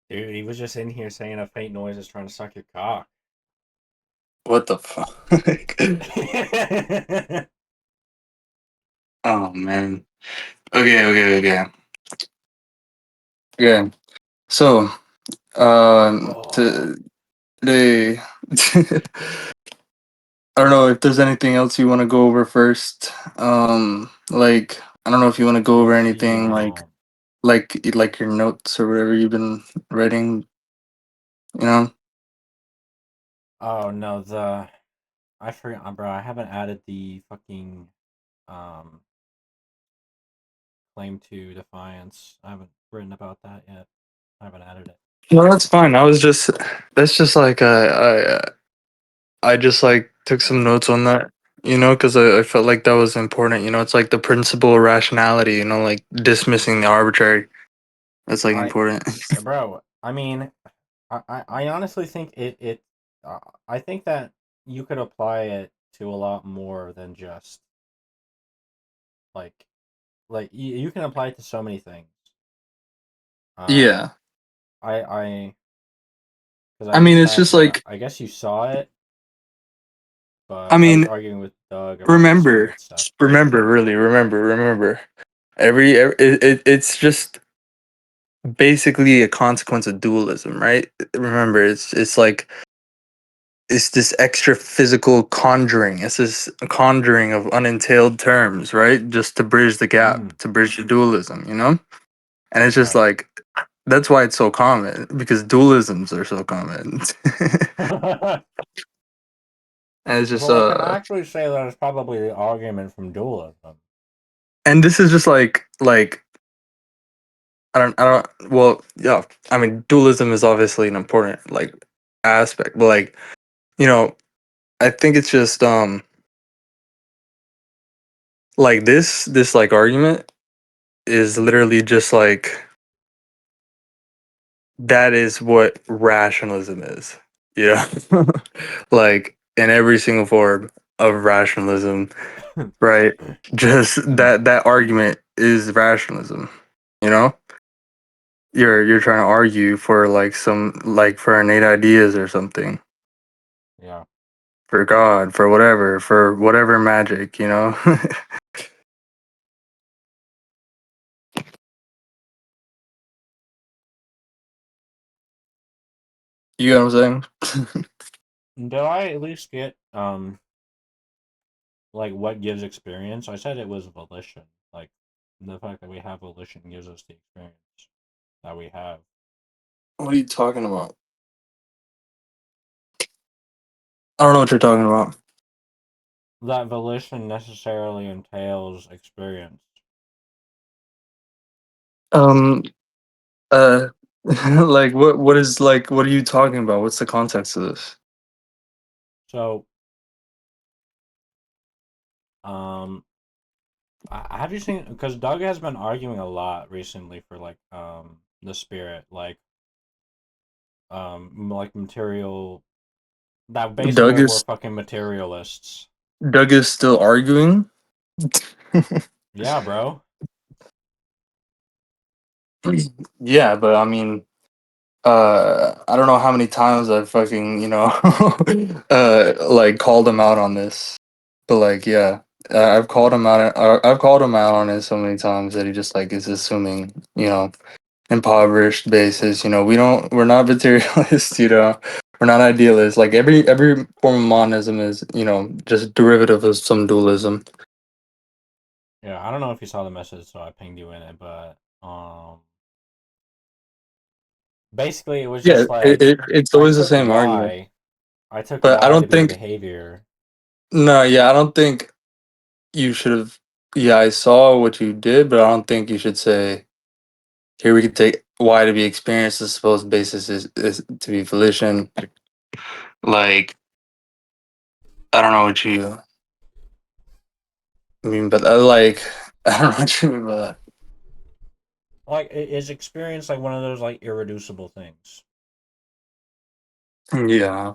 Dude, he was just in here saying a faint noise is trying to suck your cock. What the fuck? Oh man. Okay. Okay. So, Oh, today, I don't know if there's anything else you want to go over first. Like I don't know if you want to go over let's anything see. like your notes or whatever you've been writing. You know. Oh no, I forgot, bro. I haven't added the fucking um claim to defiance. I haven't written about that yet. I haven't added it. No, that's fine. That's just like I just like took some notes on that, because I felt like that was important. It's like the principle of rationality, like dismissing the arbitrary. That's like I, important. bro. I mean, I honestly think it. Uh, I think that you could apply it to a lot more than just like you can apply it to so many things. Um, Yeah. I because I mean, it's just like, I guess you saw it, I but I was mean, arguing with Doug about the remember, spirit stuff. remember. It's just basically a consequence of dualism, right? Remember, it's like it's this extra physical conjuring. It's this conjuring of unentailed terms, right? Just to bridge the gap, Mm, to bridge the dualism, And it's just right. like that's why it's so common because dualisms are so common. And it's just Well, I can actually say that it's probably the argument from dualism. and this is just like I don't well, yeah, I mean dualism is obviously an important like aspect, but like, you know, I think it's just like this like argument is literally just like that is what rationalism is. Yeah. Like in every single form of rationalism, right? Just Mm, that argument is rationalism, you know? You're trying to argue for like some like for innate ideas or something. yeah. For God, for whatever magic, You know what I'm saying? Did I at least get like what gives experience? I said it was volition. Like the fact that we have volition gives us the experience that we have. What are you talking about? I don't know what you're talking about. That volition necessarily entails experience. Um, uh, like what are you talking about? What's the context of this? So, have you seen? Because Doug has been arguing a lot recently for the spirit, like material. That Doug basically we're is fucking materialists. Doug is still arguing. Yeah, bro. Yeah, but I mean, I don't know how many times I've fucking, like called him out on this. But like, yeah, I've called him out. I've called him out on it so many times that he just like is assuming, impoverished basis. We're not materialists. We're not idealists. Like every form of monism is, just derivative of some dualism. Yeah, I don't know if you saw the message, so I pinged you in it, but basically it was Yeah, just like it's I always the took same argument. Y, I took But I Y to don't be think. behavior. No, yeah, I don't think you should have. Yeah, I saw what you did, but I don't think you should say, here we could take Y to be experience, the supposed basis is to be volition. Like, I don't know what you mean, but I don't know what you mean by that. Like, is experience like one of those like irreducible things? Yeah,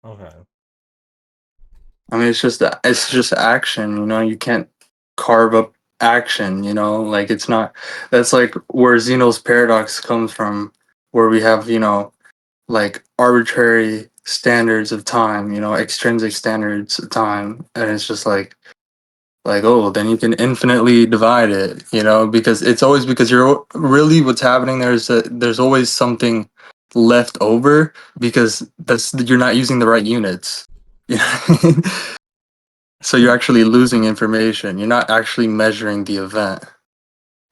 Okay. I mean, it's just action. You can't. carve up action, like it's not, that's like where Zeno's paradox comes from, where we have, like arbitrary standards of time, extrinsic standards of time, and it's just like, oh, then you can infinitely divide it, because it's always, because you're really, what's happening there is that there's always something left over, because that's, you're not using the right units. So you're actually losing information. You're not actually measuring the event,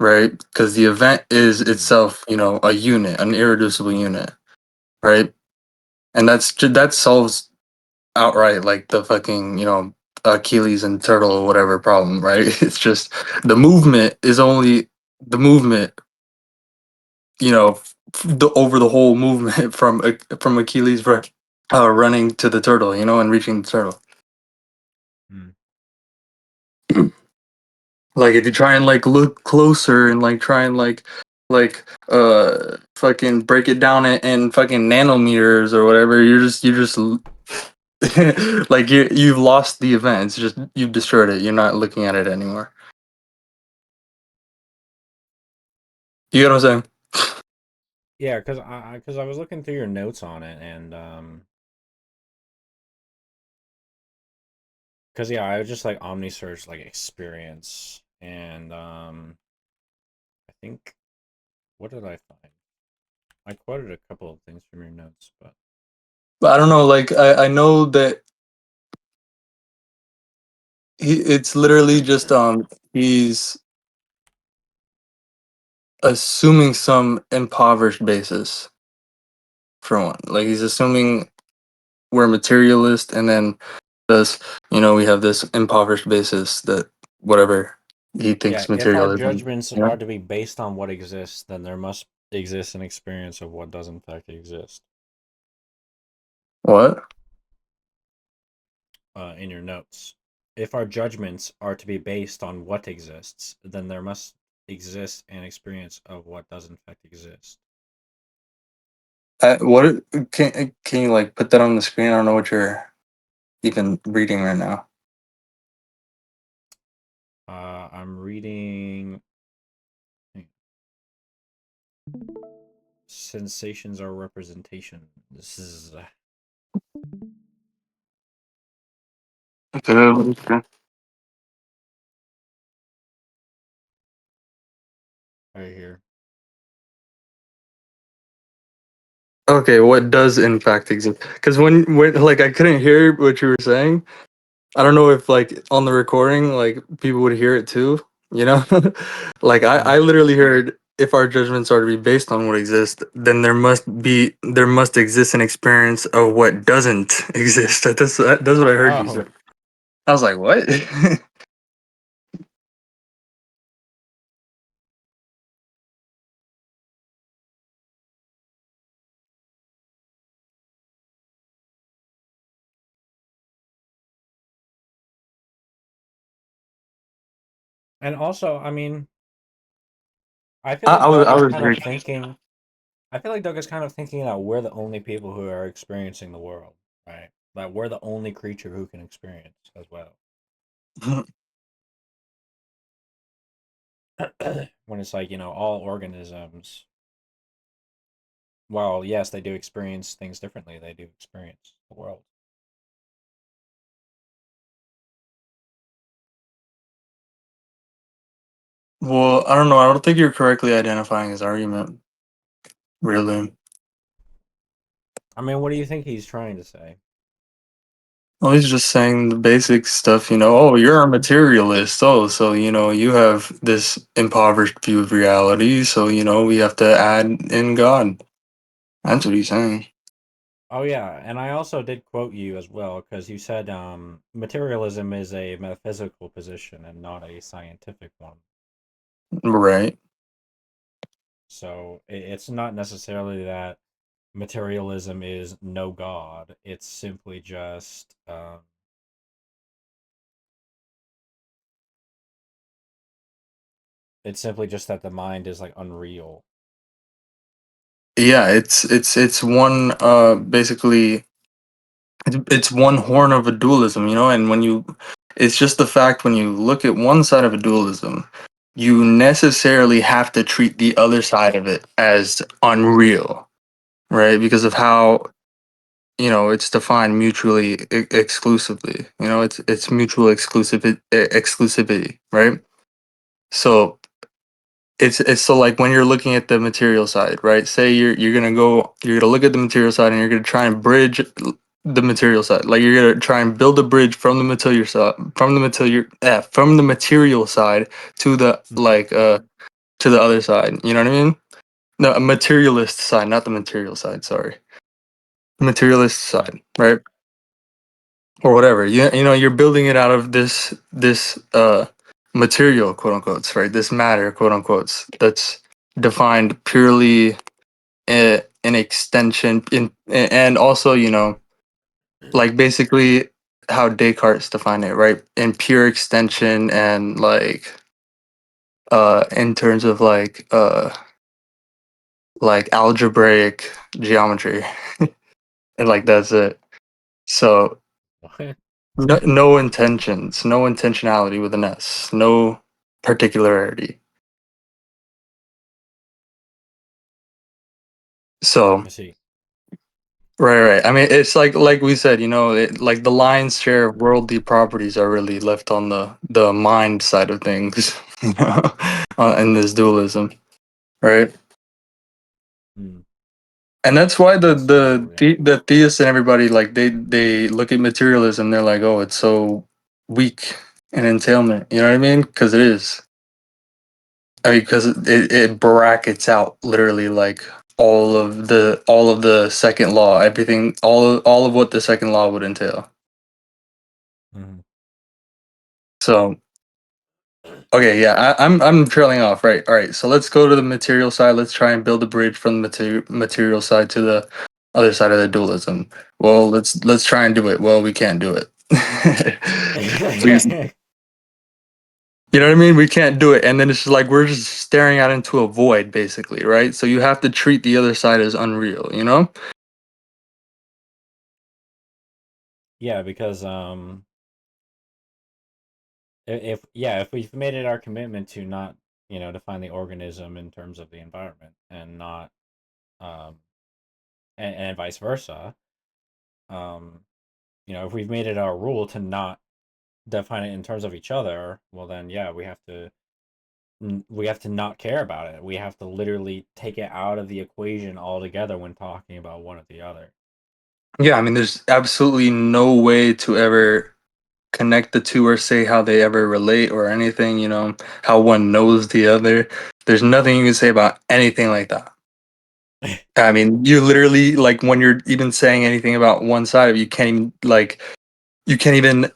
right? Because the event is Hmm. itself, a unit, an irreducible unit, right? And that solves outright like the fucking, Achilles and turtle or whatever problem, right? It's just the movement is only the movement, over the whole movement from Achilles running to the turtle, and reaching the turtle. Hmm. Like if you try and like look closer and like try and fucking break it down in fucking nanometers or whatever, you're just like you've lost the event. It's just you've destroyed it. You're not looking at it anymore. You get what I'm saying? Yeah, because I was looking through your notes on it, and because yeah, I was just like omni search like experience, and I think, what did I find? I quoted a couple of things from your notes, but But I don't know. Like I know that it's literally just he's assuming some impoverished basis for one. Like he's assuming we're materialist, and then thus, we have this impoverished basis that whatever he yeah, thinks if our materialism. judgments are to be based on what exists, then there must exist an experience of what does in fact exist. What? In your notes, if our judgments are to be based on what exists, then there must exist an experience of what does in fact exist. What can you like put that on the screen? I don't know what you're even reading right now. I'm reading. Sensations are representation. This is Okay. right here. Okay, what does in fact exist? Because when like I couldn't hear what you were saying. I don't know if like on the recording, like people would hear it too. You know, like I Mhm. literally heard, if our judgments are to be based on what exists, then there must exist an experience of what doesn't exist. That's what I heard you say. Oh, I was like, what? and also, I mean, I feel I, like I was Doug I is was kind of very thinking. I feel like Doug is kind of thinking that we're the only people who are experiencing the world, right? That we're the only creature who can experience as well. When it's like, all organisms, while yes, they do experience things differently, they do experience the world. well. I don't know. I don't think you're correctly identifying his argument. Really. I mean, what do you think he's trying to say? Well, he's just saying the basic stuff, oh, you're a materialist. Oh, so, you have this impoverished view of reality. So, we have to add in God. That's what he's saying. Oh yeah, and I also did quote you as well because you said materialism is a metaphysical position and not a scientific one. Right. So it's not necessarily that materialism is no God. It's simply just that the mind is like unreal. Yeah, it's one basically it's one horn of a dualism, and It's just the fact when you look at one side of a dualism, you necessarily have to treat the other side of it as unreal, right? Because of how it's defined mutually exclusively. It's mutual exclusivity, right? So it's so like when you're looking at the material side, right? Say you're gonna look at the material side and you're gonna try and bridge the material side. Like you're gonna try and build a bridge from the material side from the material side to the Mhm. to the other side. You know what I mean? No, a materialist side, not the material side, sorry. Materialist Right. side, right? Or whatever. You're building it out of this material, quote unquote, right? This matter, quote unquote, that's defined purely an extension and also like basically how Descartes defined it, right? In pure extension and in terms of like algebraic geometry and like that's it. So What? no intentions, no intentionality with an S, no particularity. So I see. right. I mean, it's like we said, like the lion's share of worldly properties are really left on the mind side of things, in this dualism, right? Mm. And that's why the That's the true. Yeah. the, the theists and everybody like they look at materialism, they're like, oh, it's so weak and entailment. You know what I mean? Because it is. I mean, because it brackets out literally like all of the second law, everything, all of what the second law would entail. Mhm. So okay, yeah, I'm trailing off. Right, all right. So let's go to the material side. Let's try and build a bridge from the material side to the other side of the dualism. Well, let's try and do it. Well, we can't do it. Please, you know what I mean? We can't do it, and then it's just like we're just staring out into a void, basically, right? So you have to treat the other side as unreal. Yeah, because if yeah, if we've made it our commitment to not, define the organism in terms of the environment and not um and vice versa, um, if we've made it our rule to not define it in terms of each other, well then yeah, we have to not care about it. We have to literally take it out of the equation altogether when talking about one or the other. Yeah, I mean, there's absolutely no way to ever connect the two or say how they ever relate or anything, how one knows the other. There's nothing you can say about anything like that. I mean, you literally like when you're even saying anything about one side of it, you can't even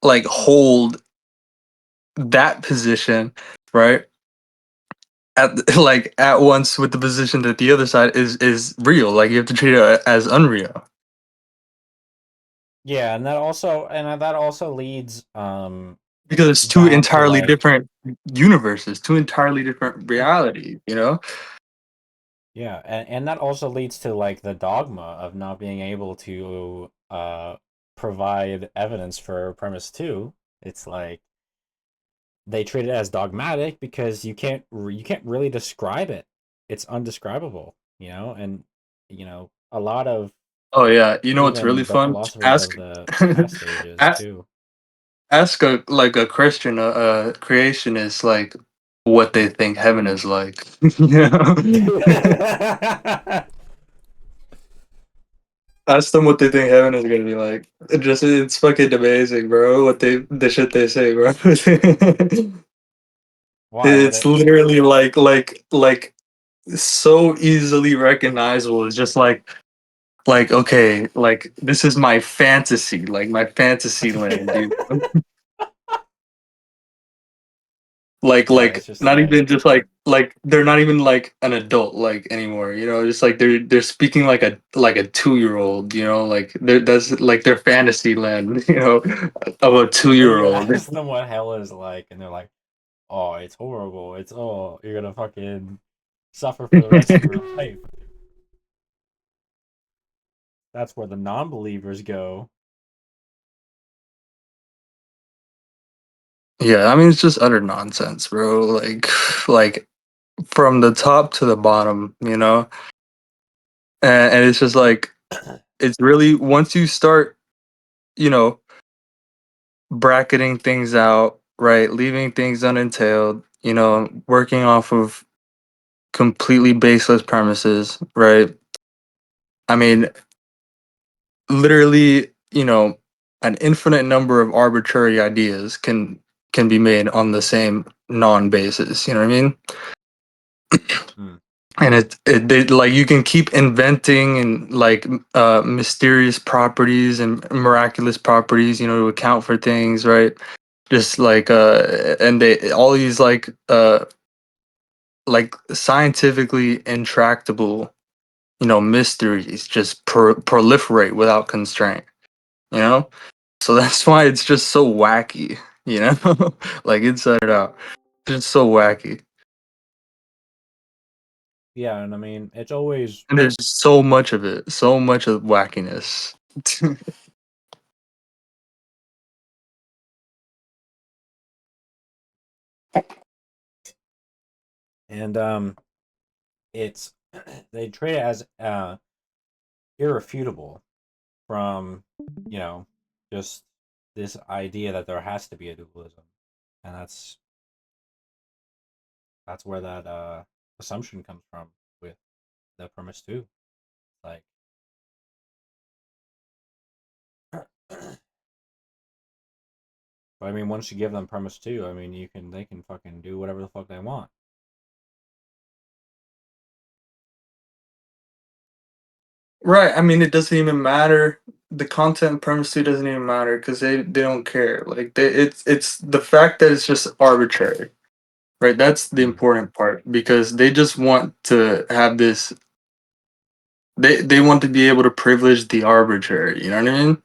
like hold that position, right? At like at once with the position that the other side is real. Like you have to treat it as unreal Yeah, and that also leads because it's two down to entirely like, different universes, two entirely different realities. yeah, and that also leads to like the dogma of not being able to provide evidence for premise 2. It's like they treat it as dogmatic because you can't really describe it. It's undescribable, and a lot of Oh yeah, you know what's really even the fun? philosophers Ask, of the past ages ask, too. ask a Christian, a creationist, like what they think heaven is like. You know, ask them what they think heaven is gonna be like. It's fucking amazing, bro. The shit they say, bro. Why would It's it? literally like so easily recognizable. It's just like okay, like this is my fantasy, like my fantasy land, dude. Yeah, Like it's just not like, even just like they're not even like an adult like anymore, just like they're speaking like a 2-year old, like that's like their fantasy land, of a and then you 2-year-old. ask them what hell is like, and they're like, "Oh, it's horrible. You're gonna fucking suffer for the rest of your life." That's where the non-believers go. Yeah, I mean it's just utter nonsense, bro. Like from the top to the bottom, you know. And it's just like it's really once you start, you know, bracketing things out, right, leaving things unentailed, you know, working off of completely baseless premises, right? I mean, literally, you know, an infinite number of arbitrary ideas can be made on the same non-basis. You know what I mean? Hmm. And like you can keep inventing and like mysterious properties and miraculous properties, you know, to account for things, right? Just like and they all these like scientifically intractable, you know, mysteries just proliferate without constraint, you know. So that's why it's just so wacky, you know, like inside it out. It's just so wacky, Yeah, and I mean, it's always and there's so much of it, so much of wackiness. and it's they treat it as irrefutable from, you know, just this idea that there has to be a dualism, and that's where that assumption comes from with the premise too. Like, but I mean, once you give them premise two, I mean, they can fucking do whatever the fuck they want. Right. I mean, it doesn't even matter. The content premise two doesn't even matter because they don't care. Like it's the fact that it's just arbitrary. Right. That's the Hmm. important part because they just want to have this. They want to be able to privilege the arbitrary. You know what I mean?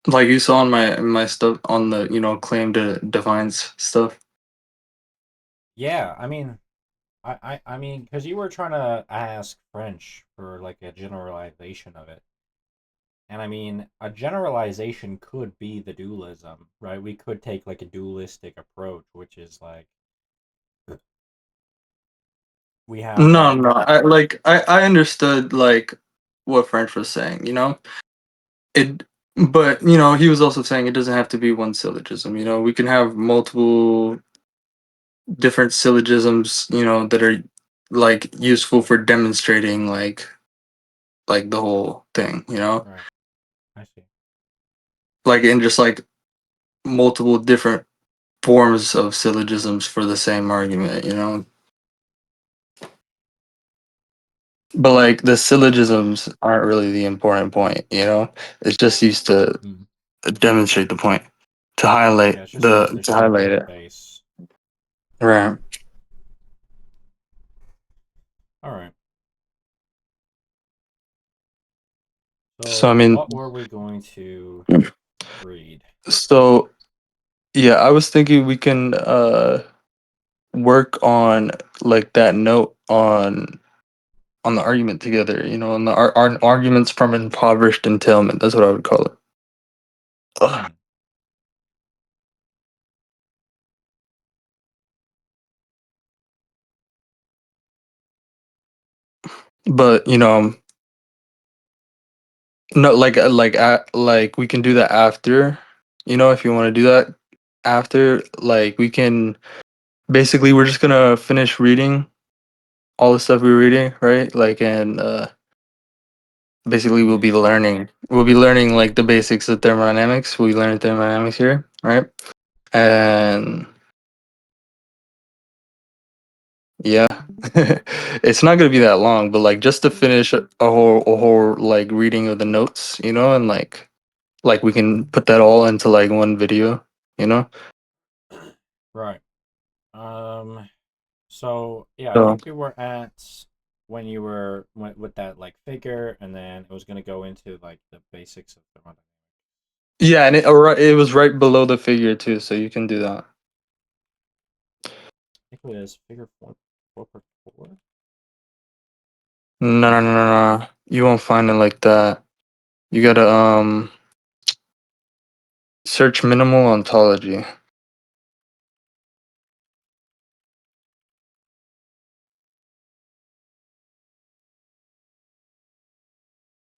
Like you saw on my stuff on the claim to defines stuff. Yeah, I mean, I mean, because you were trying to ask French for like a generalization of it. And I mean, a generalization could be the dualism, right? We could take like a dualistic approach, which is like we have No, like, no. I understood like what French was saying. It, but he was also saying it doesn't have to be one syllogism. We can have multiple different syllogisms. That are like useful for demonstrating like the whole thing. right, I see. Like in just like multiple different forms of syllogisms for the same argument. But like the syllogisms aren't really the important point. It's just used to Mm. demonstrate the point, to highlight Yeah, it's just used to to show highlight their it. base. Right. All right. So I So mean, what were we going to read? so yeah, I was thinking we can work on like that note on the argument together, on the arguments from impoverished entailment. That's what I would call it. Ugh. Hmm. But no, like we can do that after. If you want to do that after, like we can basically we're just gonna finish reading all the stuff we were reading, right? Like and basically Yeah, yeah. we'll be learning like the basics of thermodynamics. We learn thermodynamics here, right? And yeah, it's not gonna be that long, but like just to finish a whole like reading of the notes, and like we can put that all into like one video, you know. Right. Um. So yeah, I So think we were at when you went with that like figure, and then it was gonna go into like the basics of the. I yeah, and it was right below the figure too, so you can do that. think it was figure 4.4. No, no, no, no, no. You won't find it like that. You gotta Search minimal ontology.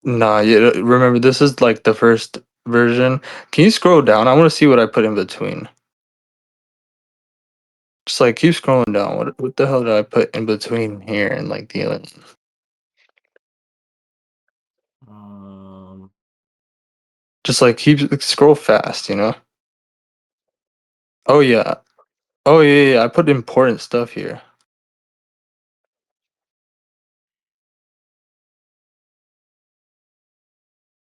Nah, yeah, remember this is like the first version. Can you scroll down? I want to see what I put in between. Just like keep scrolling down. What the hell did I put in between here and like the other? Um, Just like keep scroll fast, you know? Oh yeah. Oh yeah, yeah. I put important stuff here.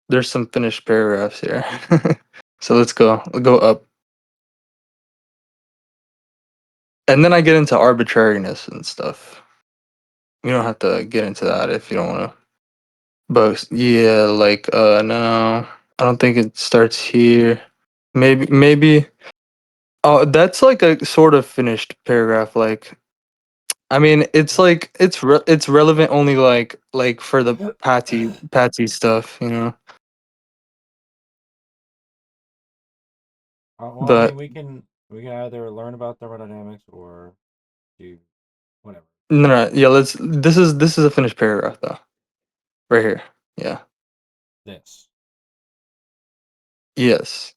There's some finished paragraphs here. So let's go. We'll go up. And then I get into arbitrariness and stuff. You don't have to get into that if you don't want to. But yeah, like no. I don't think it starts here. Maybe oh, that's like a sort of finished paragraph like I mean, it's like it's relevant only like for the Patsy stuff, you know. well, I mean, But we can either learn about thermodynamics or do whatever. no, no, yeah, let's this is a finished paragraph though. Right here. Yeah. This. Yes.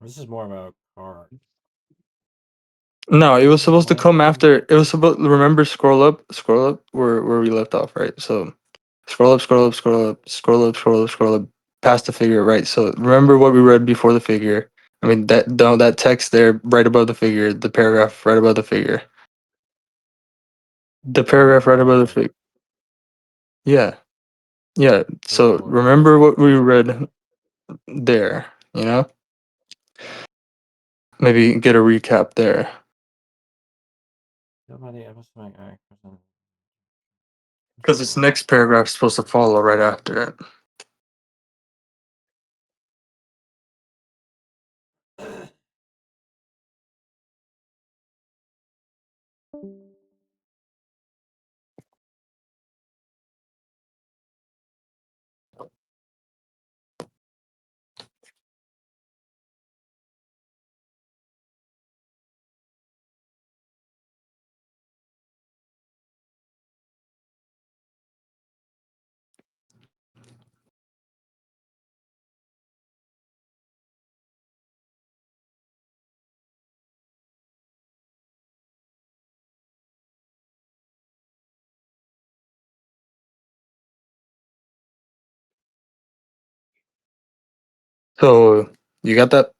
This is more about car. No, it was supposed to come Explain. after. It was supposed. Remember, scroll up, where we left off, right? So, scroll up, scroll up, scroll up, scroll up, scroll up, scroll up, past the figure, right? So, remember what we read before the figure. I mean that text there, right above the figure, the paragraph right above the figure, the paragraph right above the Oh, figure. Yeah, yeah. So this remember one. what we read there. You know, maybe get a recap there Nobody ever swing act. because this next paragraph is supposed to follow right after it. So you got that?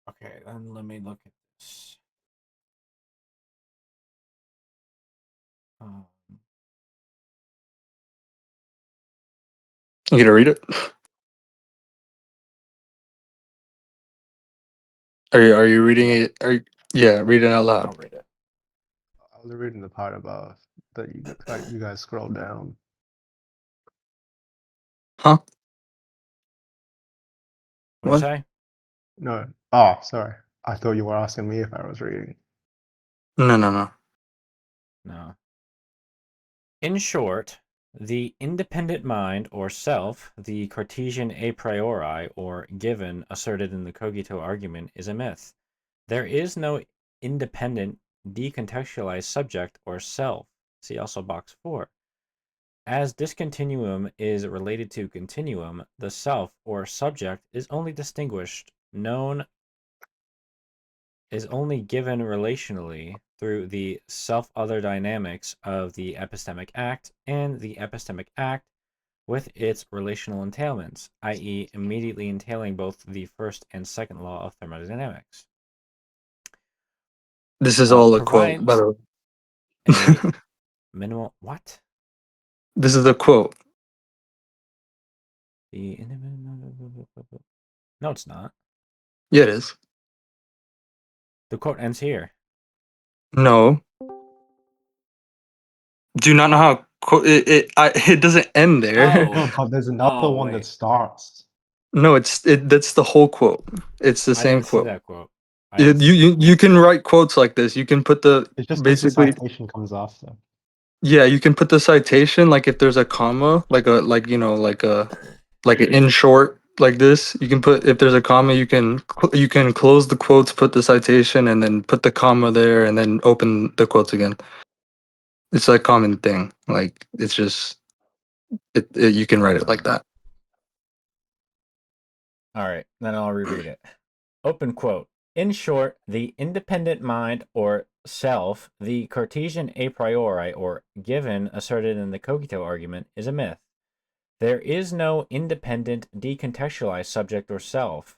Okay, then let me look at this. Um, You gonna read it? Are you reading yeah, it? Yeah, read it out I'll loud. read it. I was reading the part above that you guys scroll down. Huh? What'd you What? say? No, oh, sorry. I thought you were asking me if I was reading. No, no, no. No. In short, the independent mind or self, the Cartesian a priori or given asserted in the cogito argument, is a myth. There is no independent decontextualized subject or self. See also box 4. As discontinuum is related to continuum, the self or subject is only distinguished, known, is only given relationally through the self-other dynamics of the epistemic act and the epistemic act with its relational entailments, i.e., immediately entailing both the first and second law of thermodynamics. This is all a quote, by Provides the a way. minimal what? This is a quote. The no, it's not. Yeah, it is. The quote ends here. No. Do you not know how it doesn't end there. No, Oh, but there's another oh one that wait, starts. No, that's the whole quote. It's the I same didn't see quote. that quote. I You, didn't see you that you quote. you can write quotes like this. You can put the It's just because the basically citation comes after. Yeah, you can put the citation like if there's a comma, like a like an in short like this. You can put if there's a comma, you can close the quotes, put the citation, and then put the comma there, and then open the quotes again. It's a common thing. Like it's just you can write it like that. All right, then I'll reread it. Open quote. In short, the independent mind or self, the Cartesian a priori or given asserted in the cogito argument, is a myth. There is no independent, decontextualized subject or self.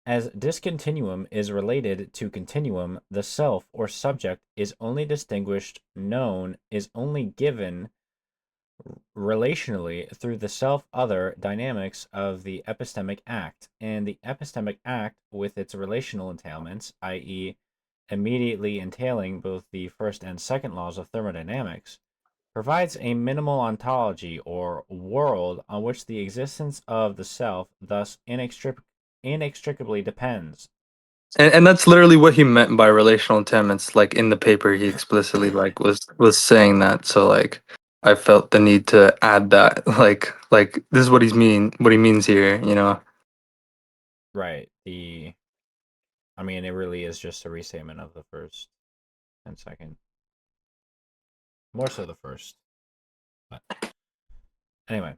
As discontinuum is related to continuum, the self or subject is only distinguished, known, is only given relationally through the self-other dynamics of the epistemic act, and the epistemic act with its relational entailments, i.e., immediately entailing both the first and second laws of thermodynamics, provides a minimal ontology or world on which the existence of the self thus inextricably depends. And that's literally what he meant by relational entailments. Like in the paper, he explicitly was saying that. So like, I felt the need to add that. Like this is what he means here. You know. Right. I mean, it really is just a restatement of the first and second. More so the first. But anyway.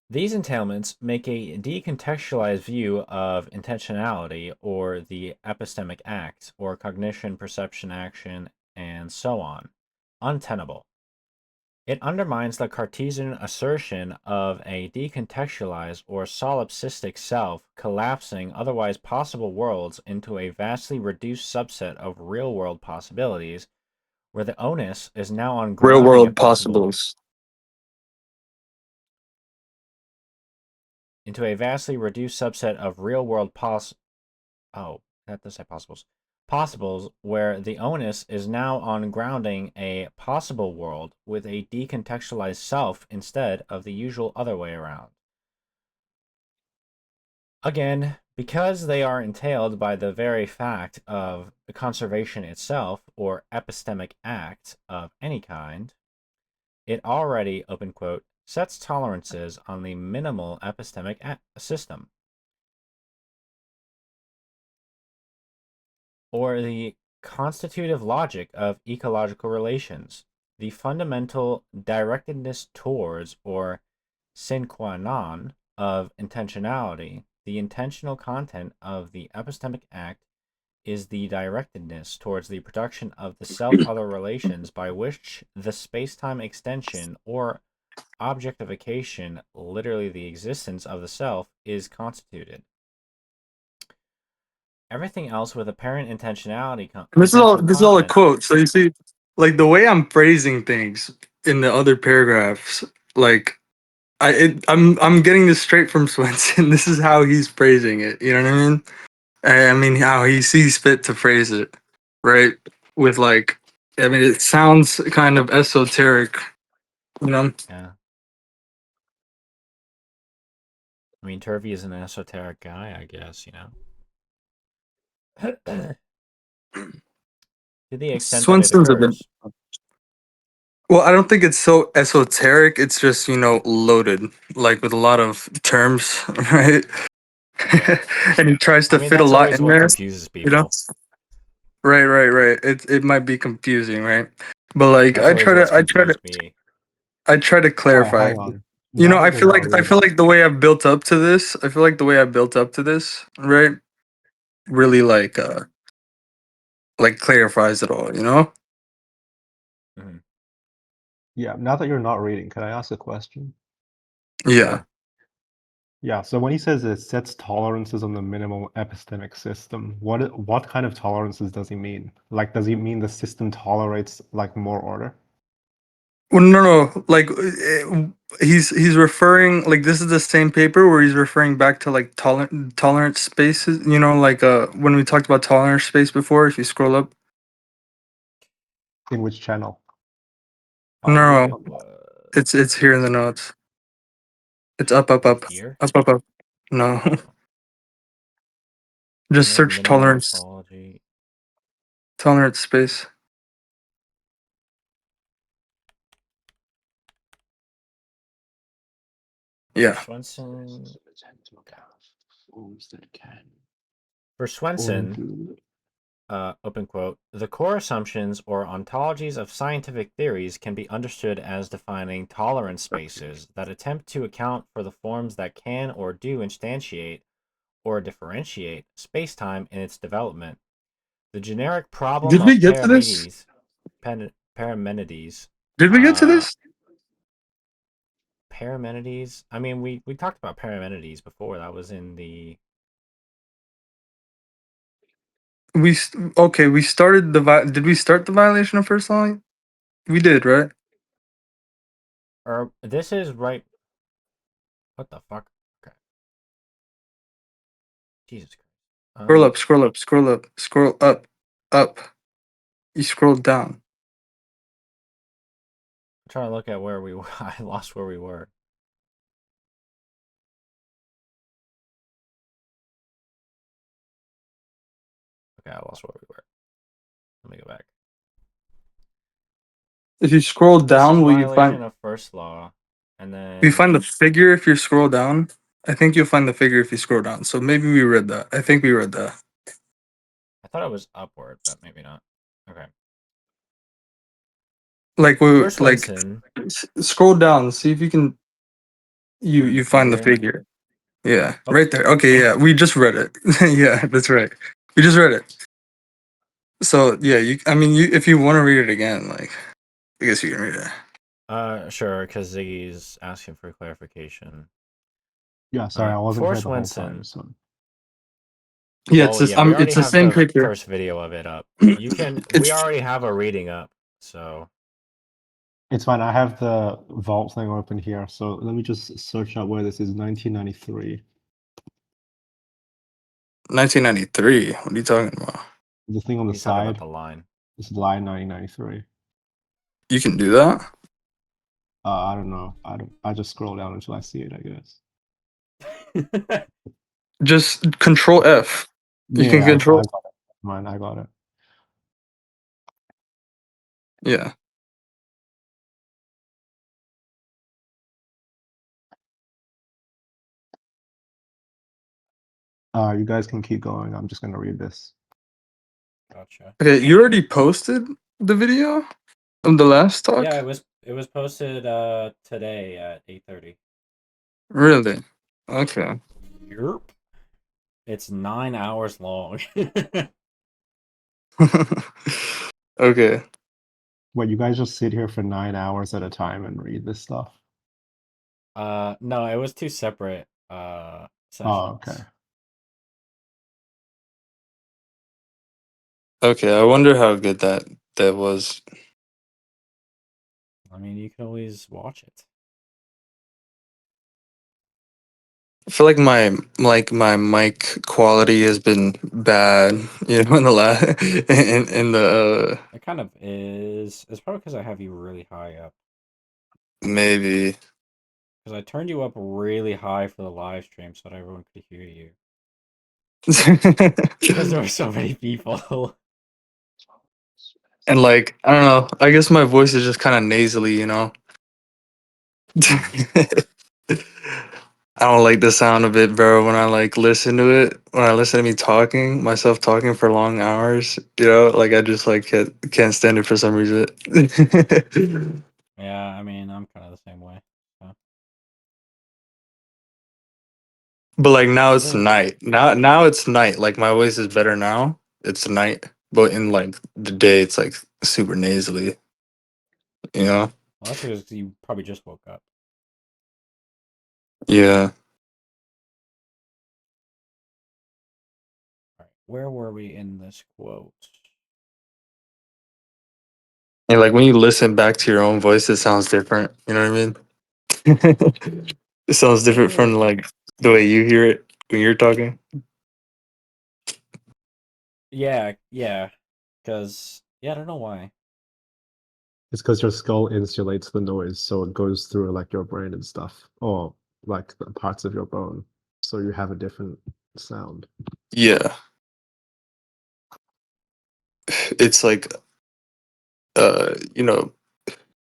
These entailments make a decontextualized view of intentionality or the epistemic act or cognition, perception, action, and so on untenable. It undermines the Cartesian assertion of a decontextualized or solipsistic self collapsing otherwise possible worlds into a vastly reduced subset of real world possibilities, where the onus is now on Real grounding a world possible possibles. into a vastly reduced subset of real world oh, that does say possibles. Possibles where the onus is now on grounding a possible world with a decontextualized self instead of the usual other way around. Again, because they are entailed by the very fact of conservation itself or epistemic act of any kind, it already, open quote, sets tolerances on the minimal epistemic system, or the constitutive logic of ecological relations, the fundamental directedness towards or sine qua non of intentionality. The intentional content of the epistemic act is the directedness towards the production of the self-other relations by which the space-time extension or objectification, literally the existence of the self, is constituted. Everything else with apparent intentionality, intentional This is all a content. quote. So you see, like the way I'm phrasing things in the other paragraphs, like I'm getting this straight from Swenson. This is how he's phrasing it. You know what I mean? I mean how he sees fit to phrase it, right? With like, I mean, it sounds kind of esoteric, you know. Yeah. I mean, Turvey is an esoteric guy, I guess, to the extent that it Swenson's a bit. occurs. Well, I don't think it's so esoteric. It's just loaded, like with a lot of terms, right? Yeah. And he tries I to mean, fit a that's lot always in what there, confuses you know. people. Right. It might be confusing, right? But like, That's always what's confused me. I try to All right, clarify. hang on. You Now know, that you're not I feel reading, like the way I've built up to this, right, really like clarifies it all, you know? Mhm. yeah, now that you're not reading, can I ask a question? Yeah. Sure. Yeah, so when he says it sets tolerances on the minimal epistemic system, what kind of tolerances does he mean? Like, does he mean the system tolerates like more order? Well, no. Like, he's referring like this is the same paper where he's referring back to like tolerant spaces. You know, like when we talked about tolerant space before. If you scroll up, In which channel? I believe no, it was it's here in the notes. It's up. here. Up. No, just search Minimal tolerance morphology. tolerant space. Yeah. Swenson. To account forms that can For or Swenson, do. open quote, the core assumptions or ontologies of scientific theories can be understood as defining tolerance spaces that attempt to account for the forms that can or do instantiate or differentiate spacetime in its development. The generic problem Did we of get to this? Parmenides, Did we get to uh, this? Parmenides. I mean, we talked about Parmenides before. That was in the Okay. We started Did we start the violation of first law? We did, right? or this is right. What the fuck? Okay, Jesus Christ. Scroll up. Scroll up. Scroll up. Scroll up. Up. You scroll down. I'm trying to look at where we were. I lost where we were. Okay, I lost where we were. Let me go back. If you scroll This is down, violation of first law, and will you then find the figure if you scroll down? I think you'll find the figure if you scroll down. So maybe we read that. I think we read that. I thought it was upward, but maybe not. Okay. Like For like Swenson, scroll down. See if you can find the you find the figure. figure. Yeah, Oh, right there. Okay, yeah, we just read it. Yeah, that's right. We just read it. So yeah, I mean, if you want to read it again, like, I guess you can read it. sure, because Ziggy's asking for clarification. Yeah, sorry, I wasn't For here the whole time. Swenson, So Yeah, well, yeah, we it's already the have same the picture. first video of it up. You can, we It's already have a reading up, so it's fine. I have the vault thing open here. So let me just search out where this is. 1993. 1993. What are you talking about? The thing on the he's talking about side the line. is line 1993. You can do that. I don't know. I just scroll down until I see it, I guess. Just Control F. You can Yeah, I control. got it. Mine, I got it. Yeah. You guys can keep going. I'm just gonna read this. Gotcha. Okay, you already posted the video of the last Yeah, talk? it was posted today at 8:30. Really? Okay. Yerp. It's 9 hours long. Okay. What, you guys just sit here for 9 hours at a time and read this stuff? No, it was two separate Oh, okay. sessions. Okay, I wonder how good that was. I mean, you can always watch it. I feel like my mic quality has been bad, in the last in the It kind of is. It's probably because I have you really high up. maybe. Because I turned you up really high for the live stream so that everyone could hear you. Because there were so many people. And like, I don't know, I guess my voice is just kind of nasally. Hmm. I don't like the sound of it, bro. When I like listen to it, when I listen to myself talking for long hours, like I just like can't stand it for some reason. Yeah, I mean, I'm kind of the same way. So. But like now it's Ugh. night. Now it's night. Like my voice is better now. It's night, but in like the day, it's like super nasally. You know? Well, that's because you probably just woke up. Yeah. All right, where were we in this quote? And like when you listen back to your own voice, it sounds different. You know what I mean? It sounds different from Really? like the way you hear it when you're talking. Yeah, yeah. Because, yeah, I don't know why. It's because your skull insulates the noise, so it goes through like your brain and stuff, or like the parts of your bone, so you have a different sound. Yeah. It's like you know,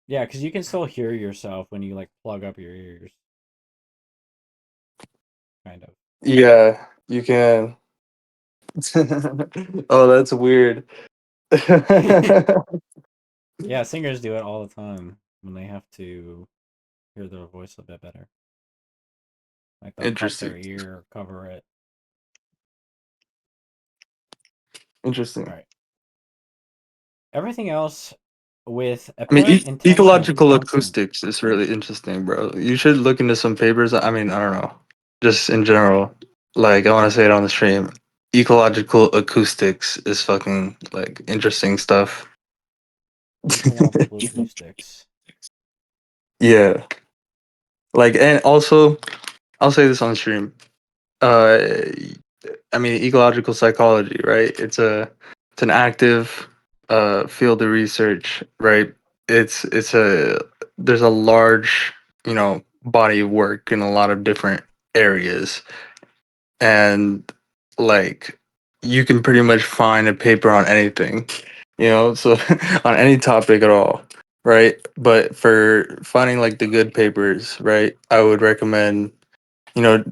Yeah, because you can still hear yourself when you, like, plug up your ears. kind of. Yeah, you can. Oh, that's weird. Yeah, singers do it all the time when they have to hear their voice a bit better. Like they'll cup their Interesting. ear or cover it. All Interesting. right. Everything else with I mean, apparent intentional ecological content. acoustics is really interesting, bro. You should look into some papers. I mean, I don't know, just in general. Like, I want to say it on the stream. Ecological acoustics is fucking like interesting stuff. Ecological acoustics. Yeah, like, and also, I'll say this on stream. Uh, I mean, ecological psychology, right? It's an active field of research, right? It's a there's a large, body of work in a lot of different areas, and like you can pretty much find a paper on anything, so on any topic at all, right? But for finding like the good papers, right, I would recommend, you know,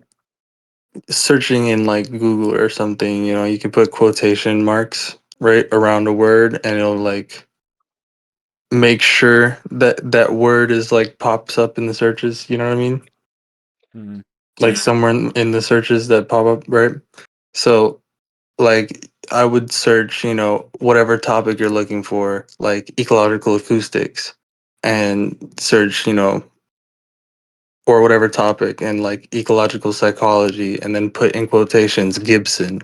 searching in like Google or something, you can put quotation marks right around a word and it'll like make sure that that word is like pops up in the searches, you know what I mean? Mm, Like somewhere in the searches that pop up, right? So like I would search, whatever topic you're looking for, like ecological acoustics, and search, or whatever topic, and like ecological psychology, and then put in quotations Gibson,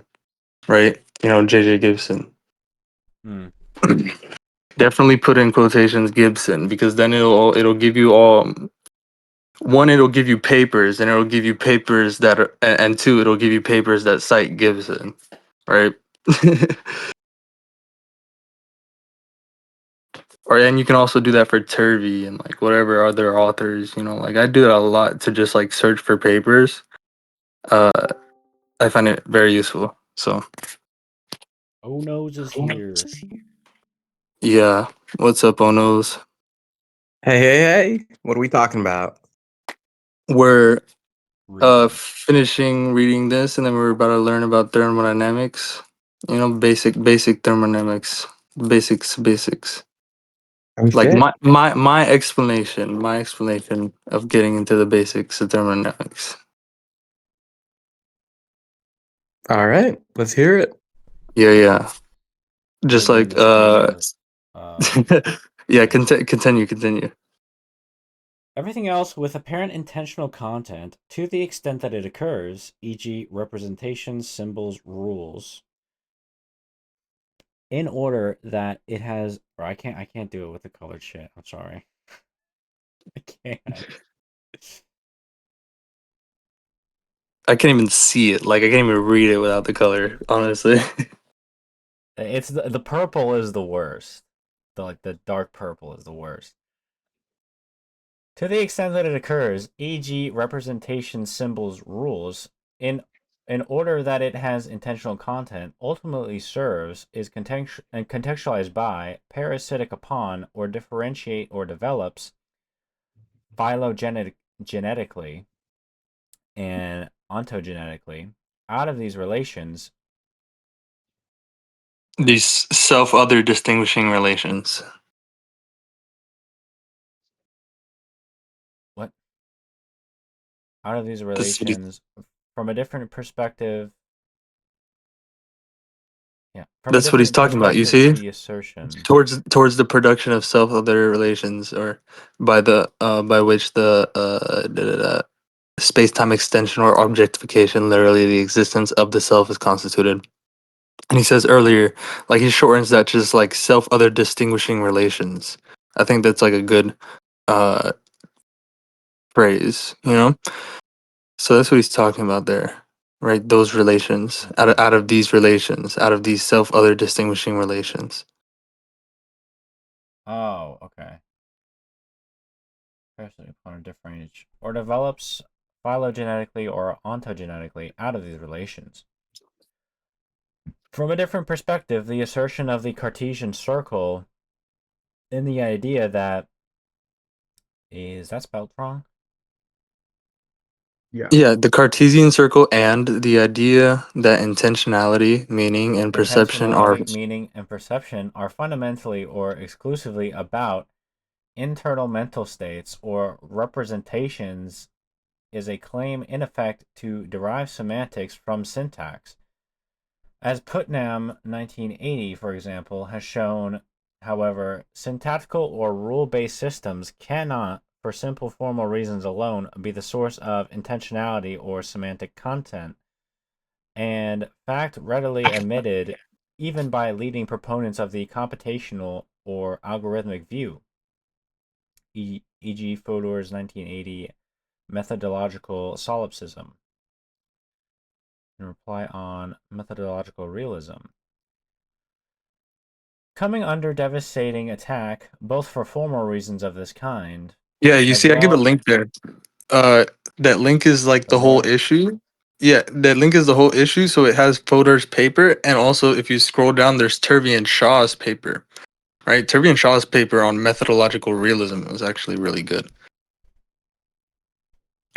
right? JJ Gibson. mm, Definitely put in quotations Gibson, because then it'll give you all, one, it'll give you papers, and it'll give you papers that are, and two, it'll give you papers that cite Gibson, right? Or, and you can also do that for Turvey and like whatever other authors, like I do that a lot to just like search for papers. uh I find it very useful. So Oh Nose is here. yeah, what's up, Onos? Hey, hey, hey. What are we talking about? We're Reading. finishing reading this, and then we're about to learn about thermodynamics. Basic thermodynamics, basics. Oh, Like shit. my explanation of getting into the basics of thermodynamics. All right. Let's hear it. Yeah. Just Big like disclaimer. Uh, yeah, yeah. continue. Everything else with apparent intentional content, to the extent that it occurs, e.g., representations, symbols, rules, in order that it has. Or I can't do it with the colored shit. I'm sorry. I can't. I can't even see it. Like I can't even read it without the color, honestly. It's the purple is the worst. The dark purple is the worst. To the extent that it occurs, e.g., representation, symbols, rules, in order that it has intentional content, ultimately serves, is contextualized by, parasitic upon, or differentiate or develops phylogenetically and ontogenetically out of these relations. These self-other distinguishing relations. What? Out of these That's what he, relations from a different perspective. Yeah, from a that's what he's different talking about. You perspective, see, the assertion. towards the production of self-other relations, or by the by which the space-time extension or objectification, literally the existence of the self, is constituted. And he says earlier, like he shortens that just like self-other distinguishing relations. I think that's like a good uh phrase, So that's what he's talking about there, right? Those relations, Mm-hmm. out of these relations, out of these self-other distinguishing relations. Oh, okay. Parasitic upon a different or develops phylogenetically or ontogenetically out of these relations. From a different perspective, the assertion of the Cartesian circle in the idea that is that spelled wrong? Yeah, the Cartesian circle and the idea that intentionality, meaning, and perception are. Intentionality, meaning, and perception are fundamentally or exclusively about internal mental states or representations is a claim in effect to derive semantics from syntax. As Putnam 1980, for example, has shown, however, syntactical or rule-based systems cannot, for simple formal reasons alone, be the source of intentionality or semantic content, and fact readily admitted even by leading proponents of the computational or algorithmic view, e.g. Fodor's 1980 methodological solipsism, in reply on methodological realism. Coming under devastating attack, both for formal reasons of this kind, Yeah, you as see, I give a well link there. That link is like the whole Fodor. issue. Yeah, that link is the whole issue. So it has Fodor's paper, and also if you scroll down, there's Turvey and Shaw's paper. Right, Turvey and Shaw's paper on methodological realism was actually really good.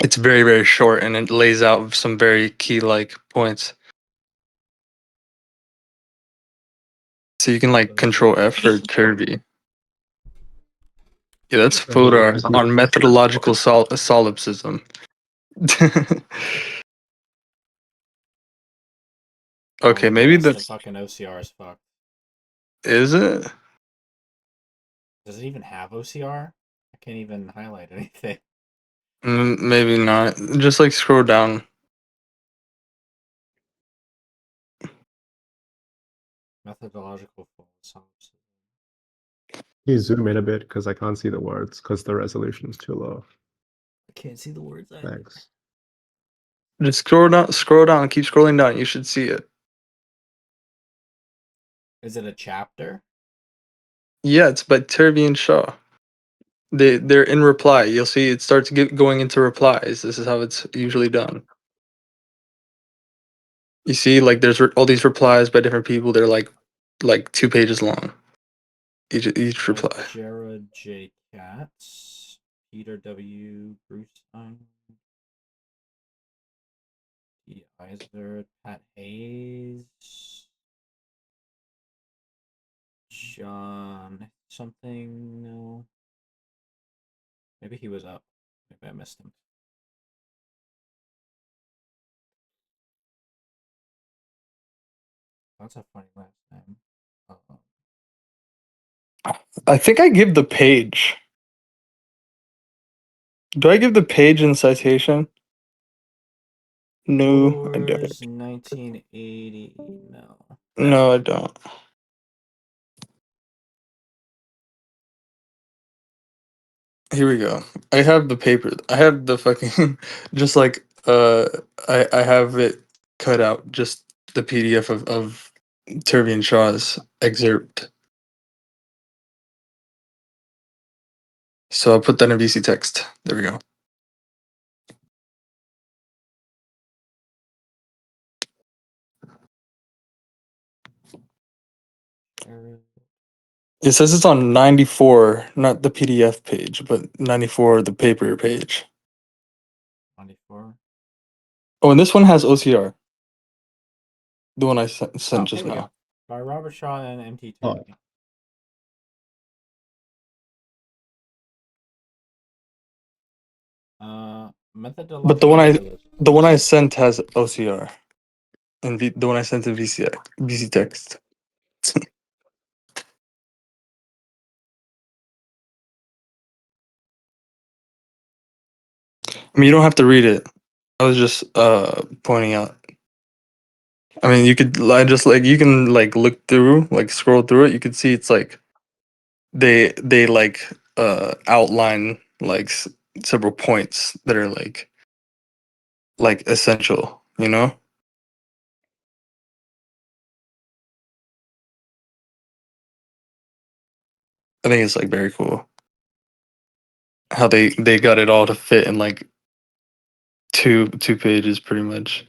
It's very, very short, and it lays out some very key like points. So you can like Control F for Turvey. Yeah, that's Fodor on methodological solipsism. Okay, maybe The that's fucking OCR is fucked. is it? Does it even have OCR? I can't even highlight anything. Maybe not. Just like scroll down. Methodological solipsism. Can you zoom in a bit because I can't see the words because the resolution is too low. I can't see the words either. Thanks. Just scroll down, keep scrolling down. You should see it. Is it a chapter? Yeah, it's by Turvey and Shaw. They're in reply. You'll see it starts going into replies. This is how it's usually done. You see, like there's all these replies by different people. They're like 2 pages long. Each reply. Jared J. Katz, Peter W. Brustein, D. Eisler, Pat Hayes, John something. No, maybe he was up. Maybe I missed him. That's a funny last name. I think I give the page. Do I give the page in citation? No, I don't. Fodor's 1980. No. No, I don't. Here we go. I have the paper. I have the fucking just like I have it cut out just the PDF of Turvey and Shaw's excerpt. So I'll put that in VC text. There we go. It says it's on 94, not the PDF page, but 94 the paper page. 94. Oh, and this one has OCR. The one I sent just Here we now. go. By Robert Shaw and MT Oh. Turvey. Methodological. But the one I sent has OCR. And the one I sent to VC text. I mean, you don't have to read it. I was just pointing out. I mean, you could just like you can like look through, like scroll through it. You could see it's like they like outline like several points that are like essential, you know? I think it's like very cool how they got it all to fit in like two pages pretty much.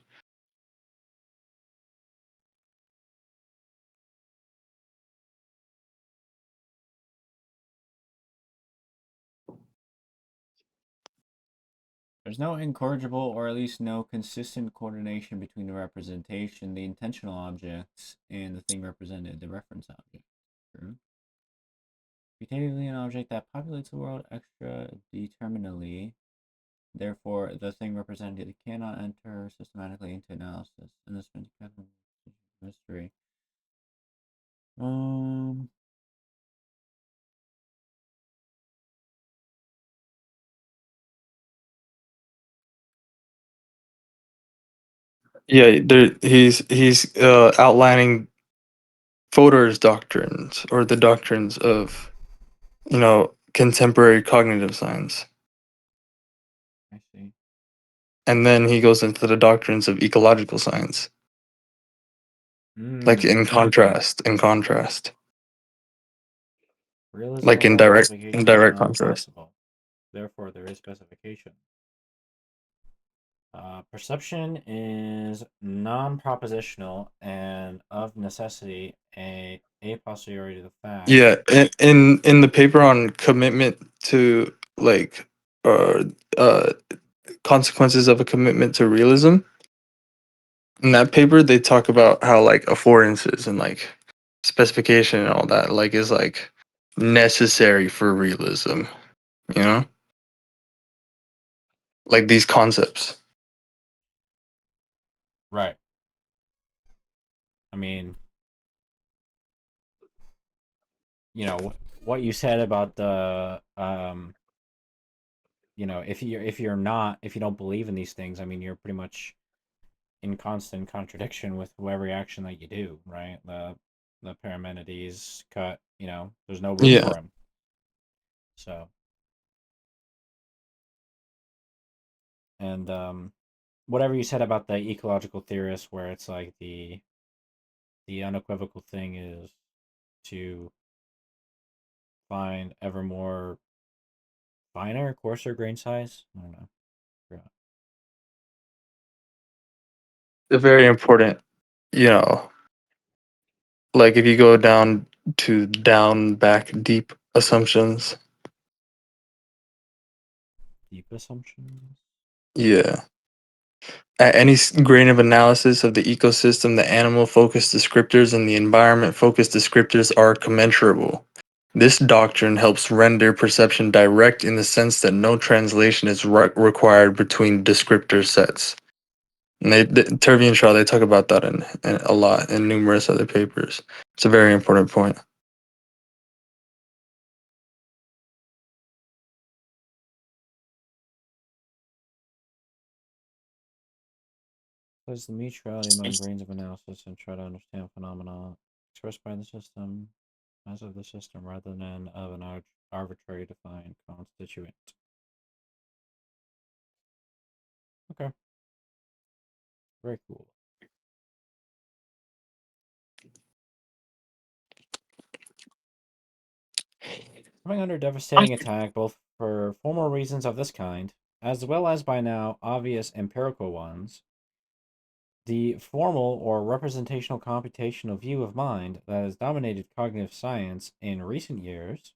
There's no incorrigible, or at least no consistent coordination between the representation, the intentional objects, and the thing represented, the reference object. True. Quantitatively, an object that populates the world extra determinately. Therefore, the thing represented cannot enter systematically into analysis. In this mystery. Yeah, he's outlining Fodor's doctrines, or the doctrines of, contemporary cognitive science. I see. And then he goes into the doctrines of ecological science. Like in contrast. Realism Like in without direct specification in is direct not contrast. possible. Therefore, there is specification. Perception is non-propositional and of necessity a posteriori to the fact. Yeah, in the paper on commitment to, like, uh uh consequences of a commitment to realism, in that paper they talk about how, like, affordances and, like, specification and all that, like, is, like, necessary for realism, you know? Like these concepts. Right. I mean, what you said about the if you don't believe in these things, I mean, you're pretty much in constant contradiction with every action that you do, right? The Parmenides cut, there's no room Yeah. for him. So, and whatever you said about the ecological theorists, where it's like the unequivocal thing is to find ever more finer, coarser grain size. I don't know. Forgot. A very important, you know, like if you go down to back deep assumptions. Deep assumptions. Yeah. At any grain of analysis of the ecosystem, the animal focused descriptors and the environment focused descriptors are commensurable. This doctrine helps render perception direct in the sense that no translation is required between descriptor sets. And Turvey and Shaw, they talk about that in a lot in numerous other papers. It's a very important point. Plays the mutuality among grains of analysis and try to understand phenomena expressed by the system as of the system rather than of an arbitrary defined constituent. Okay. Very cool. Coming under devastating attack both for formal reasons of this kind, as well as by now obvious empirical ones, the formal or representational computational view of mind that has dominated cognitive science in recent years,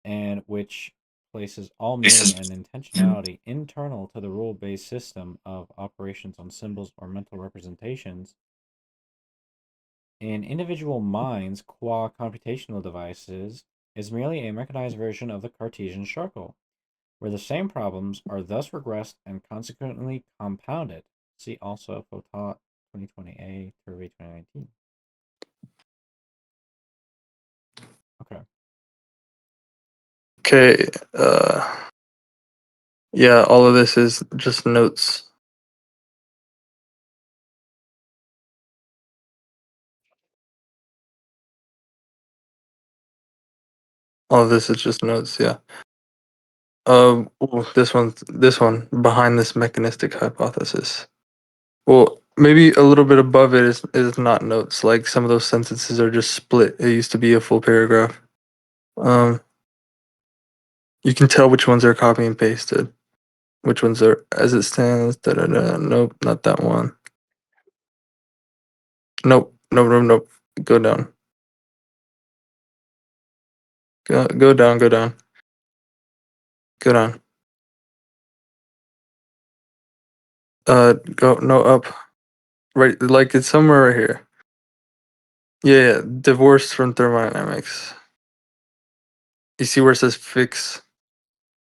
and which places all meaning and intentionality internal to the rule-based system of operations on symbols or mental representations, in individual minds qua computational devices, is merely a mechanized version of the Cartesian circle, where the same problems are thus regressed and consequently compounded. See also Fotot 2020A, Turvey 2019. Okay. Okay. Yeah, all of this is just notes. All of this is just notes, yeah. This one, behind this mechanistic hypothesis. Well, maybe a little bit above it is not notes. Like some of those sentences are just split. It used to be a full paragraph. You can tell which ones are copy and pasted. Which ones are as it stands. Da da da. Nope, not that one. Nope, nope, nope, nope. Go down. Go down. Go down. Go down. Go no up. Right, like it's somewhere right here. Yeah, divorced from thermodynamics. You see where it says fix?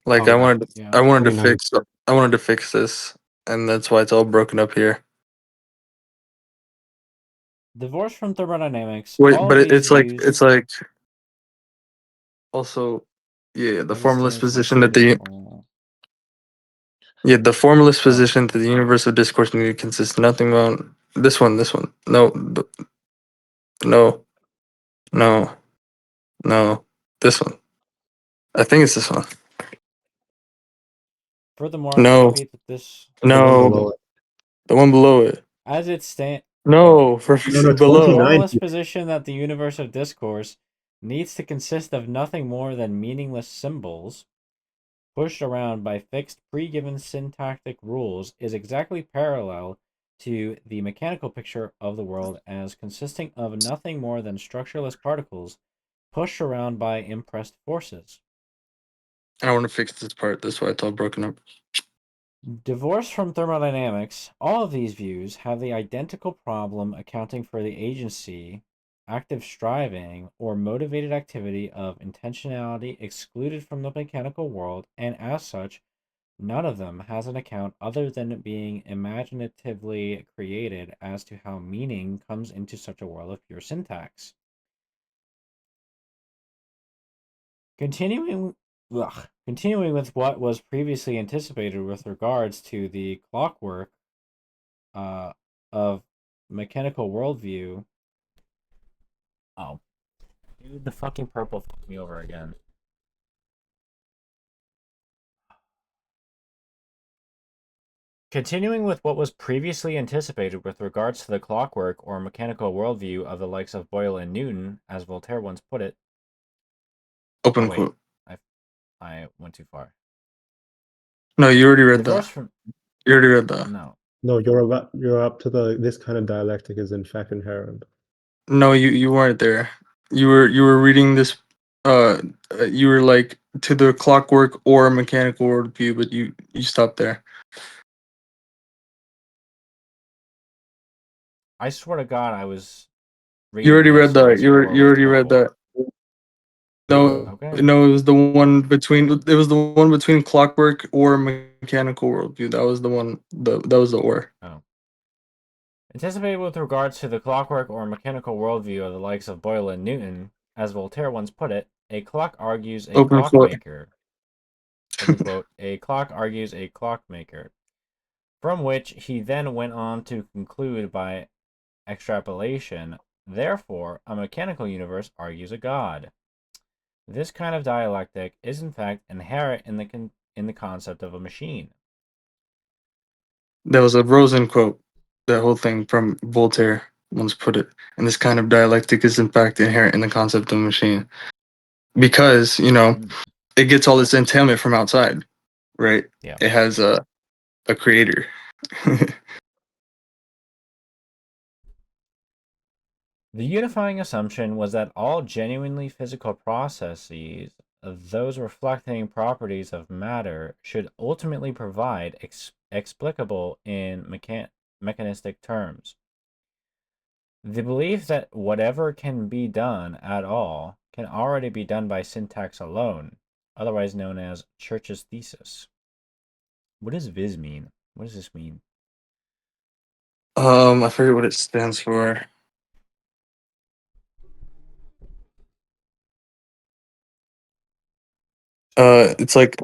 Like Oh, Yeah. I wanted to 29. fix this, and that's why it's all broken up here. Divorced from thermodynamics, Wait, all but of these it's views. like also the As it formalist stands, position considered that no the formal. yeah the formalist Oh, position that the universe of discourse need to consist of nothing about this one. No, no, no, no. This one. I think it's this one. furthermore, I No, repeat that this, The one no, below it. the one below it. as it stands. Oh, No, for No, the below. 29. formalist position that the universe of discourse needs to consist of nothing more than meaningless symbols pushed around by fixed pre-given syntactic rules is exactly parallel to the mechanical picture of the world as consisting of nothing more than structureless particles pushed around by impressed forces. I want to fix this part. That's why it's all broken up. Divorced from thermodynamics, all of these views have the identical problem accounting for the agency, active striving, or motivated activity of intentionality excluded from the mechanical world, and as such, none of them has an account other than being imaginatively created as to how meaning comes into such a world of pure syntax. Continuing, continuing with what was previously anticipated with regards to the clockwork of mechanical worldview. Oh, dude, the fucking purple fucked me over again. Continuing with what was previously anticipated with regards to the clockwork or mechanical worldview of the likes of Boyle and Newton, as Voltaire once put it. Oh Open wait, quote. I went too far. No, you already read that. Divorce from You already read that. no. No, you're up to the this kind of dialectic is in fact inherent. No, you weren't there. You were reading this. You were like to the clockwork or mechanical worldview, but you stopped there. I swear to God, I was You reading already read this that. once more You with already read purple. that. No, Okay. no, it was the one between. It was the one between clockwork or mechanical worldview. That was the one. That was the or. Oh. Anticipated with regards to the clockwork or mechanical worldview of the likes of Boyle and Newton, as Voltaire once put it, a clock argues a Open quote. clockmaker. Open quote, a clock argues a clockmaker. From which he then went on to conclude by extrapolation, therefore, a mechanical universe argues a god. This kind of dialectic is in fact inherent in the concept of a machine. That was a Rosen quote. That whole thing from Voltaire once put it. And this kind of dialectic is in fact inherent in the concept of machine. Because, it gets all its entailment from outside, right? Yeah. It has a creator. The unifying assumption was that all genuinely physical processes, those reflecting properties of matter, should ultimately provide explicable in mechanistic terms. The belief that whatever can be done at all can already be done by syntax alone, otherwise known as Church's thesis. What does viz mean? What does this mean? I forget what it stands for. It's like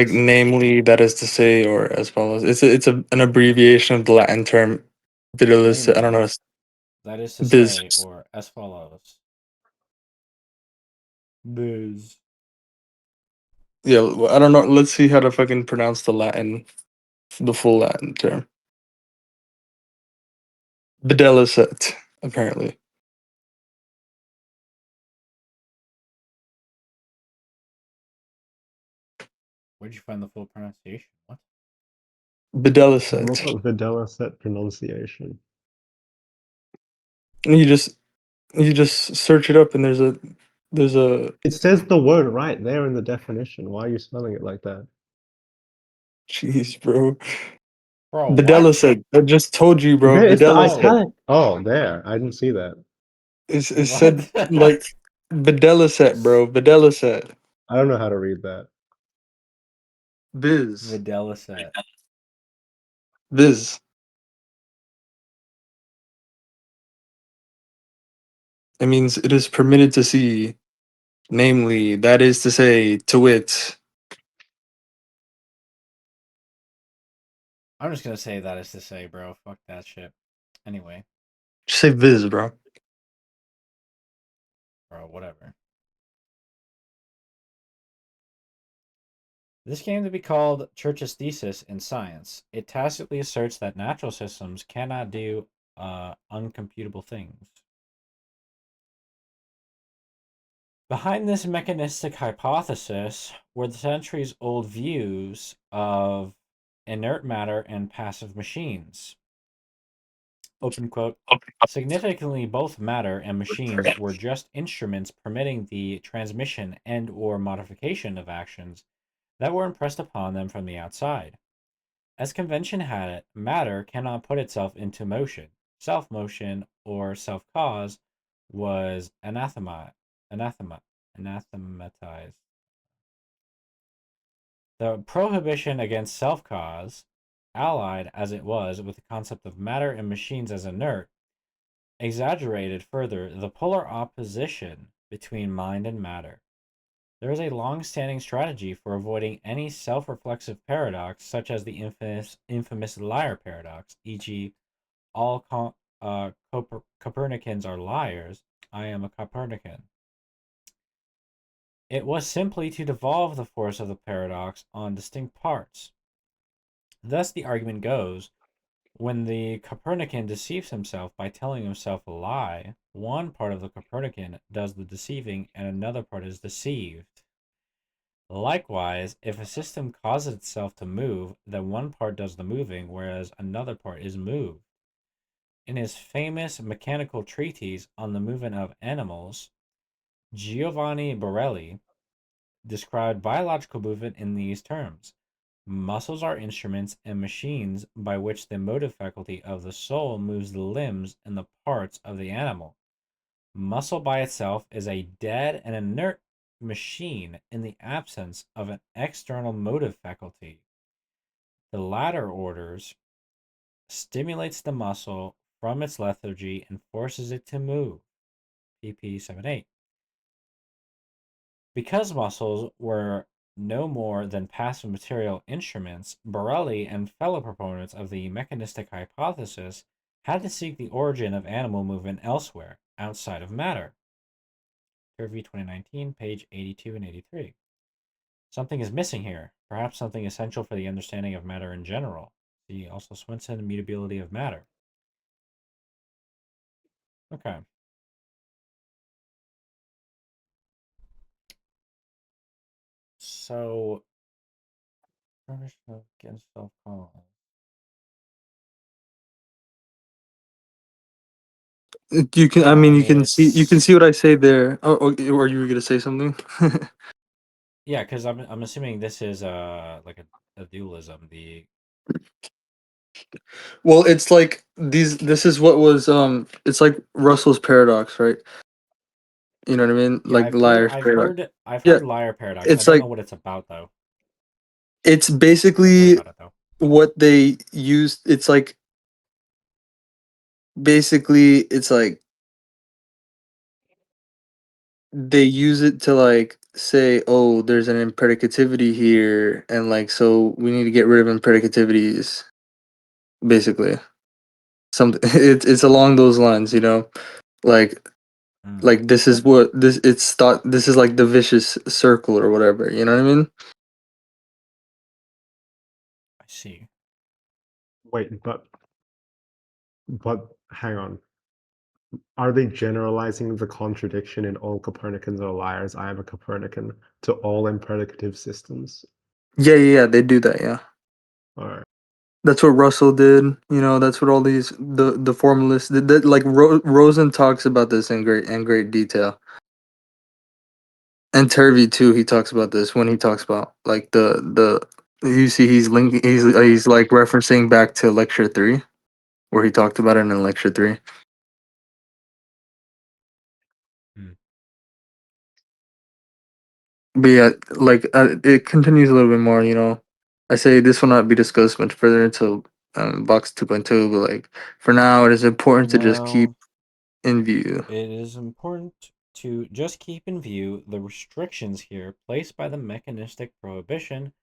namely, that is to say, or as follows. An abbreviation of the Latin term vigilis. I don't Namely, know. that is to Biz. say, or as follows. Biz. Yeah, I don't know. Let's see how to fucking pronounce the full Latin term. Videlicet, apparently. Where'd you find the full pronunciation? What? Videlicet. Look up Videla set pronunciation. And you just search it up, and there's a It says the word right there in the definition. Why are you spelling it like that? jeez, bro. Bro, Videla what? said. I just told you, bro. There, it's the Videla Oh. said. italic. Oh, there. I didn't see that. It What? said like Videla said, bro. Videla said. I don't know how to read that. Viz. Videla set. Viz. It means it is permitted to see. Namely, that is to say, to wit. I'm just gonna say that is to say, bro. Fuck that shit. Anyway, Just say Viz, bro. bro, whatever. This came to be called Church's thesis in science. It tacitly asserts that natural systems cannot do uncomputable things. Behind this mechanistic hypothesis were the centuries-old views of inert matter and passive machines. Open quote. Significantly, both matter and machines were just instruments permitting the transmission and/or modification of actions that were impressed upon them from the outside. As convention had it, matter cannot put itself into motion. Self-motion or self-cause was anathematized. The prohibition against self-cause, allied as it was with the concept of matter and machines as inert, exaggerated further the polar opposition between mind and matter. There is a long-standing strategy for avoiding any self-reflexive paradox, such as the infamous liar paradox, e.g., all Copernicans are liars. I am a Copernican. It was simply to devolve the force of the paradox on distinct parts. Thus, the argument goes, when the Copernican deceives himself by telling himself a lie, one part of the Copernican does the deceiving and another part is deceived. Likewise, if a system causes itself to move, then one part does the moving, whereas another part is moved. In his famous mechanical treatise on the movement of animals, Giovanni Borelli described biological movement in these terms. Muscles are instruments and machines by which the motive faculty of the soul moves the limbs and the parts of the animal. Muscle by itself is a dead and inert machine in the absence of an external motive faculty. The latter orders stimulates the muscle from its lethargy and forces it to move. pp. 7-8. Because muscles were no more than passive material instruments, Borelli and fellow proponents of the mechanistic hypothesis had to seek the origin of animal movement elsewhere, outside of matter. Turvey 2019, page 82 and 83. Something is missing here, perhaps something essential for the understanding of matter in general. See also Swinson, Mutability of Matter. Okay. So, against self-cause. You can. I Yeah, mean, I you mean can see. You can it's see what I say there. Or you were gonna say something? yeah, because I'm assuming this is like a dualism. The Well, it's like these. This is what was. It's like Russell's paradox, right? You know what I mean? yeah, Like the liar's paradox. I've Yeah. heard liar paradox. I It's don't know like what it's about though. it's I've heard basically about it though. what they used. It's like basically it's like they use it to like say, oh, there's an impredicativity here, and like so we need to get rid of impredicativities. Basically, something it's along those lines, you know, like Mm, like this is what this it's thought this is like the vicious circle or whatever. You know what I mean? I see. Wait, but hang on. Are they generalizing the contradiction in all Copernicans are liars? I am a Copernican to all impredicative systems. Yeah. They do that. Yeah, All right. that's what Russell did. You know, that's what all these the formalists did. That, like Rosen talks about this in great detail. And Turvey too, he talks about this when he talks about like the You see, he's linking. He's like referencing back to lecture 3, where he talked about it in lecture 3. Hmm. But yeah, like it continues a little bit more. I say this will not be discussed much further until box 2.2. But like for now, it is important to just keep No, in view. it is important to just keep in view the restrictions here placed by the mechanistic prohibition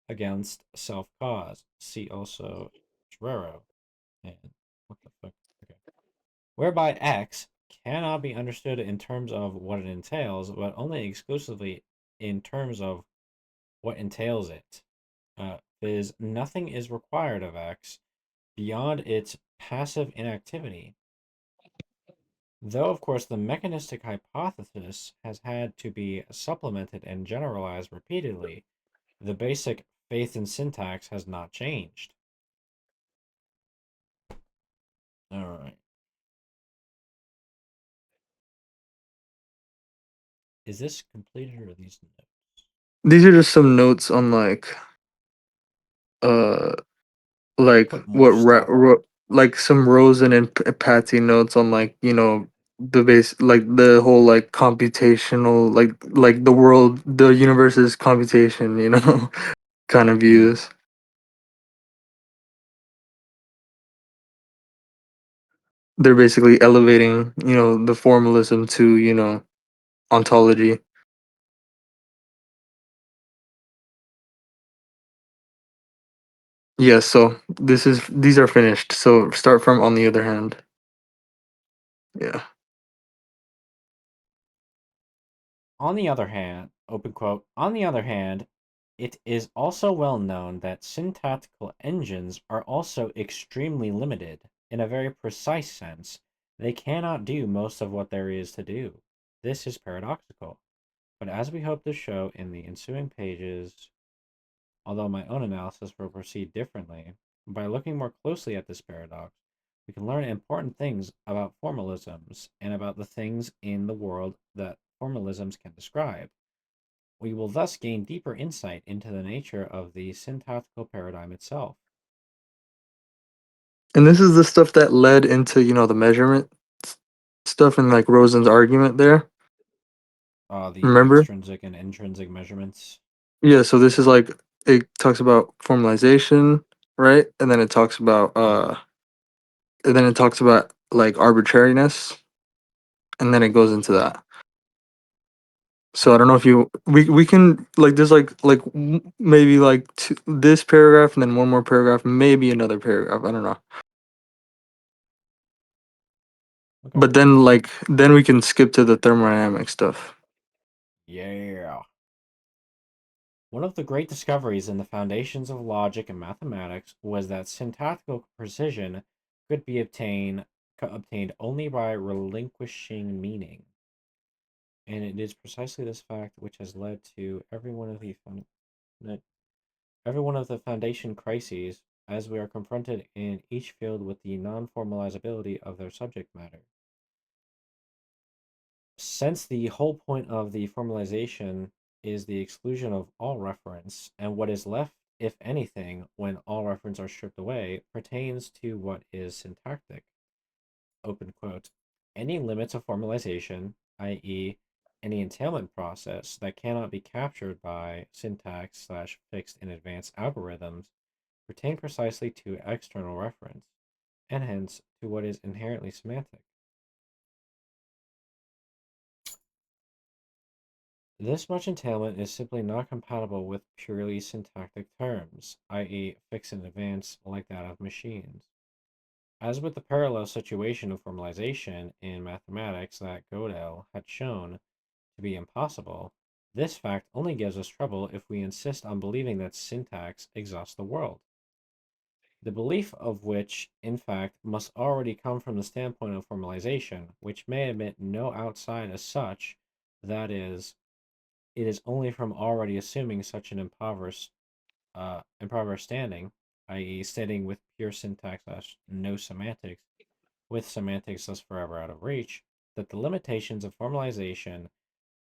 against self-cause. See also Ferrero. And what the fuck? Okay. Whereby X cannot be understood in terms of what it entails, but only exclusively in terms of what entails it. Viz., nothing is required of X beyond its passive inactivity. Though, of course, the mechanistic hypothesis has had to be supplemented and generalized repeatedly, the basic faith in syntax has not changed. All right. Is this completed or are these notes? These are just some notes on uh like Put what more stuff. like some Rosen and Patty notes on like the base, like the whole like computational, like the universe's computation, kind of Hmm. views. They're basically elevating the formalism to ontology. Yes, so these are finished. So start from on the other hand. Yeah. On the other hand, open quote, on the other hand, it is also well known that syntactical engines are also extremely limited. In a very precise sense, they cannot do most of what there is to do. This is paradoxical. But as we hope to show in the ensuing pages, although my own analysis will proceed differently, by looking more closely at this paradox, we can learn important things about formalisms and about the things in the world that formalisms can describe. We will thus gain deeper insight into the nature of the syntactical paradigm itself. And this is the stuff that led into the measurement stuff and like Rosen's argument there. The Remember? extrinsic and intrinsic measurements. Yeah, so this is like it talks about formalization, right? And then it talks about like arbitrariness, and then it goes into that. So I don't know if we can like there's maybe like this paragraph and then one more paragraph, maybe another paragraph. I don't know. Okay. But then we can skip to the thermodynamic stuff. Yeah. One of the great discoveries in the foundations of logic and mathematics was that syntactical precision could be obtained only by relinquishing meaning. And it is precisely this fact which has led to every one of the foundation crises as we are confronted in each field with the non-formalizability of their subject matter. Since the whole point of the formalization is the exclusion of all reference, and what is left, if anything, when all reference are stripped away, pertains to what is syntactic. Open quote. Any limits of formalization, i.e., any entailment process that cannot be captured by syntax slash fixed in advance algorithms, pertain precisely to external reference, and hence to what is inherently semantic. This much entailment is simply not compatible with purely syntactic terms, i.e., fixed in advance like that of machines. As with the parallel situation of formalization in mathematics that Gödel had shown to be impossible, this fact only gives us trouble if we insist on believing that syntax exhausts the world. The belief of which, in fact, must already come from the standpoint of formalization, which may admit no outside as such, that is, it is only from already assuming such an impoverished standing, i.e., stating with pure syntax as no semantics, with semantics thus forever out of reach, that the limitations of formalization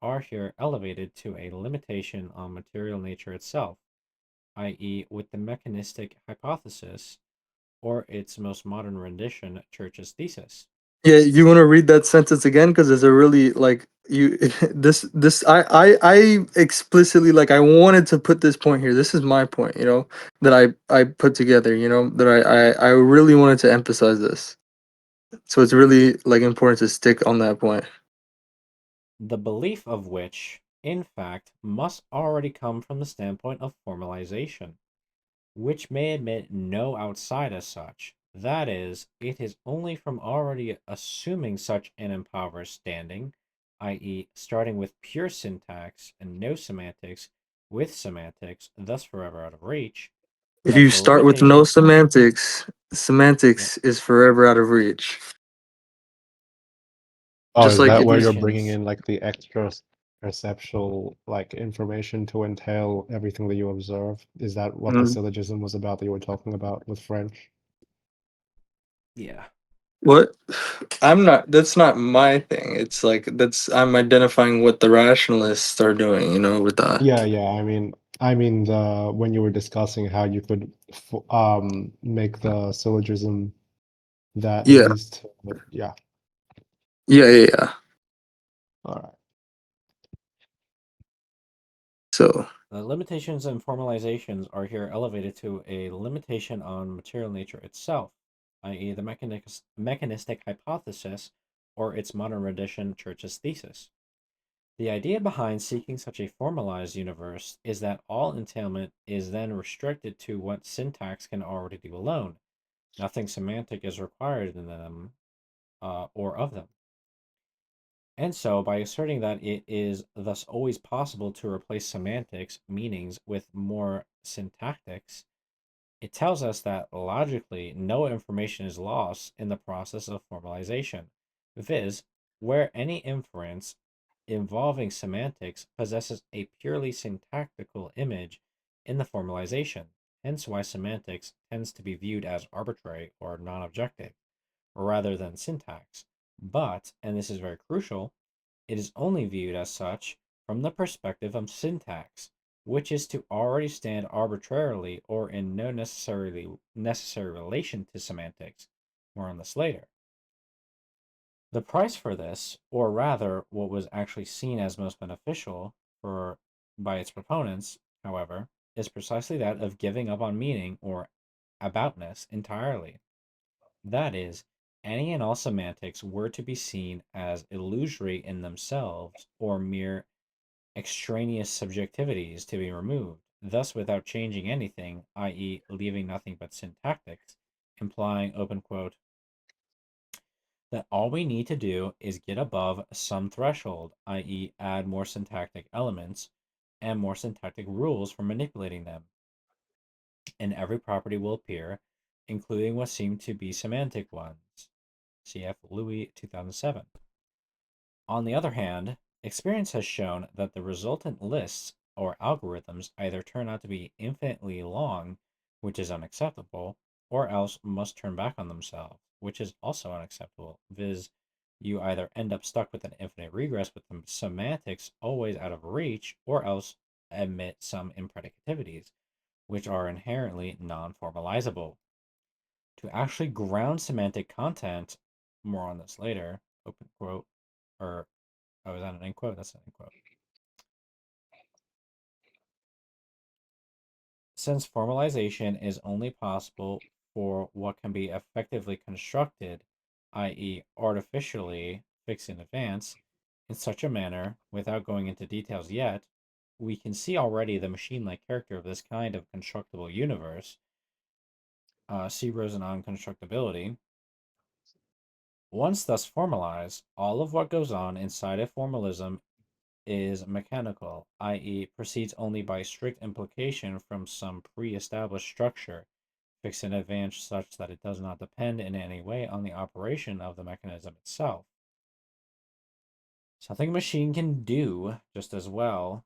are here elevated to a limitation on material nature itself, i.e., with the mechanistic hypothesis, or its most modern rendition, Church's thesis. Yeah, you want to read that sentence again because it's a really like you this I explicitly like I wanted to put this point here. This is my point, that I put together, that I really wanted to emphasize this. So it's really like important to stick on that point. The belief of which, in fact, must already come from the standpoint of formalization, which may admit no outside as such. That is, it is only from already assuming such an impoverished standing, i.e., starting with pure syntax and no semantics, with semantics, thus forever out of reach, If that you the start with no limitations. semantics, Yeah, semantics is forever out of reach. Oh, Just is like that if where you you're bringing limitations. in like the extra perceptual like information to entail everything that you observe? Is that what the Mm. syllogism was about that you were talking about with French? Yeah. What? I'm not. That's not my thing. It's like I'm identifying what the rationalists are doing. With that. Yeah, yeah. I mean the when you were discussing how you could make the syllogism that Yeah. leads to yeah. Yeah. Yeah. Yeah. All right. So The limitations and formalizations are here elevated to a limitation on material nature itself, i.e., the mechanistic hypothesis, or its modern rendition, Church's thesis. The idea behind seeking such a formalized universe is that all entailment is then restricted to what syntax can already do alone. Nothing semantic is required in them or of them. And so, by asserting that it is thus always possible to replace semantics, meanings, with more syntactics, it tells us that logically no information is lost in the process of formalization, viz., where any inference involving semantics possesses a purely syntactical image in the formalization, hence why semantics tends to be viewed as arbitrary or non objective, rather than syntax. But, and this is very crucial, it is only viewed as such from the perspective of syntax, which is to already stand arbitrarily or in no necessary relation to semantics. More on this later. The price for this, or rather what was actually seen as most beneficial for by its proponents, however, is precisely that of giving up on meaning or aboutness entirely. That is, any and all semantics were to be seen as illusory in themselves or mere extraneous subjectivities to be removed, thus without changing anything, i.e., leaving nothing but syntactics, implying, open quote, that all we need to do is get above some threshold, i.e., add more syntactic elements and more syntactic rules for manipulating them, and every property will appear, including what seem to be semantic ones. Cf. Louis 2007. On the other hand, experience has shown that the resultant lists or algorithms either turn out to be infinitely long, which is unacceptable, or else must turn back on themselves, which is also unacceptable, viz., you either end up stuck with an infinite regress with the semantics always out of reach, or else admit some impredicativities, which are inherently non formalizable. To actually ground semantic content, more on this later, open quote, or oh, is that an end quote? That's an end quote. Since formalization is only possible for what can be effectively constructed, i.e., artificially fixed in advance, in such a manner, without going into details yet, we can see already the machine like character of this kind of constructible universe. See Rosen constructability. Once thus formalized, all of what goes on inside a formalism is mechanical, i.e., proceeds only by strict implication from some pre established structure, fixed in advance such that it does not depend in any way on the operation of the mechanism itself. Something a machine can do just as well.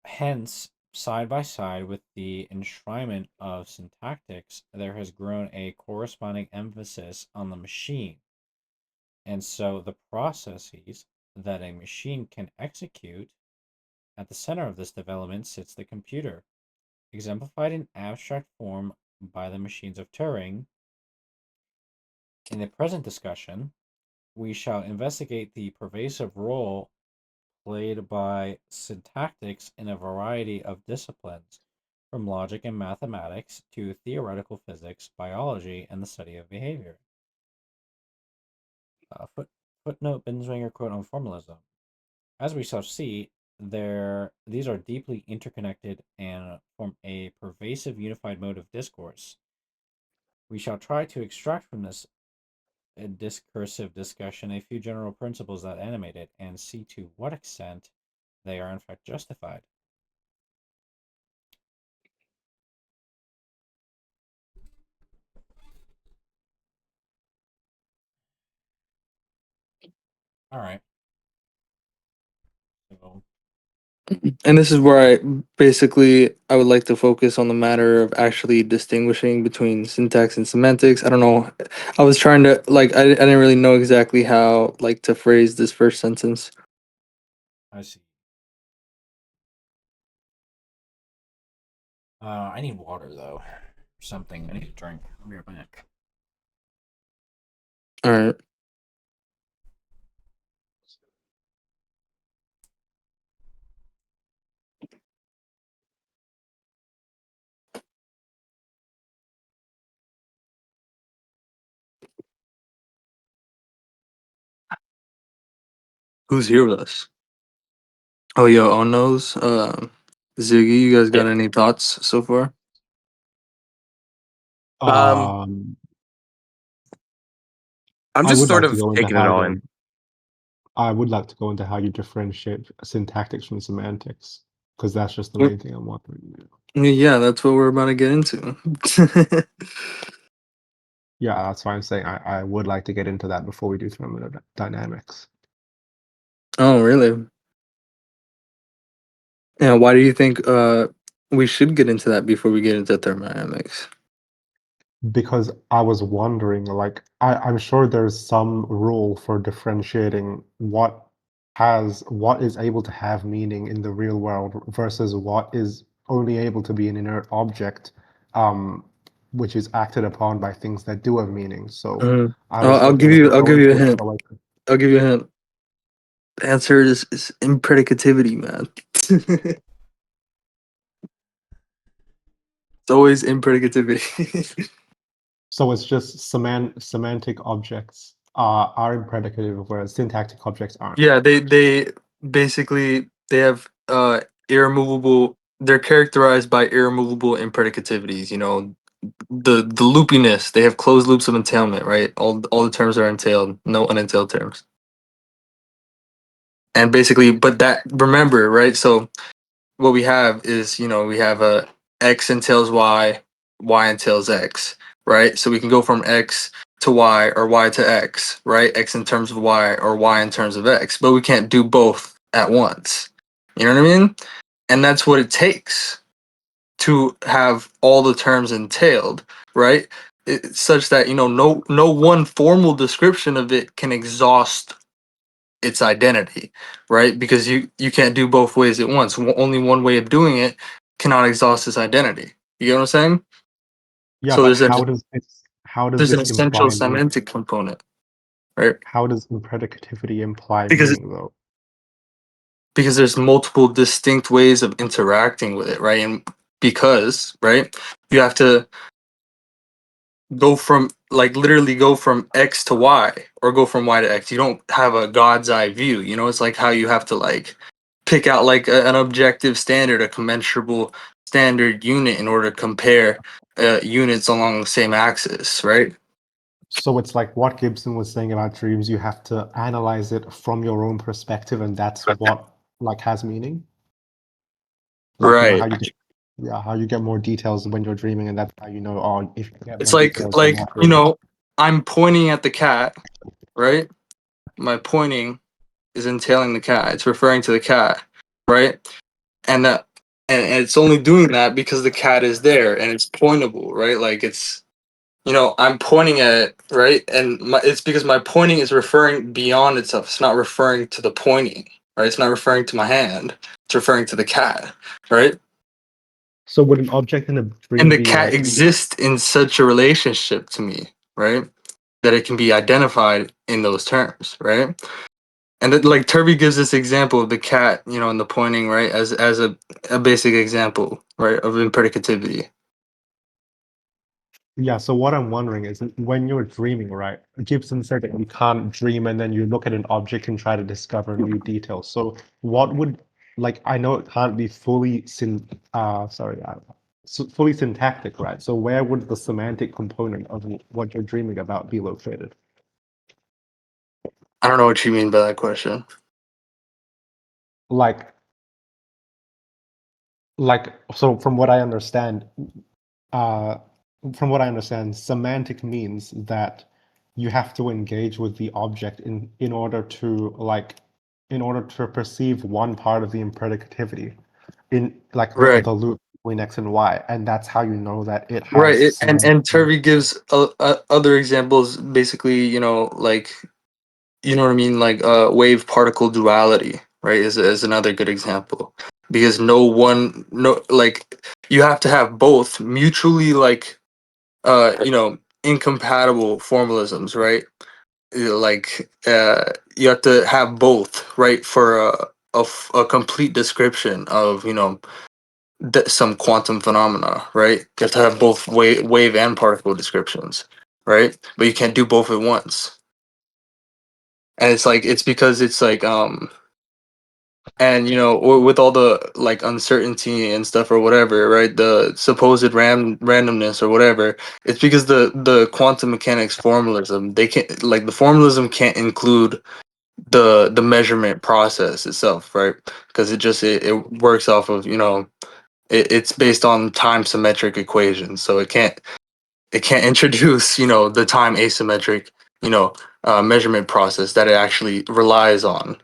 Hence, side by side with the enshrinement of syntactics, there has grown a corresponding emphasis on the machine. And so the processes that a machine can execute At the center of this development sits the computer, exemplified in abstract form by the machines of Turing. In the present discussion, we shall investigate the pervasive role played by syntactics in a variety of disciplines, from logic and mathematics to theoretical physics, biology, and the study of behavior. Footnote Binswanger quote on formalism. As we shall see, these are deeply interconnected and form a pervasive unified mode of discourse. We shall try to extract from this discursive discussion a few general principles that animate it and see to what extent they are in fact justified. All right. So, And this is where I would like to focus on the matter of actually distinguishing between syntax and semantics. I don't know. I was trying to I didn't really know exactly how to phrase this first sentence. I see. I need water though, or something. I need a drink. I'll be right back. All right. Who's here with us? Oh, yo, on those. Ziggy, you guys got any thoughts so far? Um, Um, I'm I just would sort like to of go into taking it all in. I would like to go into how you differentiate syntactics from semantics, because that's just the Mm, main thing I'm wondering. Yeah, that's what we're about to get into. Yeah, that's why I'm saying I would like to get into that before we do thermodynamics. Oh, really? Yeah, why do you think we should get into that before we get into thermodynamics? Because I was wondering, like, I'm sure there's some rule for differentiating what is able to have meaning in the real world versus what is only able to be an inert object, um, which is acted upon by things that do have meaning. So Mhm. I was looking to I'll go give you a into it hint. for like I'll give you a hint. The answer is impredicativity, man. It's always impredicativity. so it's just semantic objects are impredicative, whereas syntactic objects aren't. Yeah, they basically they have irremovable. They're characterized by irremovable impredicativities. You know, the loopiness. They have closed loops of entailment, right? All the terms are entailed, no unentailed terms. And basically, but that remember, right? So what we have is, we have a x entails y entails x, right? So we can go from x to y or y to x, right? X in terms of y or y in terms of x, but we can't do both at once. You know what I mean? And that's what it takes to have all the terms entailed, right? Such that no one formal description of it can exhaust its identity, right? Because you can't do both ways at once. Only one way of doing it cannot exhaust its identity. You get what I'm saying? Yeah, So but how does there's an it essential imply meaning? semantic component, right? How does impredicativity imply Because meaning though? because there's multiple distinct ways of interacting with it, right? And because, right, you have to go from literally go from X to Y or go from Y to X. You don't have a God's eye view. It's like how you have to pick out an objective standard, a commensurable standard unit in order to compare units along the same axis, right? So it's like what Gibson was saying about dreams, you have to analyze it from your own perspective, and that's what has meaning. Like how Right. you get how you get more details when you're dreaming, and that's how oh, if you get It's more details, you're not dreaming. I'm pointing at the cat, right? My pointing is entailing the cat. It's referring to the cat, right? And that and it's only doing that because the cat is there and it's pointable, right? I'm pointing at it, right? And it's because my pointing is referring beyond itself. It's not referring to the pointing. right? It's not referring to my hand. It's referring to the cat, right? So would an object in a dream And the be cat like, exists in such a relationship to me, right? That it can be identified in those terms, right? And that, like Turby gives this example of the cat, you know, and the pointing, right, as a basic example, right, of impredicativity. yeah, so what I'm wondering is when you're dreaming, right? Gibson said that you can't dream and then you look at an object and try to discover new details. So what would, like, I know it can't be fully fully syntactic, right? So where would the semantic component of what you're dreaming about be located? I don't know what you mean by that question. Like, so from what I understand, uh, semantic means that you have to engage with the object in order to perceive one part of the impredicativity in like Right. the loop between x and y, and that's how you know that it Right. has semantic And meaning. Turby gives other examples, basically, you know, like, you know what I mean, like wave particle duality, right, is another good example, because no, like, you have to have both mutually, like, you know, incompatible formalisms, right? Like, you have to have both, right, for a complete description of, you know, some quantum phenomena, right? You have to have both wave and particle descriptions, right? But you can't do both at once. And it's like, it's because it's like, and you know, with all the like uncertainty and stuff or whatever, right, the supposed randomness or whatever, it's because the quantum mechanics formalism, they can't, like, the formalism can't include the measurement process itself, right? Because it works off of, you know, it's based on time symmetric equations, so it can't introduce, you know, the time asymmetric, you know, measurement process that it actually relies on,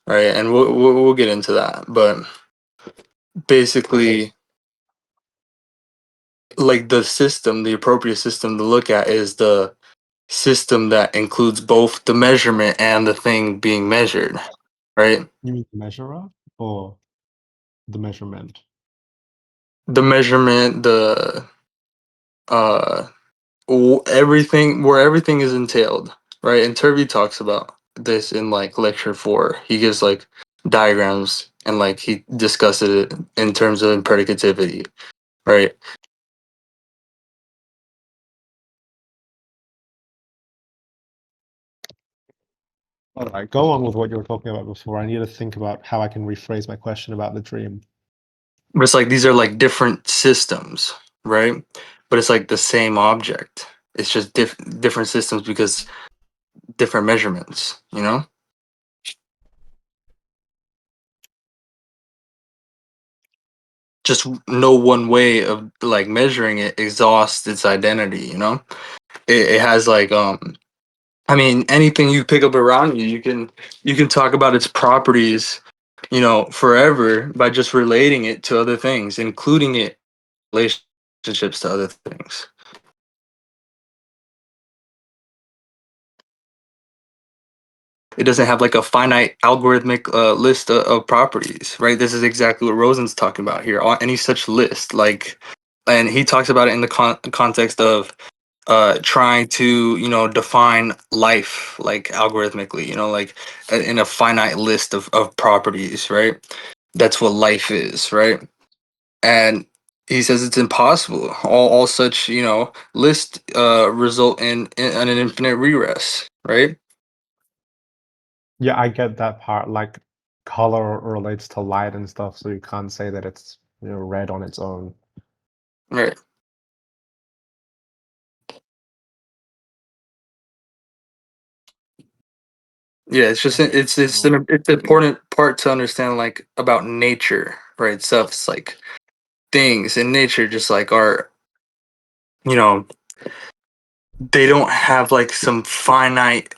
right? And we'll get into that, but basically, like, the appropriate system to look at is the system that includes both the measurement and the thing being measured, right? You mean the measurer or the measurement? The measurement, the uh everything, where everything is entailed, right? And Turby talks about this in like lecture 4. He gives like diagrams and like he discusses it in terms of impredicativity, right? All right, go on with what you were talking about before. I need to think about how I can rephrase my question about the dream. But it's like these are like different systems, right? But it's like the same object. It's just different systems because different measurements, you know? Just no one way of like measuring it exhausts its identity, you know? It has like I mean, anything you pick up around you, you can talk about its properties, you know, forever by just relating it to other things, including it relationships to other things. It doesn't have like a finite algorithmic list of properties, right? This is exactly what Rosen's talking about here. Any such list, like, and he talks about it in the context of trying to, you know, define life like algorithmically, you know, like in a finite list of properties, right? That's what life is, right? And he says it's impossible. All such, you know, lists result in an infinite regress, right? Yeah, I get that part. Like color relates to light and stuff, so you can't say that it's, you know, red on its own. Right. Yeah, it's just Okay, so it's an important part to understand, like, about nature, right? Stuff's like things in nature just like are, you know, they don't have like some finite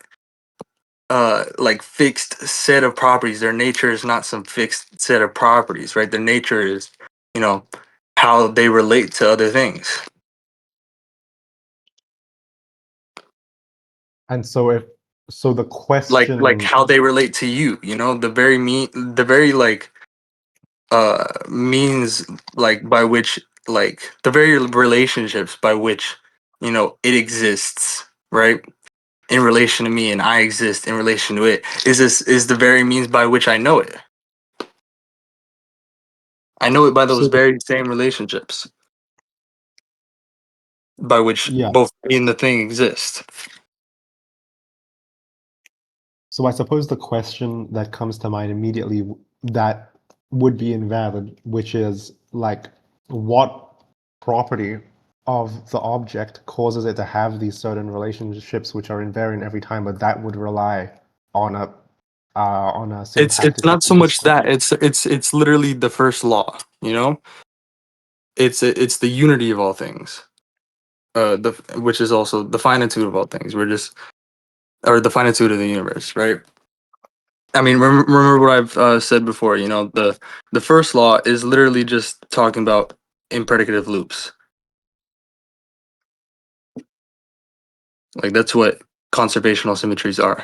like fixed set of properties. Their nature is not some fixed set of properties, right? Their nature is, you know, how they relate to other things. and so if So the question, like how they relate to you, you know, the very means like by which, like the very relationships by which, you know, it exists, right, in relation to me, and I exist in relation to it, is the very means by which I know it. I know it by those so very same relationships by which yeah. both me and the thing exist. So I suppose the question that comes to mind immediately that would be invalid, which is like, what property of the object causes it to have these certain relationships which are invariant every time, but that would rely on a It's syntactical not so much system. that it's literally the first law, you know. It's the unity of all things, the which is also the finitude of all things. We're just, or the finitude of the universe, right? I mean, remember what I've said before. You know, the first law is literally just talking about impredicative loops. Like that's what conservational symmetries are.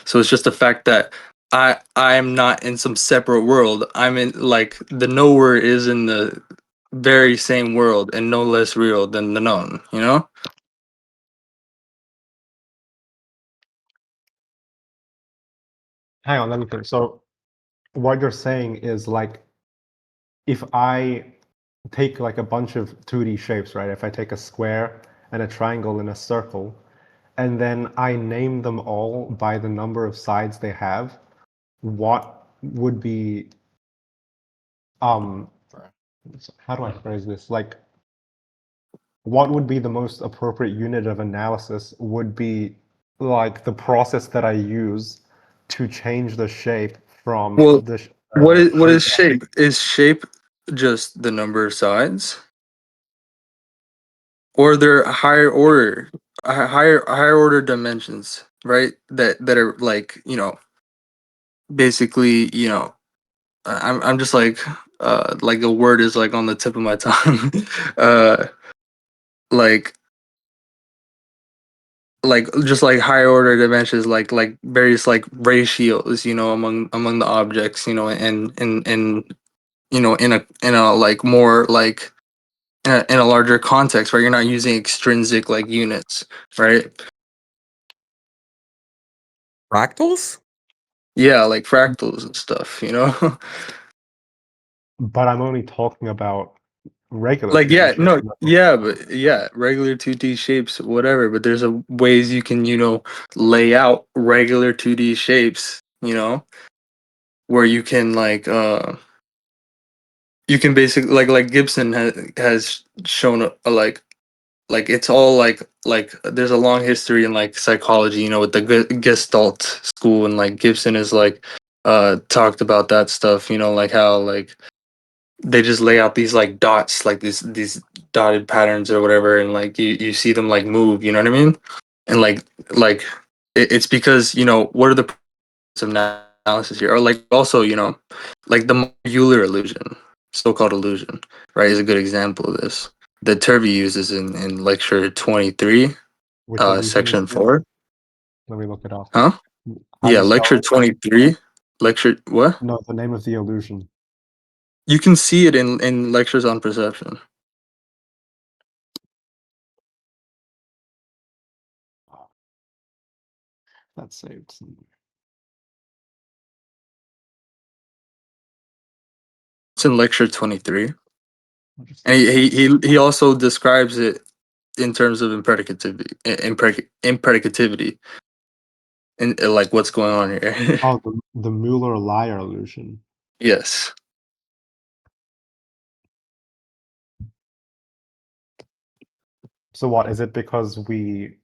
So it's just the fact that I am not in some separate world. I'm in, like, the knower is in the very same world and no less real than the known, you know? Hang on, let me think. So what you're saying is like, if I take like a bunch of 2D shapes, right? If I take a square and a triangle and a circle, and then I name them all by the number of sides they have, what would be um how do I phrase this? Like, what would be the most appropriate unit of analysis would be like the process that I use to change the shape from Well, the what shape. is shape? Is shape just the number of sides? Or they're higher order dimensions, right? That are like, you know, basically, you know, I'm just like a word is like on the tip of my tongue. uh like just like higher order dimensions, like various like ratios, you know, among the objects, you know, and you know, in a like more like in a larger context, right? You're not using extrinsic like units, right? Fractals? Yeah, like fractals and stuff, you know. But I'm only talking about regular Like 2D yeah, shapes. no, yeah, but yeah, regular 2D shapes, whatever. But there's a ways you can, you know, lay out regular 2D shapes, you know, where you can like you can basically like Gibson has shown a like it's all like there's a long history in like psychology, you know, with the Gestalt school, and like Gibson is like talked about that stuff, you know, like how like they just lay out these like dots, like these dotted patterns or whatever, and like you see them like move, you know what I mean? And like it's because, you know, what are the of analysis here, or like also, you know, like the Euler illusion, so-called illusion, right, is a good example of this that Turvey uses in lecture 23, Which illusion is section this? 4. Let me look it up. Huh? How do Yeah, you spell lecture it? 23. Lecture what? No, the name of the illusion. You can see it in lectures on perception. That's saved somewhere. It's in lecture 23, I'll just and look it up. he also describes it in terms of impredicativity, and like what's going on here. Oh, the Mueller-Lyer illusion. Yes. So what is it? Because we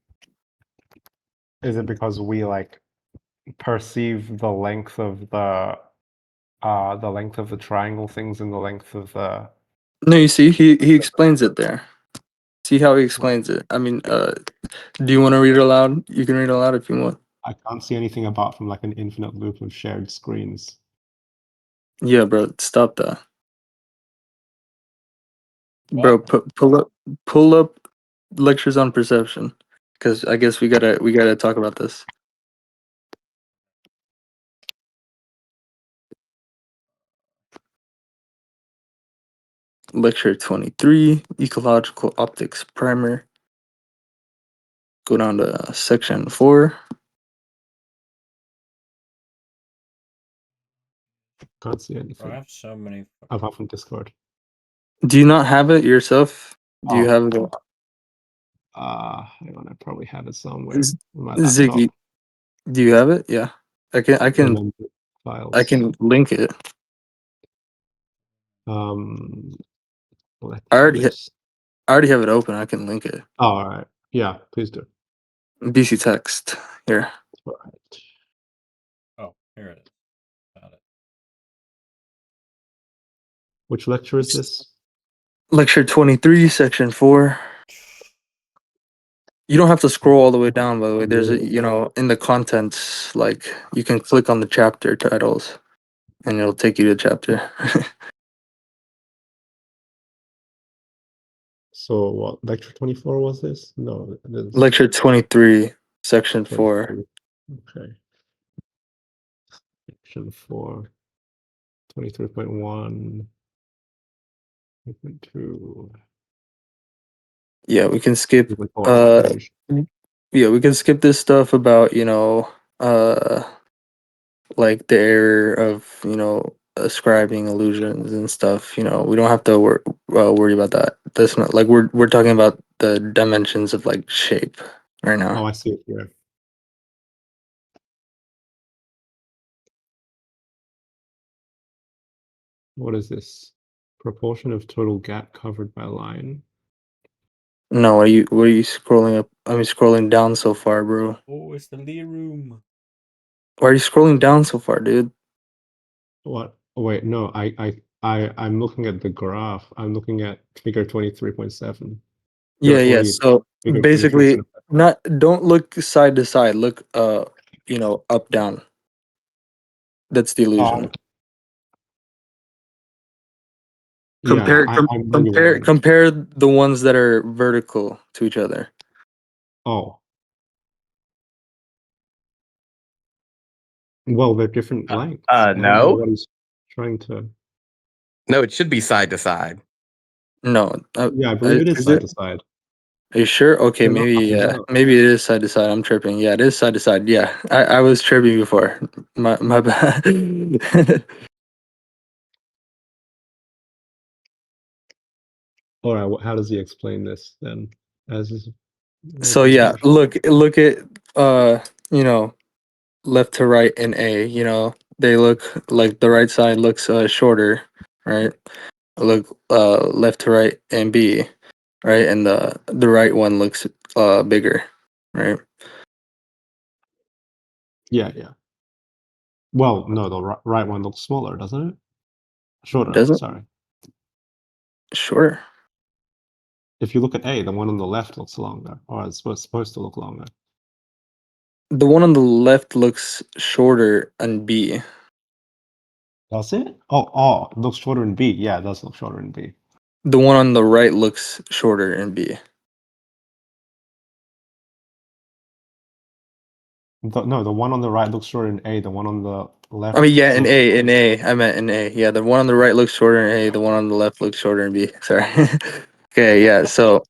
like perceive the length of the triangle things and the length of the. No, you see, he explains it there. See how he explains it. I mean, do you want to read it aloud? You can read it aloud if you want. I can't see anything apart from like an infinite loop of shared screens. Yeah, bro, stop that. Bro, What? pull up lectures on perception, because I guess we gotta talk about this. Lecture 23, Ecological Optics Primer. Go down to section 4. Can't see Bro, I anything have so many. apart from Discord. Do you not have it yourself? Do you Oh. have it? Hang on, I probably have it somewhere. Z- On my Ziggy, laptop. do you have it? Yeah. I Remember files. can link it. I already Lectures. I already have it open. I can link it. Oh, all right. Yeah, please do. BC text here. All right. Oh, here it is. Got it. Which lecture is this? Lecture 23, section 4. You don't have to scroll all the way down, by the way. There's a, in the contents, like, you can click on the chapter titles and it'll take you to the chapter. So what, lecture 24 was this? No, this Lecture 23, section 4. 23. Okay. Section 4. 23.1. 3.2. Yeah, we can skip 3.4. yeah, we can skip this stuff about, uh like the error of, ascribing illusions and stuff. We don't have to worry about that. That's not like we're talking about the dimensions of like shape right now. Oh, I see it here. What is this? Proportion of total gap covered by line. No, what are you scrolling up? I mean, scrolling down so far, bro. Oh, it's the Lee room. Why are you scrolling down so far, dude? What? Oh, wait, no, I'm looking at the graph. I'm looking at figure 23.7. Yeah. So Figure basically, 23.7. don't look side to side. Look, up down. That's the illusion. Yeah, I'm doing that. Compare the ones that are vertical to each other. Oh. Well, they're different lengths. I don't know No. what he's trying to. No, it should be side to side. No, Yeah, I believe it is is side it? to side. Are you sure? Okay, They're not maybe up and down. maybe it is side to side. I'm tripping. Yeah, it is side to side. Yeah, I was tripping before. My bad. All right, how does he explain this then? As is, So yeah, look at left to right in A. They look like the right side looks shorter, right? Look left to right in B, right, and the right one looks bigger, right? Yeah. Well, no, the right one looks smaller, doesn't it? Shorter, Doesn't sorry. shorter. If you look at A, the one on the left looks longer, or it's supposed to look longer. The one on the left looks shorter on B. Does it? Oh, it looks shorter in B. Yeah, it does look shorter in B. The one on the right looks shorter in B. No, the one on the right looks shorter in A. The one on the left. I mean, yeah, in looks A, in A. I meant in A. Yeah, the one on the right looks shorter in A. The one on the left looks shorter in B. Sorry. Okay, yeah. So,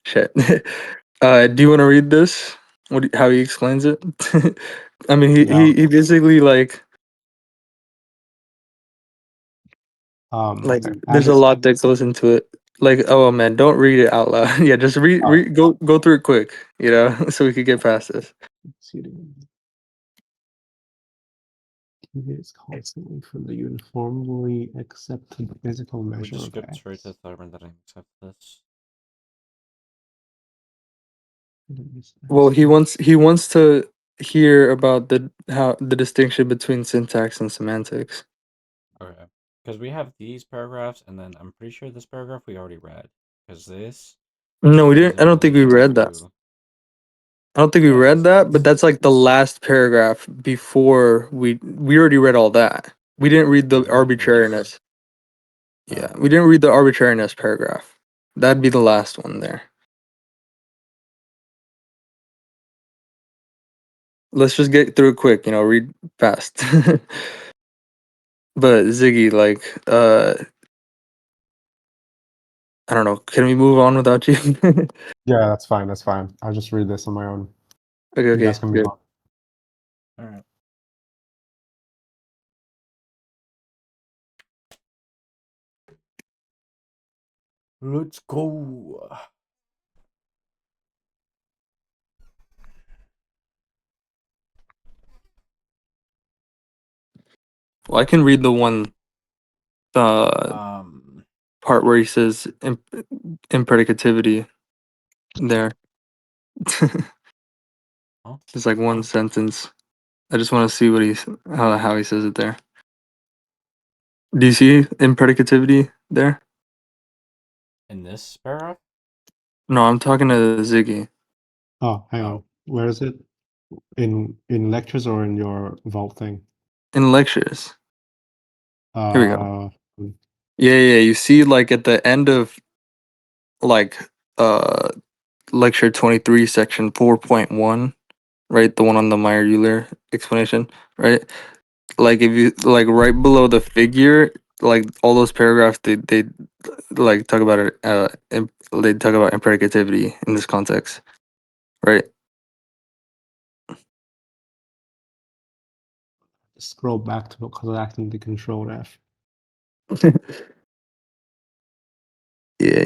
shit. Do you want to read this? How he explains it? I mean, Yeah. he basically like Okay. there's a lot that goes into it. Like, oh man, don't read it out loud. Yeah, just go through it quick, so we could get past this. Deviates constantly from the uniformly accepted physical We measure just of skip X. straight to thermodynamics after this. Well, he wants to hear about the distinction between syntax and semantics. Okay. Because we have these paragraphs, and then I'm pretty sure this paragraph we already read. Because this No, we didn't. I don't think we leads read that. to... I don't think we Yeah, read that, but this- that's like the last paragraph before we already read all that. We didn't read the we read this. arbitrariness. Yeah, we didn't read the arbitrariness paragraph. That'd be the last one there. Let's just get through it quick, read fast. But Ziggy, like, I don't know. Can we move on without you? Yeah, that's fine. That's fine. I'll just read this on my own. Okay, You guys can move good. on. All right. Let's go. Well, I can read the one Um. part where he says impredicativity there. Huh? It's like one sentence. I just want to see what how he says it there. Do you see impredicativity there? In this paragraph. No, I'm talking to Ziggy. Oh, hang Oh. on. Where is it? In lectures or in your vault thing? In lectures. Here we go. Uh, Yeah. You see, like at the end of like lecture 23, section 4.1, right? The one on the Meyer-Euler explanation, right? Like if you like right below the figure, like all those paragraphs, they like talk about it. They talk about impredicativity in this context, right? scroll back to collecting the control F. Yeah.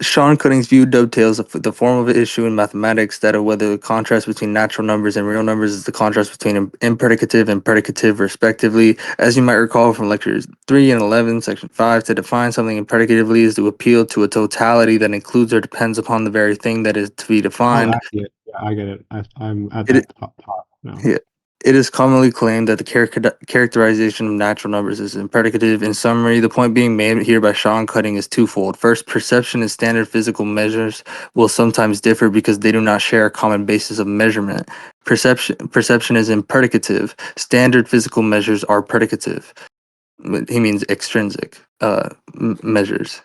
Sean Cutting's view dovetails the form of an issue in mathematics that of whether the contrast between natural numbers and real numbers is the contrast between impredicative and predicative, respectively. As you might recall from lectures 3 and 11, section 5, to define something impredicatively is to appeal to a totality that includes or depends upon the very thing that is to be Oh, defined. I get it. Yeah, I get it. I'm at It, that part now. yeah. It is commonly claimed that the characterization of natural numbers is impredicative. In summary, the point being made here by Sean Cutting is twofold. First, perception and standard physical measures will sometimes differ because they do not share a common basis of measurement. Perception is impredicative. Standard physical measures are predicative. He means extrinsic measures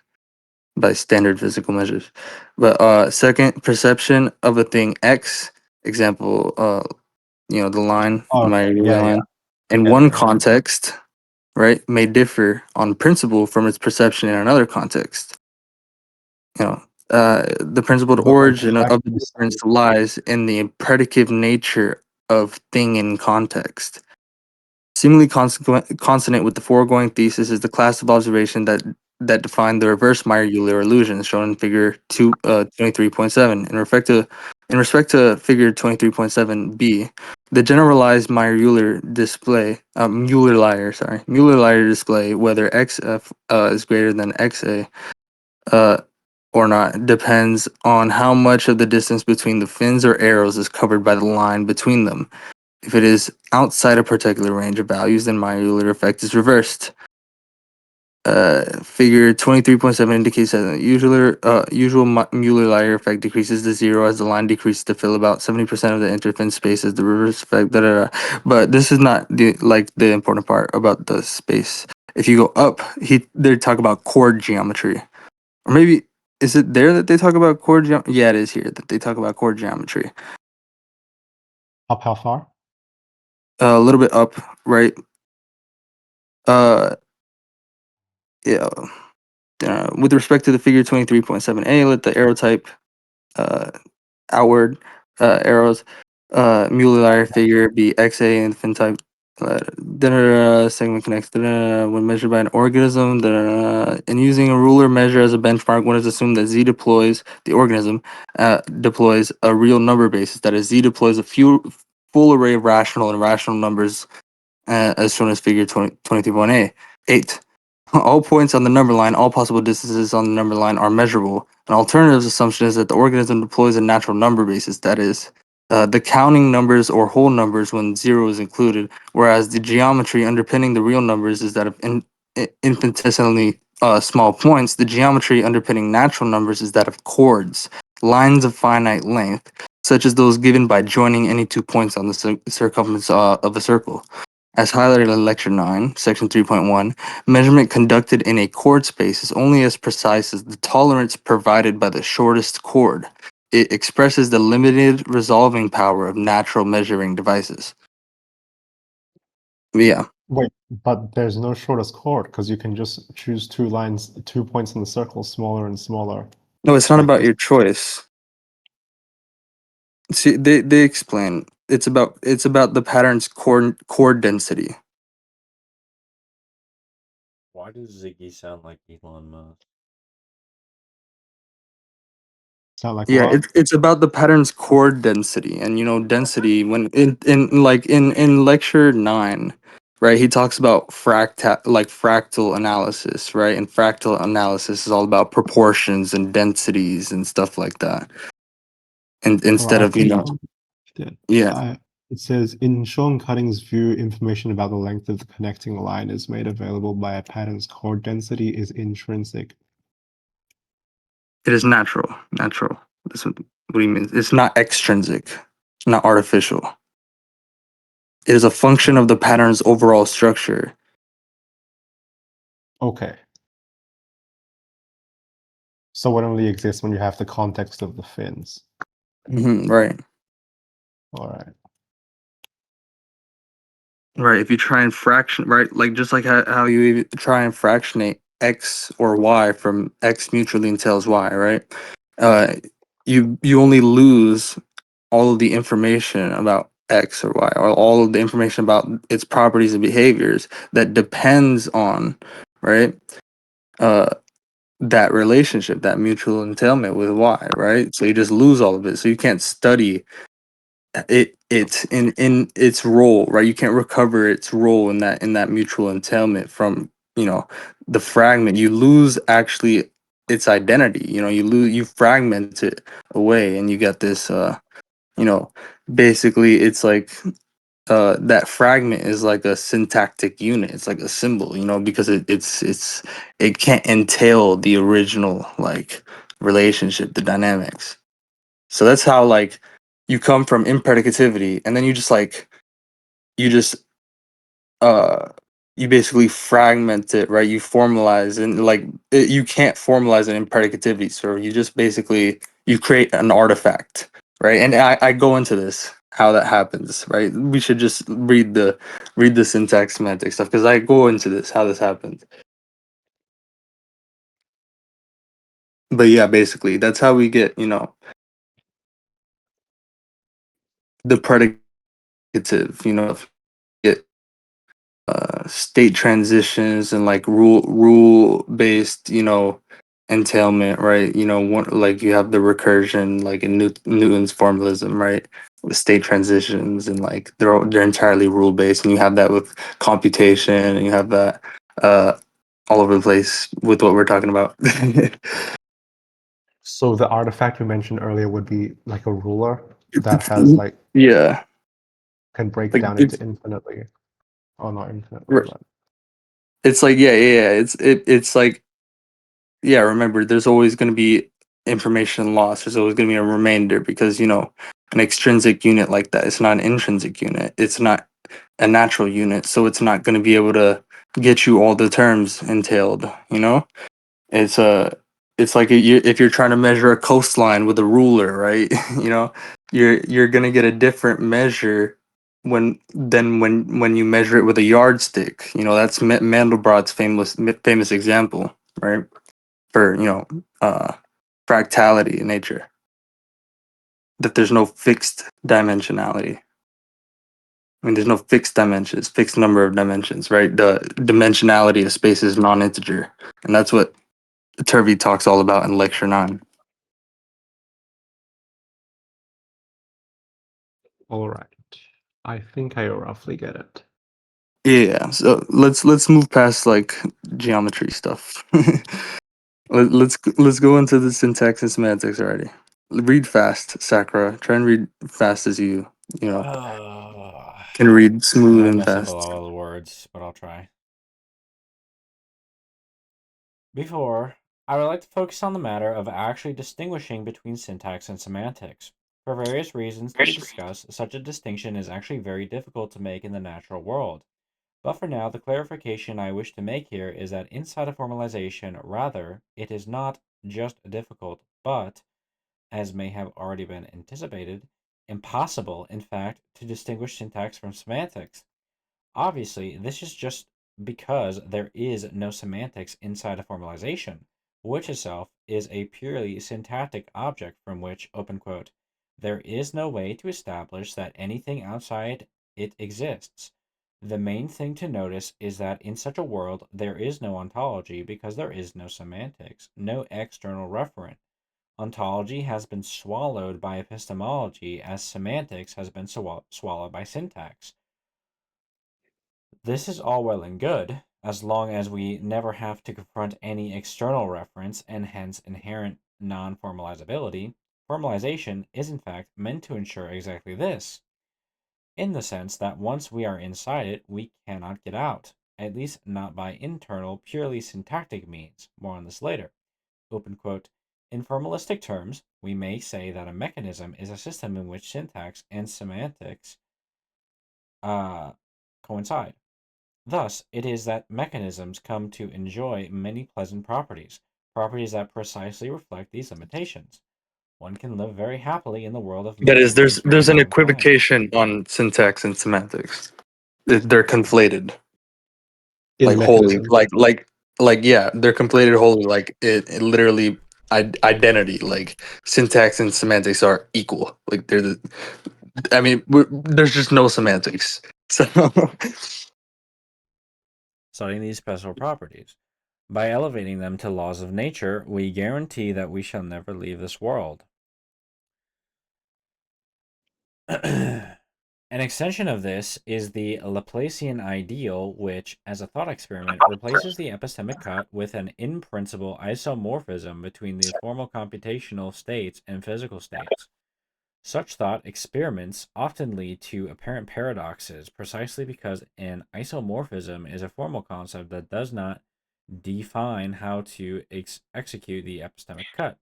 by standard physical measures. But second, perception of a thing X, example, the line, the Oh, okay. Meyer-Euler Yeah, yeah. line, in Get one there. context, right, may differ on principle from its perception in another context. The principled But like origin of the difference lies in the predicative nature of thing in context. Seemingly consonant with the foregoing thesis is the class of observation that define the reverse Meyer-Euler illusion, shown in Figure 23.7. In respect to Figure 23.7b, the generalized Meyer-Euler display, Mueller-Lyer display, whether xf is greater than xa uh, or not, depends on how much of the distance between the fins or arrows is covered by the line between them. If it is outside a particular range of values, then Meyer-Euler effect is reversed. Figure 23.7 indicates that the usual Mueller-Lyer effect decreases to zero as the line decreases to fill about 70% of the interfin space as the reverse effect. But this is not the important part about the space. If you go up, they talk about chord geometry, or maybe is it there that they talk about chord geometry? Yeah, it is here that they talk about chord geometry. Up how far? A little bit up, right? Uh, yeah. With respect to the figure 23.7a, let the arrow type uh, outward arrows Mueller-Lyer figure be XA and fin type segment connects when measured by an organism. And using a ruler measure as a benchmark, one is assumed that Z deploys the organism deploys a real number basis. That is, Z deploys a full array of rational and irrational numbers as shown as figure 23.8. All points on the number line, all possible distances on the number line are measurable. An alternative assumption is that the organism deploys a natural number basis, that is, the counting numbers or whole numbers when zero is included, whereas the geometry underpinning the real numbers is that of infinitesimally small points. The geometry underpinning natural numbers is that of chords, lines of finite length, such as those given by joining any 2 points on the circumference of a circle. As highlighted in Lecture 9, Section 3.1, measurement conducted in a chord space is only as precise as the tolerance provided by the shortest chord. It expresses the limited resolving power of natural measuring devices. Yeah. Wait, but there's no shortest chord because you can just choose 2 points in the circle, smaller and smaller. No, it's not Like about this. your choice. See, they explain it's about the pattern's chord density. Why does Ziggy sound like Elon Musk? Sound like Yeah, what? it's about the pattern's chord density, and density when in lecture 9, right? He talks about fractal analysis, right? And fractal analysis is all about proportions and densities and stuff like that. And All instead right, of yeah, it says in Sean Cutting's view, information about the length of the connecting line is made available by a pattern's chord density is intrinsic. it is natural. Natural. That's what he means. It's not extrinsic, not artificial. It is a function of the pattern's overall structure. Okay. So it only exists when you have the context of the fins. Right. All right. Right. If you try and fraction, right, like just like how you even try and fractionate x or y from x mutually entails y, right? Uh, you only lose all of the information about x or y, or all of the information about its properties and behaviors that depends on, right? Uh, that relationship, that mutual entailment with y, right? So you just lose all of it. So you can't study it's in its role, right? You can't recover its role in that mutual entailment from the fragment. You lose actually its identity. You fragment it away, and you get this you know basically it's like that fragment is like a syntactic unit. It's like a symbol, because it can't entail the original like relationship, the dynamics. So that's how like you come from impredicativity, and then you just uh you basically fragment it, right? You formalize, and like you can't formalize an impredicativity, so you just basically you create an artifact, right? And I go into this how that happens, right? We should just read the syntax semantic stuff because I go into this how this happens. But yeah, basically that's how we get the predicative, get state transitions and like rule based entailment, right? One, like you have the recursion like in Newton's formalism, right? With state transitions, and like they're entirely rule based, and you have that with computation, and you have that uh all over the place with what we're talking about. So the artifact we mentioned earlier would be like a ruler that has like Yeah, can break like down into infinitely. Oh, not infinitely, r- but it's like yeah, it's like yeah, remember, there's always going to be information loss. There's always going to be a remainder because, an extrinsic unit like that, it's not an intrinsic unit. It's not a natural unit. So it's not going to be able to get you all the terms entailed. It's it's like if you're trying to measure a coastline with a ruler, right? you know, you're going to get a different measure when you measure it with a yardstick. That's Mandelbrot's famous example, right? For fractality in nature, that there's no fixed dimensionality. I mean, there's no fixed dimensions, fixed number of dimensions, right? The dimensionality of space is non-integer, and that's what Turvey talks all about in lecture 9. all right. I think I roughly get it. Yeah, so let's move past like geometry stuff. Let's go into the syntax and semantics already. Read fast, Sakura. Try and read fast as you know can read I smooth might and mess up a fast. lot of the words, but I'll try. Before, I would like to focus on the matter of actually distinguishing between syntax and semantics. For various reasons to be discussed, such a distinction is actually very difficult to make in the natural world. But for now, the clarification I wish to make here is that inside a formalization, rather, it is not just difficult, but, as may have already been anticipated, impossible, in fact, to distinguish syntax from semantics. Obviously, this is just because there is no semantics inside a formalization, which itself is a purely syntactic object from which, open quote, there is no way to establish that anything outside it exists. The main thing to notice is that in such a world, there is no ontology because there is no semantics, no external referent. Ontology has been swallowed by epistemology as semantics has been swallowed by syntax. This is all well and good, as long as we never have to confront any external reference and hence inherent non-formalizability. Formalization is in fact meant to ensure exactly this, in the sense that once we are inside it, we cannot get out, at least not by internal, purely syntactic means. More on this later. Open quote. In formalistic terms, we may say that a mechanism is a system in which syntax and semantics coincide. Thus, it is that mechanisms come to enjoy many pleasant properties, properties that precisely reflect these limitations. One can live very happily in the world of That is, mechanisms for a there's an long time. equivocation on syntax and semantics. They're conflated, In like wholly, mechanism. yeah, they're conflated wholly. Like it literally identity. Like syntax and semantics are equal. Like they're the. I mean, there's just no semantics. So Studying these special properties. By elevating them to laws of nature, we guarantee that we shall never leave this world. An extension of this is the Laplacian ideal, which, as a thought experiment, replaces the epistemic cut with an in-principle isomorphism between the formal computational states and physical states. Such thought experiments often lead to apparent paradoxes precisely because an isomorphism is a formal concept that does not define how to execute the epistemic cut.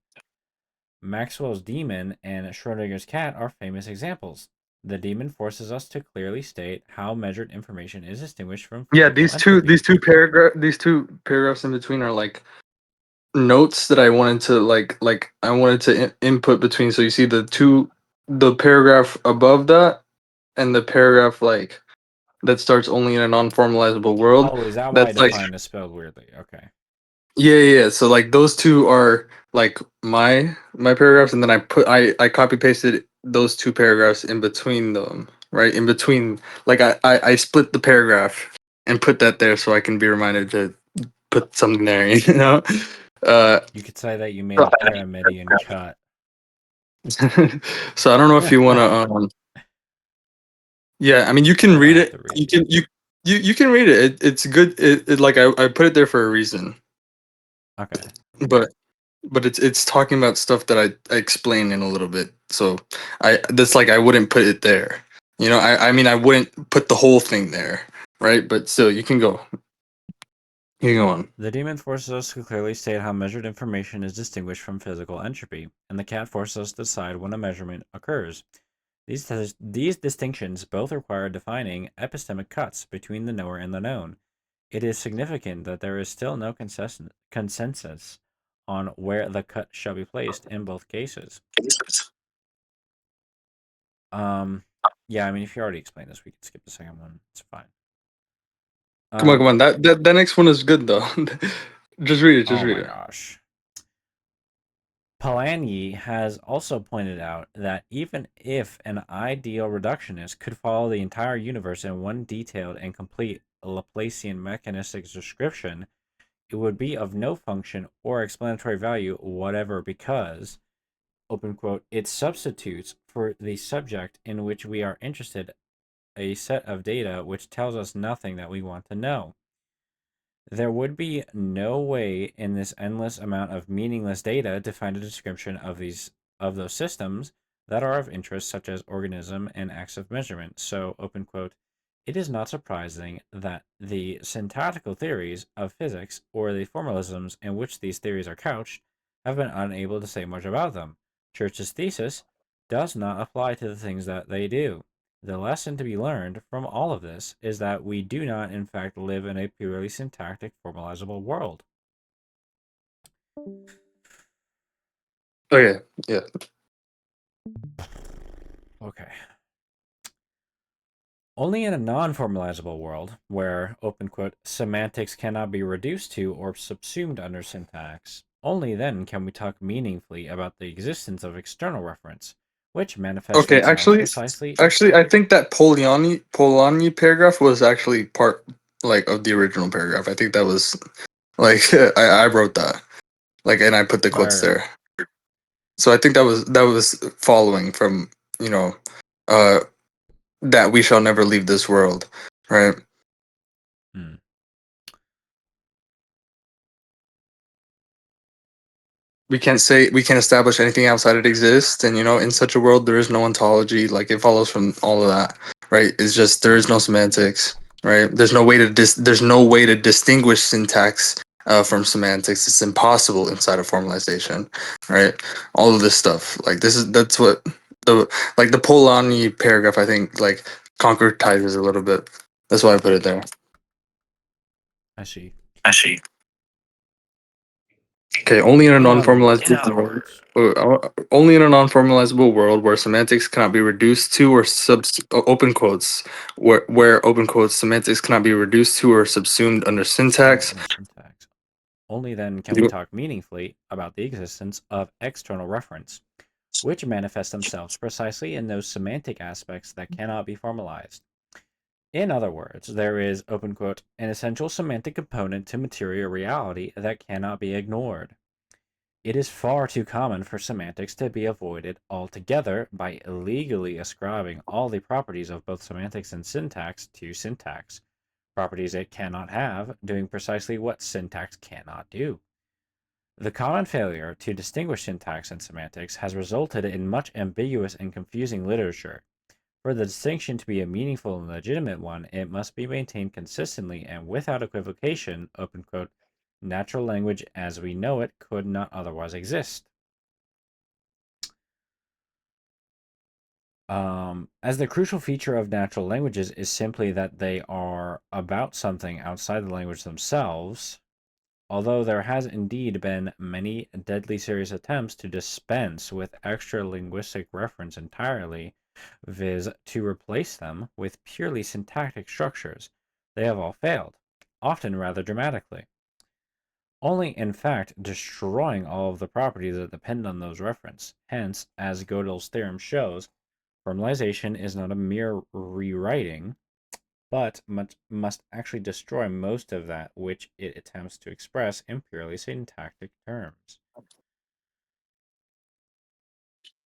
Maxwell's demon and Schrodinger's cat are famous examples. The demon forces us to clearly state how measured information is distinguished from yeah, physical entropy. these two paragraphs in between are like notes that I wanted to I wanted to input between. So you see the paragraph above that and the paragraph like that starts only in a non-formalizable world. Oh, is that why That's like define is spelled weirdly? Okay. yeah. So like those two are like my paragraphs, and then I copy pasted those two paragraphs in between them, right? In between, like I split the paragraph and put that there so I can be reminded to put something there, you know. Uh, You could say that you made a pyramidion cut. so I don't know if you want to yeah, I mean you can I'll read have it. to read You it. can you can read it. It's good. Like I put it there for a reason. Okay. But it's talking about stuff that I explain in a little bit. So that's like I wouldn't put it there. You know, I mean I wouldn't put the whole thing there, right? But still you can go. You can go on. The demon forces us to clearly state how measured information is distinguished from physical entropy, and the cat forces us to decide when a measurement occurs. These distinctions both require defining epistemic cuts between the knower and the known. It is significant that there is still no consensus on where the cut shall be placed in both cases. Um, yeah, I mean, if you already explained this, we can skip the second one. It's fine. Come on. That next one is good though. Just read it. Just Oh read my it. gosh. Polanyi has also pointed out that even if an ideal reductionist could follow the entire universe in one detailed and complete Laplacian mechanistic description, it would be of no function or explanatory value whatever because, open quote, it substitutes for the subject in which we are interested a set of data which tells us nothing that we want to know. There would be no way in this endless amount of meaningless data to find a description of those systems that are of interest, such as organism and acts of measurement. So, open quote, it is not surprising that the syntactical theories of physics or the formalisms in which these theories are couched have been unable to say much about them. Church's thesis does not apply to the things that they do. The lesson to be learned from all of this is that we do not, in fact, live in a purely syntactic, formalizable world. Okay, yeah. Okay. Only in a non-formalizable world, where, open quote, semantics cannot be reduced to or subsumed under syntax, only then can we talk meaningfully about the existence of external reference, which manifests Okay, themselves precisely. I think that Polanyi paragraph was actually part like of the original paragraph. I think that was like I wrote that like and I put the quotes Where, there. So I think that was following from uh that we shall never leave this world, right? hmm, We can't establish anything outside it exists, and in such a world there is no ontology. Like it follows from all of that, right? It's just there is no semantics, right? There's no way to distinguish syntax from semantics. It's impossible inside of formalization, right? All of this stuff, like that's what the Polanyi paragraph I think like concretizes a little bit. That's why I put it there. I see. Okay, only in a In other non-formalized words, only in a non-formalizable world where semantics cannot be reduced to or open quotes where open quotes semantics cannot be reduced to or subsumed under subsumed syntax. under syntax. Only then can we talk meaningfully about the existence of external reference, which manifest themselves precisely in those semantic aspects that cannot be formalized. In other words, there is, open quote, an essential semantic component to material reality that cannot be ignored. It is far too common for semantics to be avoided altogether by illegally ascribing all the properties of both semantics and syntax to syntax, properties it cannot have, doing precisely what syntax cannot do. The common failure to distinguish syntax and semantics has resulted in much ambiguous and confusing literature. For the distinction to be a meaningful and legitimate one, it must be maintained consistently and without equivocation, open quote, natural language as we know it could not otherwise exist. As the crucial feature of natural languages is simply that they are about something outside the language themselves, although there has indeed been many deadly serious attempts to dispense with extra linguistic reference entirely, viz., to replace them with purely syntactic structures, they have all failed, often rather dramatically. Only in fact destroying all of the properties that depend on those references. Hence, as Gödel's theorem shows, formalization is not a mere rewriting, but must actually destroy most of that which it attempts to express in purely syntactic terms.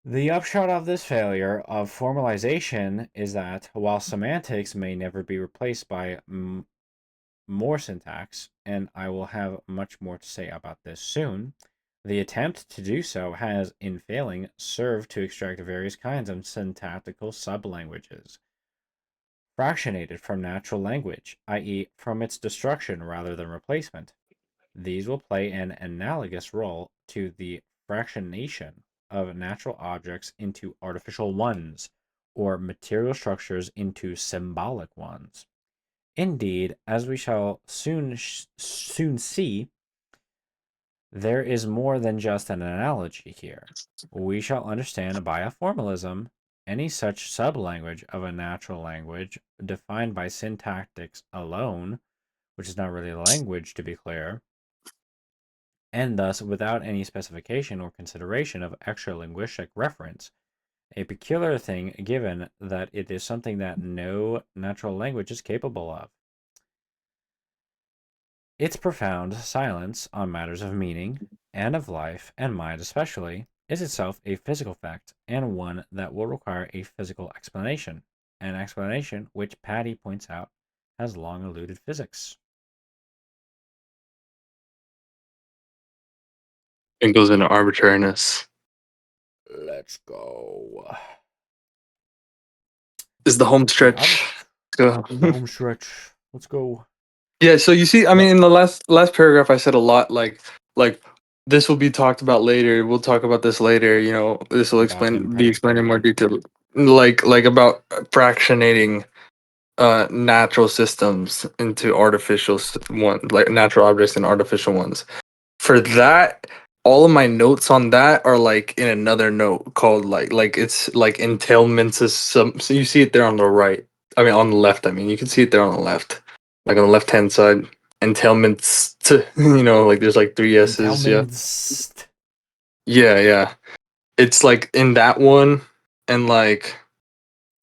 The upshot of this failure of formalization is that while semantics may never be replaced by more syntax, and I will have much more to say about this soon, the attempt to do so has, in failing, served to extract various kinds of syntactical sublanguages, fractionated from natural language, i.e., from its destruction rather than replacement. These will play an analogous role to the fractionation of natural objects into artificial ones, or material structures into symbolic ones. Indeed, as we shall soon see, there is more than just an analogy here. We shall understand by a formalism any such sublanguage of a natural language defined by syntactics alone, which is not really a language to be clear, and thus without any specification or consideration of extra linguistic reference, a peculiar thing given that it is something that no natural language is capable of. Its profound silence on matters of meaning, and of life and mind especially, is itself a physical fact, and one that will require a physical explanation, an explanation which Patty points out has long eluded physics. It goes into arbitrariness. Let's go. This is the home The stretch. Go. the home stretch. Let's go. Yeah, so you see, I mean, But in the last paragraph, I said a lot like this will be talked about later. We'll talk about this later. This will about be imperfect explained in more grammar. detail. like about fractionating natural systems into artificial one, like natural objects and artificial ones. For that, all of my notes on that are like in another note called like it's like entailments is some, so you see it there on the right. I mean on the left, I mean you can see it there on the left. Like on the left hand side. Entailments to like there's like three S's, yeah. Entailments. Yeah, yeah. It's like in that one and like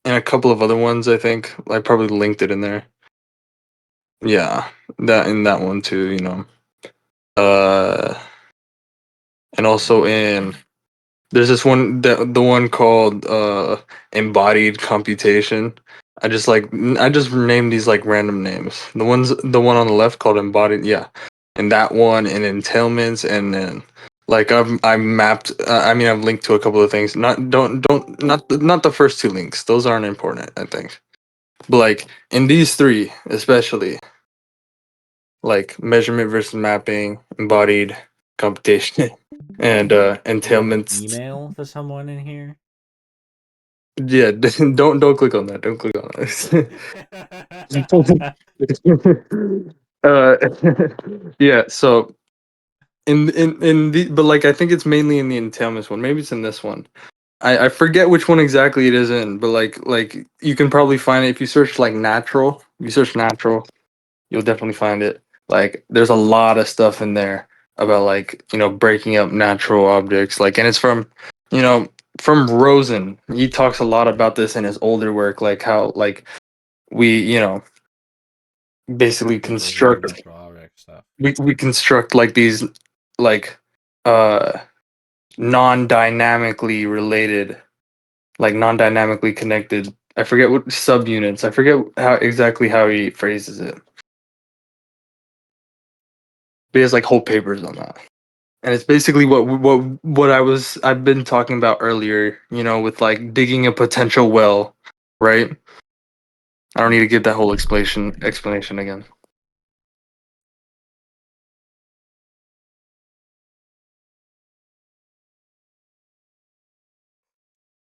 in a couple of other ones, I think. I probably linked it in there. Yeah. That in that one too. Uh and also in there's this one, the one called embodied computation. I just named these like random names. The one on the left called embodied, yeah. And that one and entailments, and then like I mapped I mean I've linked to a couple of things. Not don't not the first two links. Those aren't important, I think. But like in these three especially, like measurement versus mapping, embodied computation, and Do you have an entailments. email to someone in here? Yeah, don't click on that. Don't click on that. Yeah. So in the but like I think it's mainly in the entailments one. Maybe it's in this one. I forget which one exactly it is in, but like you can probably find it if you search like natural. If you search natural, you'll definitely find it. Like there's a lot of stuff in there about like breaking up natural objects. Like and it's you know from Rosen. He talks a lot about this in his older work, like how like we basically Yeah, breaking up construct natural object stuff. we construct like these like uh non-dynamically related, like non-dynamically connected. I forget what subunits. I forget how exactly how he phrases it. But he has like whole papers on that. And it's basically what I've been talking about earlier, with like digging a potential well, right? I don't need to give that whole explanation again.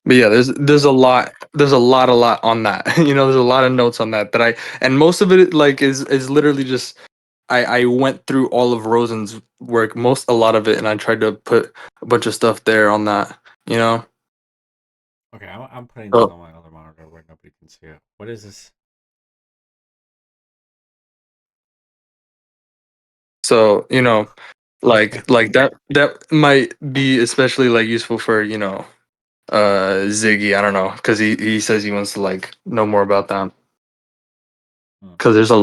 But yeah, there's a lot on that. There's a lot of notes on that and most of it like is literally just I went through all of Rosen's work, a lot of it, and I tried to put a bunch of stuff there on that, you know. Okay, I'm putting this So, on my other monitor where nobody can see it. What is this? so like that might be especially like useful for Ziggy. I don't know because he says he wants to like know more about that. Hmm. Because there's a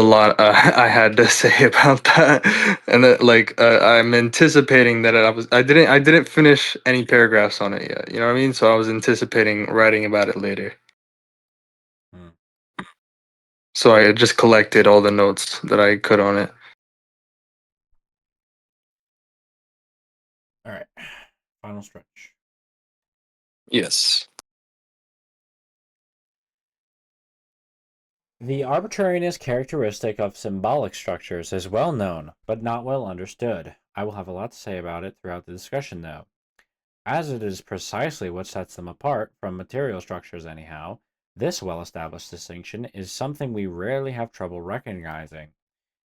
lot I had to say about that, and that like I'm anticipating that I didn't finish any paragraphs on it yet. You know what I mean? So I was anticipating writing about it later. Hmm. So I just collected all the notes that I could on it. All right, final stretch. Yes. The arbitrariness characteristic of symbolic structures is well known, but not well understood. I will have a lot to say about it throughout the discussion, though. As it is precisely what sets them apart from material structures, anyhow, this well established distinction is something we rarely have trouble recognizing.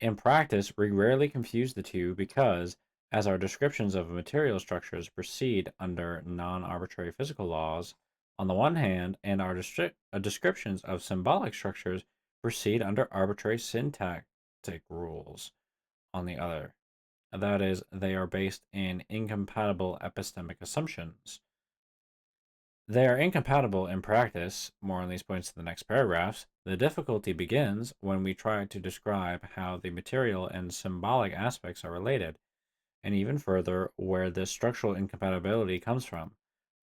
In practice, we rarely confuse the two because, as our descriptions of material structures proceed under non arbitrary physical laws, on the one hand, and our descriptions of symbolic structures proceed under arbitrary syntactic rules, on the other. That is, they are based in incompatible epistemic assumptions. They are incompatible in practice. More on these points in the next paragraphs. The difficulty begins when we try to describe how the material and symbolic aspects are related, and even further, where this structural incompatibility comes from.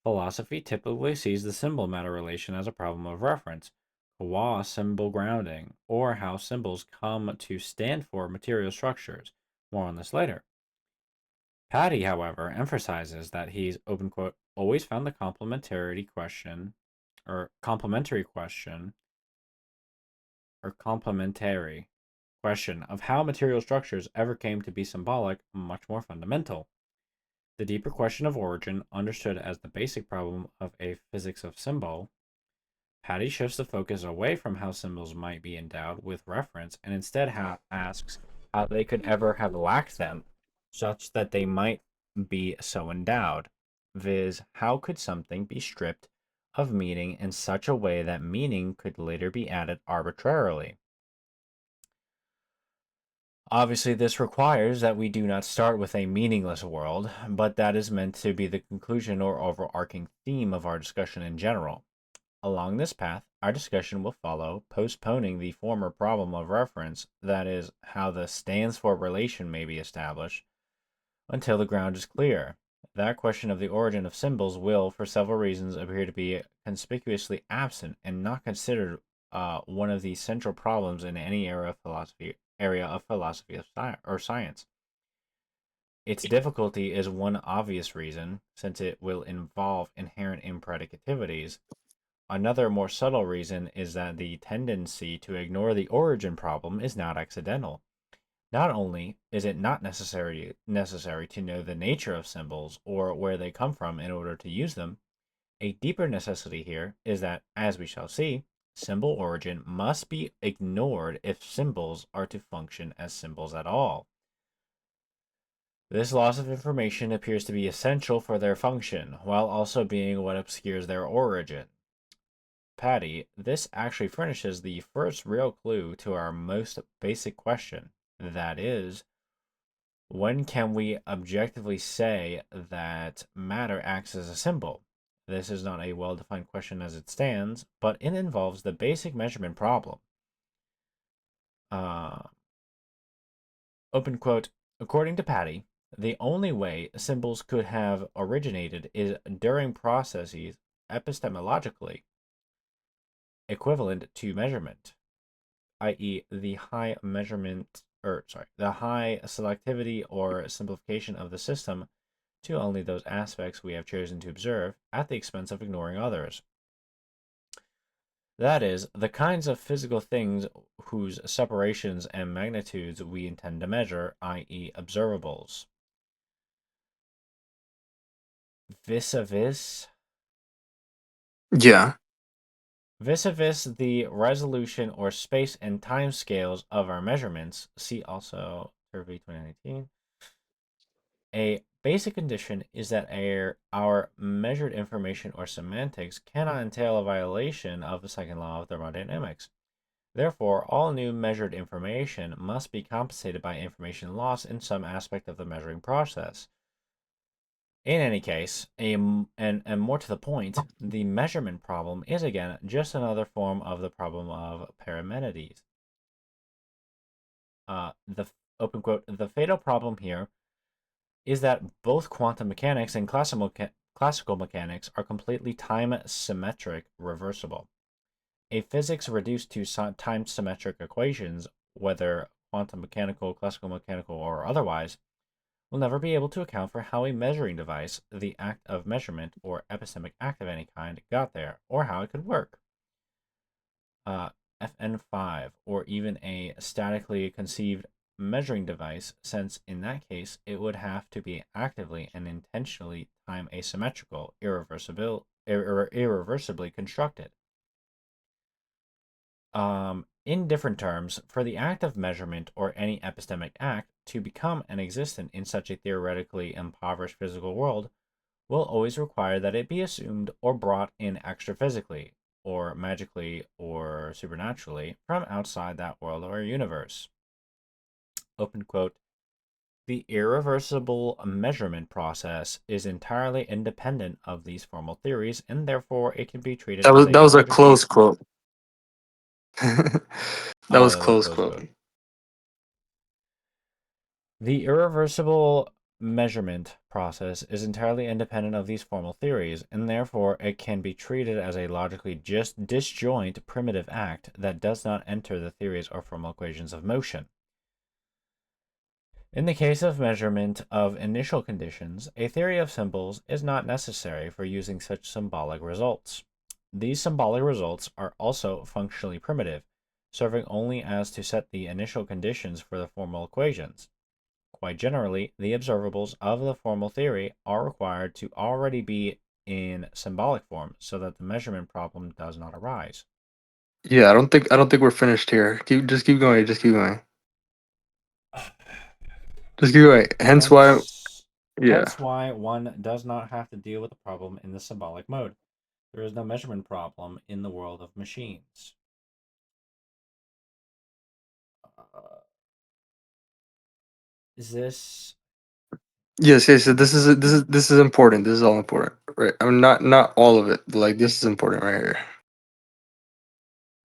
Philosophy typically sees the symbol matter relation as a problem of reference, qua symbol grounding, or how symbols come to stand for material structures. More on this later. Patty, however, emphasizes that he's open quote always found the complementary question of how material structures ever came to be symbolic much more fundamental. The deeper question of origin, understood as the basic problem of a physics of symbol, Patty shifts the focus away from how symbols might be endowed with reference and instead asks how they could ever have lacked them, such that they might be so endowed, viz., how could something be stripped of meaning in such a way that meaning could later be added arbitrarily? Obviously, this requires that we do not start with a meaningless world, but that is meant to be the conclusion or overarching theme of our discussion in general. Along this path, our discussion will follow, postponing the former problem of reference, that is, how the stands for relation may be established, until the ground is clear. That question of the origin of symbols will, for several reasons, appear to be conspicuously absent and not considered one of the central problems in any area of philosophy or science. Its difficulty is one obvious reason, since it will involve inherent impredicativity. Another more subtle reason is that the tendency to ignore the origin problem is not accidental. Not only is it not necessary to know the nature of symbols or where they come from in order to use them, a deeper necessity here is that, as we shall see, symbol origin must be ignored if symbols are to function as symbols at all. This loss of information appears to be essential for their function, while also being what obscures their origin. Patty, this actually furnishes the first real clue to our most basic question. That is, when can we objectively say that matter acts as a symbol? This is not a well-defined question as it stands, but it involves the basic measurement problem. Open quote, according to Patty, the only way symbols could have originated is during processes epistemologically equivalent to measurement, i.e., the high selectivity or simplification of the system to only those aspects we have chosen to observe at the expense of ignoring others. That is, the kinds of physical things whose separations and magnitudes we intend to measure, i.e., observables. Vis-a-vis Yeah. Vis-a-vis the resolution or space and time scales of our measurements, see also Survey 2019. A basic condition is that our measured information or semantics cannot entail a violation of the second law of thermodynamics. Therefore, all new measured information must be compensated by information loss in some aspect of the measuring process. In any case, and more to the point, the measurement problem is again just another form of the problem of Parmenides. The open quote, the fatal problem here is that both quantum mechanics and classical mechanics are completely time-symmetric reversible. A physics reduced to time-symmetric equations, whether quantum mechanical, classical mechanical, or otherwise, will never be able to account for how a measuring device, the act of measurement or epistemic act of any kind, got there, or how it could work. FN5, or even a statically conceived measuring device, since in that case it would have to be actively and intentionally time asymmetrical, irreversibly constructed. In different terms, for the act of measurement or any epistemic act to become an existent in such a theoretically impoverished physical world will always require that it be assumed or brought in extraphysically, or magically or supernaturally from outside that world or universe. Open quote, the irreversible measurement process is entirely independent of these formal theories, and therefore it can be treated as a That was a logically... close quote. That was That was a close close quote. quote. The irreversible measurement process is entirely independent of these formal theories, and therefore it can be treated as a logically just disjoint primitive act that does not enter the theories or formal equations of motion. In the case of measurement of initial conditions, a theory of symbols is not necessary for using such symbolic results. These symbolic results are also functionally primitive, serving only as to set the initial conditions for the formal equations. Quite generally, the observables of the formal theory are required to already be in symbolic form so that the measurement problem does not arise. Yeah, I don't think we're finished here. Just keep going. Just keep going. Just keep going. Hence why, Hence, yeah. hence why one does not have to deal with the problem in the symbolic mode. There is no measurement problem in the world of machines. Uh, is this Yes. This is important. This is all important, right? I mean, not all of it, but like this is important right here.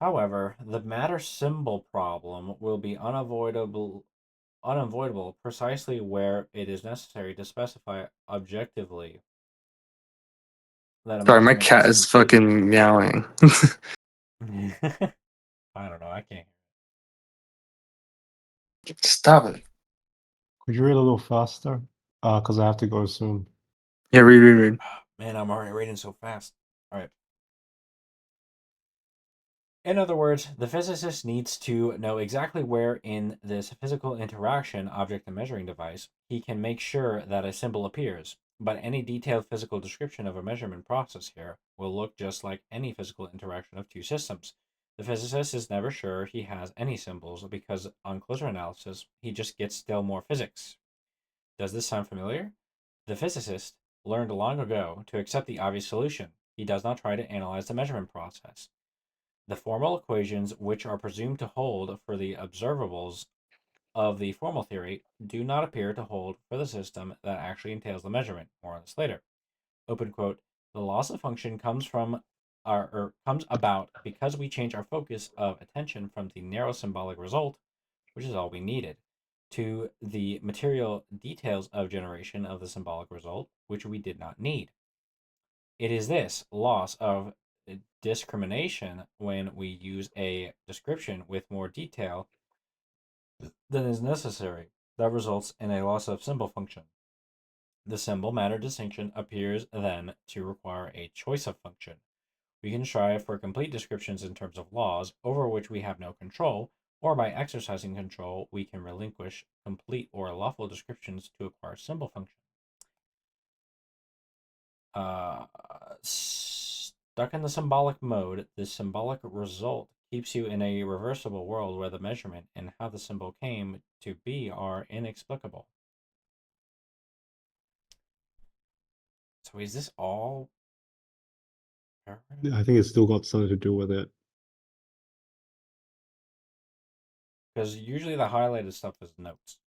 However, the matter symbol problem will be unavoidable precisely where it is necessary to specify objectively that a Sorry, my measurement cat is is complete. fucking meowing. I don't know, I can't. Stop it. Could you read a little faster? Because I have to go soon. Yeah, read. Man, I'm already reading so fast. All right. In other words, the physicist needs to know exactly where in this physical interaction, object and measuring device, he can make sure that a symbol appears. But any detailed physical description of a measurement process here will look just like any physical interaction of two systems. The physicist is never sure he has any symbols because on closer analysis, he just gets still more physics. Does this sound familiar? The physicist learned long ago to accept the obvious solution. He does not try to analyze the measurement process. The formal equations which are presumed to hold for the observables of the formal theory do not appear to hold for the system that actually entails the measurement. More on this later. Open quote. The loss of function comes from comes about because we change our focus of attention from the narrow symbolic result, which is all we needed, to the material details of generation of the symbolic result, which we did not need. It is this loss of discrimination when we use a description with more detail than is necessary that results in a loss of symbol function. The symbol matter distinction appears then to require a choice of function. We can strive for complete descriptions in terms of laws over which we have no control, or by exercising control, we can relinquish complete or lawful descriptions to acquire symbol function. Stuck in the symbolic mode, the symbolic result keeps you in a reversible world where the measurement and how the symbol came to be are inexplicable. So is this all paragraph? I think it's still got something to do with it. Because usually the highlighted stuff is notes.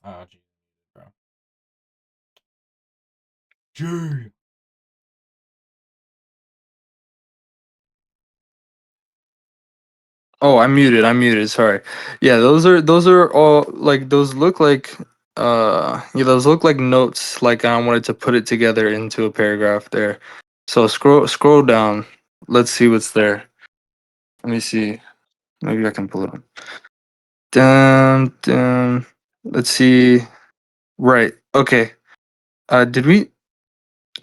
Oh, geez, bro. Gee. Oh, I'm muted. I'm muted. Sorry. Yeah, those are all like those look like yeah, those look like notes like I wanted to put it together into a paragraph there. So scroll down. Let's see what's there. Let me see. Maybe I can pull it up. Dun. Let's see. Right. Okay. Did we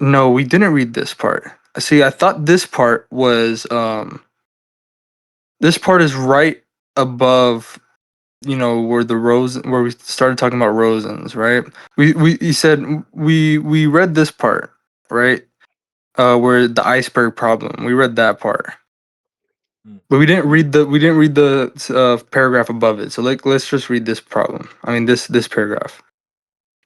No, we didn't read this part. See, I thought this part is right above, where the rose where we started talking about rosins, right? We You said we read this part, right? Where the iceberg problem. We read that part. Hmm. But we didn't read the paragraph above it. So let's just read this problem. I mean this paragraph.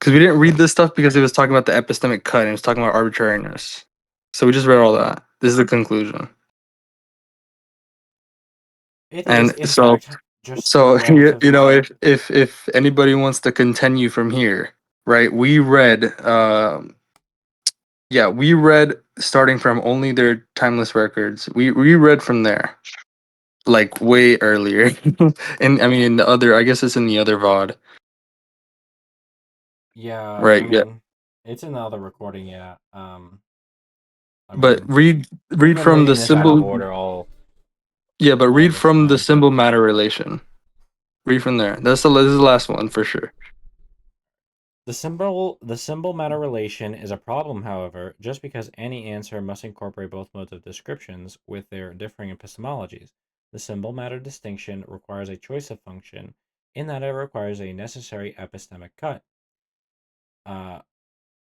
Because we didn't read this stuff because it was talking about the epistemic cut and it was talking about arbitrariness. So we just read all that. This is the conclusion. It is, And in fact, just a so relatively. if anybody wants to continue from here, right? We read starting from only their timeless records. We read from there like way earlier. And I mean in the other, I guess it's in the other VOD. Yeah, I Right, yeah. mean, it's in the other recording, yeah. I But mean, we've read been from the reading this out of symbol. order Yeah, but all read this from the time. symbol matter relation. Read from there. This is the last one for sure. The symbol matter relation is a problem, however, just because any answer must incorporate both modes of descriptions with their differing epistemologies. The symbol matter distinction requires a choice of function in that it requires a necessary epistemic cut.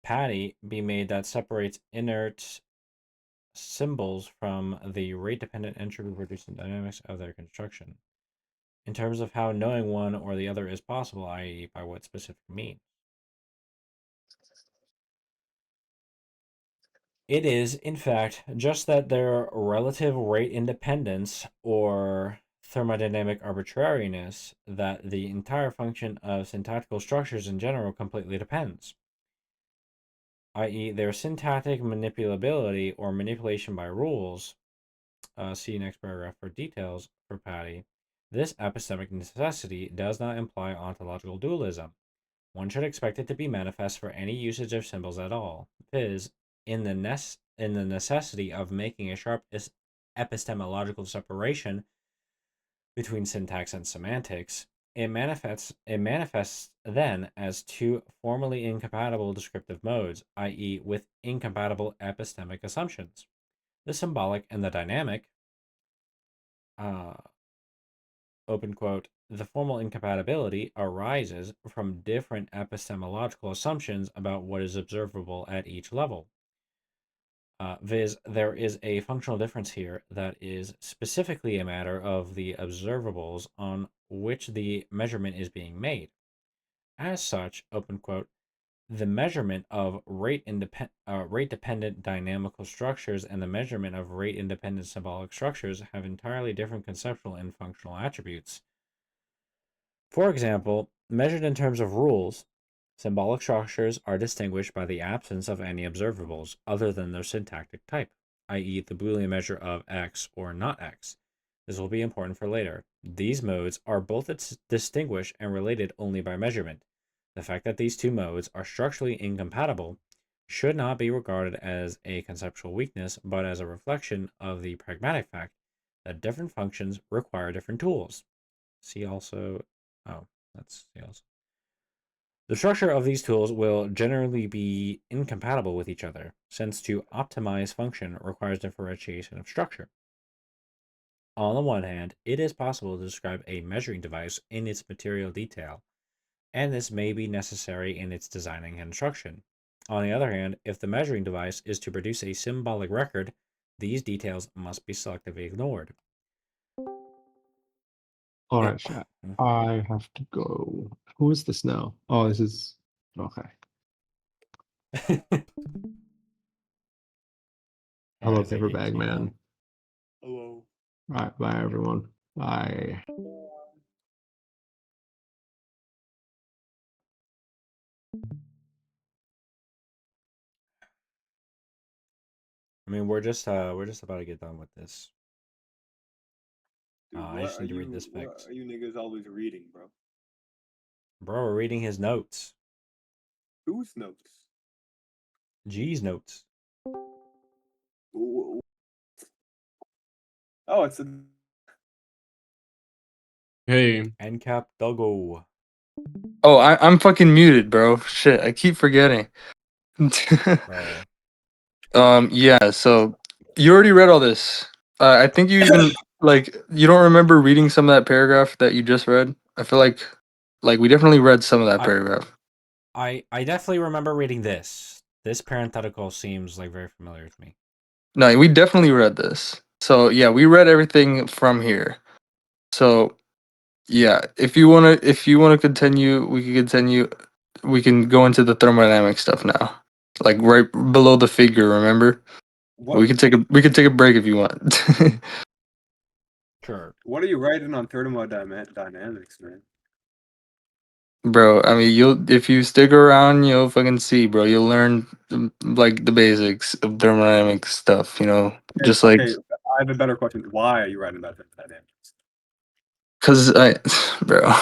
Patty be made that separates inert symbols from the rate-dependent entropy-reducing dynamics of their construction, in terms of how knowing one or the other is possible, i.e., by what specific means. It is, in fact, just that their relative rate independence or thermodynamic arbitrariness that the entire function of syntactical structures in general completely depends, i.e., their syntactic manipulability or manipulation by rules. See next paragraph for details for Patty. This epistemic necessity does not imply ontological dualism. One should expect it to be manifest for any usage of symbols at all, viz., in the necessity of making a sharp epistemological separation between syntax and semantics. It manifests then as two formally incompatible descriptive modes, i.e., with incompatible epistemic assumptions. The symbolic and the dynamic, open quote, the formal incompatibility arises from different epistemological assumptions about what is observable at each level. Viz., there is a functional difference here that is specifically a matter of the observables on which the measurement is being made. As such, open quote, the measurement of rate-dependent dynamical structures and the measurement of rate-independent symbolic structures have entirely different conceptual and functional attributes. For example, measured in terms of rules, symbolic structures are distinguished by the absence of any observables other than their syntactic type, i.e., the Boolean measure of x or not x. This will be important for later. These modes are both distinguished and related only by measurement. The fact that these two modes are structurally incompatible should not be regarded as a conceptual weakness, but as a reflection of the pragmatic fact that different functions require different tools. See also, that's see also. The structure of these tools will generally be incompatible with each other, since to optimize function requires differentiation of structure. On the one hand, it is possible to describe a measuring device in its material detail, and this may be necessary in its designing and construction. On the other hand, if the measuring device is to produce a symbolic record, these details must be selectively ignored. All right, chat. I have to go. Who is this now? Oh, this is okay. Hello, Alright, paper bag man. Hello. All right, bye everyone. Bye. I mean, we're just about to get done with this. Dude, I just need to read this what fix. are you niggas always reading, bro? Bro, we're reading his notes. Whose notes? G's notes. Ooh. Oh, it's a Hey. NCAP Doggo. Oh, I'm fucking muted, bro. Shit, I keep forgetting. Bro. Yeah. So you already read all this. I think you even like you don't remember reading some of that paragraph that you just read. I feel like we definitely read some of that paragraph. I definitely remember reading this. This parenthetical seems like very familiar to me. No, we definitely read this. So yeah, we read everything from here. So yeah, if you wanna continue, we can continue. We can go into the thermodynamic stuff now. Like right below the figure, remember? what? We can take a break if you want. Sure. What are you writing on thermodynamics, man? Bro, I mean, you'll if you stick around, you'll fucking see, bro. You'll learn like the basics of thermodynamics stuff, just like Okay, I have a better question. Why are you writing about thermodynamics? cuz bro.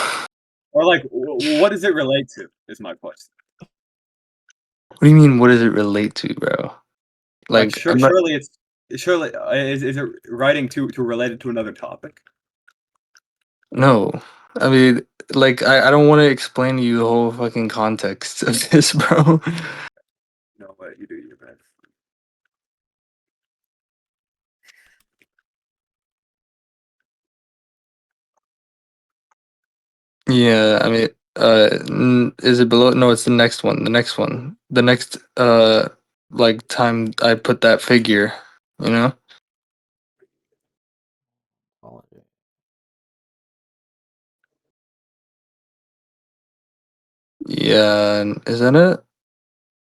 Or like, what does it relate to? Is my question. What do you mean what does it relate to, bro? Like, Like I'm not surely is it writing to related to another topic? no. I mean, like I don't want to explain to you the whole fucking context of this, bro. No, but you do your best. Yeah, I mean, is it below? No, it's the next one. The next one. The next like time I put that figure, you know? Yeah, is that it?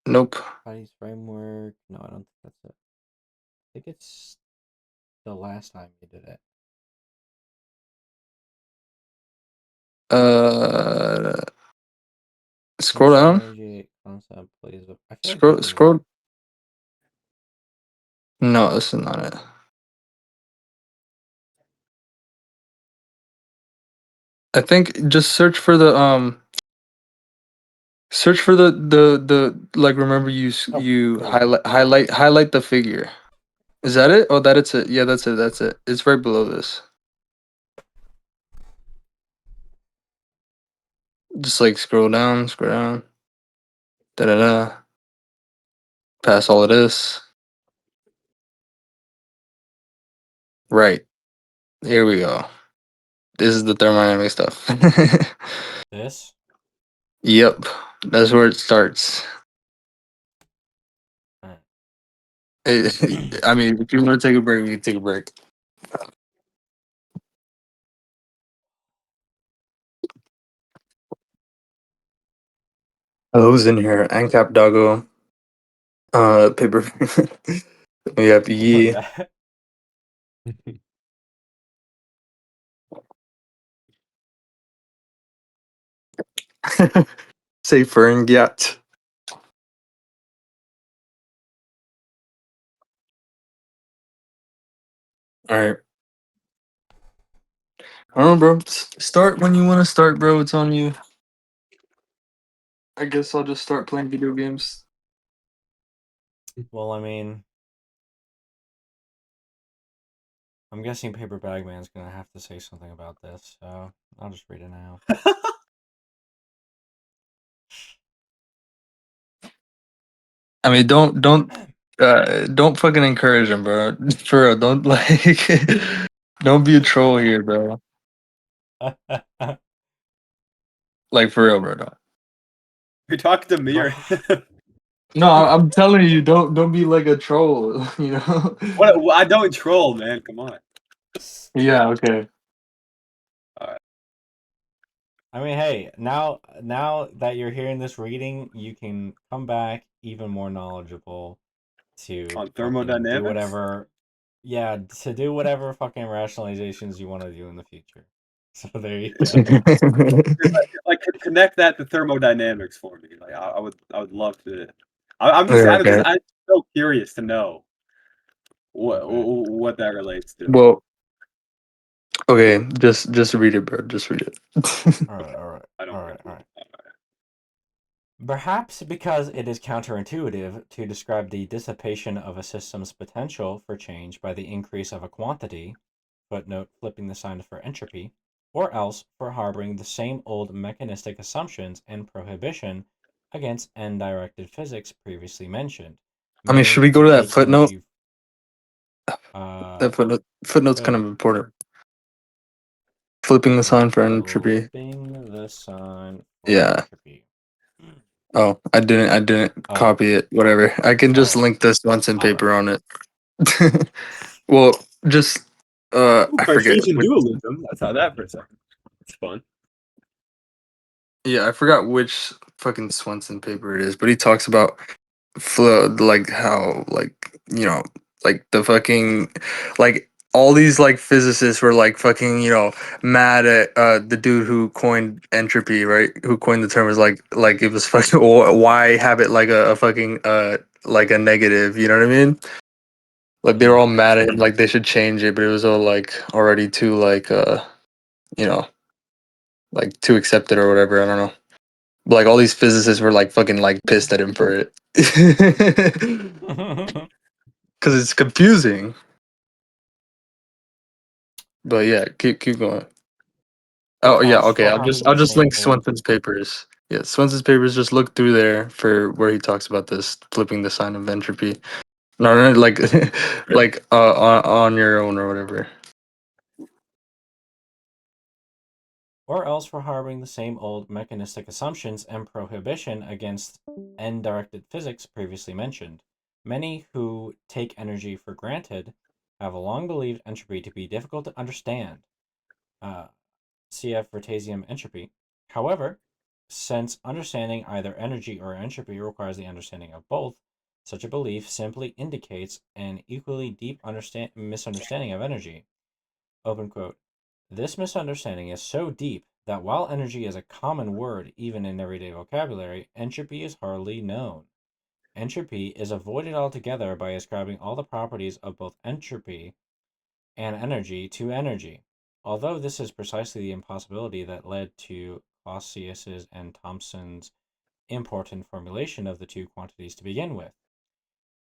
Nope. Patty's framework. No, I don't think that's it. I think it's the last time you did it. Scroll down. Energy concept plays. I feel like Scroll, this is scroll. No, this is not it. I think just search for the like remember Oh, you there we go. highlight the figure. Is that it? Oh, that's it. Yeah, that's it. That's it. It's right below this. Just like scroll down, scroll down. Da da da. Pass all of this. Right. Here we go. This is the thermodynamic stuff. This. Yep. That's where it starts. Alright. I mean, if you want to take a break, we can take a break. Hello's in here. ANCAP doggo. Paper. We have Oh Yi. yeah. Say Ferngyat. All right. I don't know, bro. Start when you want to start, bro. It's on you. I guess I'll just start playing video games. Well, I mean, I'm guessing Paper Bag Man's gonna have to say something about this, so I'll just read it now. I mean, don't fucking encourage him, bro. For real, don't like, don't be a troll here, bro. Like for real, bro. Don't. You're talking to me, or No, I'm telling you, don't be like a troll. You know. what? I don't troll, man. Come on. Yeah. Okay. I mean, hey, now that you're hearing this reading, you can come back even more knowledgeable to On fucking do thermodynamics? whatever. Yeah, to do whatever fucking rationalizations you want to do in the future. So there you go. Like connect that to thermodynamics for me. Like I would love to. I'm just because Okay. I'm so curious to know Okay. what that relates to. Well. Okay. Just read it, bro. Just read it. All right. All right. I don't. All right. All right. Perhaps because it is counterintuitive to describe the dissipation of a system's potential for change by the increase of a quantity, footnote flipping the sign for entropy, or else for harboring the same old mechanistic assumptions and prohibition against end-directed physics previously mentioned, I mean, should many we go to to that take footnote? into That footnote's kind good. of important. Flipping the sign for entropy. Flipping the sign for Yeah. entropy. Oh, I didn't Oh, copy it. Whatever. I can just oh, link this once in all paper right. on it. Well, just Ooh, I forget. Cartesian dualism. That's how that for a second. It's fun. Yeah, I forgot which fucking Swenson paper it is, but he talks about flow, like how, like like the fucking, like all these like physicists were like fucking mad at the dude who coined entropy, right? Who coined the term, was like it was fucking why have it like a fucking like a negative, you know what I mean? Like they were all mad at him, like they should change it, but it was all like already too like you know like too accepted or whatever. I don't know. Like all these physicists were like fucking like pissed at him for it. Because it's confusing. But yeah, keep going. Oh yeah, Because okay. for I'll harming the just same link old. Swenson's papers. Yeah, Swenson's papers. Just look through there for where he talks about this flipping the sign of entropy. No, like like on your own or whatever. or else for harboring the same old mechanistic assumptions and prohibition against end-directed physics previously mentioned. Many who take energy for granted have long believed entropy to be difficult to understand. Cf. Vertasium entropy. However, since understanding either energy or entropy requires the understanding of both, such a belief simply indicates an equally deep misunderstanding of energy. Open quote. This misunderstanding is so deep that while energy is a common word even in everyday vocabulary, entropy is hardly known. Entropy is avoided altogether by ascribing all the properties of both entropy and energy to energy. Although this is precisely the impossibility that led to Clausius's and Thomson's important formulation of the two quantities to begin with.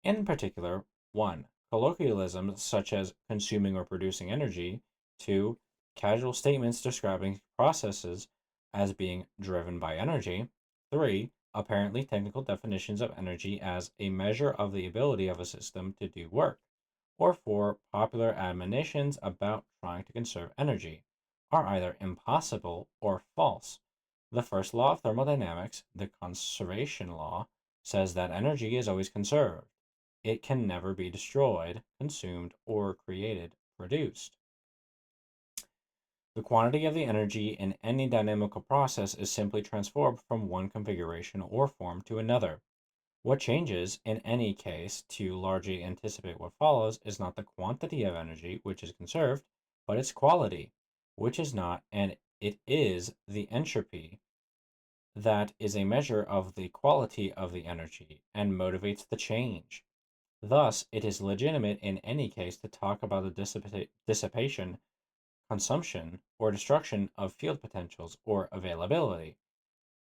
In particular, 1. Colloquialisms such as consuming or producing energy, 2. Casual statements describing processes as being driven by energy, 3. Apparently technical definitions of energy as a measure of the ability of a system to do work, or 4. Popular admonitions about trying to conserve energy, are either impossible or false. The first law of thermodynamics, the conservation law, says that energy is always conserved. It can never be destroyed, consumed, or created, produced. The quantity of the energy in any dynamical process is simply transformed from one configuration or form to another. What changes, in any case, to largely anticipate what follows, is not the quantity of energy which is conserved, but its quality, which is not, and it is the entropy that is a measure of the quality of the energy and motivates the change. Thus, it is legitimate in any case to talk about the dissipation, consumption, or destruction of field potentials or availability,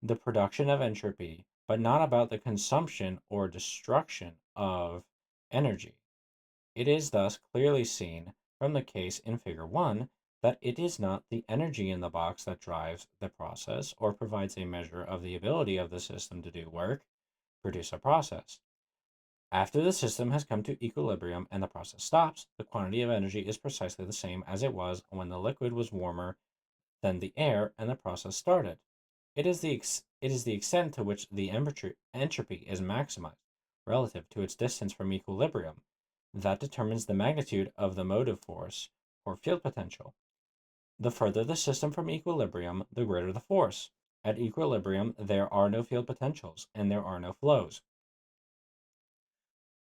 the production of entropy, but not about the consumption or destruction of energy. It is thus clearly seen from the case in Figure 1 that it is not the energy in the box that drives the process or provides a measure of the ability of the system to do work, produce a process. After the system has come to equilibrium and the process stops, the quantity of energy is precisely the same as it was when the liquid was warmer than the air and the process started. It is the extent to which the entropy is maximized relative to its distance from equilibrium that determines the magnitude of the motive force or field potential. The further the system from equilibrium, the greater the force. At equilibrium, there are no field potentials and there are no flows.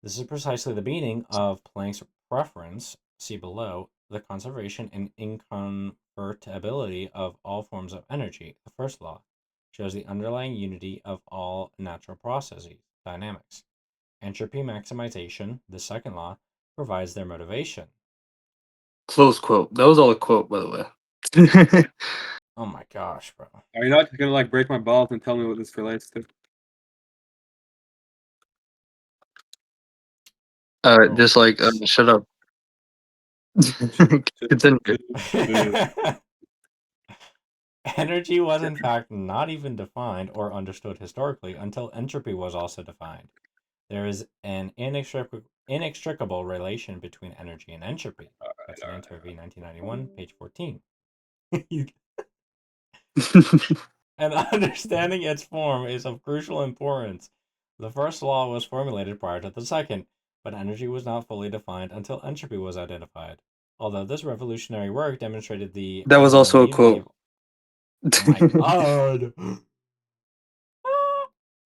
This is precisely the meaning of Planck's preference, see below, the conservation and inconvertibility of all forms of energy. The first law shows the underlying unity of all natural processes, dynamics. Entropy maximization, the second law, provides their motivation. Close quote. That was all a quote, by the way. Oh my gosh, bro. Are you not gonna like break my balls and tell me what this relates to? Just like shut up. Continue. Energy was in fact not even defined or understood historically until entropy was also defined. There is an inextricable relation between energy and entropy. That's an interview, 1991, page 14. And understanding its form is of crucial importance. The first law was formulated prior to the second, but energy was not fully defined until entropy was identified. Although this revolutionary work demonstrated the That was also underlying a unity quote. Oh my god!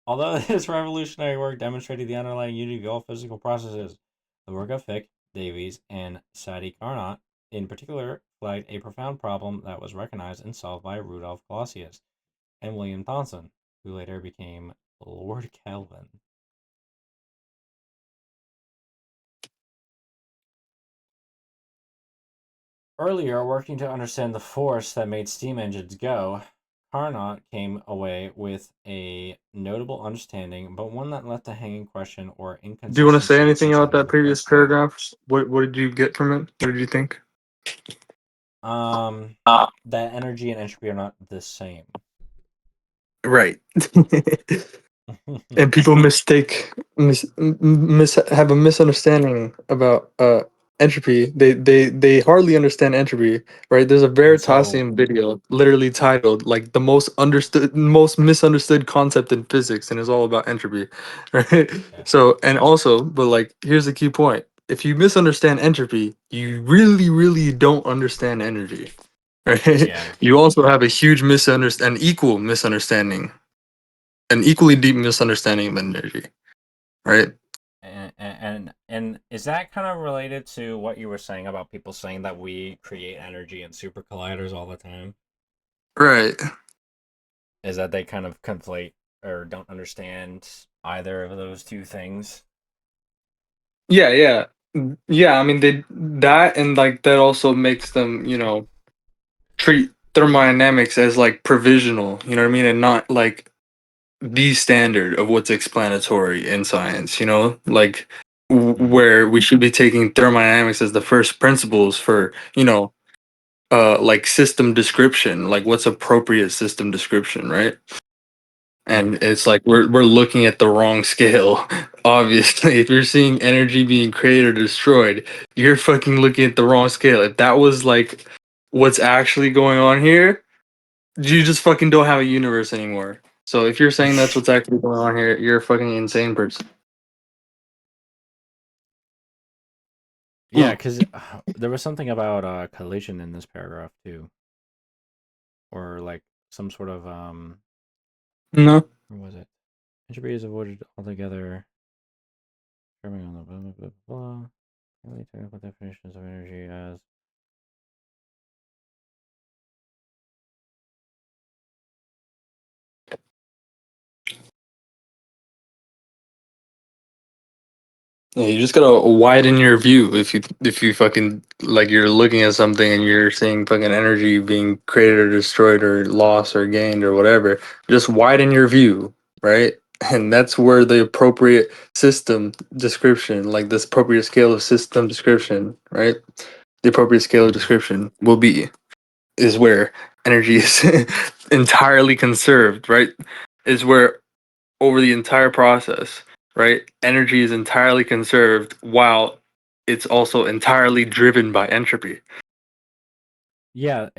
Although this revolutionary work demonstrated the underlying unity of all physical processes, the work of Fick, Davies, and Sadi Carnot, in particular, flagged a profound problem that was recognized and solved by Rudolf Clausius and William Thomson, who later became Lord Kelvin. Earlier, working to understand the force that made steam engines go, Carnot came away with a notable understanding, but one that left a hanging question or Do you want to say inconsistency anything about concerning that the previous first law. paragraph? What did you get from it? What did you think? That energy and entropy are not the same. Right. And people have a misunderstanding about entropy. They hardly understand entropy, right? There's a And so, Veritasium video literally titled like the most misunderstood concept in physics, and it's all about entropy, right? yeah, So, and also, but like, here's the key point: if you misunderstand entropy, you really don't understand energy, right? yeah, You also have a huge misunderstanding, an equally deep misunderstanding of energy, right? and is that kind of related to what you were saying about people saying that we create energy in super colliders all the time? Right. Is that they kind of conflate or don't understand either of those two things? Yeah, yeah. Yeah, I mean they that and like that also makes them, treat thermodynamics as like provisional, you know what I mean? And not like the standard of what's explanatory in science, Like Mm-hmm. where we should be taking thermodynamics as the first principles for, like system description, like what's appropriate system description, right? And it's like we're looking at the wrong scale. Obviously, if you're seeing energy being created or destroyed, you're fucking looking at the wrong scale. If that was like what's actually going on here, you just fucking don't have a universe anymore. So if you're saying that's what's actually going on here, you're a fucking insane person. Yeah, because there was something about collision in this paragraph too, or like some sort of No. where was it? Entropy is avoided altogether. Determining on the blah blah blah blah. Really technical definitions of energy as Yeah, you just gotta widen your view if you fucking like you're looking at something and you're seeing fucking energy being created or destroyed or lost or gained or whatever. Just widen your view, right? And that's where the appropriate system description, like this appropriate scale of system description, right? The appropriate scale of Mhm. description will be is where energy is entirely conserved, right? Is where over the entire process, right? Energy is entirely conserved while it's also entirely driven by entropy. Yeah,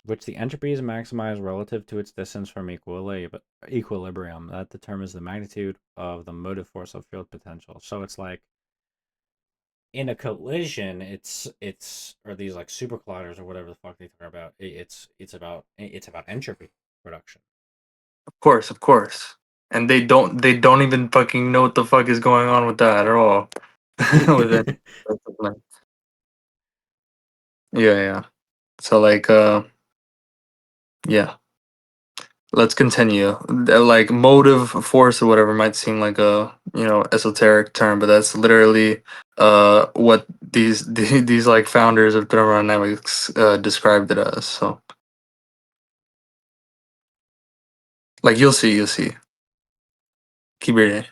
which the entropy is maximized relative to its distance from equilibrium. That determines the magnitude of the motive force of field potential. So it's like in a collision, it's or these like super colliders or whatever the fuck they talk about. It's about entropy production. Of course, of course. And they don't even fucking know what the fuck is going on with that at all. With it. Yeah, yeah. So like yeah. Let's continue. Like motive force or whatever might seem like a esoteric term, but that's literally what these like founders of thermodynamics described it as. So like you'll see. Keep reading.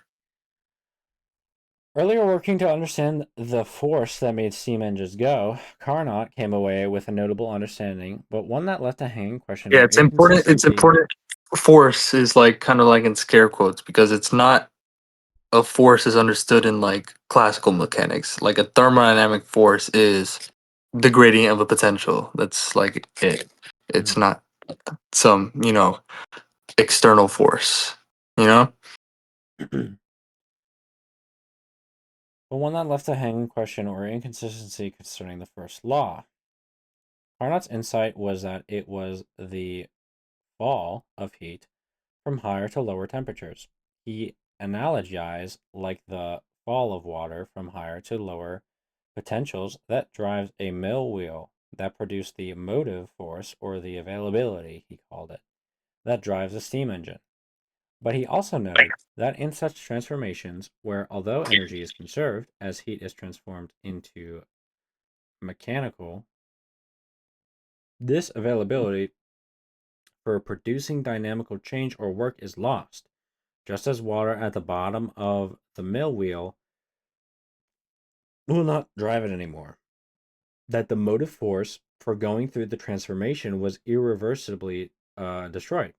Earlier working to understand the force that made steam engines go, Carnot came away with a notable understanding, but one that left a hanging question Yeah, or it's important. It's inconsistency. important. Force is like kind of like in scare quotes because it's not a force is understood in like classical mechanics. Like a thermodynamic force is the gradient of a potential. That's like it. It's Mhm. not some, external force, you know? But one that left a hanging question or inconsistency concerning the first law. Carnot's insight was that it was the fall of heat from higher to lower temperatures. He analogized like the fall of water from higher to lower potentials that drives a mill wheel that produced the motive force or the availability, he called it, that drives a steam engine. But he also noted that in such transformations, where although energy is conserved as heat is transformed into mechanical, this availability for producing dynamical change or work is lost, just as water at the bottom of the mill wheel will not drive it anymore. That the motive force for going through the transformation was irreversibly destroyed.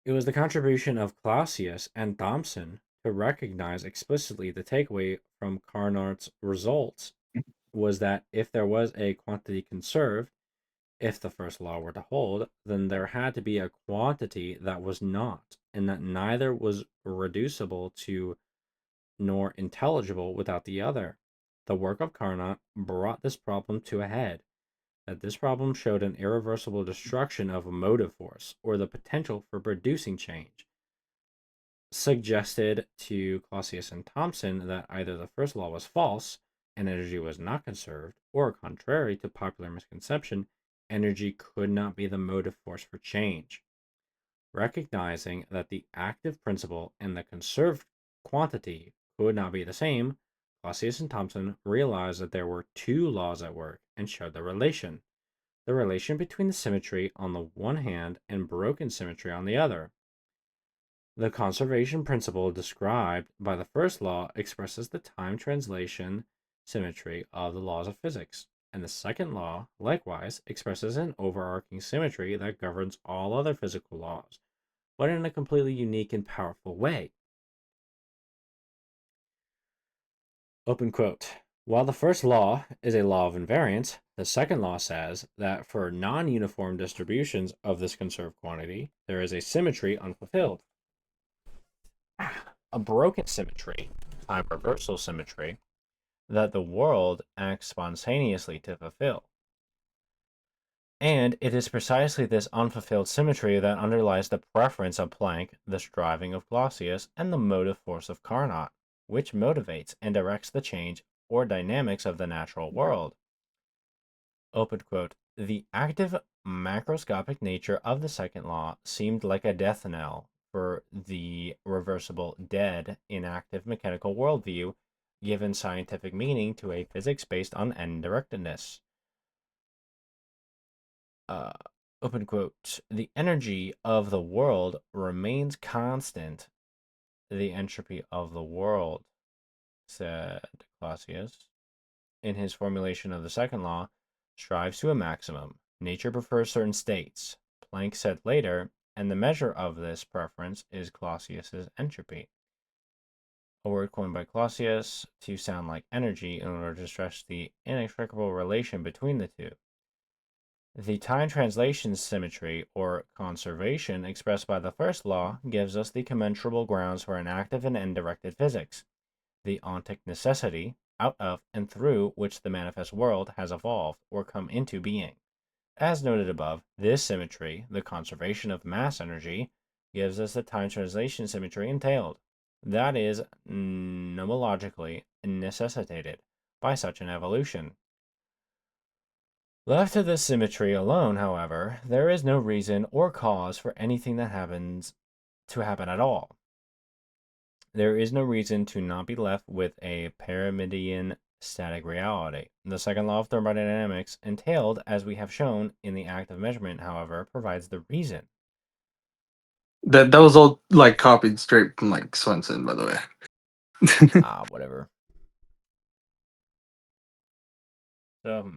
It was the contribution of Clausius and Thomson to recognize explicitly the takeaway from Carnot's results was that if there was a quantity conserved, if the first law were to hold, then there had to be a quantity that was not, and that neither was reducible to nor intelligible without the other. The work of Carnot brought this problem to a head, that this problem showed an irreversible destruction of a motive force, or the potential for producing change. Suggested to Clausius and Thomson that either the first law was false, and energy was not conserved, or contrary to popular misconception, energy could not be the motive force for change. Recognizing that the active principle and the conserved quantity could not be the same, Clausius and Thomson realized that there were two laws at work and showed the relation between the symmetry on the one hand and broken symmetry on the other. The conservation principle described by the first law expresses the time translation symmetry of the laws of physics, and the second law, likewise, expresses an overarching symmetry that governs all other physical laws, but in a completely unique and powerful way. Open quote. While the first law is a law of invariance, the second law says that for non-uniform distributions of this conserved quantity, there is a symmetry unfulfilled. A broken symmetry, time reversal symmetry, that the world acts spontaneously to fulfill. And it is precisely this unfulfilled symmetry that underlies the preference of Planck, the striving of Clausius, and the motive force of Carnot, which motivates and directs the change or dynamics of the natural world. Open quote. The active macroscopic nature of the second law seemed like a death knell for the reversible dead inactive mechanical worldview, given scientific meaning to a physics based on end-directedness. Open quote. The energy of the world remains constant. The entropy of the world, said Clausius, in his formulation of the second law, strives to a maximum. Nature prefers certain states, Planck said later, and the measure of this preference is Clausius's entropy. A word coined by Clausius to sound like energy in order to stress the inextricable relation between the two. The time translation symmetry, or conservation, expressed by the first law, gives us the commensurable grounds for an active and end-directed physics, the ontic necessity, out of and through which the manifest world has evolved or come into being. As noted above, this symmetry, the conservation of mass energy, gives us the time translation symmetry entailed, that is, nomologically necessitated by such an evolution. Left to this symmetry alone, however, there is no reason or cause for anything that happens to happen at all. There is no reason to not be left with a Parmenidean static reality. The second law of thermodynamics, entailed as we have shown in the act of measurement, however, provides the reason. That was all like copied straight from like Swenson, by the way. Whatever. So,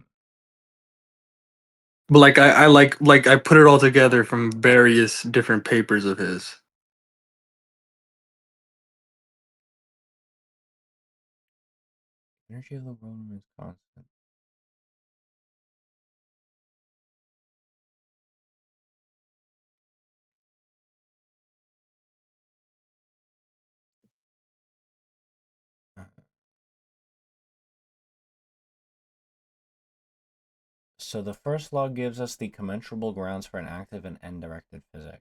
But like I like I put it all together from various different papers of his. energy of the world remains constant. So the first law gives us the commensurable grounds for an active and end-directed physics.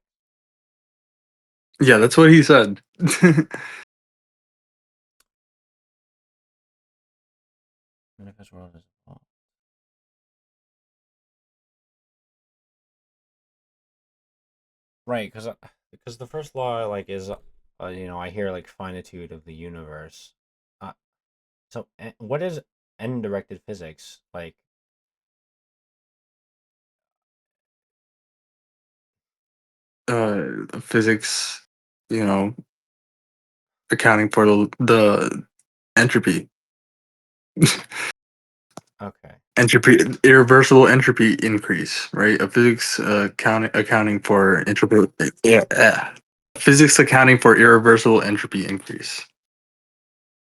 Yeah, that's what he said. Manifest world is evolved. Right, because the first law like is I hear like finitude of the universe. So what is end-directed physics like? Physics, accounting for the entropy. Okay. Entropy, irreversible entropy increase, right? A physics accounting for entropy. Yeah, physics accounting for irreversible entropy increase.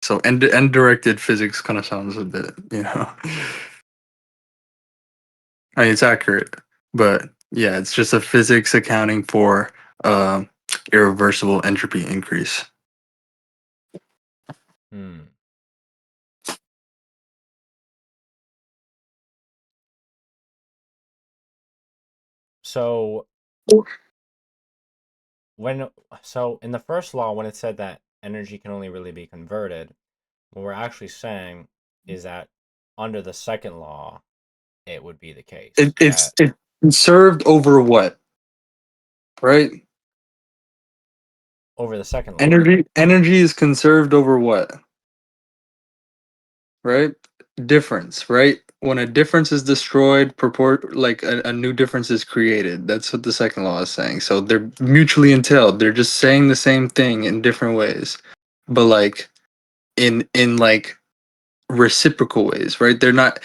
So end directed physics kind of sounds a bit, I mean, it's accurate, but yeah, it's just a physics accounting for irreversible entropy increase. Hmm. So in the first law, when it said that energy can only really be converted, what we're actually saying is that under the second law, it would be the case It's that conserved over what, right? over the second law, Energy is conserved over what, right? Difference, right? When a difference is destroyed, like a new difference is created. That's what the second law is saying. So they're mutually entailed. They're just saying the same thing in different ways, but like in like reciprocal ways, right? They're not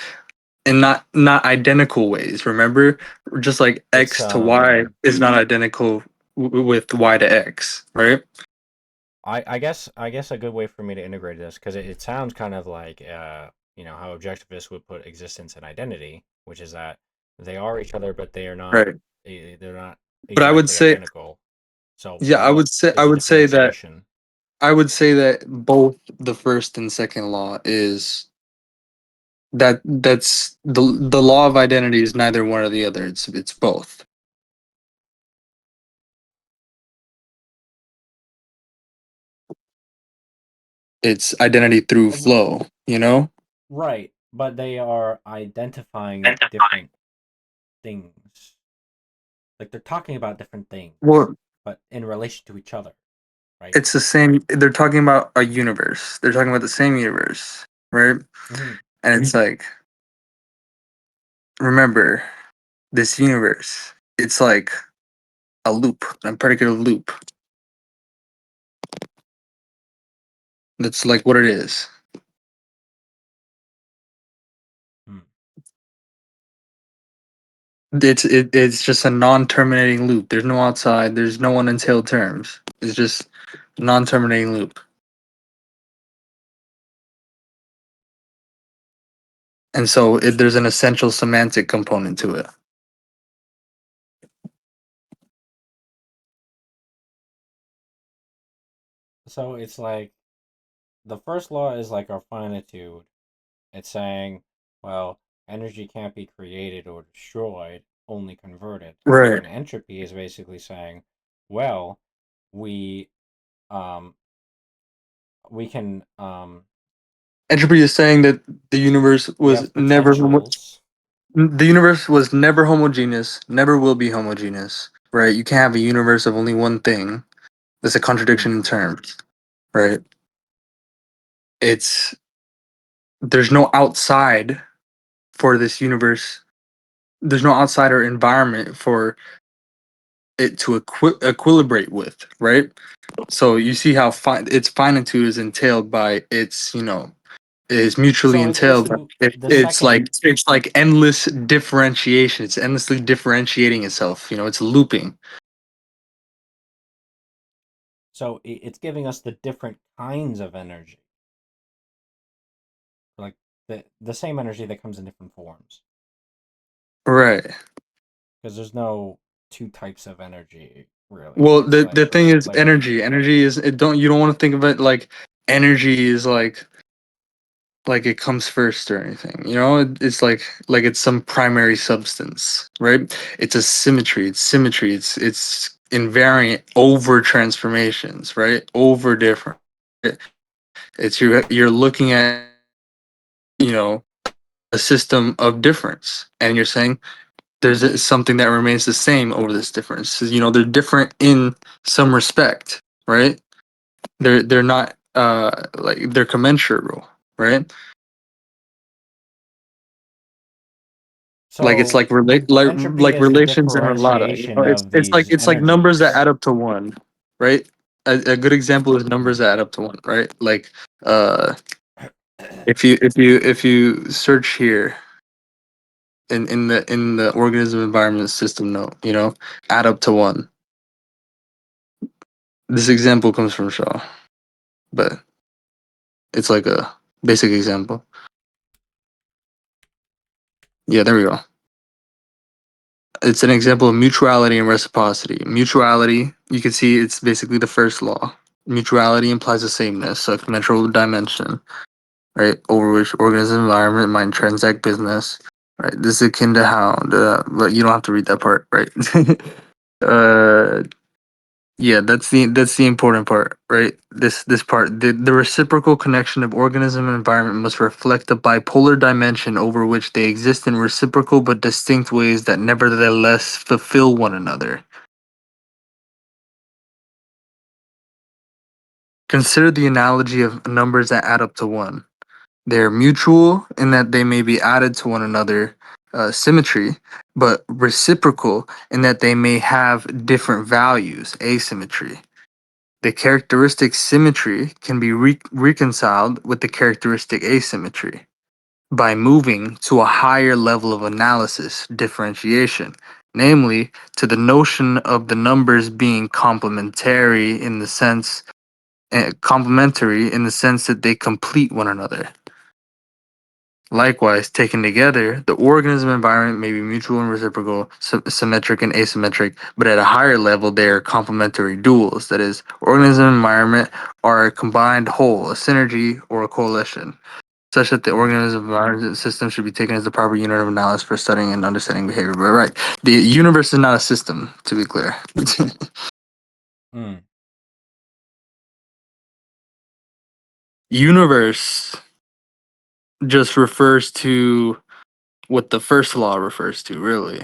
in not identical ways. Remember, just like it's x to y is not identical with y to x, right? I guess a good way for me to integrate this, because it sounds kind of like how objectivists would put existence and identity, which is that they are each other, but Right. they're not But exactly identical. So yeah, what is I the would say that differentiation? both the first and second law is that's the law of identity is neither one or the other. It's both. It's identity through flow, you know? Right, but they are identifying different things. Like they're talking about different things, Well, but in relation to each other, right? it's the same. They're talking about a universe. They're talking about the same universe, right? Mm-hmm. And it's like, remember, this universe, it's like a loop, a predicative loop. That's like what it is. It's just a non-terminating loop. There's no outside. There's no unentailed terms. It's just non-terminating loop. And so there's an essential semantic component to it. So it's like the first law is like our finitude. It's saying, well, energy can't be created or destroyed, only converted. Right. And entropy is basically saying, well, we um we can Entropy is saying that the universe we was have never potentials. the universe was never homogeneous, never will be homogeneous. Right? You can't have a universe of only one thing. That's a contradiction Hmm. in terms. Right? It's there's no outside for this universe. There's no outsider environment for it to equilibrate with, right? So you see how its finitude is entailed by its, is mutually So it's entailed. to the It's like endless differentiation. It's endlessly differentiating itself. It's looping. so it's giving us the different kinds of energy, like the same energy that comes in different forms, Right. because there's no two types of energy really. Well, It's the thing is like energy. Energy is it don't you don't want to think of it like energy is like it comes first or anything. It's like it's some primary substance, right? It's a symmetry. It's symmetry. It's invariant over transformations, right? Over different. It's you're looking at you know a system of difference, and you're saying something that remains the same over this difference. So, they're different in some respect, right? They're not like they're commensurable, right? Like it's so entropy like is the relations in a ladder. differentiation It's of it's like these it's like numbers that energies. add up to one, right? A good example is numbers that add up to one, right? Like if you search here in the organism environment system note, add up to one. This example comes from Shaw, but it's like a basic example. Yeah, there we go. It's an example of mutuality and reciprocity. Mutuality, you can see it's basically the first law. Mutuality implies a sameness, a commensurable dimension, right, over which organism environment might transact business. Right, this is akin to how, but you don't have to read that part, right? uh, yeah, that's the important part, right? This part, the reciprocal connection of organism and environment must reflect the bipolar dimension over which they exist in reciprocal but distinct ways that nevertheless fulfill one another. Consider the analogy of numbers that add up to one. They are mutual in that they may be added to one another, symmetry, but reciprocal in that they may have different values, asymmetry. The characteristic symmetry can be reconciled with the characteristic asymmetry by moving to a higher level of analysis, differentiation, namely to the notion of the numbers being complementary in the sense that they complete one another. Likewise, taken together, the organism environment may be mutual and reciprocal, symmetric and asymmetric, but at a higher level, they are complementary duals. That is, organism and environment are a combined whole, a synergy, or a coalition, such that the organism environment system should be taken as the proper unit of analysis for studying and understanding behavior. But right, the universe is not a system, to be clear. Hmm. Universe just refers to what the first law refers to, really.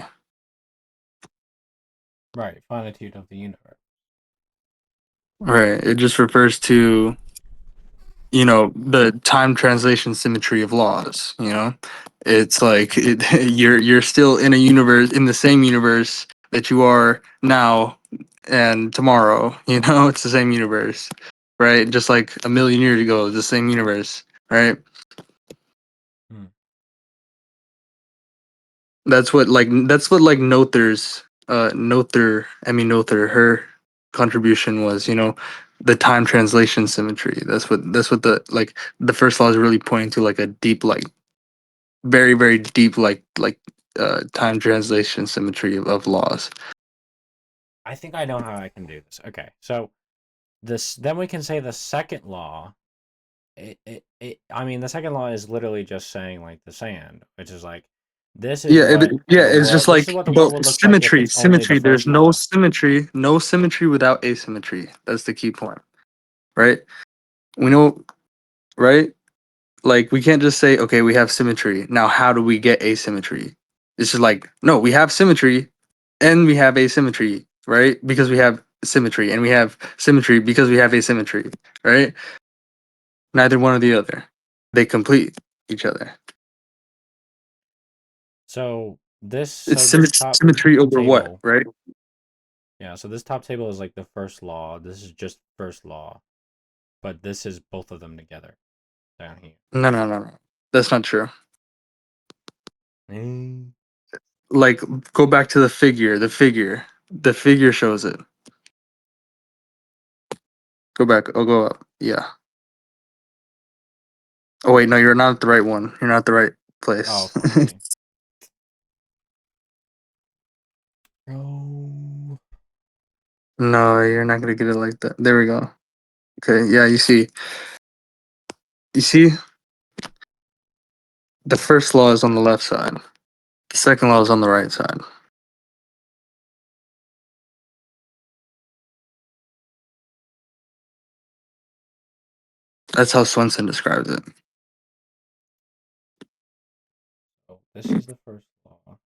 Right, finitude of the universe. Right. It just refers to, the time translation symmetry of laws, It's like you're still in a universe, in the same universe that you are now and tomorrow, it's the same universe. Right? Just like a million years ago, it's the same universe, right? Hmm. That's what Noether, her contribution was, the time translation symmetry. That's what the first law is really pointing to, like a deep, like very, very deep, time translation symmetry of laws. I think I know how I can do this. Okay, so then we can say the second law. I mean, the second law is literally just saying like the sand, which is like this is what the It's world. just This like, is what the world but would look like if symmetry, it's only the symmetry. There's first no law. symmetry, no symmetry without asymmetry. That's the key point, right? We know, right? Like, we can't just say, okay, we have symmetry. Now, how do we get asymmetry? It's just like, no, we have symmetry and we have asymmetry, right? Because we have symmetry, and we have symmetry because we have asymmetry, right? Neither one or the other. They complete each other. So this It's top symmetry over what, table, right? yeah. So this top table is like the first law. This is just first law, but this is both of them together down here. No, no, no, no. That's not true. Mm. Like, go back to the figure. The figure shows it. Go back. I'll go up. Yeah. Oh wait, no, you're not at the right one. You're not at the right Oh, place. fuck me. Oh. No, you're not gonna get it like that. There we go. Okay, yeah, you see. You see, the first law is on the left side. The second law is on the right side. That's how Swenson describes it. So this is the first law.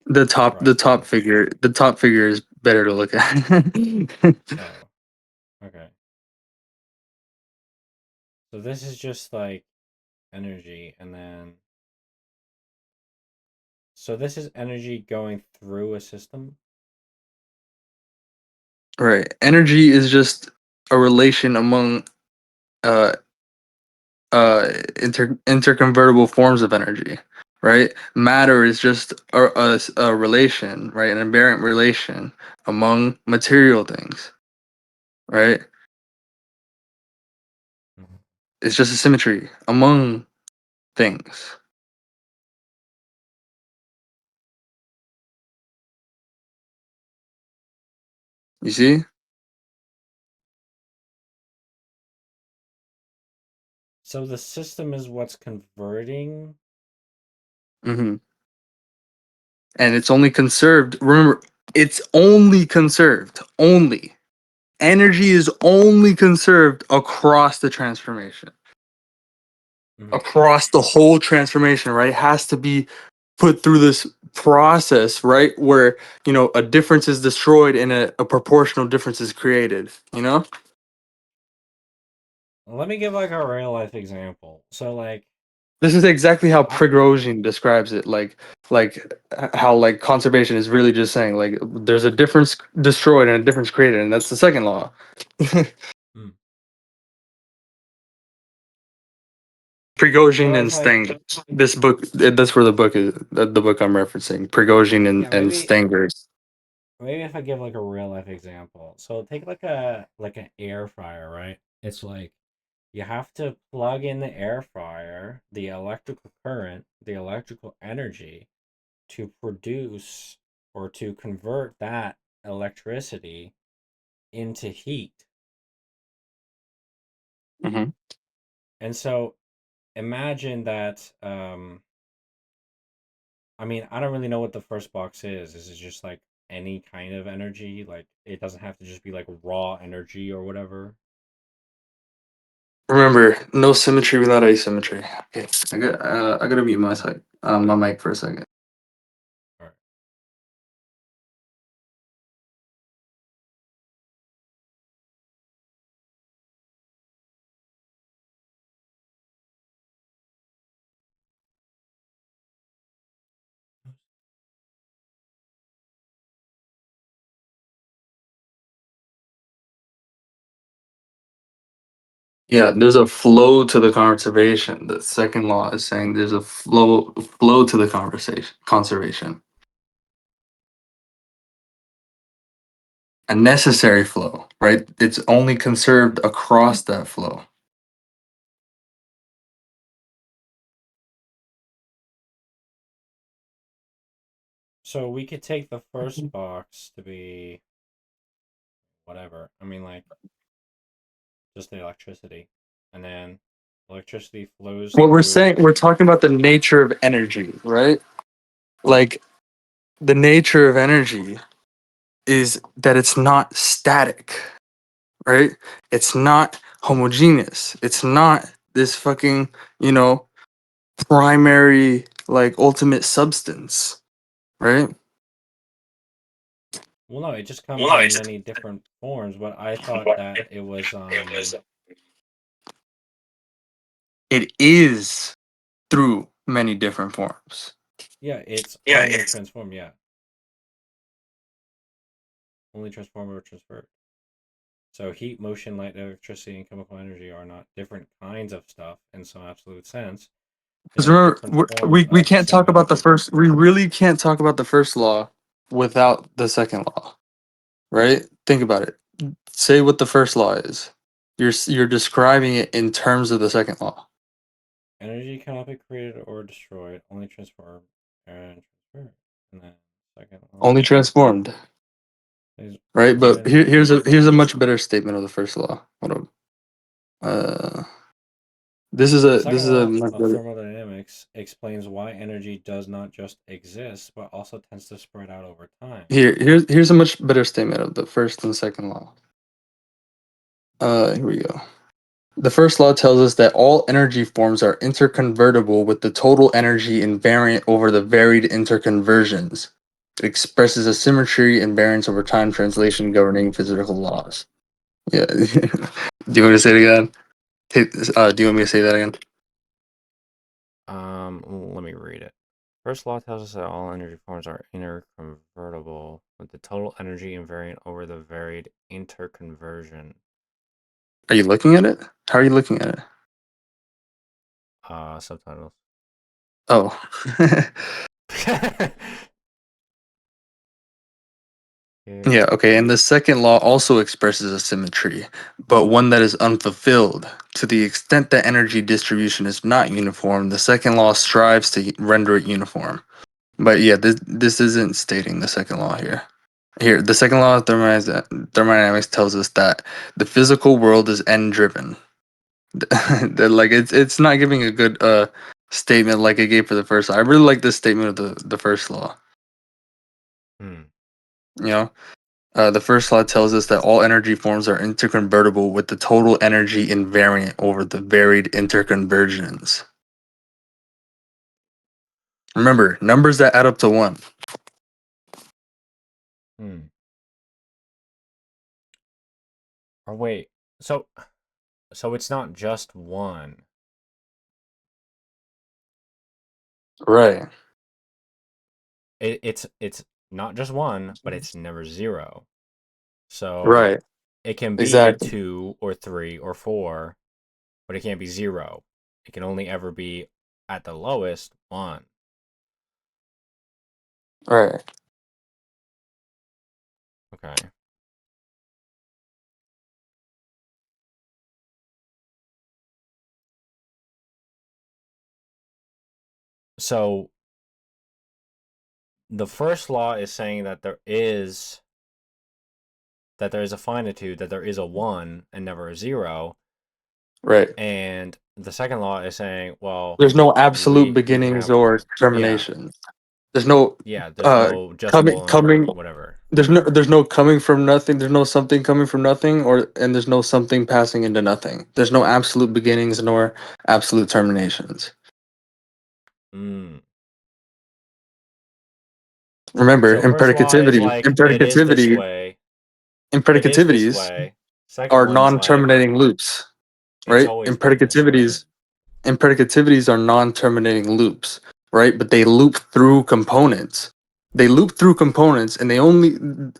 The top Right. the top figure is better to look at. Oh. Okay. So this is just like energy, and then so this is energy going through a system. Right. Energy is just a relation among uh interconvertible forms of energy, right? Matter is just a relation, right? An invariant relation among material things, right? Mhm. It's just a symmetry among things. You see? So the system is what's converting. Mm-hmm. And it's only conserved. Remember, it's only conserved. Only. Energy is only conserved across the transformation. Mhm. Across the whole transformation, right? Has to be put through this process, right? Where, a difference is destroyed and a proportional difference is created, Let me give like a real life example. So like This is exactly how I Prigozhin describes it, how like conservation is really just saying like there's a difference destroyed and a difference created, and that's the second law. Hmm. Prigozhin So and it's like, Stenger. This book, that's where the book is. The book I'm referencing, Prigozhin yeah, and Stenger. maybe if I give like a real life example. So take like an air fryer, right? It's like you have to plug in the air fryer, the electrical current, the electrical energy to produce or to convert that electricity into heat. Hmm. And so imagine that I mean, I don't really know what the first box is. Is it just like any kind of energy? Like it doesn't have to just be like raw energy or whatever. Remember, no symmetry without asymmetry. Okay, I gotta mute my side, my mic for a second. All right. Yeah, there's a flow to the conservation. The second law is saying there's a flow to the conservation. A necessary flow, right? It's only conserved across that flow. So we could take the first box to be whatever. I mean, like just the electricity, and then electricity flows What we're through. saying, we're talking about the nature of energy, right? Like the nature of energy is that it's not static, right? It's not homogeneous. It's not this fucking, primary, like ultimate substance, right? Well, no, it just comes in many different forms. But I thought that it was It is through many different forms. yeah, it's only transformed. Yeah, only transformed or transferred. So heat, motion, light, electricity, and chemical energy are not different kinds of stuff in some absolute sense. They Because are remember, different forms we of the can't same talk about the energy. first. We really can't talk about the first law without the second law, right? Think about it. Say what the first law is. You're describing it in terms of the second law. Energy cannot be created or destroyed, only transformed and transferred. And then second Only law transformed, is right? one But energy here's a much better statement of the first law. Hold on. This is The a this second is a law much of better. thermodynamics explains why energy does not just exist, but also tends to spread out over time. Here's a much better statement of the first and second law. Here we go. The first law tells us that all energy forms are interconvertible with the total energy invariant over the varied interconversions. It expresses a symmetry and variance over time translation governing physical laws. Yeah. Do you want me to say it again? Do you want me to say that again? Let me read it. First law tells us that all energy forms are interconvertible with the total energy invariant over the varied interconversion. Are you looking at it? How are you looking at it? Subtitles. Oh. Yeah, okay. And the second law also expresses a symmetry, but one that is unfulfilled. To the extent that energy distribution is not uniform, the second law strives to render it uniform. But yeah, this isn't stating the second law here. Here, the second law of thermodynamics tells us that the physical world is end driven. That like it's not giving a good statement like it gave for the first law. I really like this statement of the first law. Hmm. You know, the first law tells us that all energy forms are interconvertible with the total energy invariant over the varied interconversions. Remember, numbers that add up to 1. Hmm. Or wait, so it's not just one. Right. It's not just one, but it's never 0. So Right. it can be Exactly. 2 or 3 or 4, but it can't be 0. It can only ever be at the lowest 1. Right. Okay. So the first law is saying that there is a finitude, that there is a 1 and never a 0, Right. and the second law is saying, well, There's no absolute we can beginnings have, or yeah, terminations. There's no there's no just coming one or coming whatever. there's no coming from nothing, there's no something coming from nothing, or and there's no something passing into nothing. There's no absolute beginnings nor absolute terminations. Mm. Remember, So first law is like it is this way, it is this impredicativities way. Second are one's like non-terminating loops, it's right? always been this way. Impredicativities are non-terminating loops, right? But they loop through components. They loop through components, and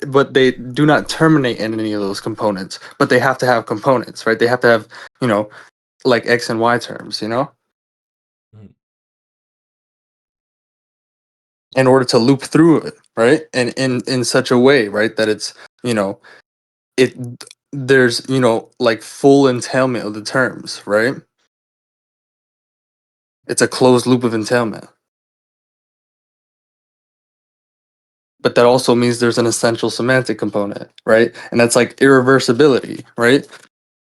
but they do not terminate in any of those components. But they have to have components, right? They have to have, you know, like x and y terms, Mhm. in order to loop through it, right? And in such a way, right, that it's, you know, it there's, like full entailment of the terms, right? It's a closed loop of entailment. But that also means there's an essential semantic component, right? And that's like irreversibility, right?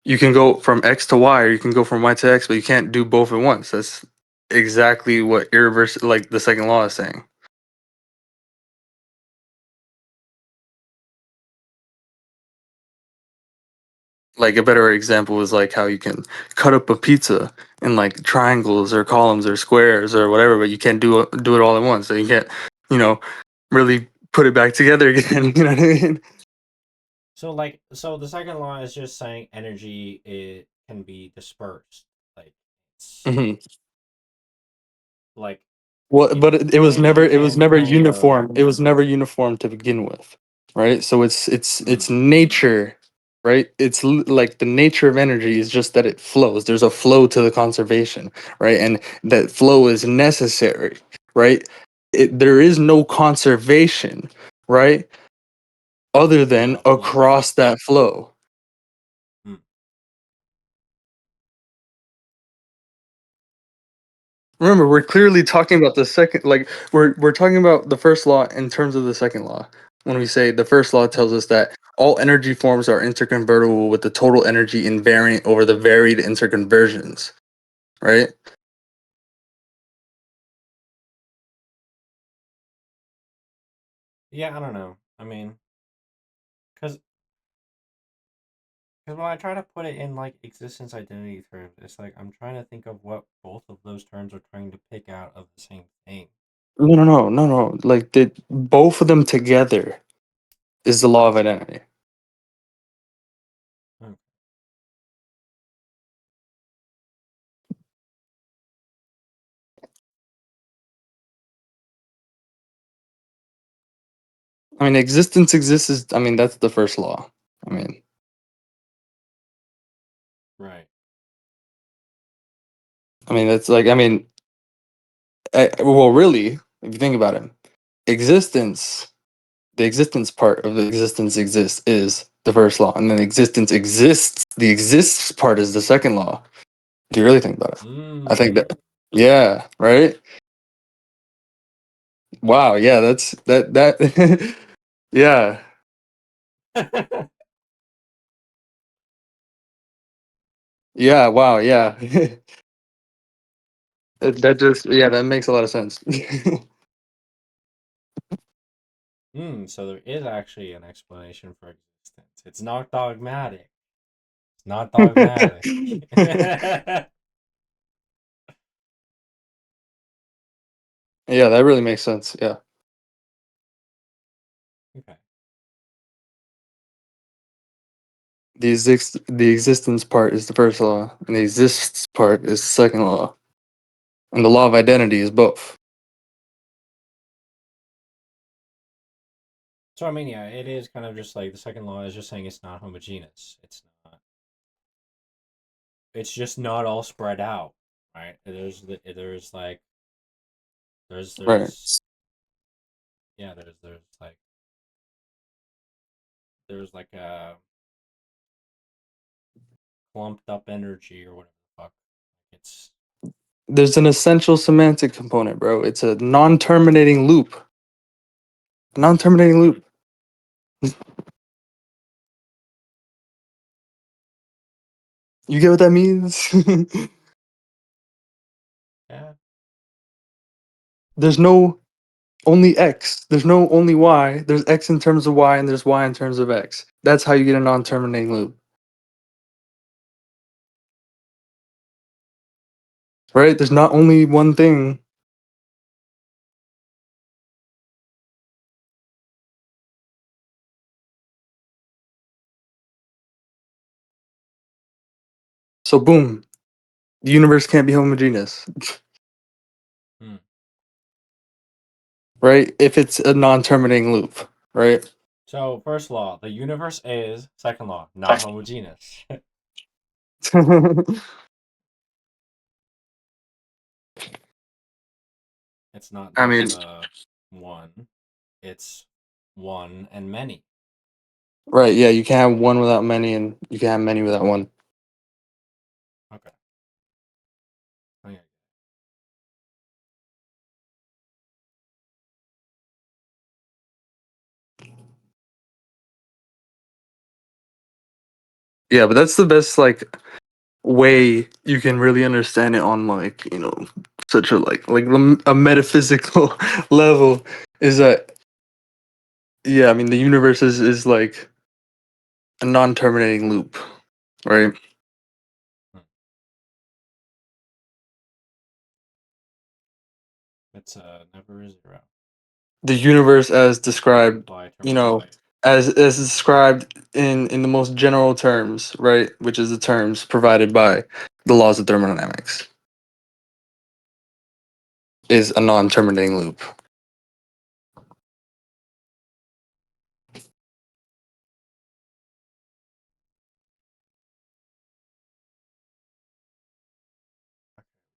You can go from X to Y, or you can go from Y to X, but you can't do both at once. That's exactly what like the second law is saying. Like a better example is like how you can cut up a pizza in like triangles or columns or squares or whatever, but you can't do it all at once. So you can't, you know, really put it back together again. You know what I mean? So the second law is just saying energy it can be dispersed. Like it's hmm like Well, but energy it was can never kind of uniform. It was never uniform to begin with, right? So it's mm, nature, right? Like the nature of energy is just that it flows. There's a flow to the conservation, right? And that flow is necessary, right? There is no conservation, right? Other than without flow. across that flow. Mm. Remember, we're clearly talking about the second, like we're talking about the first law in terms of the second law. When we say the first law tells us that all energy forms are interconvertible with the total energy invariant over the varied interconversions, right? Yeah, I don't know. I mean, because when I try to put it in like existence identity terms, it's like I'm trying to think of what both of those terms are trying to pick out of the same thing. No. Like both of them together is the law of identity. Mm. I mean, existence exists is. I mean, that's the first law. I mean, I mean, it's like, I mean, well, really, if you think about it, existence, the existence part of the existence exists is the first law, and then existence exists. The exists part is the second law. Do you really think about it? I think that, yeah, right. Wow, yeah, that, yeah, yeah, wow, yeah. That just, yeah, that makes a lot of sense. So there is actually an explanation for existence. It's not dogmatic. It's not dogmatic. Yeah, that really makes sense. Yeah. Okay. The existence part is the first law, and the exists part is the second law. And the law of identity is both. So I mean, yeah, it is kind of just like the second law is just saying it's not homogeneous. It's not. It's just not all spread out, right? There's like Right. yeah there's like a clumped up energy or whatever the fuck. It's There's an essential semantic component, bro. It's a non-terminating loop. A non-terminating loop. You get what that means? yeah. There's no only X. There's no only Y. There's X in terms of Y, and there's Y in terms of X. That's how you get a non-terminating loop. Right? There's not only one thing. So boom, the universe can't be homogeneous. Hmm. Right? If it's a non-terminating loop, right? So first law, the universe is. Second law, not homogeneous. It's not I mean, just one. It's one and many. right, yeah, you can't have one without many, and you can have many without one. Okay. Okay. Yeah, but that's the best like way you can really understand it on like, such a a metaphysical level is that, yeah, I mean the universe is like a non-terminating loop, right? Hmm. It's never is zero. The universe as described, Apply you know, terminology. as described in the most general terms, right? Which is the terms provided by the laws of thermodynamics, is a non-terminating loop.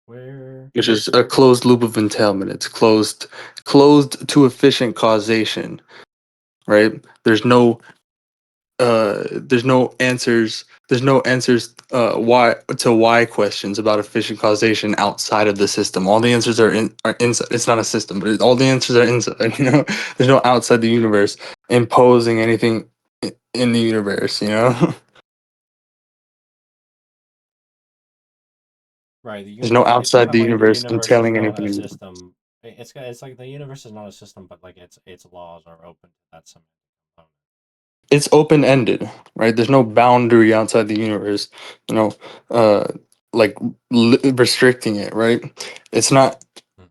Where? Which is a closed loop of entailment. It's closed to efficient causation, right? There's no answers why questions about efficient causation outside of the system. All the answers are inside. It's not a system, but all the answers are inside. There's no outside the universe imposing anything in the universe. Right. There's no It's kind outside of the like the universe universe is entailing not a anything. system. It's like the universe is not a system, but like its laws are open to that semantic component. It's open ended, right? There's no boundary outside the universe, you know, uh, like restricting it, right? It's not. Hmm.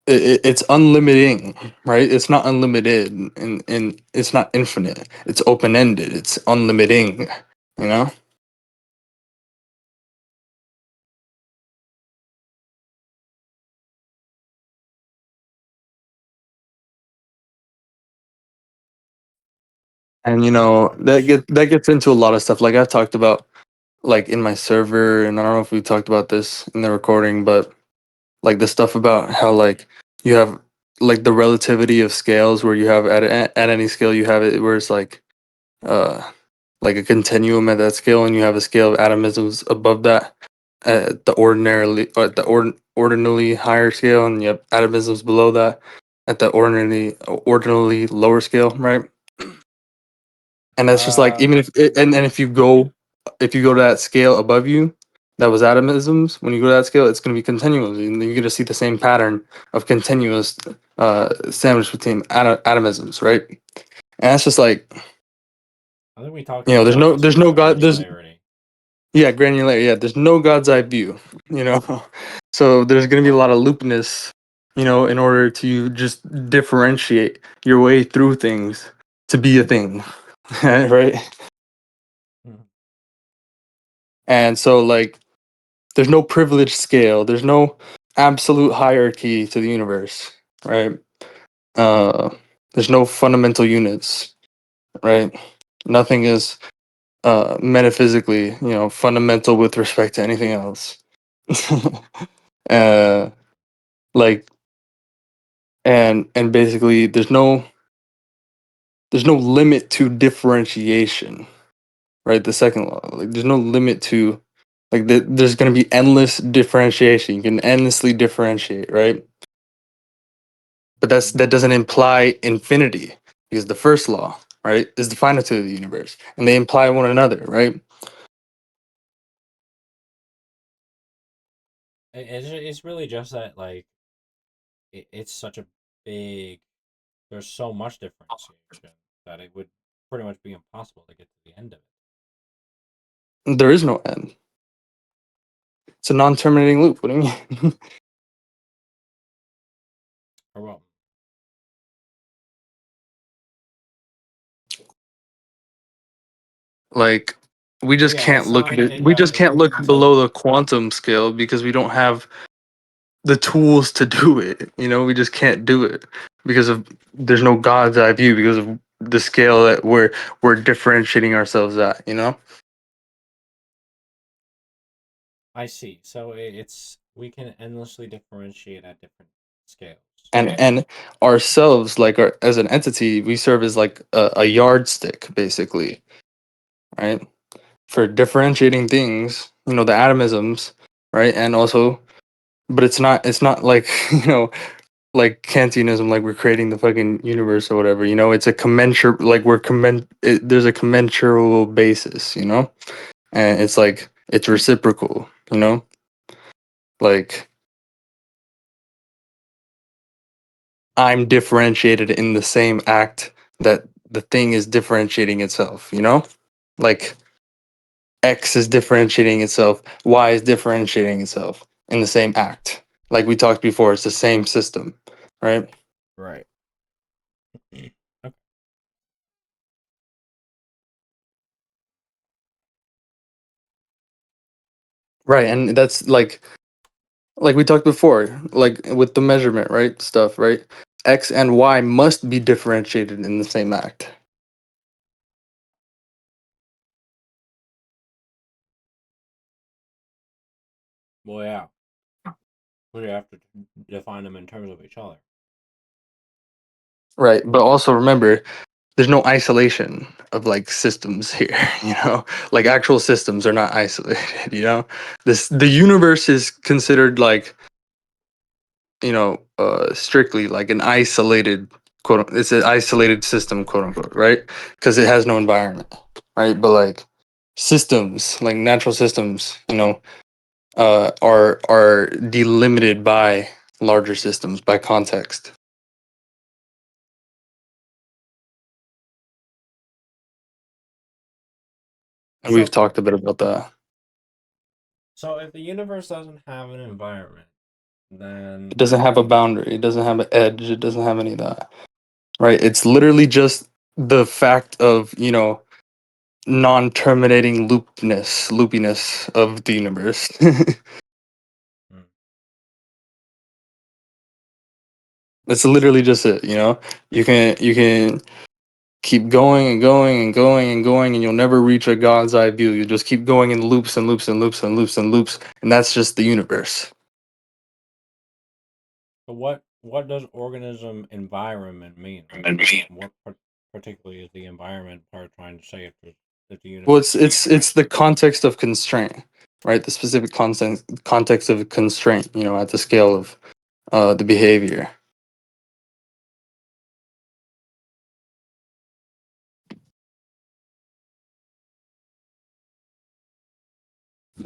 It's unlimiting, right? It's not unlimited, and it's not infinite. It's open ended. It's unlimiting, you know. And that gets into a lot of stuff. Like I've talked about, like in my server, and I don't know if we talked about this in the recording, but like the stuff about how like you have like the relativity of scales where you have at any scale you have it where it's uh like a continuum at that scale, and you have a scale of atomisms above that at the ordinarily higher scale, and you have atomisms below that at the ordinarily lower scale, right? And that's just like even if and if you go to that scale above you, that was atomisms. When you go to that scale, it's going to be continuous, and you're going to see the same pattern of continuous sandwich between atomisms, right? And that's just like, I think we talked you know, about this there's with no the god, there's granularity. yeah, granularity, yeah, there's no god's eye view, you know. So there's going to be a lot of loopness, you know, in order to just differentiate your way through things to be a thing, right? Mhm. And so like there's no privileged scale, there's no absolute hierarchy to the universe, right? uh there's no fundamental units, right? Nothing is metaphysically, you know, fundamental with respect to anything else. uh like and basically there's no limit to differentiation, right? The second law, like there's no limit to like there's going to be endless differentiation, you can endlessly differentiate, right? But that doesn't imply infinity, because the first law, right, is the finitude of the universe, and they imply one another, right? It's really just that like it's such a big. There's so much differentiation that it would pretty much be impossible to get to the end of it. There is no end. It's a non-terminating loop. What do you mean? Or well, Like we just yeah, can't it's look not. at it. We just can't look below the quantum scale because we don't have the tools to do it. You know, we just can't do it because of there's no God's eye view because of the scale that we're differentiating ourselves at. You know. I see. So it's we can endlessly differentiate at different scales. And ourselves like as an entity, we serve as like a yardstick basically, right, for differentiating things, you know, the atomisms, right? And also, but it's not like you know, like Kantianism, like we're creating the fucking universe or whatever, you know. It's a commensurate, like there's a commensurable basis, you know. And it's like it's reciprocal, you know. Like I'm differentiated in the same act that the thing is differentiating itself, you know? Like X is differentiating itself, Y is differentiating itself in the same act. Like we talked before, it's the same system, right? Right. Okay. Right, and that's like we talked before, like with the measurement, right? Stuff, right? X and Y must be differentiated in the same act. Well, yeah. We have to define them in terms of each other. Right, but also remember there's no isolation of like systems here, you know. Like actual systems are not isolated, you know. The universe is considered like, you know, strictly like an isolated it's an isolated system, quote unquote, right? Because it has no environment, right? But like systems, like natural systems, you know, are delimited by larger systems, by context. And we've So, talked a bit about that. so if the universe doesn't have an environment, then It doesn't have a boundary, it doesn't have an edge, it doesn't have any of that, right? It's literally just the fact of, you know, non-terminating loopiness of the universe. hmm, That's literally just it, you know. You can keep going and going and going and going, and you'll never reach a God's eye view. You just keep going in loops and loops and loops and loops and loops, and that's just the universe. So what does organism environment mean? What particularly is the environment part trying to say if the Well, universe? it's the context of constraint, right? The specific context of constraint, at the scale of the behavior.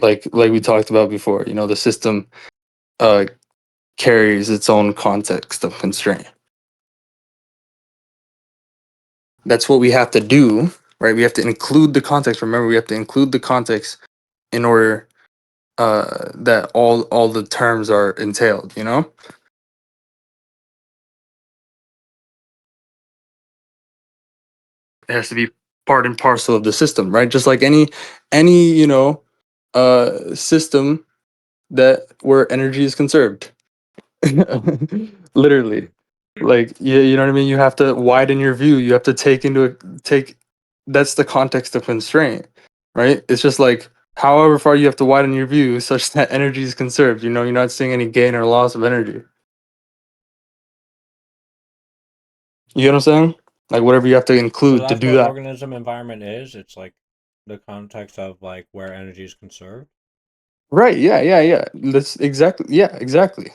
Like we talked about before, the system uh, carries its own context of constraint. That's what we have to do, right? We have to include the context. Remember, we have to include the context in order that all the terms are entailed. It has to be part and parcel of the system, right? Just like any system that where energy is conserved. Literally. Like you know what I mean? You have to widen your view. You have to take that's the context of constraint, right? It's just like however far you have to widen your view such that energy is conserved. You're not seeing any gain or loss of energy. You know what I'm saying? Like whatever you have to So include to that's do what that. organism environment is. It's like the context of like where energy is conserved. Right, yeah. That's exactly, yeah, exactly.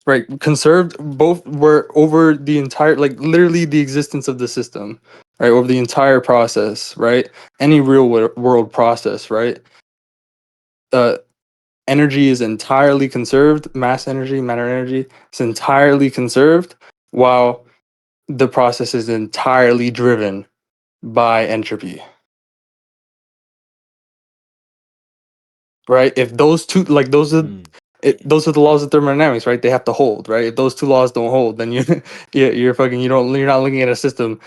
Right, conserved both were over the entire, like literally the existence of the system, right, over the entire process, right? Any real world process, right? Uh, Energy is entirely conserved, mass energy, matter energy is entirely conserved, while the process is entirely driven by entropy, right? If those two, like those are the laws of thermodynamics, right? They have to hold, right? If those two laws don't hold, then you're fucking you're not looking at a system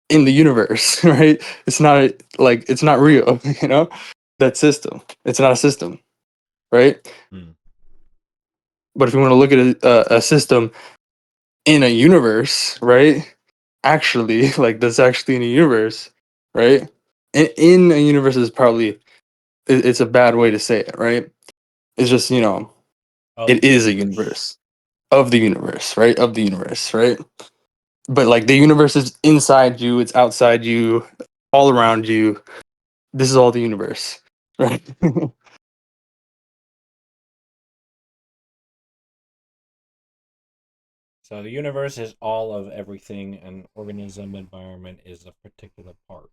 in the universe, right? It's not like it's not real, that system. It's not a system, right? Mm. But if you want to look at a system in a universe, right? Actually, like that's actually in a universe, right? In a universe is probably it's a bad way to say it, right? It's just Of it the is a universe. universe of the universe, right? Of the universe, right? But like the universe is inside you, it's outside you, all around you. This is all the universe, right? So the universe is all of everything, and organism environment is a particular part.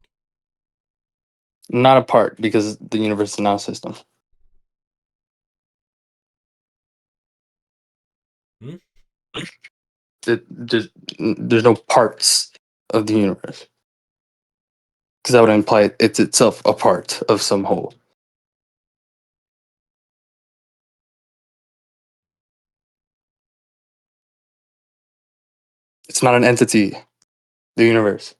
Not a part because the universe is not a system. Hmm? There's no parts of the universe because that would imply it's itself a part of some whole. It's not an entity. The universe.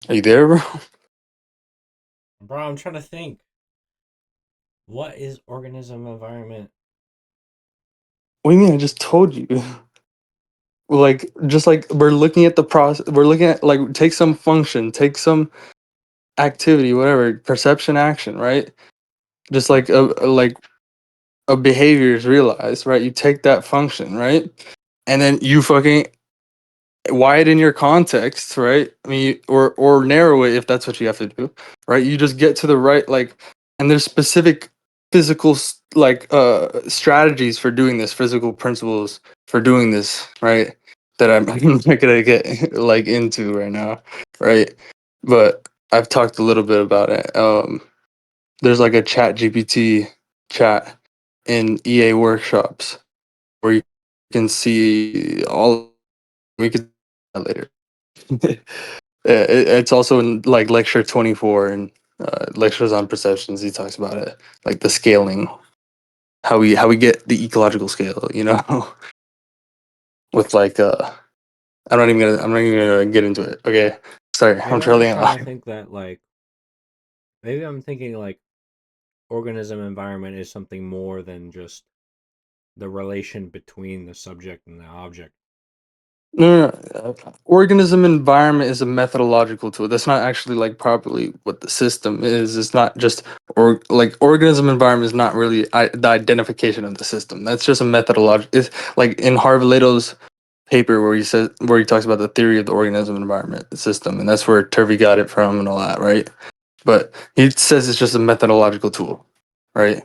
Are you there, bro? Bro, I'm trying to think. What is organism environment? What do you mean? I just told you. Like, just like we're looking at the process. We're looking at like take some function, take some activity, whatever perception, action, right? Just like a behavior is realized, right? You take that function, right? And then you fucking widen your context, right? I mean, or narrow it if that's what you have to do, right? You just get to the right, like, and there's specific physical strategies for doing this, physical principles for doing this, right? That I'm not gonna get like into right now, right? But I've talked a little bit about it. There's like a chat GPT chat in EA workshops where you can see all we could later. It's also in like lecture 24 and lectures on perceptions. He talks about it, like the scaling, how we get the ecological scale. With like I'm not even gonna get into it. Okay, sorry, I'm Maybe I'm trailing just trying to off. think that like maybe I'm thinking like organism environment is something more than just the relation between the subject and the object. No. Organism environment is a methodological tool. That's not actually like properly what the system is. It's not just organism environment is not really the identification of the system. That's just a methodology. It's like in Harvey-Leto's paper where he talks about the theory of the organism environment system, and that's where Turvey got it from and all that, right? But he says it's just a methodological tool, right?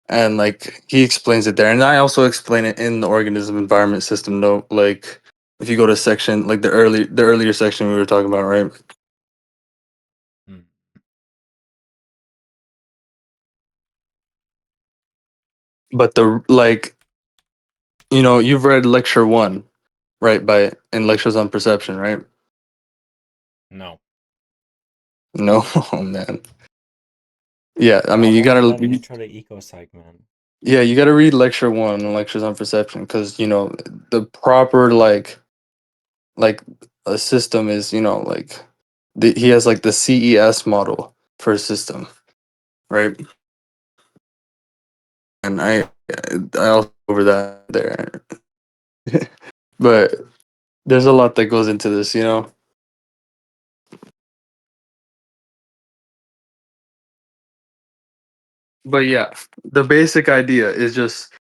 And like he explains it there, and I also explain it in the organism environment system note. Like if you go to section like the earlier section we were talking about, right? Hmm. But the you've read lecture 1, right? By in lectures on perception, right? No. No, oh man. Yeah, I mean I've you only gotta read Intro to Ecopsych, man. yeah, you gotta read lecture 1 and lectures on perception because the proper like a system is he has like the CES model for a system, right? And I also over that there, but there's a lot that goes into this, But yeah, the basic idea is just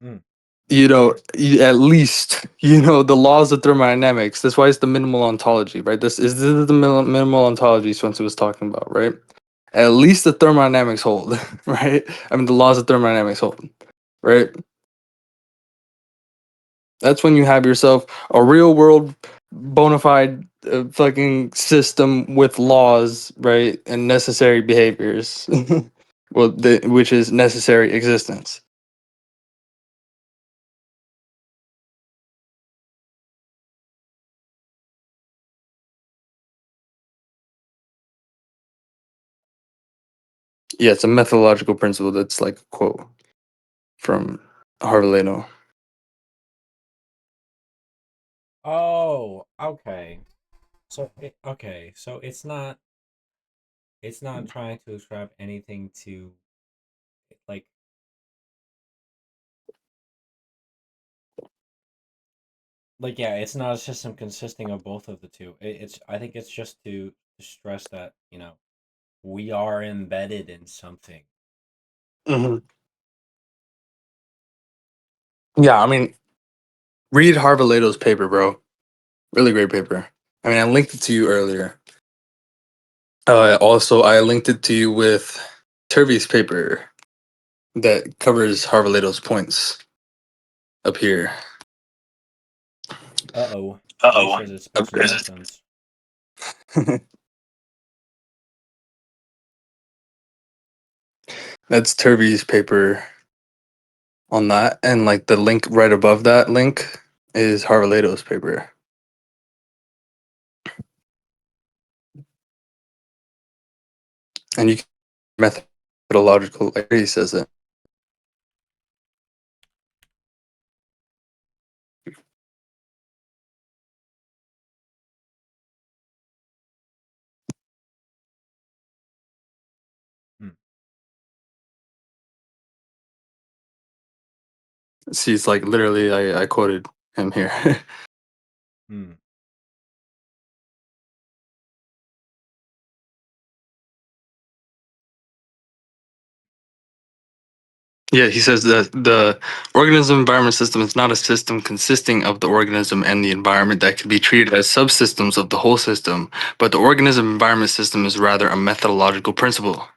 Mm. at least the laws of thermodynamics. That's why it's the minimal ontology, right? This is the minimal ontology Spencer was talking about, right? At least the thermodynamics hold, right? I mean, the laws of thermodynamics hold, right? That's when you have yourself a real world bona fide fucking system with laws, right? And necessary behaviors. Well, which is necessary existence. Yeah, it's a methodological principle that's like a quote from Harvey-Leno. Oh, okay. So it's not trying to ascribe anything to like yeah, it's not a system consisting of both of the two. I think it's just to stress that, we are embedded in something. Hmm. Yeah, I mean, read Harvey-Leto's paper, bro. Really great paper. I mean, I linked it to you earlier. Also, I linked it to you with Turvey's paper that covers Harvey-Leto's points up here. Uh-oh. Turvey Uh-oh. says it's special nonsense. That's Turvey's paper on that, and like the link right above that link is Harvey-Leto's paper. And you can methodological, like he says it. Hmm. See, it's like literally, I quoted him here. Hmm. Yeah, he says that the organism environment system is not a system consisting of the organism and the environment that can be treated as subsystems of the whole system, but the organism environment system is rather a methodological principle.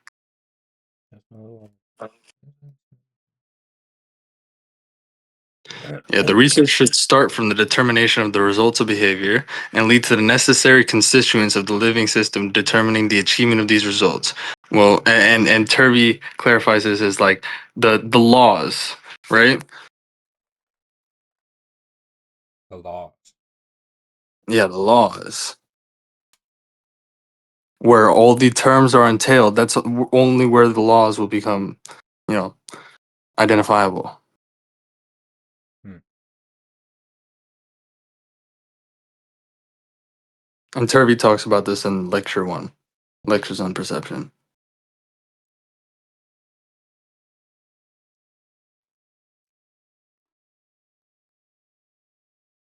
Yeah, the research should start from the determination of the results of behavior and lead to the necessary constituents of the living system determining the achievement of these results. Well, and Turvey clarifies this as like the laws, right? The laws. Yeah, the laws. Where all the terms are entailed, that's only where the laws will become, identifiable. Hmm. And Turvey talks about this in lecture 1, lectures on perception.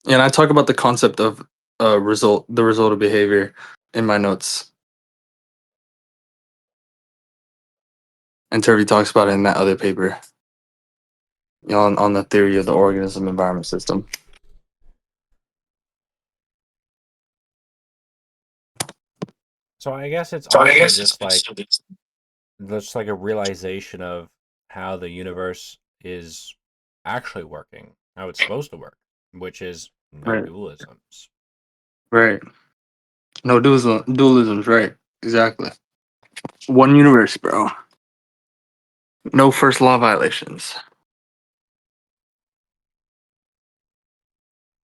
And I talk about the concept of the result of behavior in my notes. And Turvey talks about it in that other paper. On the theory of the organism environment system. So I guess it's also just like a realization of how the universe is actually working, how it's supposed to work, which is no Right. dualisms. Right. No dualisms, right. Exactly. One universe, bro. No first law violations.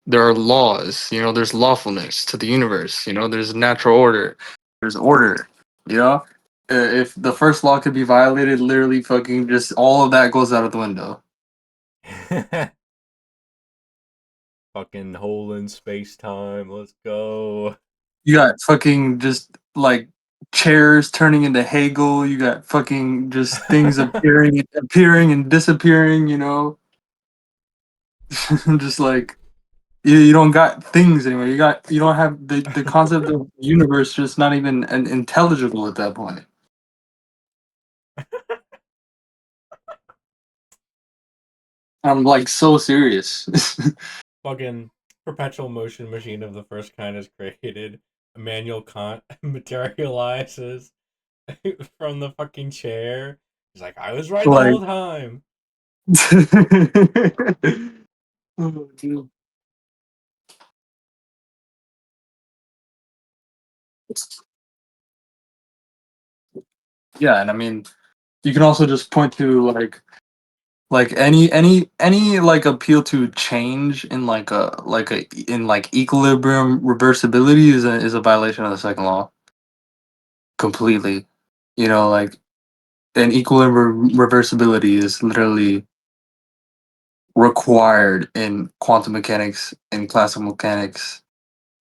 There are laws, there's lawfulness to the universe, there's natural order. There's order, you know? If the first law could be violated, literally fucking just all of that goes out of the window. Fucking hole in space time, let's go. You got fucking just like chairs turning into Hegel. You got fucking just things appearing and disappearing. Just like you don't got things anymore. You don't have the concept of universe just not even intelligible at that point. I'm like so serious. Fucking perpetual motion machine of the first kind is created. Immanuel Kant materializes from the fucking chair. He's like, I was right the Like, whole time. oh, dude. Yeah, and I mean, you can also just point to like any like appeal to change in like a in like equilibrium reversibility is a violation of the second law completely. Like an equilibrium reversibility is literally required in quantum mechanics, in classical mechanics,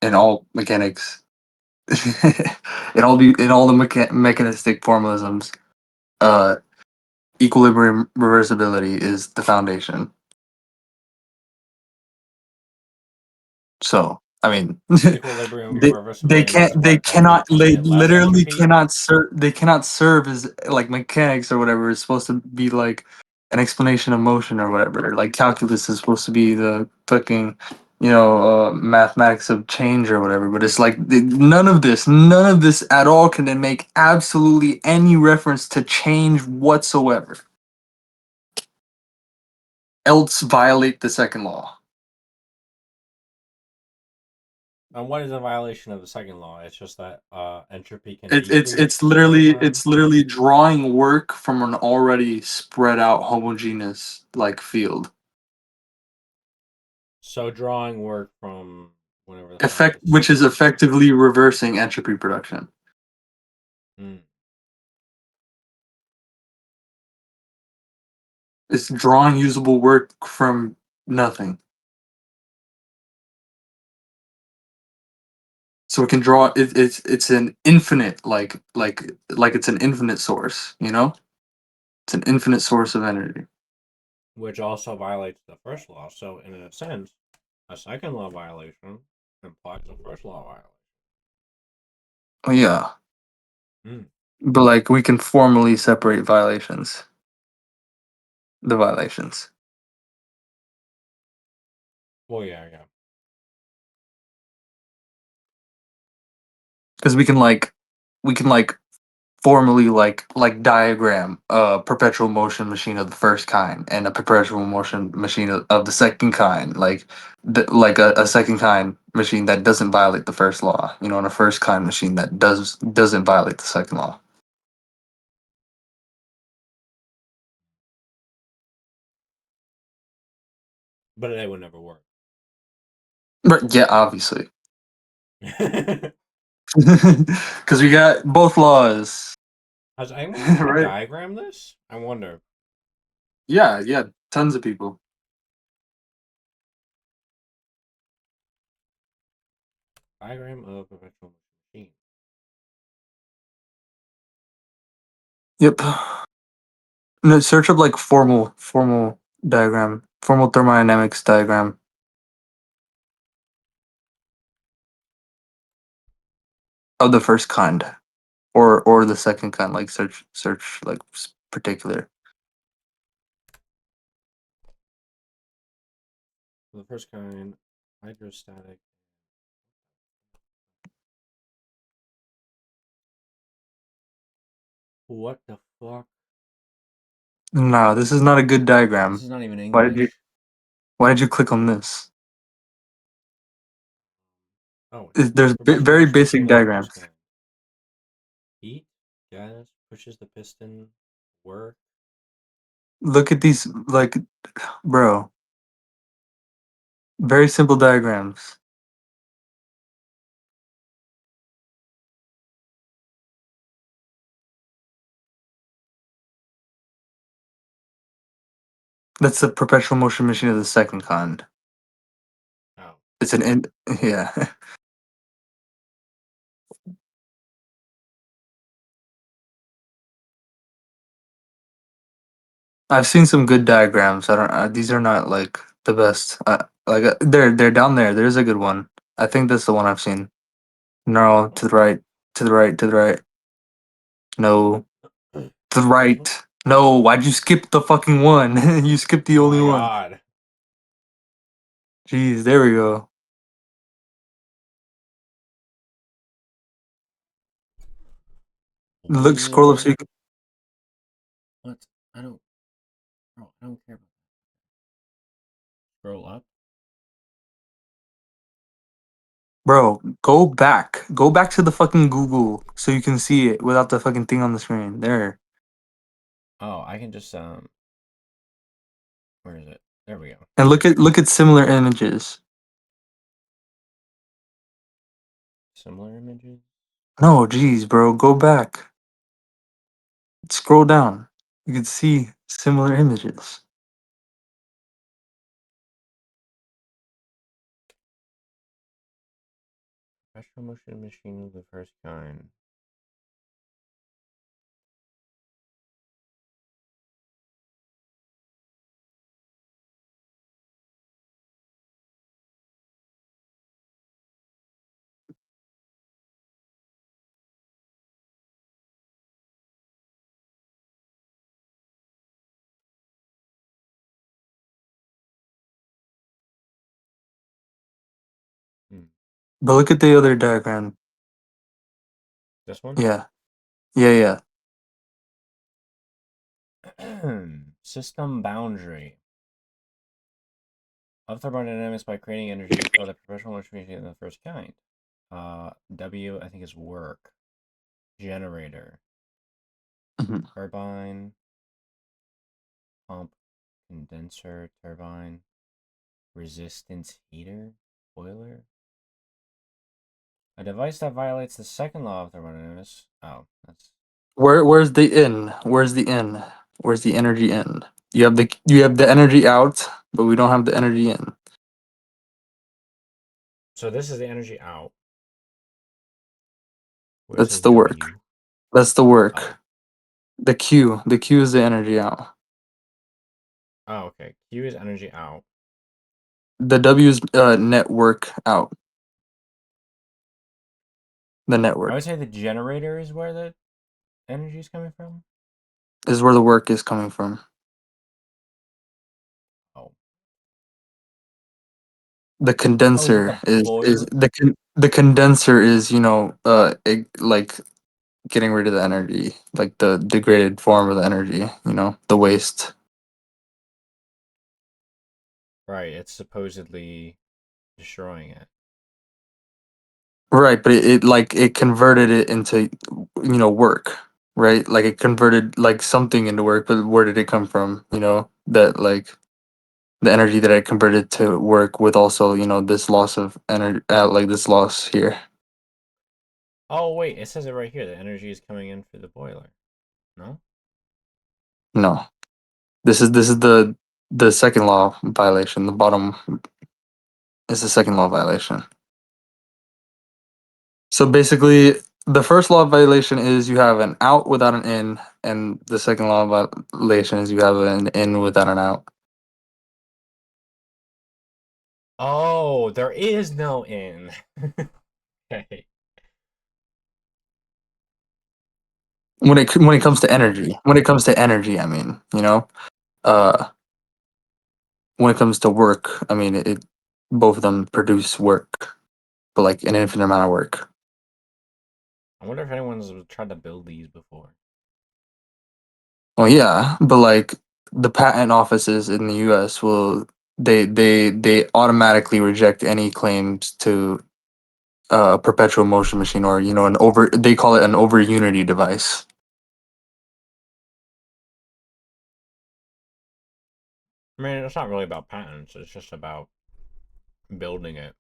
in all mechanics, in all the mechanistic formalisms. Uh, Equilibrium reversibility is the foundation. So I mean, Equilibrium they reversibility means they what? That cannot they infinite less literally entropy? cannot serve as like mechanics or whatever. It's supposed to be like an explanation of motion or whatever. Like calculus is supposed to be the fucking mathematics of change or whatever. But it's like none of this at all can then make absolutely any reference to change whatsoever. Else violate the second law. And what is a violation of the second law? It's just that entropy can It's it's decrease it's over literally time. it's literally drawing work from an already spread out homogeneous like field. So drawing work from whatever the fuck Effect this which is is. effectively reversing entropy production. Mm. It's drawing usable work from nothing. So it can draw it's an infinite like it's an infinite source, It's an infinite source of energy. Which also violates the first law. So in a sense, a second law violation implies a first law violation. Oh yeah. Mm. But like we can formally separate violations. The violations. Well, yeah. Because we can formally like diagram a perpetual motion machine of the first kind and a perpetual motion machine of the second kind, like a second kind machine that doesn't violate the first law, and a first kind machine that doesn't violate the second law. But it would never work. But yeah, obviously. Because we got both laws. Has anyone ever Right. diagrammed this? I wonder. Yeah, tons of people. Diagram of perpetual machine. Yep. No, search up like formal diagram, formal thermodynamics diagram. of the first kind, or the second kind, like search like particular. The first kind, hydrostatic. What the fuck? No, this is not a good This diagram. is not even Why did you English. Why did you click on this? Oh, There's professional very motion basic machine of the first diagrams. kind. Heat, gas, pushes the piston, work. Look at these, like, bro. Very simple diagrams. That's the perpetual motion machine of the second kind. Oh, It's an in, yeah. I've seen some good diagrams. I don't. These are not like the best. They're down there. There's a good one. I think that's the one I've seen. No, to the right, to the right, to the right. No, to the this one? right. No, why'd you skip the fucking one? You skipped the Oh only my one. god. Jeez, there we go. Look, One scroll up so million. you can, What? I don't. Bro, I don't care about that. Scroll up. bro. Go back. Go back to the fucking Google so you can see it without the fucking thing on the screen. There. Oh, I can just Where is it? There we go. And look at similar images. Similar images. No, geez, bro. Go back. Scroll down. You can see similar images. Professional motion machine of the first kind. Hmm. But look at the other diagram. This one? Yeah. Yeah. System boundary of thermodynamics by creating energy for the professional motion machine of the first kind. W, I think, is work. Generator. Mhm. Turbine. Pump. Condenser. Turbine. Resistance heater. Boiler. A device that violates the second law of thermodynamics. Oh, that's. Where's the in? Where's the in? Where's the energy in? You have the energy out, but we don't have the energy in. So this is the energy out. Where it That's says the work. W. That's the Oh. work. The Q is the energy out. Oh, okay. Q is energy out. The W is network out. The I network would say the generator is where the energy is coming from. is where the work is coming from. Oh. The Oh, is it condenser the is boiler? the condenser is like getting rid of the energy, like the degraded form of the energy, the waste. Right, it's supposedly destroying it. Right, but it converted it into work, right? Like it converted like something into work, but where did it come from? That like the energy that I converted to work with also, this loss of energy, like this loss here. Oh, wait, it says it right here. The energy is coming in through the boiler. No? No, this is the second law violation. The bottom is the second law violation. So basically, the first law violation is you have an out without an in, and the second law violation is you have an in without an out. Oh, there is no in. Okay. when it comes to energy, I mean, when it comes to work, I mean, it both of them produce work, but like an infinite amount of work. I wonder if anyone's tried to build these before. Well, yeah, but like the patent offices in the U.S. will they automatically reject any claims to a perpetual motion machine, or an over, they call it an over unity device. I mean, it's not really about patents. It's just about building it.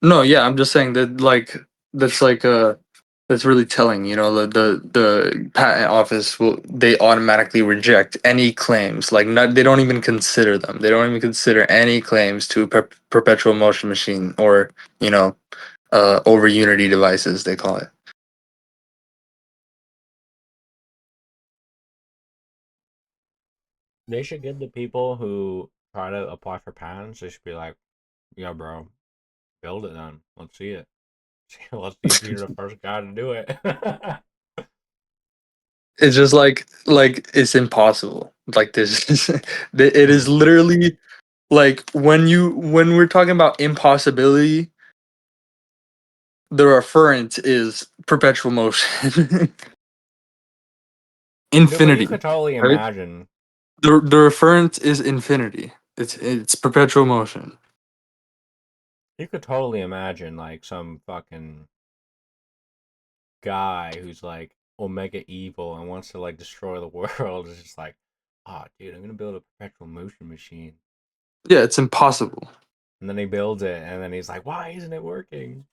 No, yeah, I'm just saying that that's like that's really telling. The patent office they automatically reject any claims. Like, not, they don't even consider them. They don't even consider any claims to perpetual motion machine, or over unity devices, they call it. They should give the people who try to apply for patents, they should be like, yeah, bro, build it then. Let's see it. Let's see if you're the first guy to do it. It's just like it's impossible. Like this, it is literally like when we're talking about impossibility, the referent is perpetual motion. No, but you Infinity, could totally right? imagine. The referent is infinity. It's perpetual motion. You could totally imagine like some fucking guy who's like omega evil and wants to like destroy the world. It's just like, oh, dude, I'm gonna build a perpetual motion machine. Yeah, it's impossible. And then he builds it, and then he's like, why isn't it working?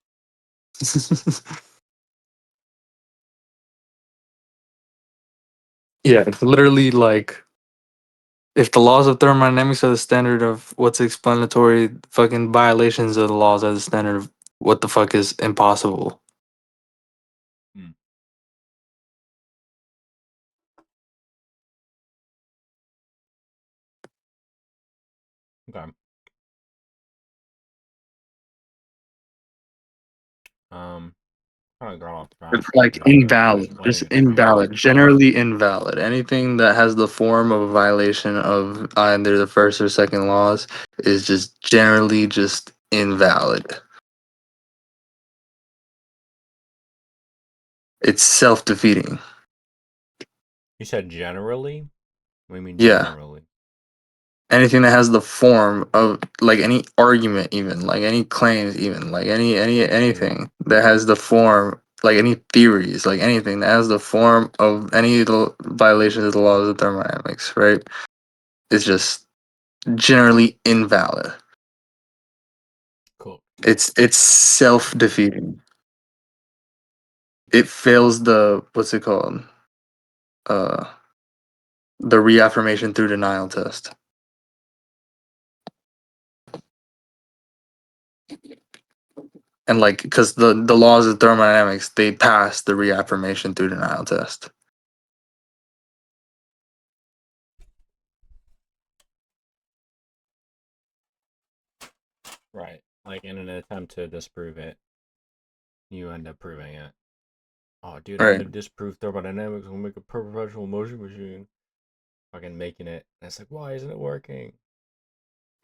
Yeah, it's literally like, if the laws of thermodynamics are the standard of what's explanatory, fucking violations of the laws are the standard of what the fuck is impossible. Hmm. Okay. Kind of got off track It's like with invalid, just explaining it to me. invalid, generally invalid. Anything that has the form of a violation of either the first or second laws is just generally just invalid. It's self-defeating. You said generally? What do you mean Yeah. generally? Anything that has the form of, like, any argument, even like any claims, even like anything that has the form, like any theories, like anything that has the form of any violation of the laws of thermodynamics, right? It's just generally invalid. Cool. It's self-defeating. It fails the, what's it called? Uh the reaffirmation through denial test. And like, because the laws of thermodynamics, they pass the reaffirmation through denial test. Right. Like in an attempt to disprove it, you end up proving it. Oh, dude, I'm Right. gonna disprove thermodynamics. I'm gonna make a perpetual motion machine. Fucking making it. And it's like, why isn't it working?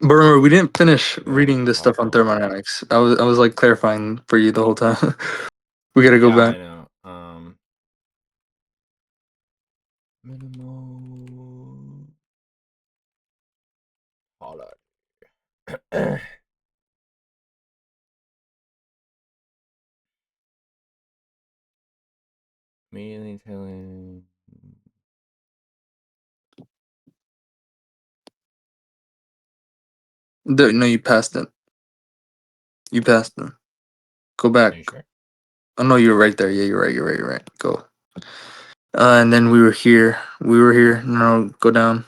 But remember, we didn't finish Oh, reading this stuff on impossible. thermodynamics. I was like clarifying for you the whole time. We gotta go Yeah, back. I know. Minimal. Hold on. Immediately telling. No, you passed it. You passed it. Go Are you back. sure? Oh no, you're right there. Yeah, you're right. You're right. You're right. Go. And then we were here. We were here. No, go down.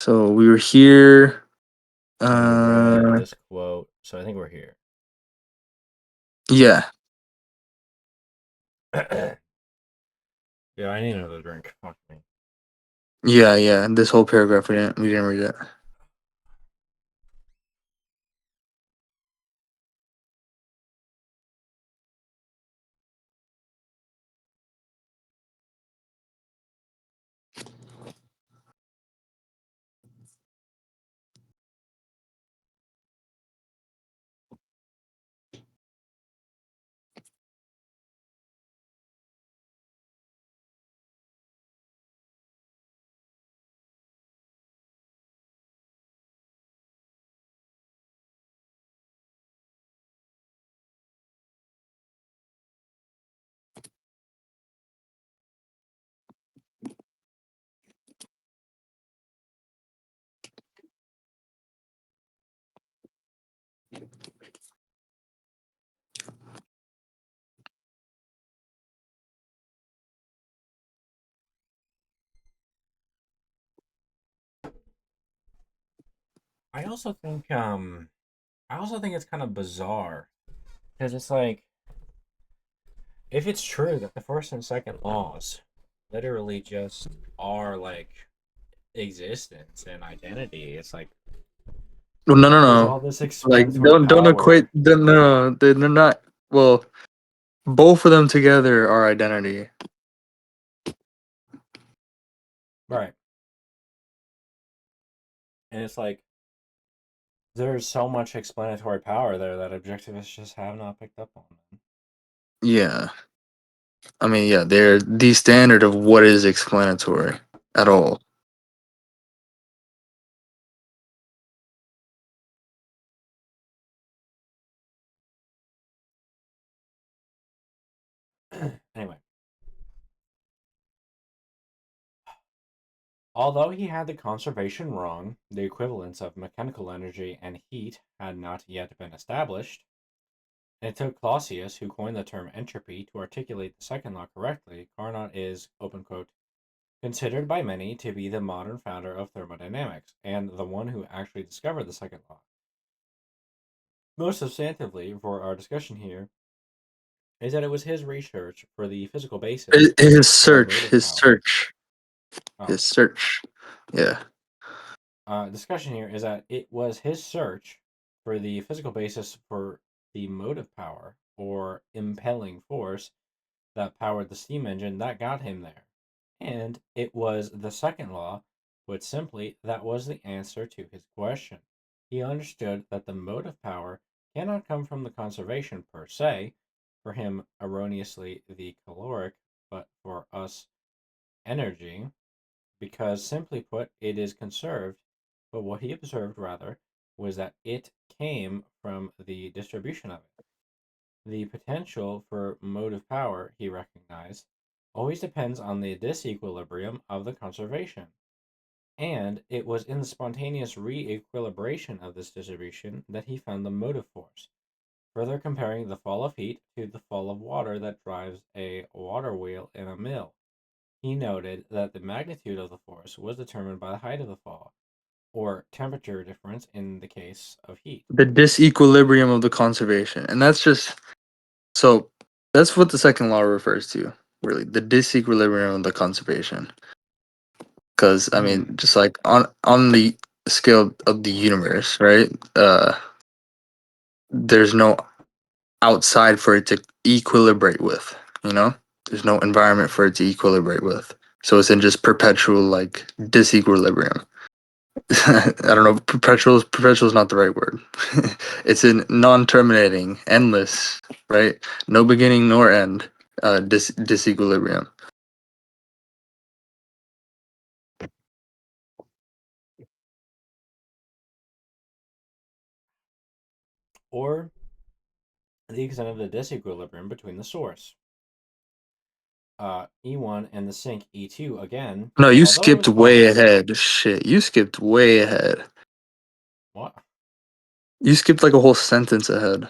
So we were here. And then we read Uh, this quote. So I think we're here. yeah, Yeah, I need another drink. Fuck me. yeah. This whole paragraph we didn't read it. I also think it's kind of bizarre because it's like if it's true that the first and second laws literally just are like existence and identity, it's like Well, no, no, what is no. all this Like, explanatory don't equate. power? No, they're not. Well, both of them together are identity. Right. And it's like there's so much explanatory power there that objectivists just have not picked up on. Yeah. I mean, yeah, they're the standard of what is explanatory at all. Anyway, although he had the conservation wrong, the equivalence of mechanical energy and heat had not yet been established. It took Clausius, who coined the term entropy, to articulate the second law correctly. Carnot is, open quote, considered by many to be the modern founder of thermodynamics, and the one who actually discovered the second law. Most substantively, for our discussion here, is that it was his research for the physical basis His for search, motive his power. search, Oh, his search. Yeah. discussion here is that it was his search for the physical basis for the motive power or impelling force that powered the steam engine that got him there. And it was the second law, which simply that was the answer to his question. He understood that the motive power cannot come from the conservation per se, for him erroneously the caloric, but for us energy, because simply put, it is conserved. But what he observed rather was that it came from the distribution of it. The potential for motive power, he recognized, always depends on the disequilibrium of the conservation, and it was in the spontaneous re-equilibration of this distribution that he found the motive force. Further comparing the fall of heat to the fall of water that drives a water wheel in a mill, he noted that the magnitude of the force was determined by the height of the fall, or temperature difference in the case of heat. The disequilibrium of the conservation. And that's just so that's what the second law refers to, really. The disequilibrium of the conservation. Because I mean, just like on the scale of the universe, right? There's no outside for it to equilibrate with, you know? There's no environment for it to equilibrate with. So it's in just perpetual like disequilibrium. I don't know, perpetual is not the right word. It's in non-terminating, endless, right? No beginning nor end, disequilibrium. Or the extent of the disequilibrium between the source. E1 and the sink E2 again, No, you although it skipped was way Clausius. ahead. Shit, you skipped way ahead. What? You skipped like a whole sentence ahead.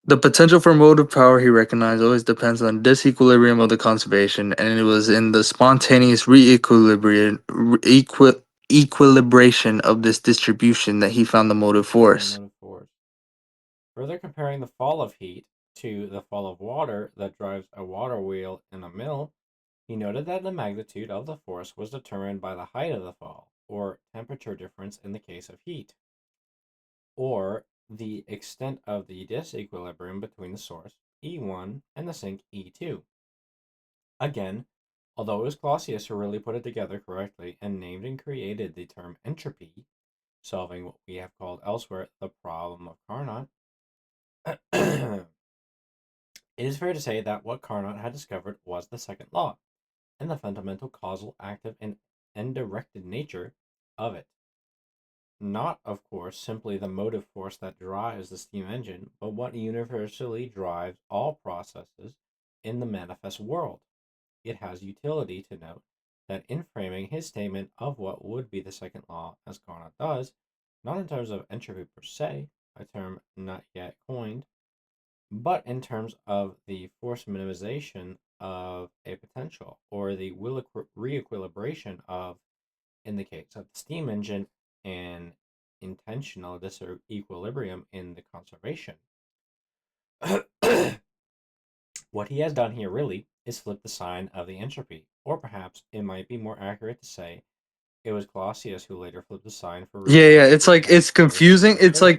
The potential for motive power he recognized always depends on disequilibrium of the conservation, and it was in the spontaneous equilibration of this distribution that he found the motive Found the force. motive force. Further comparing the fall of heat to the fall of water that drives a water wheel in a mill, he noted that the magnitude of the force was determined by the height of the fall, or temperature difference in the case of heat, or the extent of the disequilibrium between the source, E1, and the sink, E2. Again, although it was Clausius who really put it together correctly and named and created the term entropy, solving what we have called elsewhere the problem of Carnot, it is fair to say that what Carnot had discovered was the second law, and the fundamental causal, active, and directed nature of it. Not, of course, simply the motive force that drives the steam engine, but what universally drives all processes in the manifest world. It has utility to note that in framing his statement of what would be the second law, as Carnot does, not in terms of entropy per se, a term not yet coined, but in terms of the force minimization of a potential, or the re-equilibration of, in the case of the steam engine, an intentional disequilibrium in the conservation. What he has done here really is flip the sign of the entropy, or perhaps it might be more accurate to say it was Clausius who later flipped the sign for Yeah, reasons it's it is like it's never seen confusing. quite clear.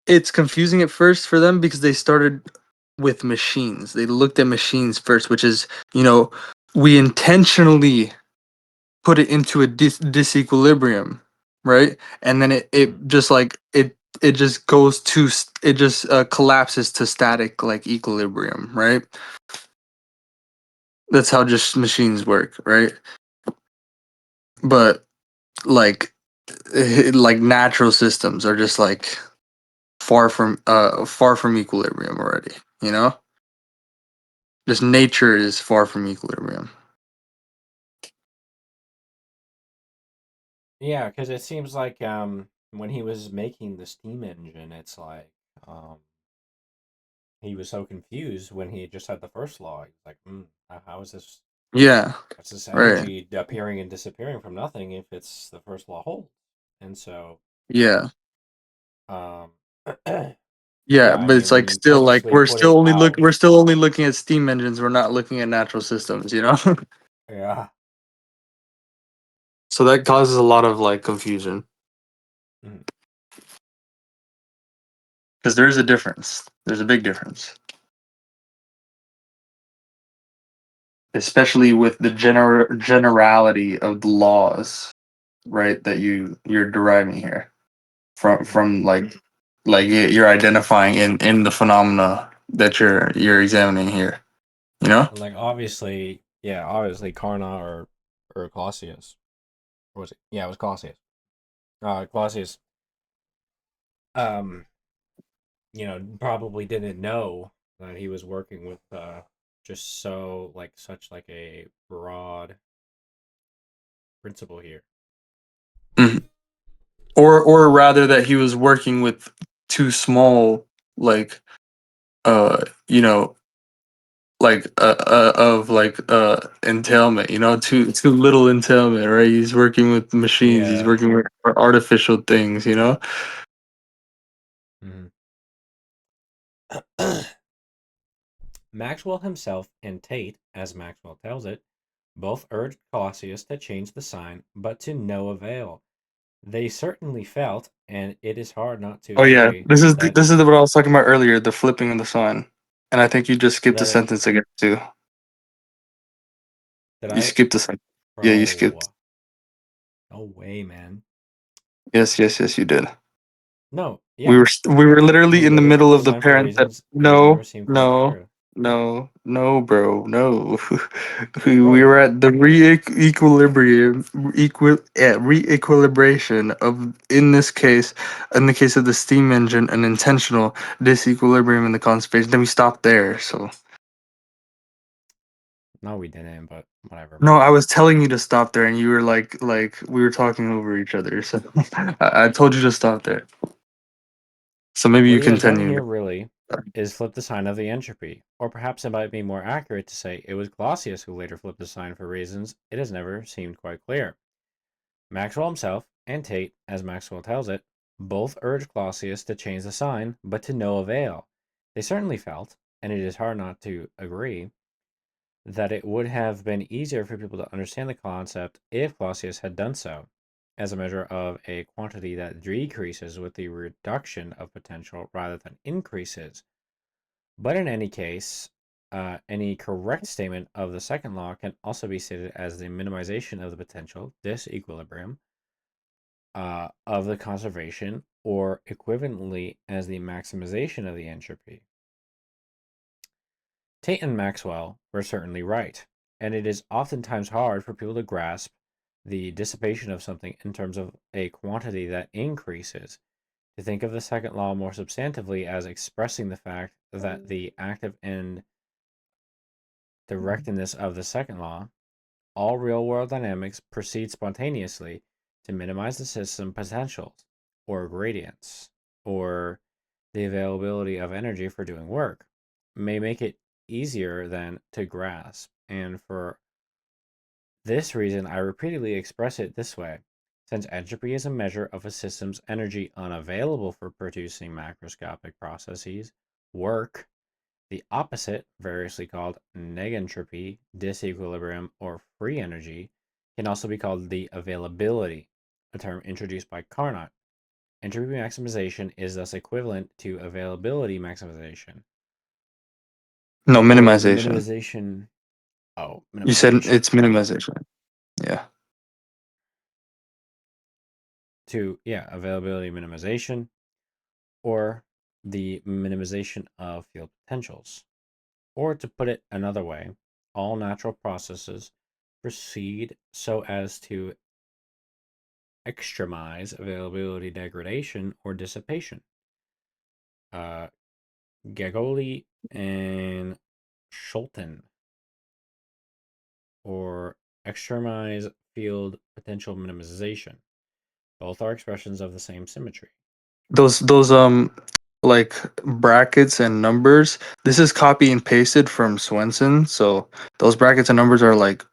It's confusing at first for them because they started with machines. They looked at machines first, which is, you know, we intentionally put it into a disequilibrium, right? And then it Mm. just like it just goes to it just collapses to static like equilibrium, right? That's how just machines work, right? But like like natural systems are just like far from equilibrium already, you know? Just nature is far from equilibrium. Yeah, because it seems like when he was making the steam engine, it's like um he was so confused when he just had the first law. He's like, how is this? Yeah, How's this right. energy appearing and disappearing from nothing if it's the first law holds? And so, Yeah. um, Yeah, yeah, I but mean, it's when like you still like purposely put it out, we're still only looking at steam engines, we're not looking at natural systems, you know? yeah, So that causes a lot of like confusion mhm. because there is a difference. There's a big difference, especially with the generality of the laws, right? That you're deriving here from like you're identifying in the phenomena that you're examining here. You know? And like obviously, yeah, obviously Carnot or Clausius, or was it? Yeah, it was Clausius. Clausius, um, probably didn't know that he was working with just such like a broad principle here. Mhm. Or rather that he was working with too small like you know like of like entailment, you know, too little entailment, right? He's working with machines, he's Yeah. working with artificial things, you know. Mhm. Maxwell himself and Tate, as Maxwell tells it, both urged Clausius to change the sign, but to no avail. They certainly felt, and it is hard not to Oh yeah, agree, this is what I was talking about earlier, the flipping of the sign. And I think you just skipped a that it sentence again too. that You I skipped a sentence. Yeah, you skipped. bro, no way, man. Yes, you did. No, yeah. We were He literally in the later middle flipped the of the sign for parent that reasons it has never seemed quite clear. bro, no. We Bro, were at the re-equilibration of, in this case, in the case of the steam engine, an intentional disequilibrium in the conservation. Then we stopped there. So no, we didn't, but whatever. no, I was telling you to stop there, and you were like we were talking over each other. So I told you to stop there. So maybe What you he has done continue. here really is flip the sign of the entropy, or perhaps it might be more accurate to say it was Clausius who later flipped the sign for reasons it has never seemed quite clear. Maxwell himself and Tate, as Maxwell tells it, both urged Clausius to change the sign, but to no avail. They certainly felt, and it is hard not to agree, that it would have been easier for people to understand the concept if Clausius had done so, as a measure of a quantity that decreases with the reduction of potential rather than increases. But in any case, any correct statement of the second law can also be stated as the minimization of the potential disequilibrium of the conservation, or equivalently as the maximization of the entropy. Tate and Maxwell were certainly right, and it is oftentimes hard for people to grasp the dissipation of something in terms of a quantity that increases, to think of the second law more substantively as expressing the fact that the active and directness of the second law, all real world dynamics proceed spontaneously to minimize the system potentials, or gradients, or the availability of energy for doing work, may make it easier then to grasp, and for this reason I repeatedly express it this way. Since entropy is a measure of a system's energy unavailable for producing macroscopic processes, work, the opposite, variously called negentropy, disequilibrium, or free energy, can also be called the availability, a term introduced by Carnot. Entropy maximization is thus equivalent to availability maximization. No, Or the minimization. minimization. Oh, You said minimization. it's minimization. Yeah. Availability minimization, or the minimization of field potentials. Or to put it another way, all natural processes proceed so as to extremize availability degradation or dissipation. Gagoli and Schulten, or extremize field potential minimization. Both are expressions of the same symmetry. Those like brackets and numbers. This is copy and pasted from Swenson. So those brackets and numbers are like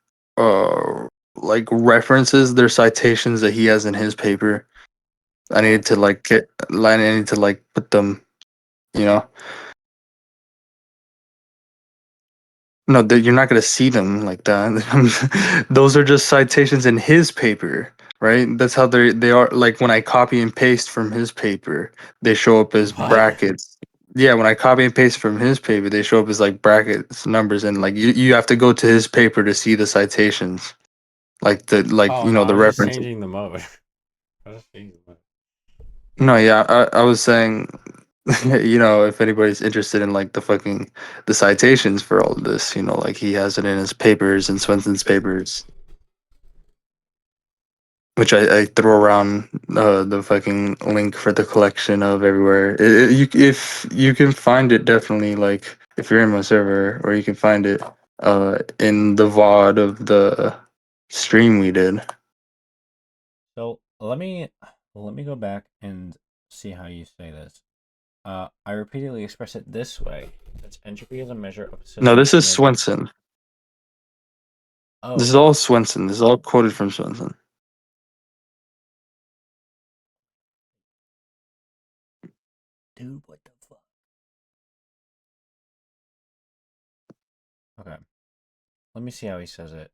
references. They're citations that he has in his paper. I needed to I need to like put them, you know. No, you're not gonna see them like that. Those are just citations in his paper, right? That's how they are. Like when I copy and paste from his paper, they show up as What? brackets. Yeah, when I copy and paste from his paper, they show up as like brackets, numbers, and like you have to go to his paper to see the citations, like Oh no, I the was just references. changing the mode. I was just changing the mode. No, yeah, I was saying, if anybody's interested in like the citations for all of this, like he has it in his papers and Swenson's papers, which I throw around the fucking link for the collection of everywhere. If you can find it, definitely like if you're in my server, or you can find it in the VOD of the stream we did. So let me go back and see how you say this. I repeatedly express it this way, since entropy is a measure of a No, system's this is energy. Swenson. This Oh, is all Swenson. This is all quoted from Swenson. dude, what the fuck? Okay, let me see how he says it.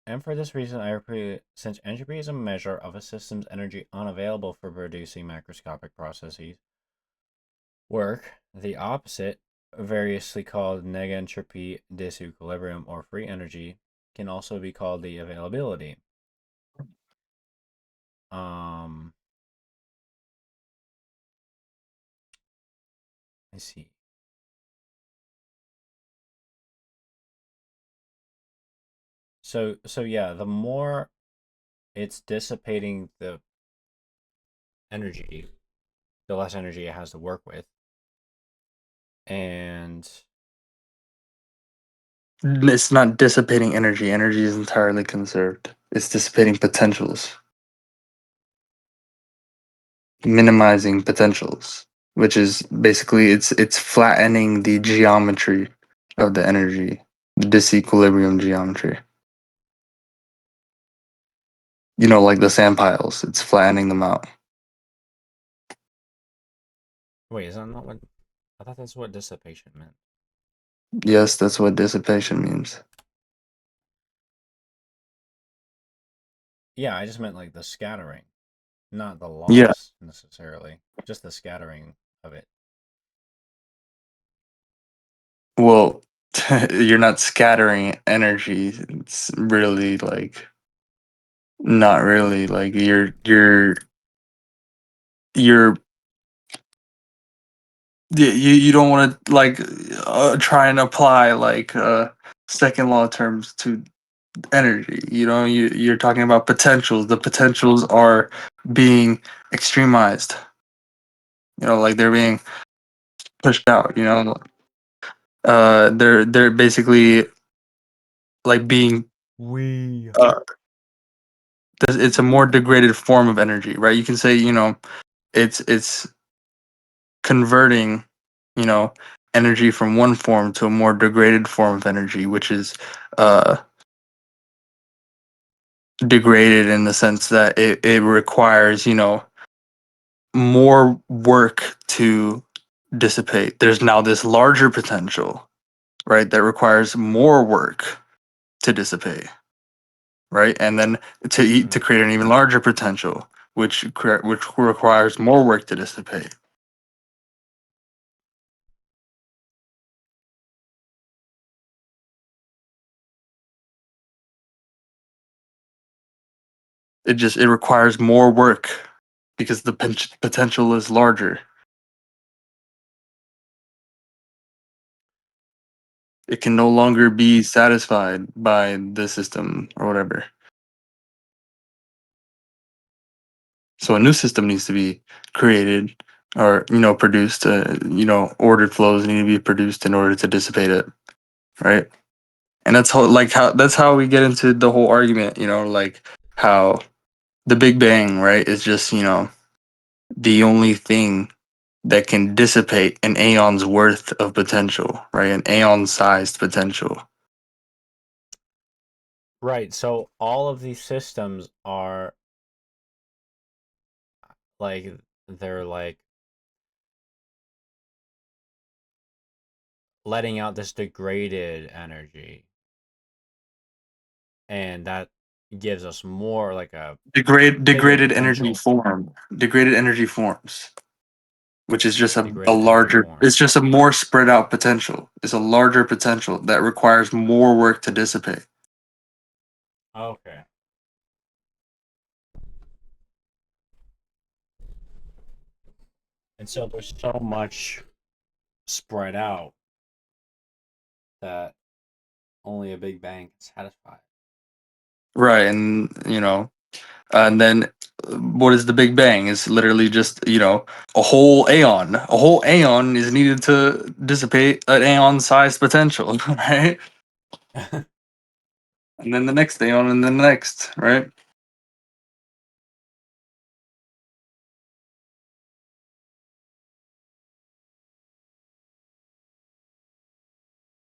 And for this reason, I repeat, since entropy is a measure of a system's energy unavailable for producing macroscopic processes, work, the opposite, variously called negentropy, disequilibrium, or free energy, can also be called the availability. Let's see. So yeah, the more it's dissipating the energy, the less energy it has to work with. And It's not dissipating energy. Energy is entirely conserved. It's dissipating potentials, minimizing potentials, which is basically it's flattening the geometry of the energy, the disequilibrium geometry. Like the sand piles, it's flattening them out. wait, is that not what I thought that's what dissipation meant? Yes, that's what dissipation means. Yeah, I just meant like the scattering, not the Yeah. loss necessarily, just the scattering of it. Well, you're not scattering energy. It's really like not really like you're you don't want to like try and apply like second law terms to energy. You're talking about potentials. The potentials are being extremized. Like they're being pushed out. They're basically like being We. uh, it's a more degraded form of energy, right? You can say it's converting you know, energy from one form to a more degraded form of energy, which is uh, degraded in the sense that it requires, more work to dissipate. There's now this larger potential, right, that requires more work to dissipate, right? And then to create an even larger potential, which requires more work to dissipate. It requires more work because the potential is larger. It can no longer be satisfied by the system or whatever. So a new system needs to be created or produced. Ordered flows need to be produced in order to dissipate it, right? And that's how we get into the whole argument. Like how the Big Bang, right, is just the only thing that can dissipate an aeon's worth of potential, right? An aeon-sized potential. Right. So all of these systems are like they're like letting out this degraded energy, and that gives us more like a bigger Degraded energy potential. form. Degraded energy forms, which is just a Degraded energy larger. It's forms. just a more spread out potential. It's a larger potential that requires more work to dissipate. Okay. And so there's so much spread out that only a Big Bang can satisfy. Right, and then what is the Big Bang? It's literally just a whole aeon. A whole aeon is needed to dissipate an aeon-sized potential, right? And then the next aeon, and then the next, right?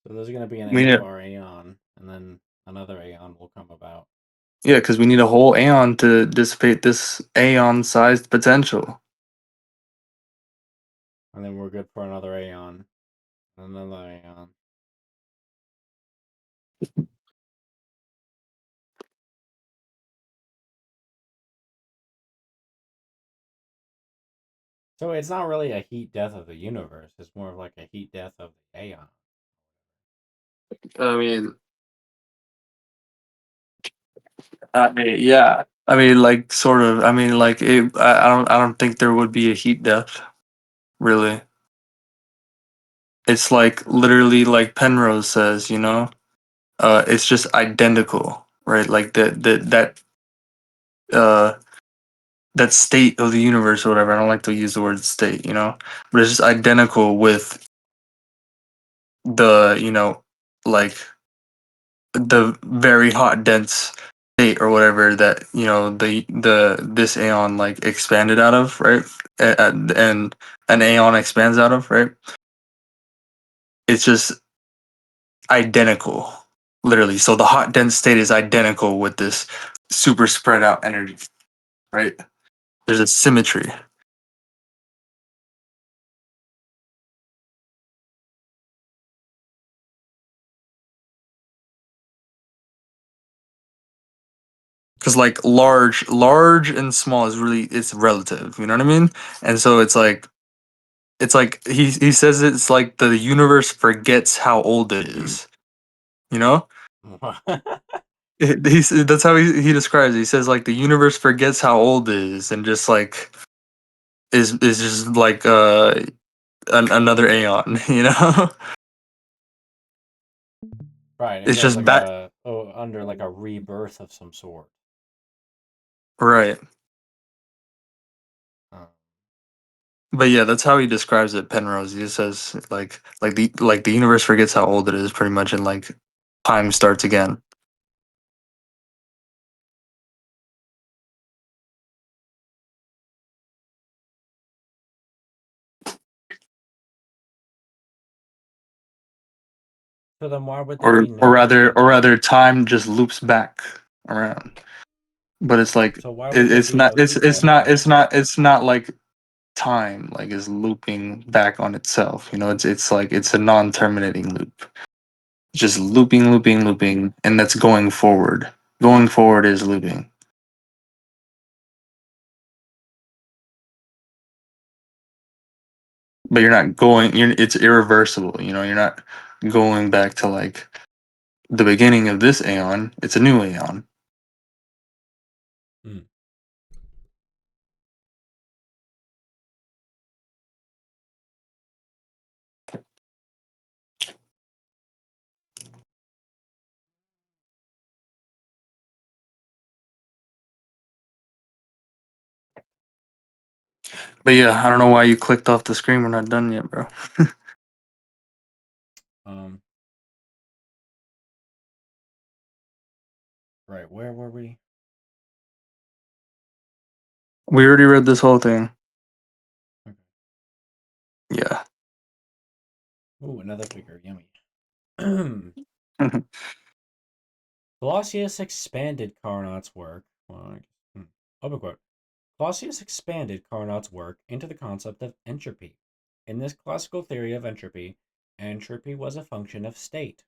So there's going to be an We end need, to our aeon, and then another aeon will come about. yeah, because we need a whole aeon to dissipate this aeon-sized potential. And then we're good for another aeon. Another aeon. So it's not really a heat death of the universe. It's more of like a heat death of the aeon. I mean, yeah. I mean, like, sort of. I mean, like, I don't think there would be a heat death, really. It's like literally, like Penrose says, it's just identical, right? Like uh that state of the universe or whatever. I don't like to use the word state, but it's just identical with the, like the very hot dense state or whatever that the this aeon like expanded out of, right? And an aeon expands out of, right? It's just identical, literally. So the hot dense state is identical with this super spread out energy, right? There's a symmetry. Because like large and small is really, it's relative, you know what I mean? And so it's like he says it's like the universe forgets how old it is, you know. That's how he describes it. He says like the universe forgets how old it is and just like is just like another aeon, you know. Right, it It's goes just like that, under like a rebirth of some sort. right. Uh, But yeah, that's how he describes it, Penrose. He says like the universe forgets how old it is pretty much, and like time starts again. So then why would there be no or rather time just loops back around. But it's like So why would there it's be not no feedback loop? it's not like time like is looping back on itself. You know, it's like it's a non-terminating loop. Just looping, looping, looping, and that's going forward. Going forward is looping. But you're not going. It's irreversible. You know, you're not going back to like the beginning of this aeon. It's a new aeon. Hmm. But yeah, I don't know why you clicked off the screen. We're not done yet, bro. Um. Right. Where were we? We already read this whole thing. Okay. Yeah. Ooh, another figure. Yummy. Clausius expanded Carnot's work. Open quote. Clausius expanded Carnot's work into the concept of entropy. In this classical theory of entropy, entropy was a function of state,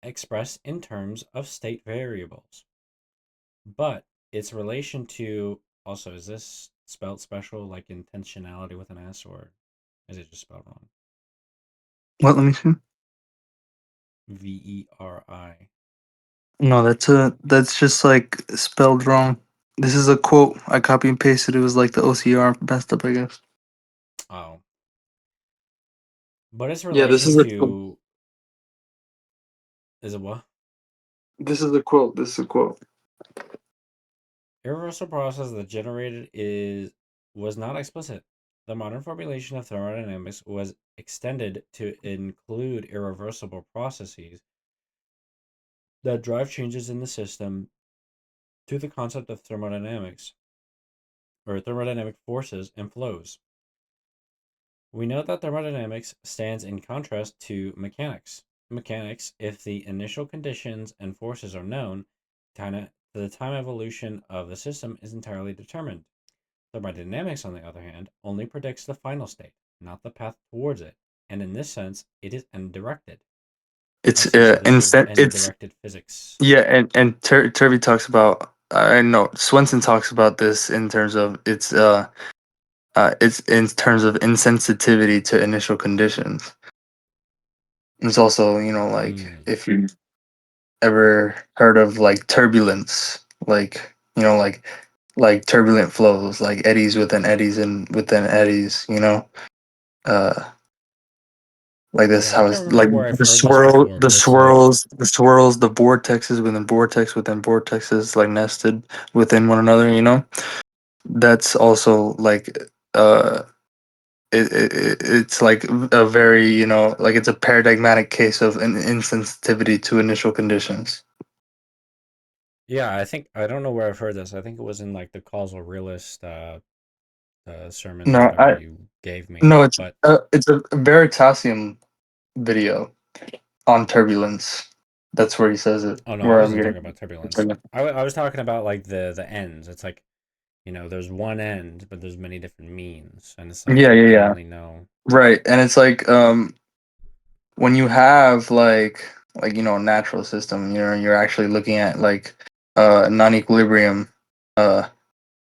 expressed in terms of state variables. But its relation to also, is this spelled special like intentionality with an S, or is it just spelled wrong? What? Let me see. VERI. No, that's just like spelled wrong. This is a quote. I copy and pasted. It was like the OCR messed up, I guess. Oh. But its Yeah, relation to, is it what? this is a quote. This is a quote. Irreversible process that generated is was not explicit. The modern formulation of thermodynamics was extended to include irreversible processes that drive changes in the system to the concept of thermodynamics, or thermodynamic forces and flows. We note that thermodynamics stands in contrast to mechanics. Mechanics, if the initial conditions and forces are known, the time evolution of the system is entirely determined. Thermodynamics, on the other hand, only predicts the final state, not the path towards it, and in this sense, it is undirected. It's Let's see, so this is it's undirected physics. yeah, and Turvey talks about. I know Swenson talks about this in terms of it's in terms of insensitivity to initial conditions. It's also, you know, like Hmm. if you ever heard of like turbulence, like you know, like turbulent flows, like eddies within eddies and within eddies, you know, uh, like this Yeah, I how can't it's remember like where I've heard this before, but it's the swirls, the vortexes within vortexes, like nested within one another, you know. That's also like uh it's like a very, you know, like it's a paradigmatic case of an insensitivity to initial conditions. yeah. I don't know where I've heard this. I think it was in like the causal realist sermons or No, whatever you gave me. no, But it's a Veritasium video on turbulence. That's where he says it. oh no, I Where I'm wasn't getting. talking about turbulence. I was talking about like the ends. It's like, there's one end, but there's many different means, and it's like Yeah, yeah, I don't yeah. really know. Right, and it's like when you have like you know a natural system, you know, you're actually looking at like non-equilibrium uh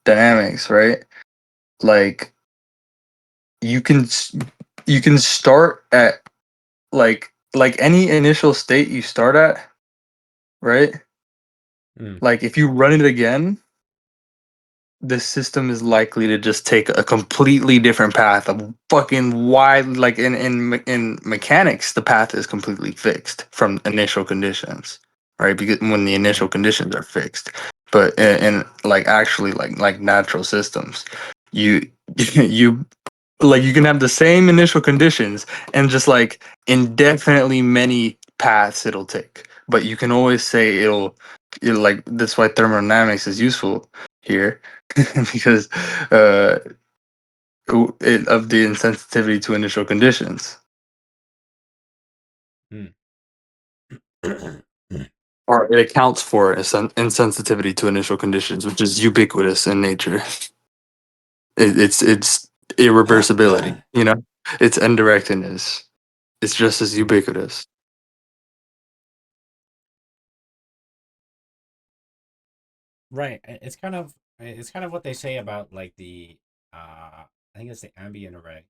dynamics, right? Like you can you can start at like any initial state you start at, right? Hmm. Like if you run it again, the system is likely to just take a completely different path. A fucking wide, like in mechanics, the path is completely fixed from initial conditions, right? Because when the initial Hmm. conditions are fixed, but in like actually like natural systems, you you like you can have the same initial conditions and just like indefinitely many paths it'll take, but you can always say it'll like that's why thermodynamics is useful here because uh of the insensitivity to initial conditions. Hmm. or it accounts for insensitivity to initial conditions, which is ubiquitous in nature. It's irreversibility, you know. It's indirectness. It's just as ubiquitous. Right. It's kind of what they say about like the I think it's the ambient array.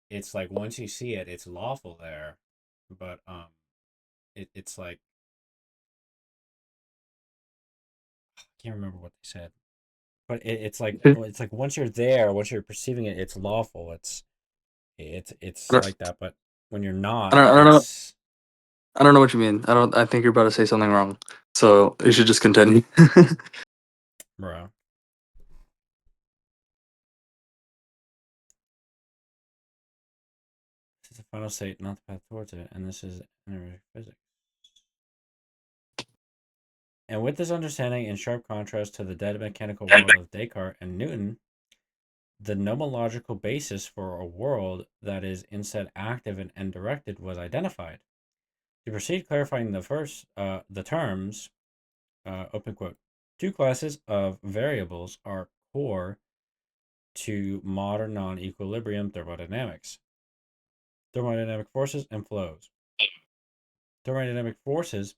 It's like once you see it, it's lawful there, but it's like I can't remember what they said, but it's like once you're there, once you're perceiving it, it's lawful. It's I like that, but when you're not, don't know. it's I don't know what you mean. I don't. I think you're about to say something wrong. So you should just continue. bro. This is the final state, not the path towards it, and this is analytic physics. And with this understanding, in sharp contrast to the dead mechanical world of Descartes and Newton, the nomological basis for a world that is instead active and directed was identified. To proceed clarifying the terms, open quote, two classes of variables are core to modern non-equilibrium thermodynamics: thermodynamic forces and flows. Thermodynamic forces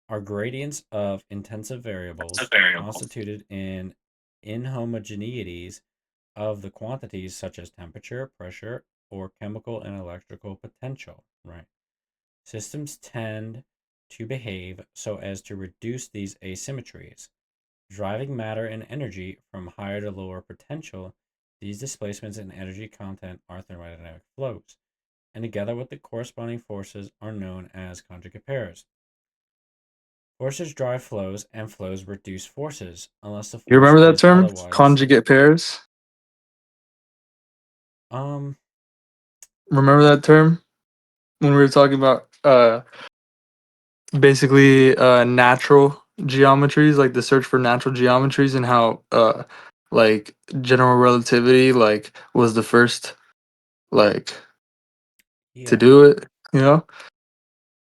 are gradients of intensive variables constituted in inhomogeneities of the quantities such as temperature, pressure, or chemical and electrical potential, right? Systems tend to behave so as to reduce these asymmetries, driving matter and energy from higher to lower potential. These displacements in energy content are thermodynamic flows, and together with the corresponding forces are known as conjugate pairs. Forces drive flows, and flows reduce forces, unless the You force remember that is term, otherwise. conjugate pairs? Um, Remember that term when we were talking about basically natural geometries, like the search for natural geometries, and how like general relativity like was the first like to yeah, do it. You know,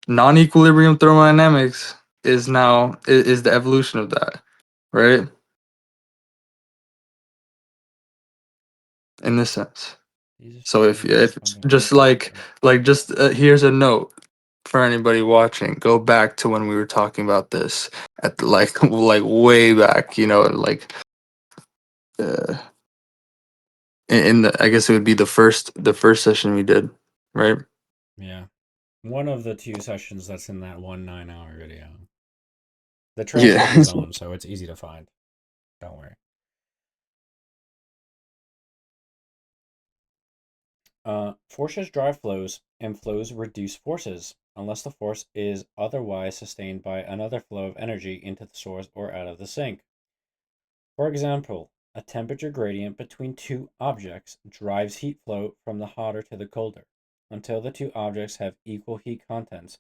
non-equilibrium thermodynamics is the evolution of that, right? In this sense. these are So if systems it's conjugate just just here's a note for anybody watching. Go back to when we were talking about this at like way back, you know, like uh, in the, I guess it would be the first session we did, right? Yeah. One of the two sessions that's in that 9-hour video. The transcript Yeah. is on, so it's easy to find. Don't worry. Forces drive flows, and flows reduce forces, unless the force is otherwise sustained by another flow of energy into the source or out of the sink. For example, a temperature gradient between two objects drives heat flow from the hotter to the colder, until the two objects have equal heat contents,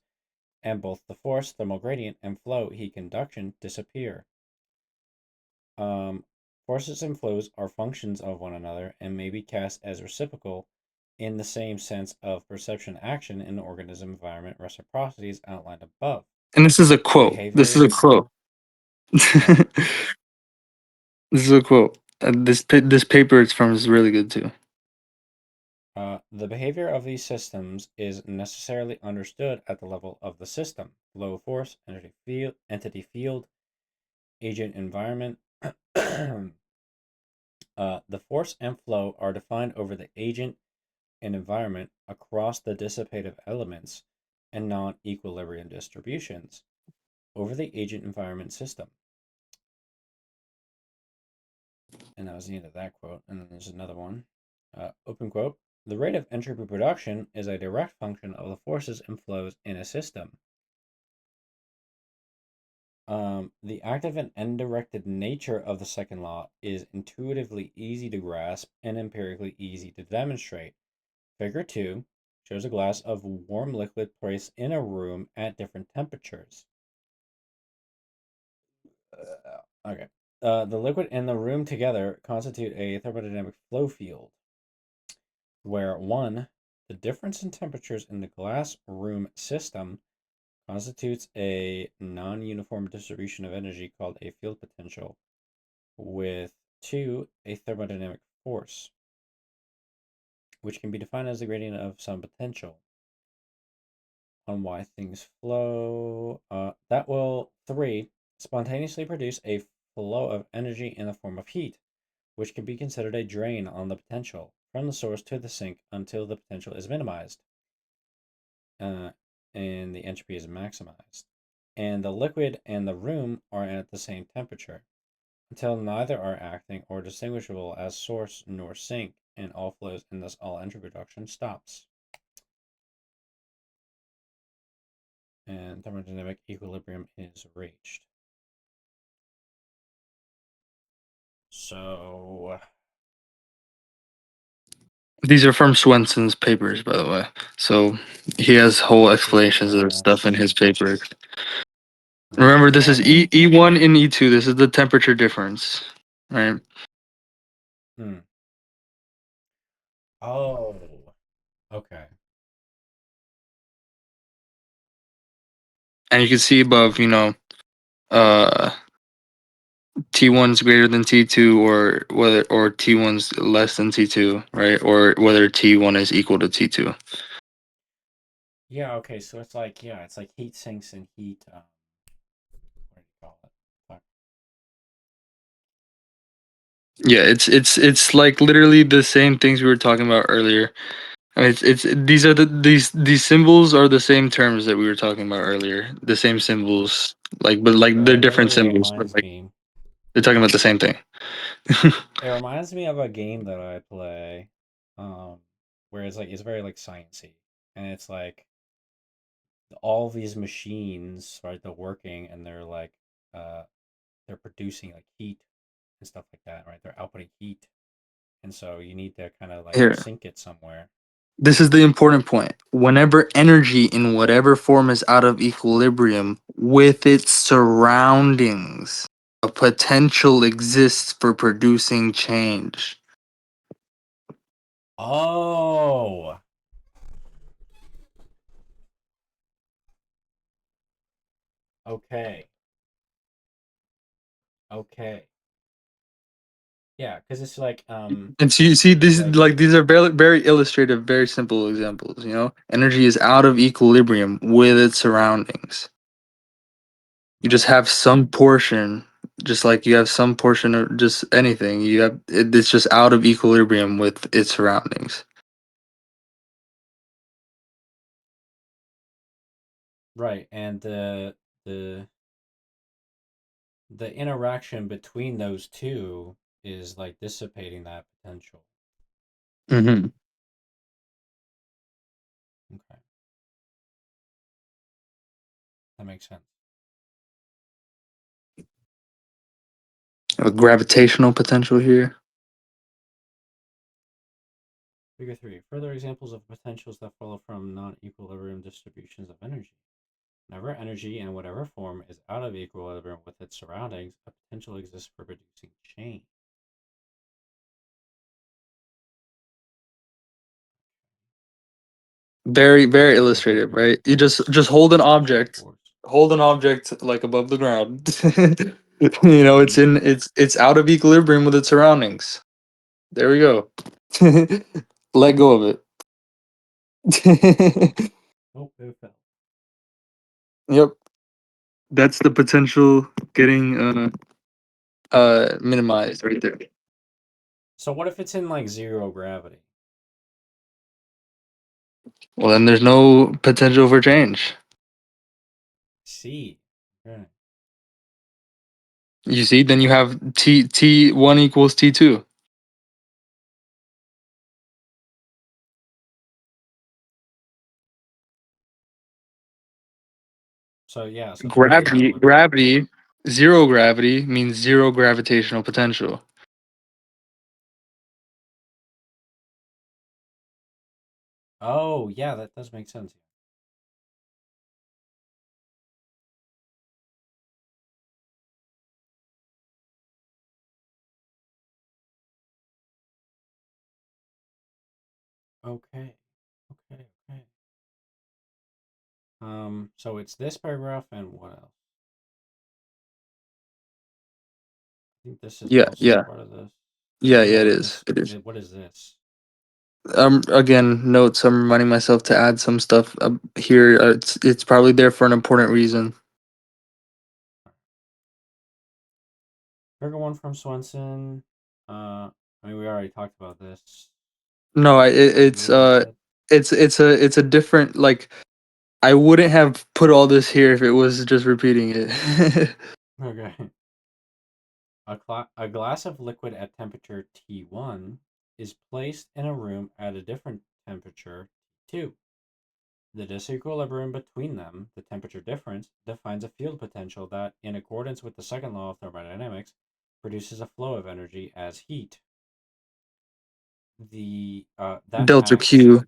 and both the force, thermal gradient, and flow, heat conduction, disappear. Um, Forces and flows are functions of one another and may be cast as reciprocal in the same sense of perception action in the organism environment reciprocities outlined above. And this is a The quote. This is a behavior, quote. right? This is a quote. This paper it's from is really good too. The behavior of these systems is necessarily understood at the level of the system: flow, force, entity field, agent, environment. The force and flow are defined over the agent and environment across the dissipative elements and non-equilibrium distributions over the agent environment system. And that was the end of that quote. And then there's another one. Open quote. The rate of entropy production is a direct function of the forces and flows in a system. The active and undirected nature of the second law is intuitively easy to grasp and empirically easy to demonstrate. Figure 2 shows a glass of warm liquid placed in a room at different temperatures. Okay. The liquid and the room together constitute a thermodynamic flow field, where 1, the difference in temperatures in the glass room system constitutes a non-uniform distribution of energy called a field potential, with 2, a thermodynamic force, which can be defined as the gradient of some potential on why things flow. That will 3, spontaneously produce a flow of energy in the form of heat, which can be considered a drain on the potential from the source to the sink until the potential is minimized and the entropy is maximized. And the liquid and the room are at the same temperature until neither are acting or distinguishable as source nor sink, and all flows, and thus all entropy reduction stops. And thermodynamic equilibrium is reached. So These are from Swenson's papers, by the way. So he has whole explanations of stuff in his paper. Remember, this is E1 and E2. This is the temperature difference, right? Oh, okay. And you can see above, T1's greater than T2, or whether T1's less than T2, right? Or whether T1 is equal to T2. Yeah, okay, so it's like heat sinks and heat what do you call it? Fuck. Yeah, it's like literally the same things we were talking about earlier. I mean, it's these are these symbols are the same terms that we were talking about earlier. The same symbols, but they're It different literally symbols, but reminds like me. they're talking about the same thing. It reminds me of a game that I play, where it's very like sciencey, and it's like all these machines, right? They're working and uh, they're producing like heat and stuff like that, right? They're outputting heat, and so you need to kind of like Here, sink it somewhere. this is the important point. Whenever energy in whatever form is out of equilibrium with its surroundings, a potential exists for producing change. Oh, okay, okay, yeah, because it's like And so you see, this like these are very, very illustrative, very simple examples. Energy is out of equilibrium with its surroundings. You just right, have some portion, just like you have some portion of just anything. It's just out of equilibrium with its surroundings. right, and the the interaction between those two is like dissipating that potential. Mm-hmm. Okay, that makes sense. A gravitational potential here. Figure 3. Further examples of potentials that follow from non-equilibrium distributions of energy. Whenever energy in whatever form is out of equilibrium with its surroundings, a potential exists for producing change. Very, very Potential illustrative, vector right? You force just hold an equals object, force. like above the ground. It's Mm-hmm. in it's out of equilibrium with its surroundings. There we go. Let go of it. Oh, it fell. Yep. That's the potential getting minimized right there. So what if it's in like zero gravity? Well, then there's no potential for change. C. Okay. You see, then you have T1 equals T2. So yeah, so then Gravity, zero. gravity, zero gravity means zero gravitational potential. Oh yeah, that does make sense. Okay. Okay. Okay. So it's this paragraph and what else? I think this is Yeah, also yeah, part of this. yeah, Oh yeah. It no, is. this It is. what is this? Again, notes. I'm reminding myself to add some stuff here. It's probably there for an important reason. Trigger one from Swenson. I mean we already talked about this. No, You did. it's a different like. I wouldn't have put all this here if it was just repeating it. Okay. A glass of liquid at temperature T1 is placed in a room at a different temperature T2. The disequilibrium between them, the temperature difference, defines a field potential that, in accordance with the second law of thermodynamics, produces a flow of energy as heat. That Delta acts. Q.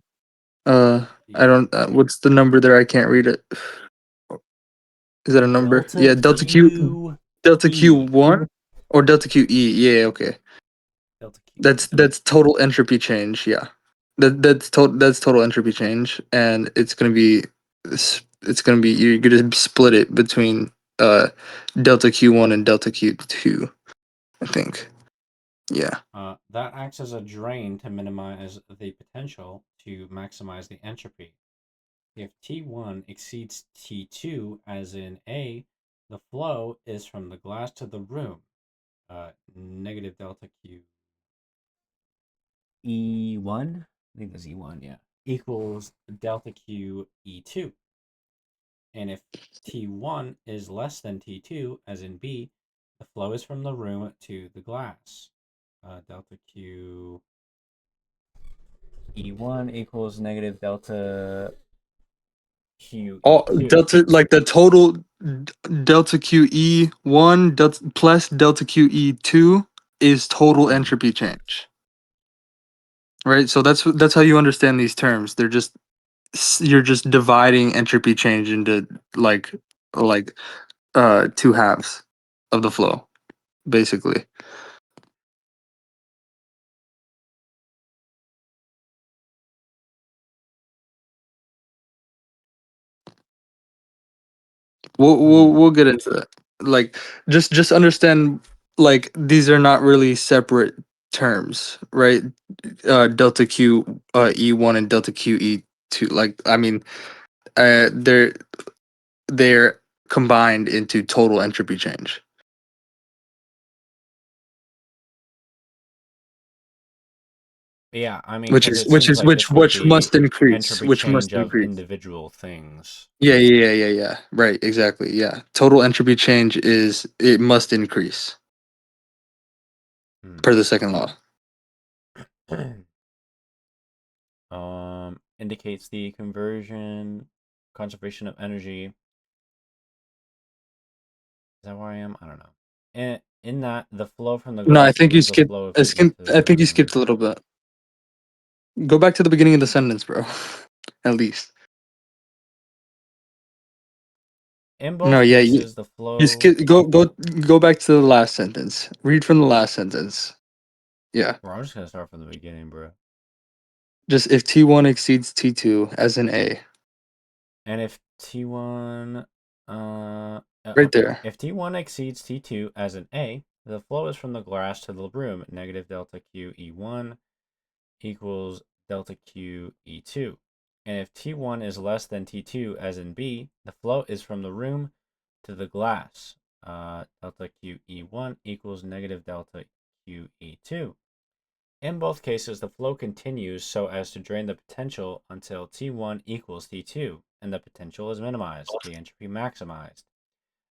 I don't. What's the number there? I can't read it. Is that a number? Delta Yeah, Delta Q. Q Delta Q E. one or Delta Q E. Yeah, okay. Delta Q E. That's total entropy change. Yeah, that's total entropy change, and it's gonna be you're gonna split it between delta Q1 and delta Q2. I think. Yeah. That acts as a drain to minimize the potential to maximize the entropy. If T1 exceeds T2, as in A, the flow is from the glass to the room. Negative delta Q E1, I think that's E1, yeah, equals delta Q E2. And if T1 is less than T2, as in B, the flow is from the room to the glass. Delta Q E1 equals negative delta Q All E2. delta like the total delta QE1 delta plus delta QE2 is total Hmm. entropy change. Right? So that's how you understand these terms. They're just you're just dividing entropy change into like like two halves of the flow, basically. Hmm. We'll get into that. Like just understand like these are not really separate terms, right? Delta Q E1 and delta Q E2. Like I mean, they're combined into total entropy change. Yeah, I mean, because it Which seems is like this would which be must increase. entropy Which must change of increase. individual things. Yeah. Right, exactly. Yeah. Total entropy change is it must increase Hmm. per the second law. Indicates the conservation of energy. Is that where I am? I don't know. In that, the flow from the No, I glass think you equals the skipped flow of heat into the I think you skipped room. a little bit. Go back to the beginning of the sentence, bro. At least. In No, both yeah, cases, the you flow. skip go back to the last sentence. Read from the last sentence. Yeah. Bro, I'm just gonna start from the beginning, bro. Just if T1 exceeds T2 as an A. And if T1, Right okay, there. if T1 exceeds T2 as an A, the flow is from the glass to the room. Negative delta Q E1 equals delta Q E2. And if T1 is less than T2 as in B, the flow is from the room to the glass. Delta Q E1 equals negative delta Q E2. In both cases, the flow continues so as to drain the potential until T1 equals T2, and the potential is minimized, the entropy maximized,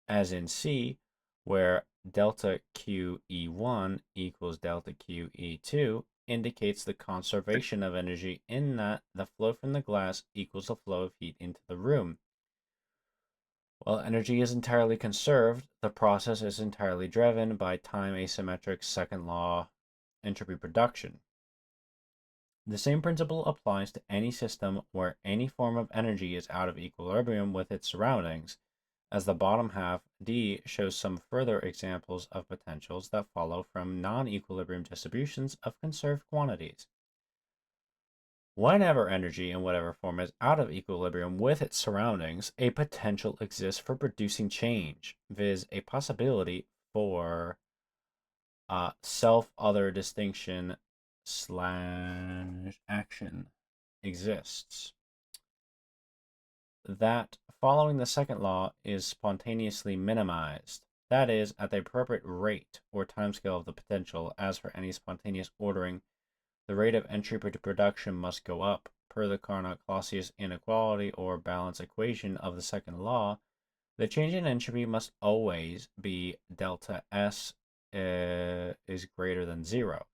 as in C, where delta QE1 equals delta QE2 indicates the conservation of energy in that the flow from the glass equals the flow of heat into the room. While energy is entirely conserved, the process is entirely driven by time asymmetric second law entropy production. The same principle applies to any system where any form of energy is out of equilibrium with its surroundings, as the bottom half D shows some further examples of potentials that follow from non-equilibrium distributions of conserved quantities. Whenever energy in whatever form is out of equilibrium with its surroundings, a potential exists for producing change, viz. A possibility for self-other distinction / action exists. That following the second law is spontaneously minimized. That is, at the appropriate rate or timescale of the potential. As for any spontaneous ordering, the rate of entry to production must go up. Per the Carnot-Clausius inequality or balance equation of the second law, the change in entropy must always be delta S is greater than 0,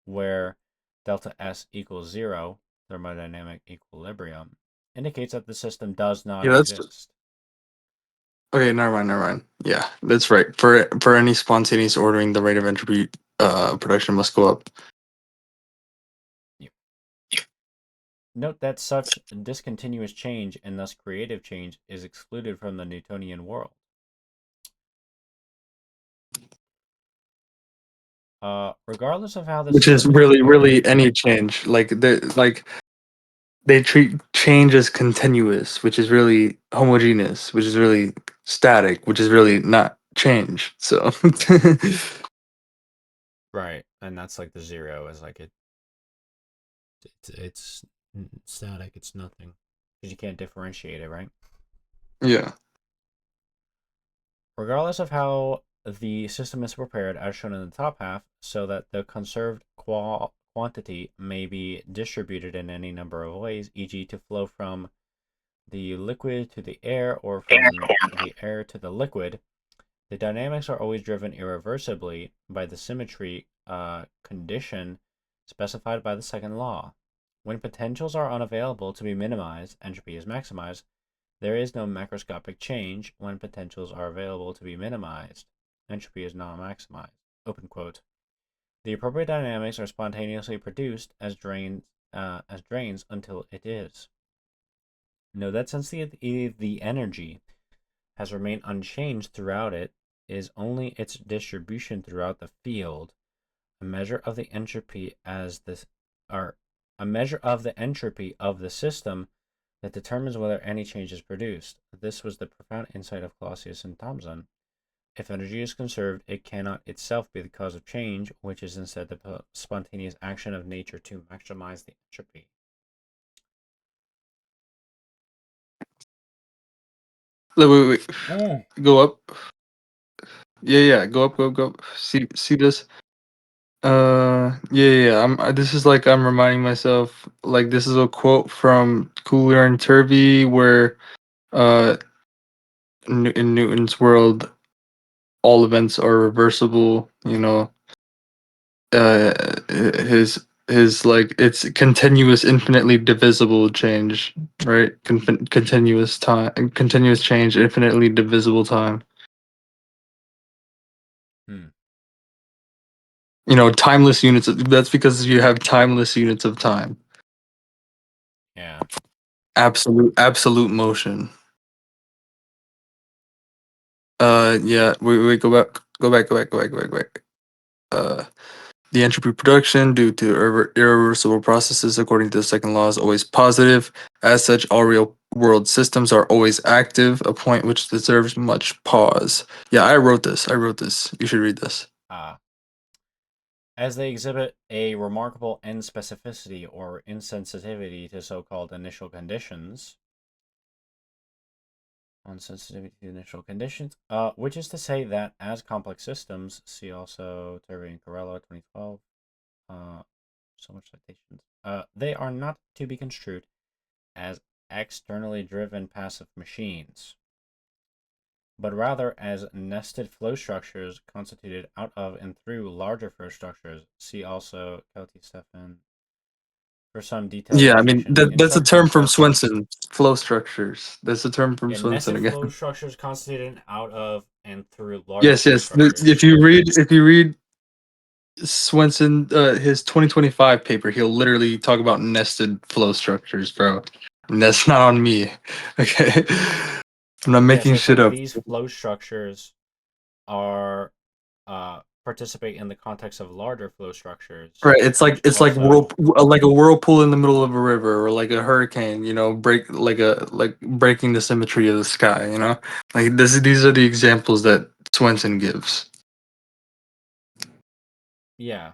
where delta S equals 0, thermodynamic equilibrium, indicates that the system does not Yeah, that's exist. okay. Never mind. Yeah, that's right. For any spontaneous ordering, the rate of entropy production must go up. Note that such discontinuous change, and thus creative change, is excluded from the Newtonian world. Regardless of how the Which is system is really, prepared, really any change. They treat change as continuous, which is really homogeneous, which is really static, which is really not change. So right, and that's like the 0 is like it's static, it's nothing, because you can't differentiate it, right? yeah. Regardless of how the system is prepared, as shown in the top half, so that the conserved quantity may be distributed in any number of ways, e.g. to flow from the liquid to the air or from the air to the liquid, the dynamics are always driven irreversibly by the symmetry condition specified by the second law. When potentials are unavailable to be minimized, entropy is maximized. There is no macroscopic change when potentials are available to be minimized. Entropy is not maximized. Open quote. The appropriate dynamics are spontaneously produced as drains until it is. Note that since the energy has remained unchanged throughout, it is only its distribution throughout the field, a measure of the entropy a measure of the entropy of the system that determines whether any change is produced. This was the profound insight of Clausius and Thomson. If energy is conserved, it cannot itself be the cause of change, which is instead the spontaneous action of nature to maximize the entropy. Wait. Mm. Go up. Yeah. Go up. See this. Yeah. This is like I'm reminding myself. Like this is a quote from Cooler and Turvey, where in Newton's world, all events are reversible. Uh, his like it's continuous, infinitely divisible change, right? Continuous change, infinitely divisible time. Hmm. Timeless units. That's because you have timeless units of time. Yeah. Absolute motion. Yeah. Wait. Go back. The entropy production due to irreversible processes, according to the second law, is always positive. As such, all real world systems are always active, a point which deserves much pause. Yeah, I wrote this. You should read this. As they exhibit a remarkable inspecificity or insensitivity to so-called initial conditions, which is to say that as complex systems, see also Turvey and Carello 2012, so much citations, they are not to be construed as externally driven passive machines, but rather as nested flow structures constituted out of and through larger flow structures. See also Kelty Stefan for some detailed Yeah, I mean distinction. that's a Instructions term from for Swenson. Flow structures. That's a term from Swenson nested again. flow structures constituted out of and through larger Yes. flow structures. If you read Swenson, his 2025 paper, he'll literally talk about nested flow structures, bro. And that's not on me. Okay. I'm not Yeah, so making it's shit like up. these flow structures are participate in the context of larger flow structures. Right, it's like also, like a whirlpool in the middle of a river, or like a hurricane. You know, like breaking the symmetry of the sky. You know, like these are the examples that Swenson gives. yeah,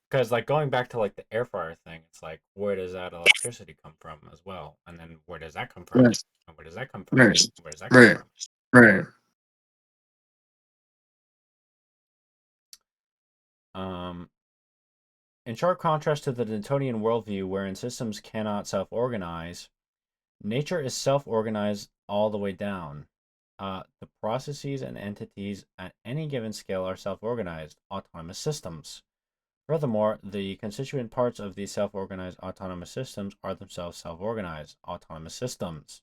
because like going back to like the air fryer thing, it's like where does that electricity come from as well, and then where does that come from, Right, and where does that come from, right, where does that come right, from? right. In sharp contrast to the Newtonian worldview, wherein systems cannot self-organize, nature is self-organized all the way down. The processes and entities at any given scale are self-organized, autonomous systems. Furthermore, the constituent parts of these self-organized autonomous systems are themselves self-organized, autonomous systems.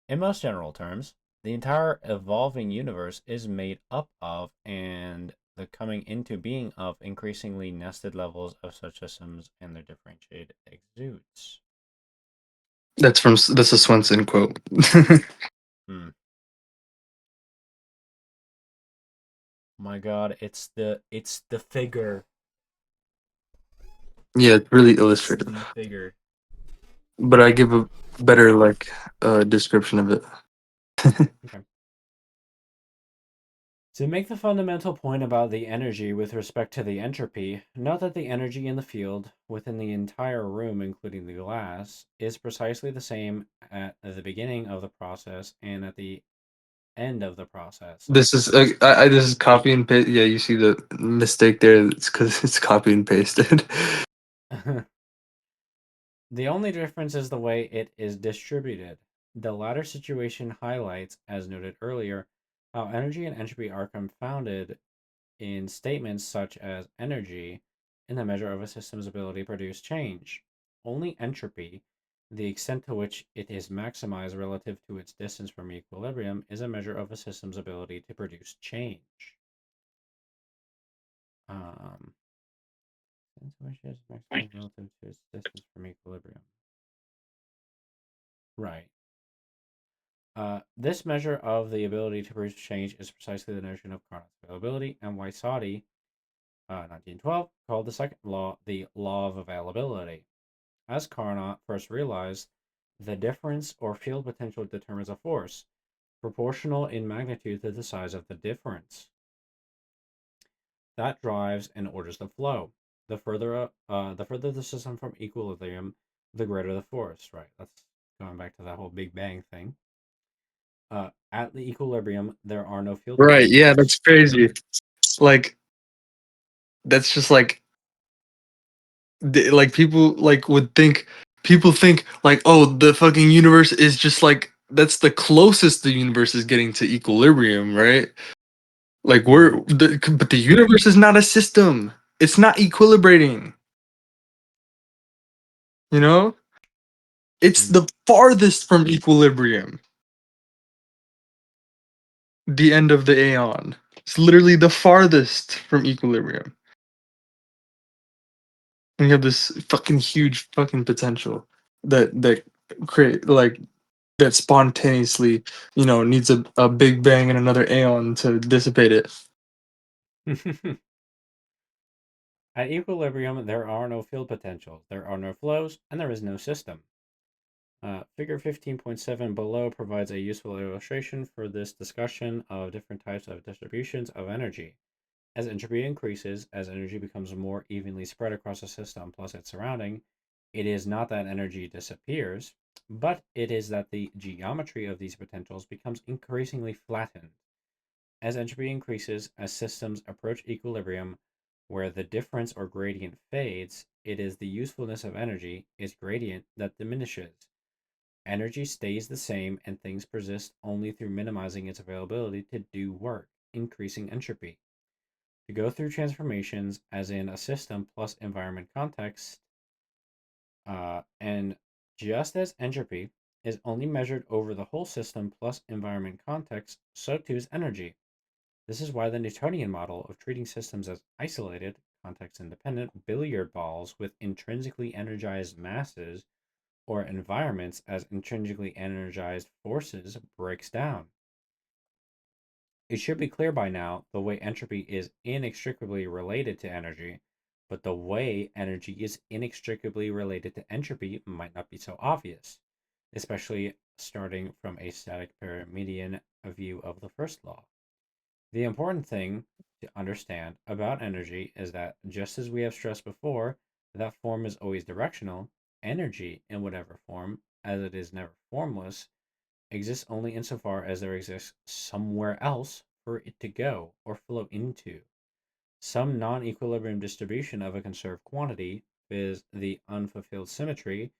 In most general terms, the entire evolving universe is made up of and the coming into being of increasingly nested levels of such systems and their differentiated exudes. That's a Swenson quote. Hmm. My God, it's the figure. Yeah, it's really It's illustrative, the figure. but I give a better like description of it. Okay. To make the fundamental point about the energy with respect to the entropy, note that the energy in the field within the entire room, including the glass, is precisely the same at the beginning of the process and at the end of the process. This is this is copy and paste. Yeah, you see the mistake there. It's because it's copy and pasted. The only difference is the way it is distributed. The latter situation highlights, as noted earlier, how energy and entropy are confounded in statements such as energy in the measure of a system's ability to produce change. Only entropy, the extent to which it is maximized relative to its distance from equilibrium, is a measure of a system's ability to produce change. Extent to which it is maximized relative to its distance from equilibrium. Right. This measure of the ability to produce change is precisely the notion of Carnot's availability, and Wysocki, 1912, called the second law the law of availability. As Carnot first realized, the difference or field potential determines a force, proportional in magnitude to the size of the difference. That drives and orders the flow. The further the system from equilibrium, the greater the force. Right. That's going back to that whole Big Bang thing. At the equilibrium, there are no field Right? Yeah, that's potentials. crazy. Like that's just like people like would think. People think like, oh, the fucking universe is just like that's the closest the universe is getting to equilibrium, right? Like but the universe is not a system. It's not equilibrating. You know, it's Mm. the farthest from equilibrium. The end of the aeon. It's literally the farthest from equilibrium. And you have this fucking huge fucking potential that create like that spontaneously, you know, needs a big bang and another aeon to dissipate it. At equilibrium, there are no field potentials, there are no flows, and there is no system. Figure 15.7 below provides a useful illustration for this discussion of different types of distributions of energy. As entropy increases, as energy becomes more evenly spread across a system plus its surrounding, it is not that energy disappears, but it is that the geometry of these potentials becomes increasingly flattened. As entropy increases, as systems approach equilibrium, where the difference or gradient fades, it is the usefulness of energy, its gradient, that diminishes. Energy stays the same and things persist only through minimizing its availability to do work, increasing entropy. To go through transformations, as in a system plus environment context, and just as entropy is only measured over the whole system plus environment context, so too is energy. This is why the Newtonian model of treating systems as isolated, context independent billiard balls with intrinsically energized masses or environments as intrinsically energized forces breaks down. It should be clear by now the way entropy is inextricably related to energy, but the way energy is inextricably related to entropy might not be so obvious, especially starting from a static Parmenidean view of the first law. The important thing to understand about energy is that, just as we have stressed before, that form is always directional, energy, in whatever form, as it is never formless, exists only insofar as there exists somewhere else for it to go or flow into. Some non equilibrium distribution of a conserved quantity, viz., the unfulfilled symmetry,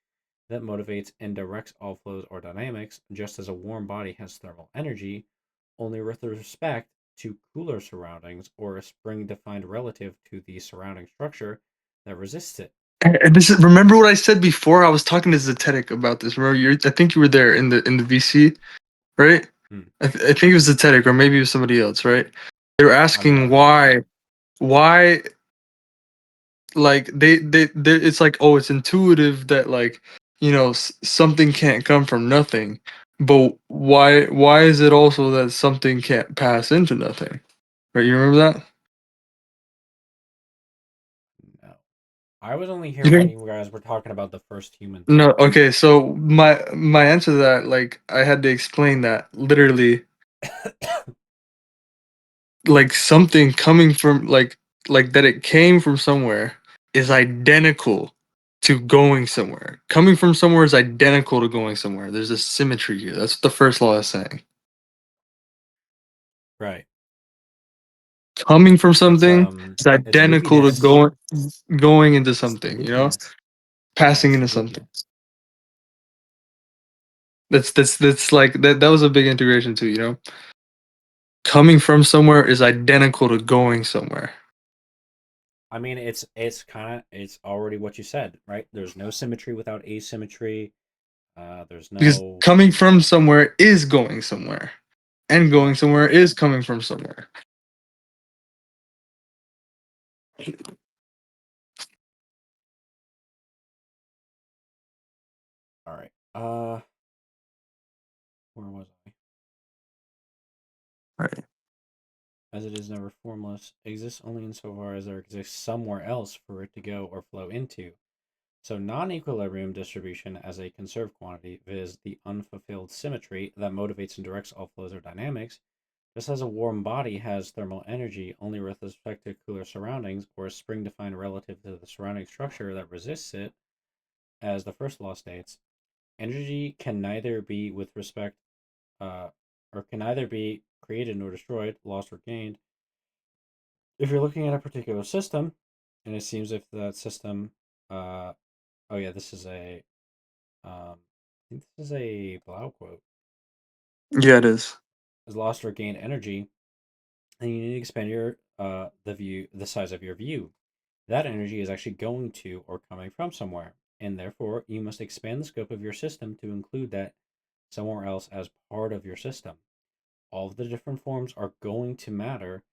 that motivates and directs all flows or dynamics, just as a warm body has thermal energy, only with respect to cooler surroundings or a spring defined relative to the surrounding structure that resists it. And this is, remember what I said before? I was talking to Zetetic about this. Remember, I think you were there in the VC, right? Hmm. I think it was Zetetic, or maybe it was somebody else, right? They were I mean, asking why, like it's like, oh, it's intuitive that, like, something can't come from nothing, but why is it also that something can't pass into nothing? Right? You remember that? no. I was only You here when didn't? you guys were talking about the first human No. theory. Okay. So my answer to that, like, I had to explain that literally, like, something coming from, like that it came from somewhere is identical to going somewhere. Coming from somewhere is identical to going somewhere. There's a symmetry here. That's what the first law is saying. Right. Coming from It's something is identical to goofiness. going into It's the something, goofiness. Yeah, passing it's into the something. goofiness. That's like that was a big integration too. Coming from somewhere is identical to going somewhere. I mean, it's already what you said, right? There's no symmetry without asymmetry. There's Because no. coming from somewhere is going somewhere. And going Yeah. somewhere is coming from somewhere. All right. Where was I? Right. As it is never formless, exists only insofar as there exists somewhere else for it to go or flow into. So non-equilibrium distribution as a conserved quantity, viz. The unfulfilled symmetry that motivates and directs all flows or dynamics, just as a warm body has thermal energy only with respect to cooler surroundings, or a spring defined relative to the surrounding structure that resists it, as the first law states, energy can neither be with respect, uh, or can neither be created nor destroyed, lost or gained. If you're looking at a particular system, and it seems if that system, uh, oh yeah, this is a, I think this is a Blau quote, Yeah, it is. is lost or gained energy, and you need to expand your the size of your view. That energy is actually going to or coming from somewhere, and therefore you must expand the scope of your system to include that somewhere else as part of your system. All of the different forms are going to matter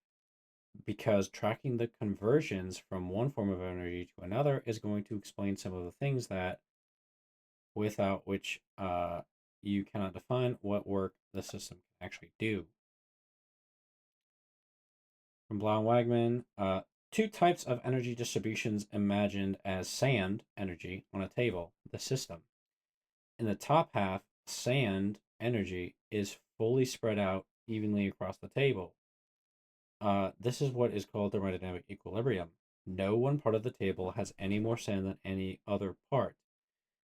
because tracking the conversions from one form of energy to another is going to explain some of the things that without which you cannot define what work the system can actually do. From Blau and Wagman, two types of energy distributions imagined as sand energy on a table, the system. In the top half, sand energy is fully spread out evenly across the table. This is what is called thermodynamic equilibrium. No one part of the table has any more sand than any other part.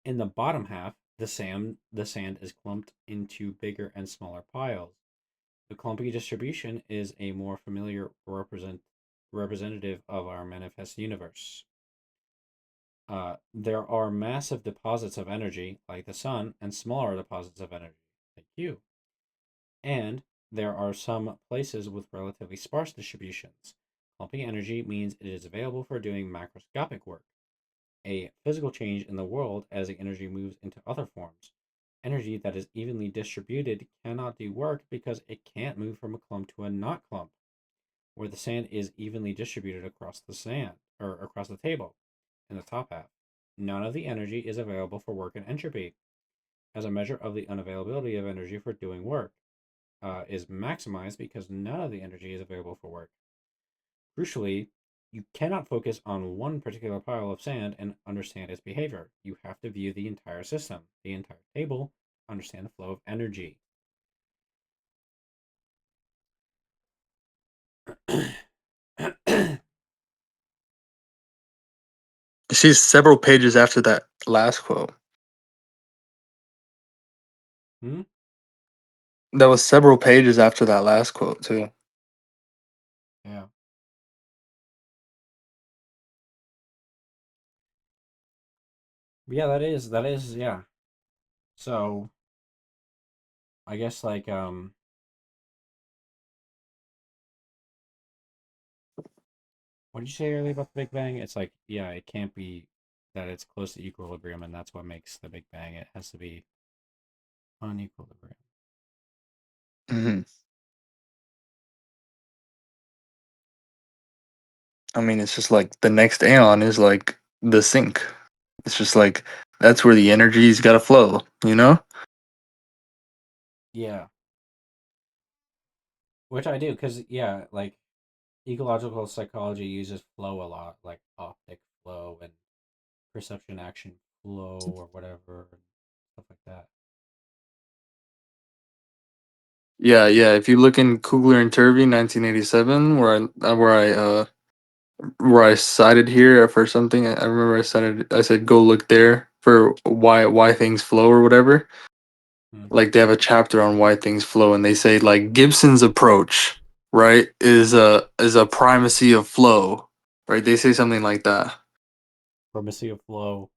In the bottom half, the sand is clumped into bigger and smaller piles. The clumpy distribution is a more familiar representative of our manifest universe. There are massive deposits of energy, like the sun, and smaller deposits of energy, like you. And there are some places with relatively sparse distributions. Clumpy energy means it is available for doing macroscopic work, a physical change in the world as the energy moves into other forms. Energy that is evenly distributed cannot do work because it can't move from a clump to a not clump, where the sand is evenly distributed across the sand or across the table in the top half. None of the energy is available for work and entropy as a measure of the unavailability of energy for doing work. is maximized because none of the energy is available for work. Crucially, you cannot focus on one particular pile of sand and understand its behavior. You have to view the entire system, the entire table, understand the flow of energy. She's several pages after that last quote. Hmm? That was several pages after that last quote too. Yeah. Yeah, that is, yeah. So, I guess like what did you say earlier about the Big Bang? It's like, yeah, it can't be that it's close to equilibrium, and that's what makes the Big Bang. It has to be unequilibrium. Mm-hmm. I mean, it's just like the next aeon is like the sink. It's just like that's where the energy's got to flow, you know? Yeah, which I do, because yeah, like ecological psychology uses flow a lot, like optic flow and perception action flow or whatever, and stuff like that. Yeah, yeah. If you look in Kugler and Turvey, 1987, where I cited here for something, I remember I said go look there for why things flow or whatever. Hmm. Like they have a chapter on why things flow, and they say like Gibson's approach, right, is a primacy of flow, right? They say something like that. Primacy of flow,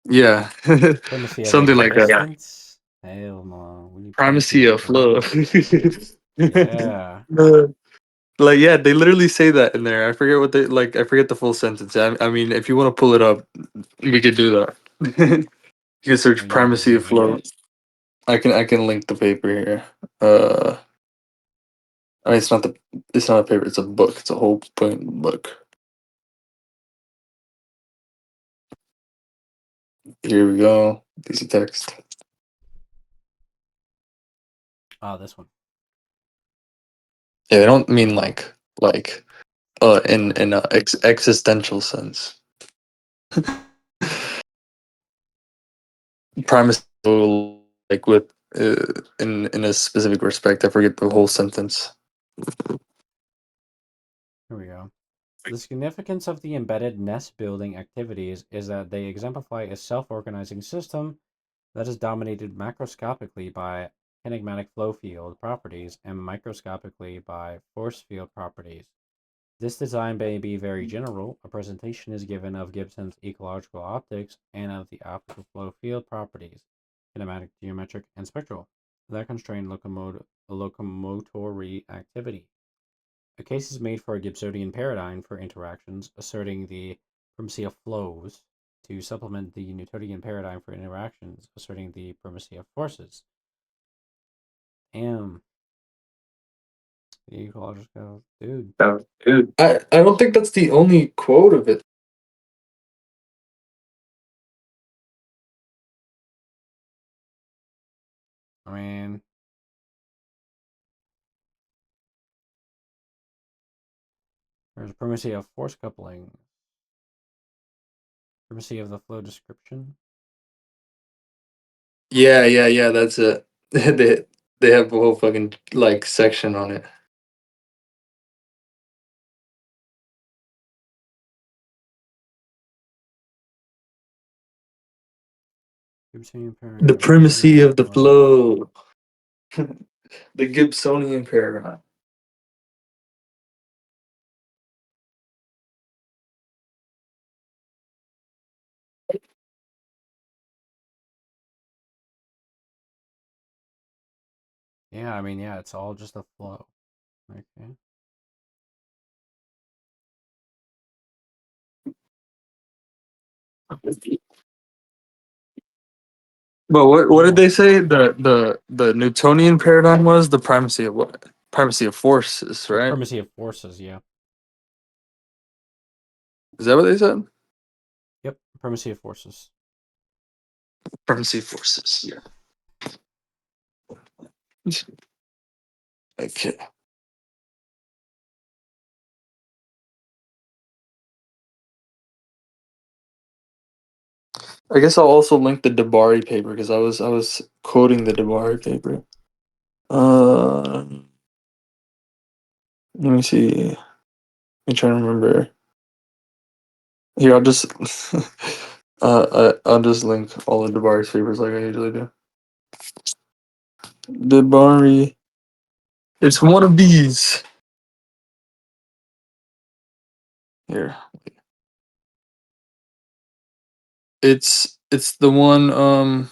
Yeah, primacy of something like that. Yeah. existence. Hell no, we need Primacy of flow. Yeah. Uh, like yeah, they literally say that in there. I forget what they like. I forget the full sentence. I mean, if you want to pull it up, we could do that. You can Are search you primacy of reviewing flow. it? I can link the paper here. I mean, it's not a paper. It's a book. It's a whole point book. Here we go. Easy text. Ah, this one. Yeah, they don't mean Uh, like in a existential sense. Primacy like with in a specific respect. I forget the whole sentence. Here we go. The significance of the embedded nest building activities is that they exemplify a self-organizing system that is dominated macroscopically by kinematic flow field properties and microscopically by force field properties. This design may be very general. A presentation is given of Gibson's ecological optics and of the optical flow field properties, kinematic, geometric, and spectral, that constrain locomotory activity. A case is made for a Gibbsonian paradigm for interactions, asserting the primacy of flows to supplement the Newtonian paradigm for interactions, asserting the primacy of forces. Damn, the ecological dude. Oh, dude. I don't think that's the only quote of it. I mean, there's a primacy of force coupling, primacy of the flow description. Yeah, yeah, yeah. That's it. They have a whole fucking like section on it. Gibsonian The paradigm, primacy Gibsonian of the flow. flow. The Gibsonian paradigm. Yeah, I mean, yeah, it's all just a flow. Okay. But what did Yeah, they say? The Newtonian paradigm was the primacy of what? Primacy of forces, right? primacy of forces. Yeah. Is that what they said? Yep. Primacy of forces. Primacy of forces. Yeah. Okay. I guess I'll also link the Dabari paper because I was quoting the Dabari paper. Let me see. I'm trying to remember. Here, I'll just I'll just link all the Dabari's papers like I usually do. Dabari. It's one of these. Here. It's the one what's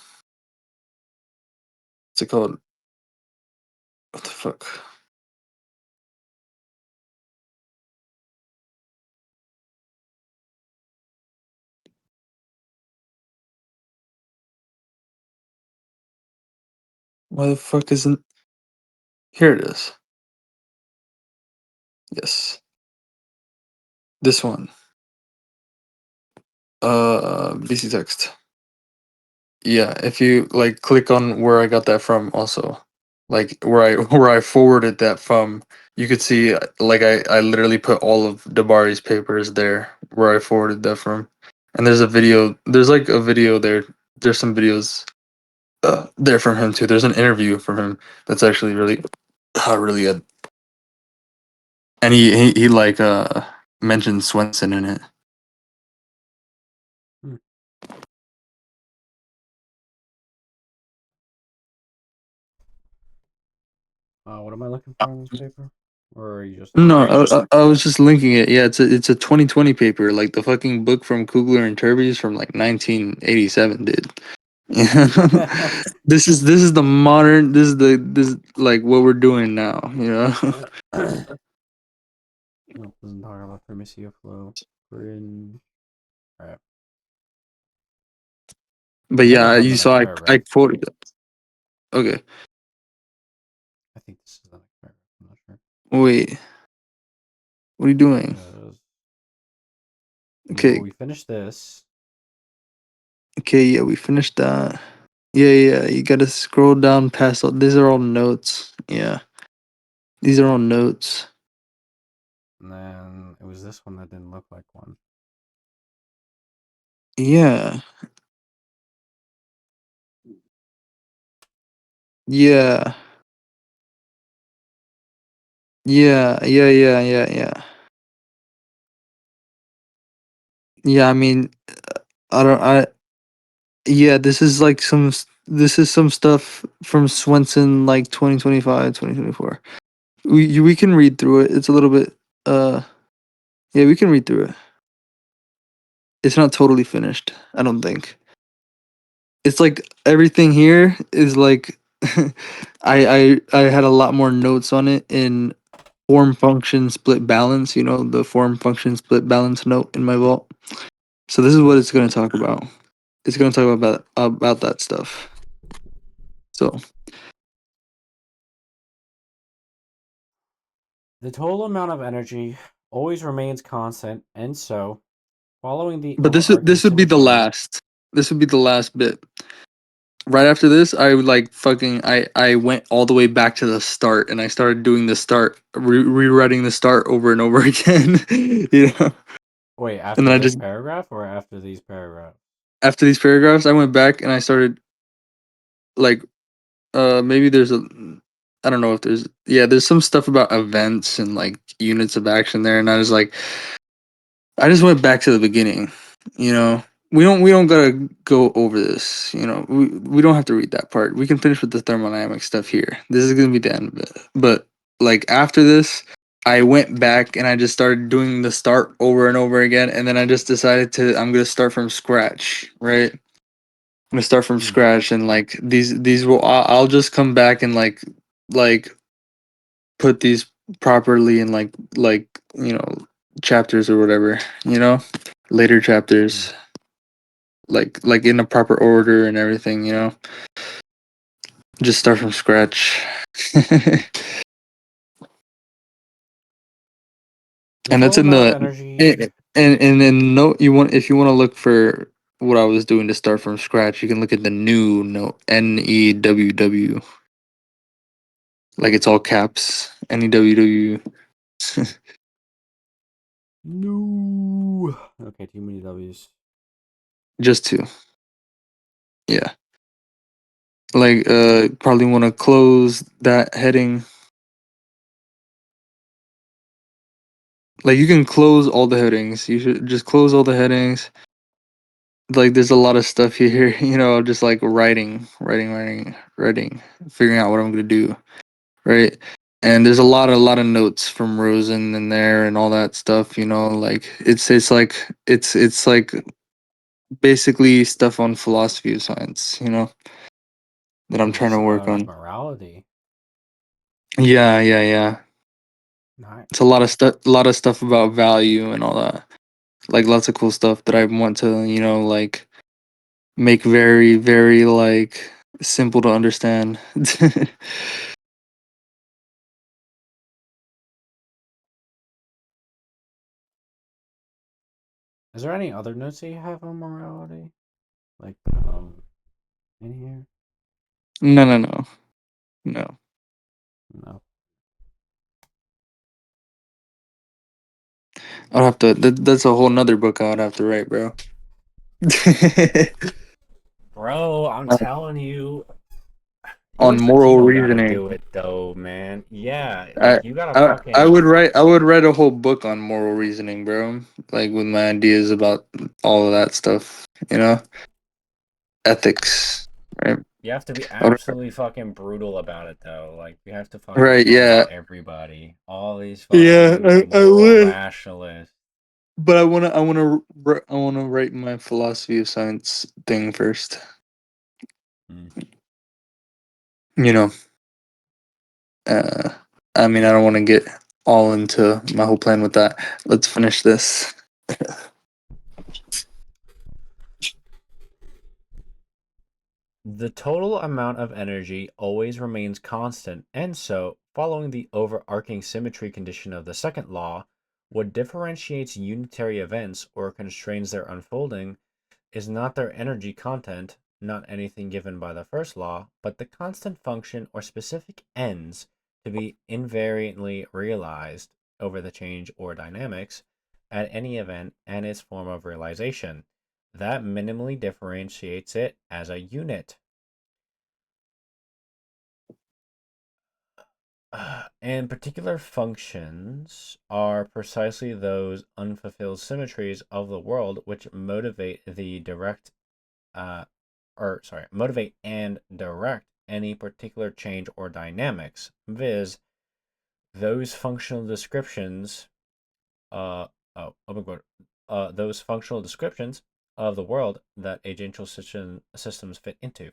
it called? What the fuck? Why the fuck isn't here it is. Yes. This one. BC text. Yeah, if you like click on where I got that from also. Like where I where I forwarded that from, you could see like I literally put all of Dabari's papers there where I forwarded that from. And there's a video, there's like a video there. There's some videos there from him too. There's an interview from him that's actually really really good. And he like mentioned Swenson in it. What am I looking for in this paper? Or are you just No, I was just linking it. Yeah, it's a 2020 paper. Like the fucking book from Kugler and Turby is from like 1987, dude. This is the modern. This is like what we're doing now. You know. Nope, doesn't talk about primacy of flow. We're in. Alright. But I think yeah, I'm on the you next saw I paragraph. quoted it. Okay. I think this is the next paragraph. I'm not sure. Wait. What are you doing? Well, Okay. we finished this. Okay. Yeah, we finished that. Yeah. You gotta scroll down past all. These are all notes. Yeah. These are all notes. And then it was this one that didn't look like one. Yeah. Yeah. Yeah. Yeah, I mean, I don't. Yeah, this is some stuff from Swenson, like 2025, 2024. We can read through it. It's a little bit. Yeah, we can read through it. It's not totally finished. I don't think. It's like everything here is like. I had a lot more notes on it in form function split balance. You know the form function split balance note in my vault. So this is what it's going to talk about. It's going to talk about that stuff. So The total amount of energy always remains constant, and so, following the but overarching this would be the symmetry. last. This would be the last bit. Right after this, I would like fucking. I went all the way back to the start, and I started doing the start, rewriting the start over and over again. You know, Wait, and after then I this just paragraph or after these paragraphs? after these paragraphs, I went back and I started like maybe there's a I don't know if there's some stuff about events and like units of action there, and I was like I just went back to the beginning, you know. We don't gotta go over this, you know. We don't have to read that part. We can finish with the thermodynamic stuff here. This is gonna be the end of it. But like after this, I went back and I just started doing the start over and over again, and then I just decided I'm gonna start from scratch, right? I'm gonna start from scratch, and like these will I'll just come back and like put these properly in like you know chapters or whatever, you know, later chapters, like in a proper order and everything, you know. Just start from scratch. The And that's total in amount of the energy. and then note you want if you want to look for what I was doing to start from scratch, you can look at the new note NEWW. Like it's all caps. NEWW. No. Okay, too many W's. Just two. Yeah. Like probably want to close that heading. Like you can close all the headings. You should just close all the headings. Like there's a lot of stuff here, just like writing, figuring out what I'm gonna do, right? And there's a lot of notes from Rosen in there and all that stuff, like it's like basically stuff on philosophy of science, that I'm trying to work on. Morality. Yeah. Nice. It's a lot of stuff about value and all that. Like lots of cool stuff that I want to, like make very, very like simple to understand. Is there any other notes that you have on morality? Like, in here? No. No. I'd have to. That's a whole nother book I would have to write, bro. Bro, I'm telling you, On you and moral Patino gotta reasoning. do it though, man. Yeah, I, like you gotta I fucking. would write a whole book on moral reasoning, bro. Like with my ideas about all of that stuff. Ethics, right? You have to be I would- absolutely fucking brutal about it though. Like you have to fucking Right? target Yeah. everybody. All these Yeah. fucking I moral would. rationalists. But I wanna write my philosophy of science thing first. Hmm. You know. Uh, I mean, I don't want to get all into my whole plan with that. Let's finish this. The total amount of energy always remains constant, and so, following the overarching symmetry condition of the second law, what differentiates unitary events or constrains their unfolding is not their energy content, not anything given by the first law, but the constant function or specific ends to be invariantly realized over the change or dynamics at any event and its form of realization. That minimally differentiates it as a unit. And particular functions are precisely those unfulfilled symmetries of the world which motivate the direct motivate and direct any particular change or dynamics, viz., those functional descriptions, open quote, those functional descriptions of the world that agential systems fit into.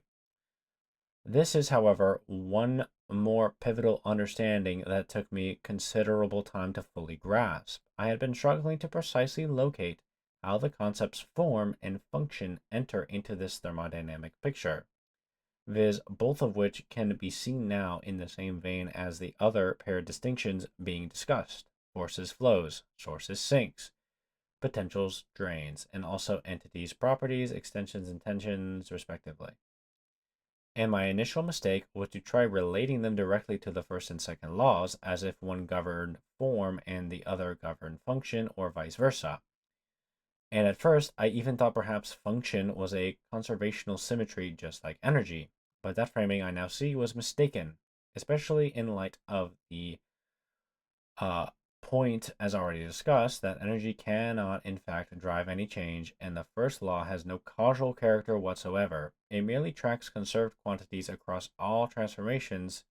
This is, however, one more pivotal understanding that took me considerable time to fully grasp. I had been struggling to precisely locate how the concepts form and function enter into this thermodynamic picture, viz., both of which can be seen now in the same vein as the other paired distinctions being discussed: forces, flows, sources, sinks, potentials, drains, and also entities, properties, extensions, and tensions, respectively. And my initial mistake was to try relating them directly to the first and second laws as if one governed form and the other governed function, or vice versa. And at first, I even thought perhaps function was a conservational symmetry just like energy, but that framing I now see was mistaken, especially in light of the point, as already discussed, that energy cannot in fact drive any change, and the first law has no causal character whatsoever. It merely tracks conserved quantities across all transformations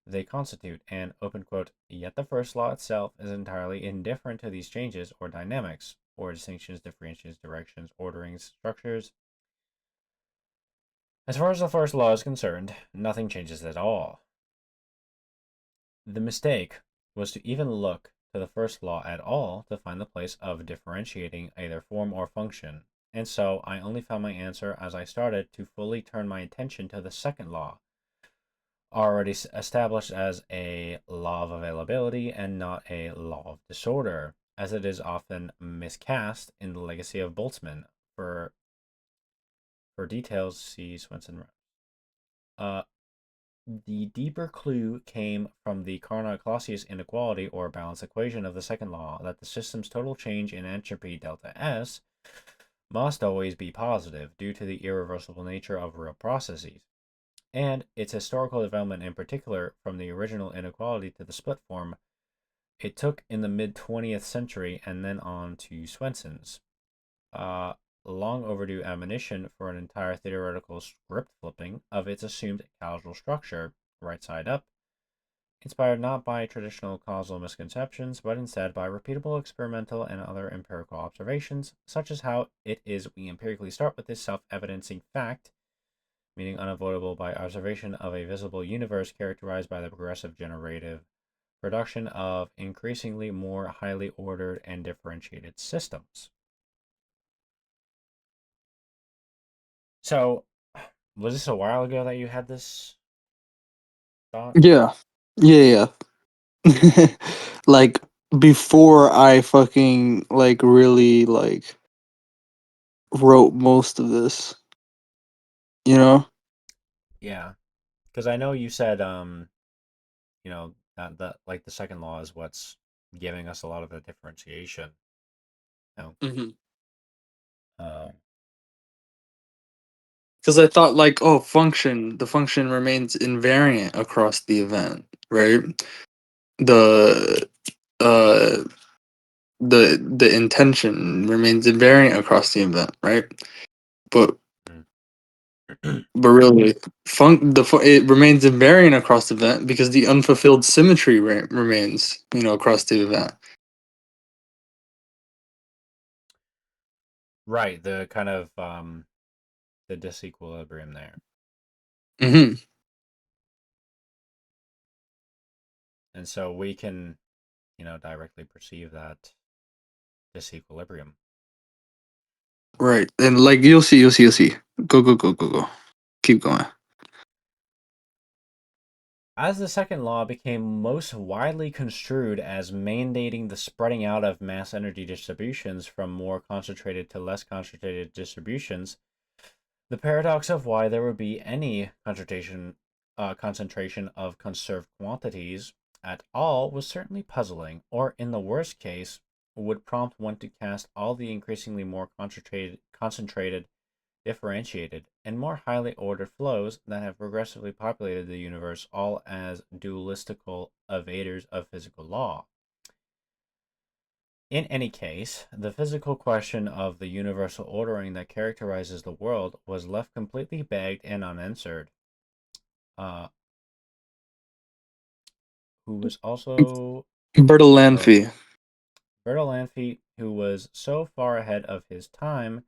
they constitute, and, open quote, yet the first law itself is entirely indifferent to these changes or dynamics, or distinctions, differentiations, directions, orderings, structures. As far as the first law is concerned, nothing changes at all. The mistake was to even look to the first law at all to find the place of differentiating either form or function, and so I only found my answer as I started to fully turn my attention to the second law, already established as a law of availability and not a law of disorder, as it is often miscast in the legacy of Boltzmann. For details, see Swenson. The deeper clue came from the Carnot-Clausius inequality or balance equation of the second law that the system's total change in entropy delta S must always be positive due to the irreversible nature of real processes, and its historical development in particular from the original inequality to the split form it took in the mid-20th century and then on to Swenson's. Long overdue admonition for an entire theoretical script flipping of its assumed causal structure, right side up, inspired not by traditional causal misconceptions, but instead by repeatable experimental and other empirical observations, such as how it is we empirically start with this self-evidencing fact, meaning unavoidable by observation of a visible universe characterized by the progressive generative production of increasingly more highly ordered and differentiated systems. So, was this a while ago that you had this thought? Yeah. Yeah, yeah. Like before I fucking like really like wrote most of this, you know? Yeah, because I know you said, that like the second law is what's giving us a lot of the differentiation. You know? Mhm. Uh, Because I thought like, oh, the function remains invariant across the event, right? The uh the intention remains invariant across the event, right? But but really, it remains invariant across the event because the unfulfilled symmetry remains, across the event. right, the kind of the disequilibrium there, Hmm. and so we can, directly perceive that disequilibrium. Right, and like you'll see. Go. Keep going. As the second law became most widely construed as mandating the spreading out of mass energy distributions from more concentrated to less concentrated distributions, the paradox of why there would be any concentration of conserved quantities at all was certainly puzzling, or in the worst case, would prompt one to cast all the increasingly more concentrated, differentiated, and more highly ordered flows that have progressively populated the universe all as dualistical evaders of physical law. In any case, the physical question of the universal ordering that characterizes the world was left completely begged and unanswered. Uh, who was also oh, Bertalanffy. Bertalanffy, who was so far ahead of his time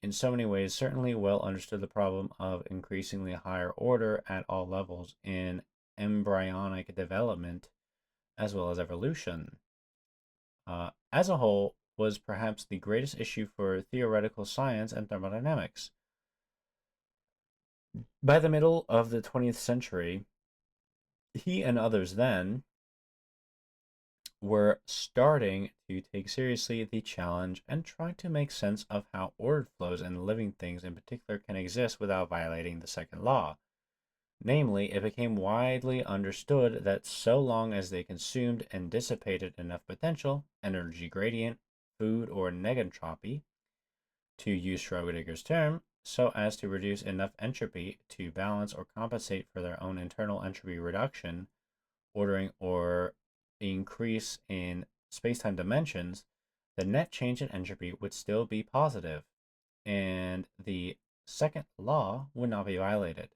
in so many ways, certainly well understood the problem of increasingly higher order at all levels in embryonic development as well as evolution. As a whole, was perhaps the greatest issue for theoretical science and thermodynamics. By the middle of the 20th century, he and others then were starting to take seriously the challenge and try to make sense of how ordered flows and living things in particular can exist without violating the second law. Namely, it became widely understood that so long as they consumed and dissipated enough potential, energy gradient, food, or negentropy, to use Schrodinger's term, so as to reduce enough entropy to balance or compensate for their own internal entropy reduction, ordering, or increase in spacetime dimensions, the net change in entropy would still be positive, and the second law would not be violated.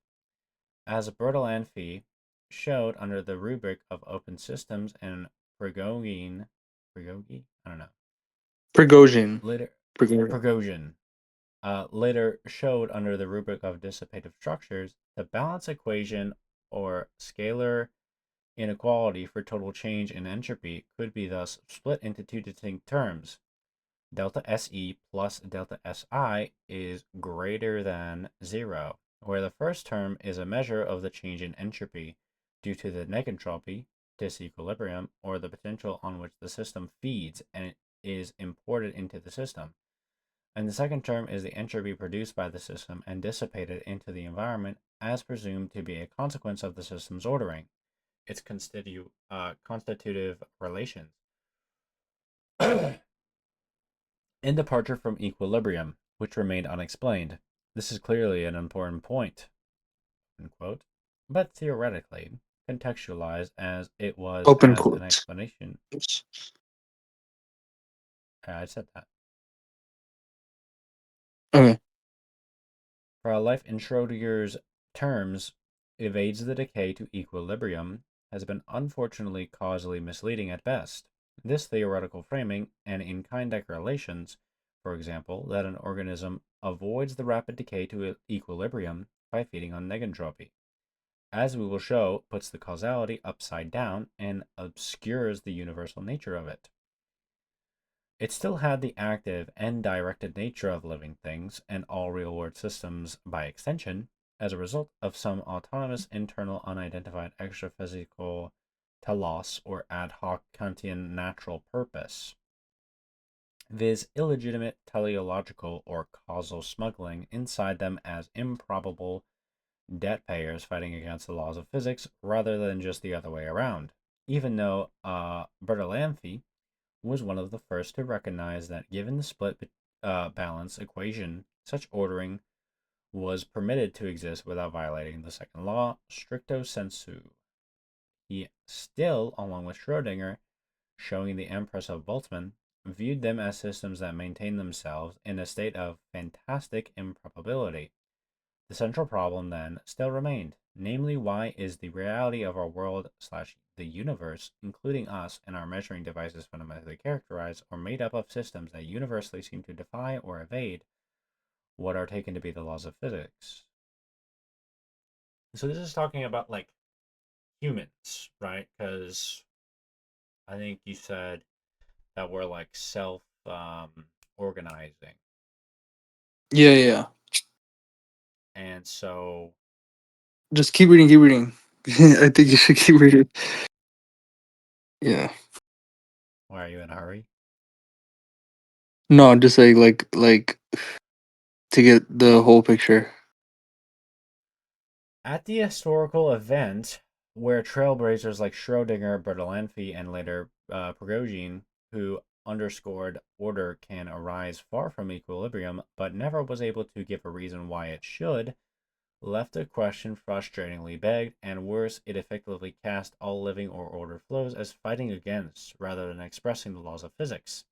As Bertalanffy showed under the rubric of open systems and Prigogine, I don't know, Prigozhin. later, Prigozhin. Prigogine, later showed under the rubric of dissipative structures, the balance equation or scalar inequality for total change in entropy could be thus split into two distinct terms. Delta SE plus delta SI is greater than 0, where the first term is a measure of the change in entropy due to the negentropy, disequilibrium, or the potential on which the system feeds and it is imported into the system. And the second term is the entropy produced by the system and dissipated into the environment as presumed to be a consequence of the system's ordering, its constitutive relations. In departure from equilibrium, which remained unexplained. This is clearly an important point, unquote, but theoretically, contextualized as it was Open as an quote. explanation. I said that. Okay. For a life in Schrodinger's terms evades the decay to equilibrium has been unfortunately causally misleading at best. This theoretical framing and in-kind relations, for example, that an organism avoids the rapid decay to equilibrium by feeding on negentropy, as we will show, puts the causality upside down and obscures the universal nature of it. It still had the active and directed nature of living things and all real-world systems by extension, as a result of some autonomous internal unidentified extraphysical telos or ad hoc Kantian natural purpose, viz. Illegitimate teleological or causal smuggling inside them as improbable debt payers fighting against the laws of physics rather than just the other way around, even though Bertalanffy was one of the first to recognize that given the split balance equation, such ordering was permitted to exist without violating the second law, stricto sensu. He still, along with Schrödinger, showing the Empress of Boltzmann, viewed them as systems that maintain themselves in a state of fantastic improbability. The central problem, then, still remained, namely why is the reality of our world / the universe, including us and our measuring devices, fundamentally characterized or made up of systems that universally seem to defy or evade what are taken to be the laws of physics. So this is talking about like humans, right? Because I think you said that we're like self organizing. Yeah, yeah. And so Just keep reading, keep reading. I think you should keep reading. Yeah. why are you in a hurry? No, just like to get the whole picture. At the historical event where trailblazers like Schrödinger, Bertalanffy, and later Prigogine, who underscored order can arise far from equilibrium, but never was able to give a reason why it should, left the question frustratingly begged, and worse, it effectively cast all living or ordered flows as fighting against rather than expressing the laws of physics.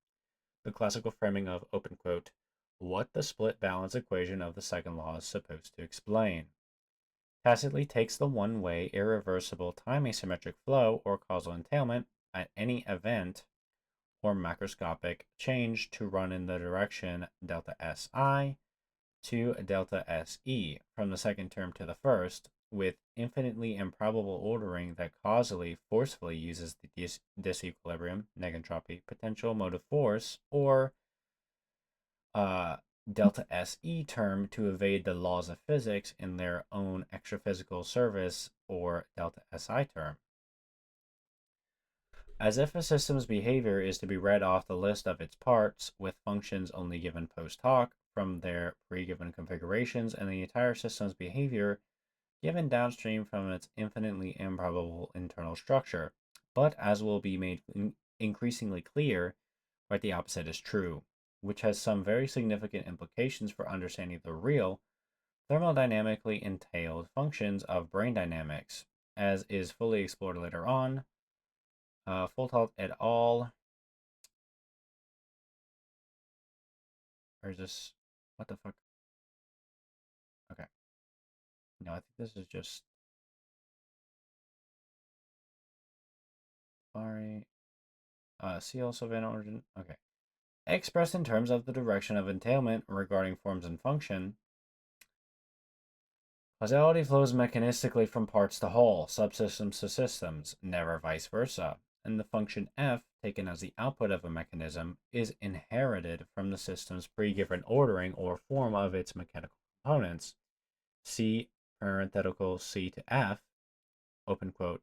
The classical framing of, open quote, what the split balance equation of the second law is supposed to explain, tacitly takes the one-way irreversible time asymmetric flow or causal entailment at any event or macroscopic change to run in the direction delta Si to delta Se from the second term to the first, with infinitely improbable ordering that causally forcefully uses the disequilibrium, negentropy, potential motive force, or delta Se term to evade the laws of physics in their own extraphysical service, or delta Si term. As if a system's behavior is to be read off the list of its parts, with functions only given post hoc from their pre-given configurations, and the entire system's behavior given downstream from its infinitely improbable internal structure. But as will be made increasingly clear, right, the opposite is true, which has some very significant implications for understanding the real, thermodynamically entailed functions of brain dynamics, as is fully explored later on. Fultalt et al. Or is this, what the fuck? Okay. No, I think this is just, sorry. See also Van origin. Okay. Expressed in terms of the direction of entailment regarding forms and function, causality flows mechanistically from parts to whole, subsystems to systems, never vice versa, and the function f, taken as the output of a mechanism, is inherited from the system's pre-given ordering or form of its mechanical components. See parenthetical C to F, open quote,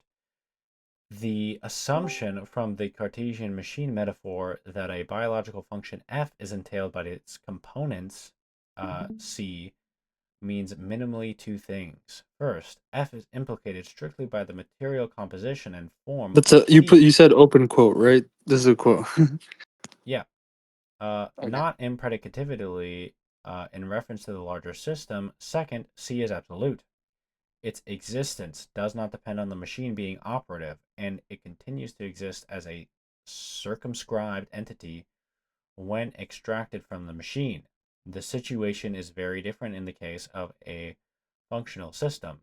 The assumption from the Cartesian machine metaphor that a biological function f is entailed by its components c means minimally two things. First, f is implicated strictly by the material composition and form That's of a you c. said open quote, right? This is a quote. Yeah, Okay. not impredicatively in reference to the larger system. Second, c is absolute. Its existence does not depend on the machine being operative, and it continues to exist as a circumscribed entity when extracted from the machine. The situation is very different in the case of a functional system,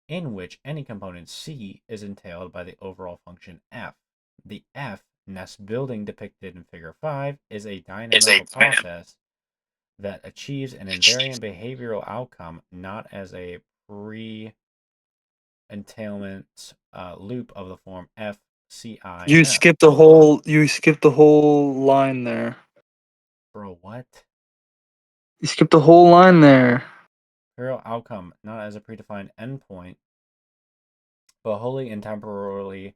in which any component C is entailed by the overall function f. The f nest building depicted in figure 5 is a dynamical process that achieves an invariant behavioral outcome, not as a pre entailment loop of the form You FCIF. skipped the whole line there. Bro, what? You skipped the whole line there. Behavioral outcome, not as a predefined endpoint, but wholly and temporarily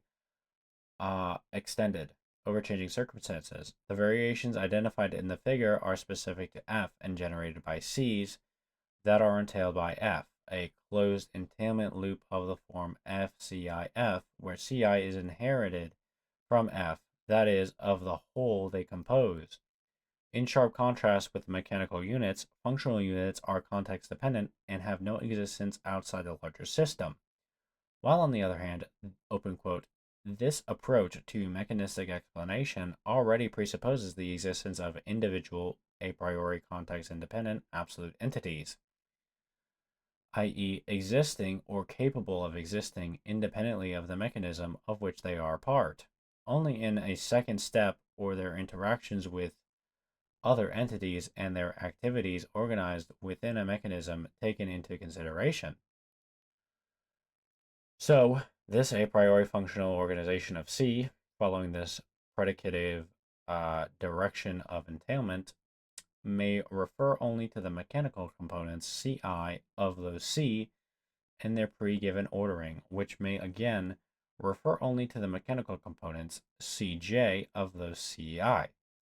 extended over changing circumstances. The variations identified in the figure are specific to F and generated by C's that are entailed by F, a closed entailment loop of the form FCIF, where CI is inherited from F, that is, of the whole they compose. In sharp contrast with mechanical units, functional units are context dependent and have no existence outside the larger system. While on the other hand, open quote, this approach to mechanistic explanation already presupposes the existence of individual a priori context independent absolute entities, i.e., existing or capable of existing independently of the mechanism of which they are part. Only in a second step, or their interactions with other entities and their activities organized within a mechanism taken into consideration. So, this a priori functional organization of C, following this predicative direction of entailment, may refer only to the mechanical components Ci of those C in their pre-given ordering, which may again refer only to the mechanical components Cj of those Ci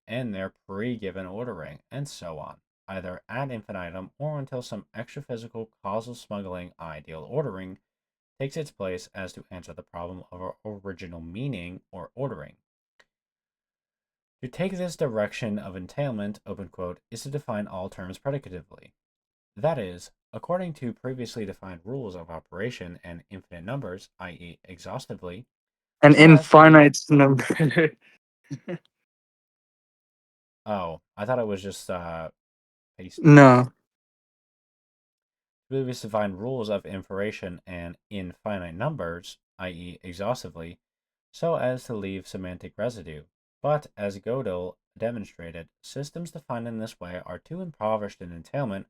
and their pre-given ordering, and so on, either ad infinitum or until some extra-physical causal smuggling ideal ordering takes its place as to answer the problem of our original meaning or ordering. To take this direction of entailment, open quote, is to define all terms predicatively. That is, according to previously defined rules of operation and infinite numbers, i.e., exhaustively, An so as to leave. infinite number. Oh, I thought it was just pasted. No. Previously defined rules of inferation and infinite numbers, i.e., exhaustively, so as to leave semantic residue. But, as Gödel demonstrated, systems defined in this way are too impoverished in entailment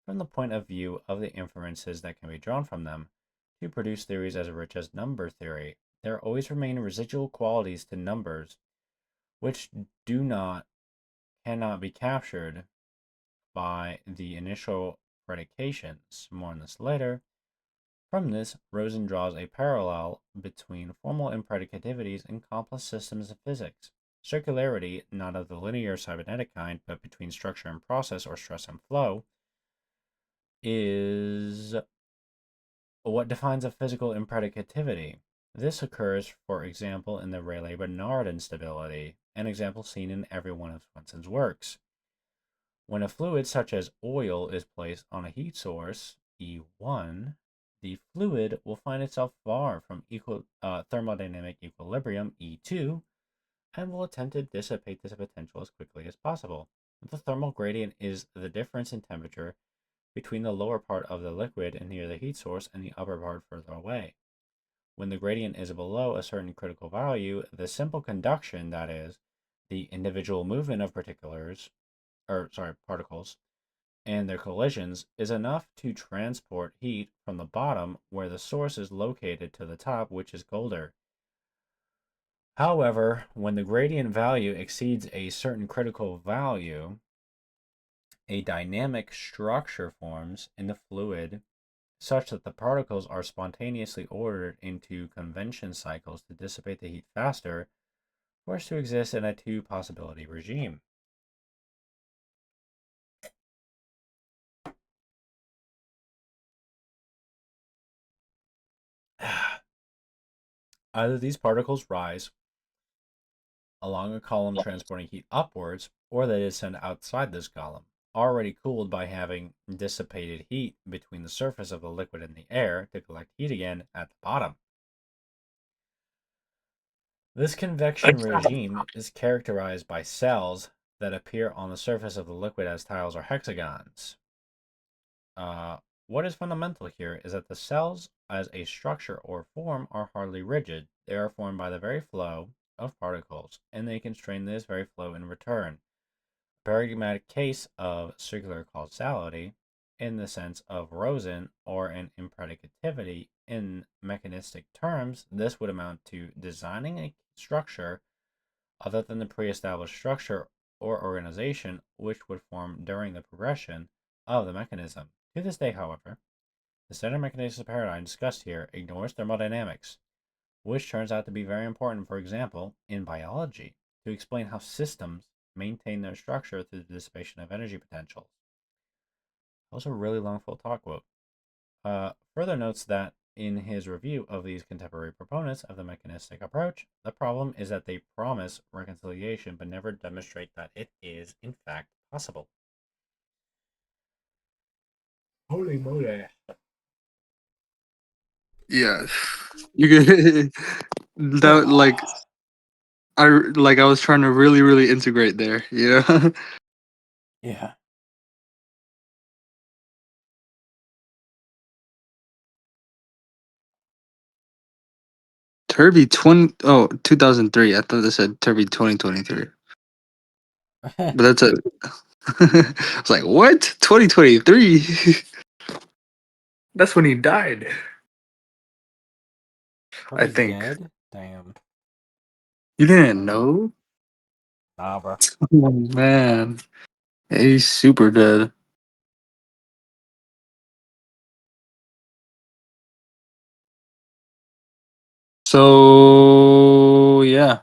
from the point of view of the inferences that can be drawn from them to produce theories as rich as number theory. There always remain residual qualities to numbers which cannot be captured by the initial predications. More on this later. From this, Rosen draws a parallel between formal impredicativities and complex systems of physics. Circularity, not of the linear cybernetic kind, but between structure and process or stress and flow, is what defines a physical impredicativity. This occurs, for example, in the Rayleigh-Bernard instability, an example seen in every one of Swenson's works. When a fluid such as oil is placed on a heat source, E1, the fluid will find itself far from thermodynamic equilibrium, E2, and will attempt to dissipate this potential as quickly as possible. The thermal gradient is the difference in temperature between the lower part of the liquid and near the heat source and the upper part further away. When the gradient is below a certain critical value, the simple conduction, that is, the individual movement of particles, and their collisions, is enough to transport heat from the bottom where the source is located to the top, which is colder. However, when the gradient value exceeds a certain critical value, a dynamic structure forms in the fluid such that the particles are spontaneously ordered into convention cycles to dissipate the heat faster, forced to exist in a two-possibility regime. Either these particles rise along a column transporting heat upwards, or they descend outside this column, already cooled by having dissipated heat between the surface of the liquid and the air to collect heat again at the bottom. This convection regime is characterized by cells that appear on the surface of the liquid as tiles or hexagons. What is fundamental here is that the cells as a structure or form are hardly rigid. They are formed by the very flow of particles, and they constrain this very flow in return. A paradigmatic case of circular causality in the sense of Rosen, or an impredicativity in mechanistic terms, this would amount to designing a structure other than the pre-established structure or organization which would form during the progression of the mechanism. To this day, however, the standard mechanistic paradigm discussed here ignores thermodynamics, which turns out to be very important, for example, in biology, to explain how systems maintain their structure through the dissipation of energy potentials. That was a really long full talk quote. Further notes that in his review of these contemporary proponents of the mechanistic approach, the problem is that they promise reconciliation but never demonstrate that it is, in fact, possible. Holy moly. Yeah, you could that I was trying to really integrate there, you know. Yeah. Turby 2003. I thought they said Turby 2023. But that's a I was like, what? 2023? That's when he died. Are I we think. dead? Damn. You didn't know? Nah, bro. Oh man. Yeah, he's super dead. So yeah.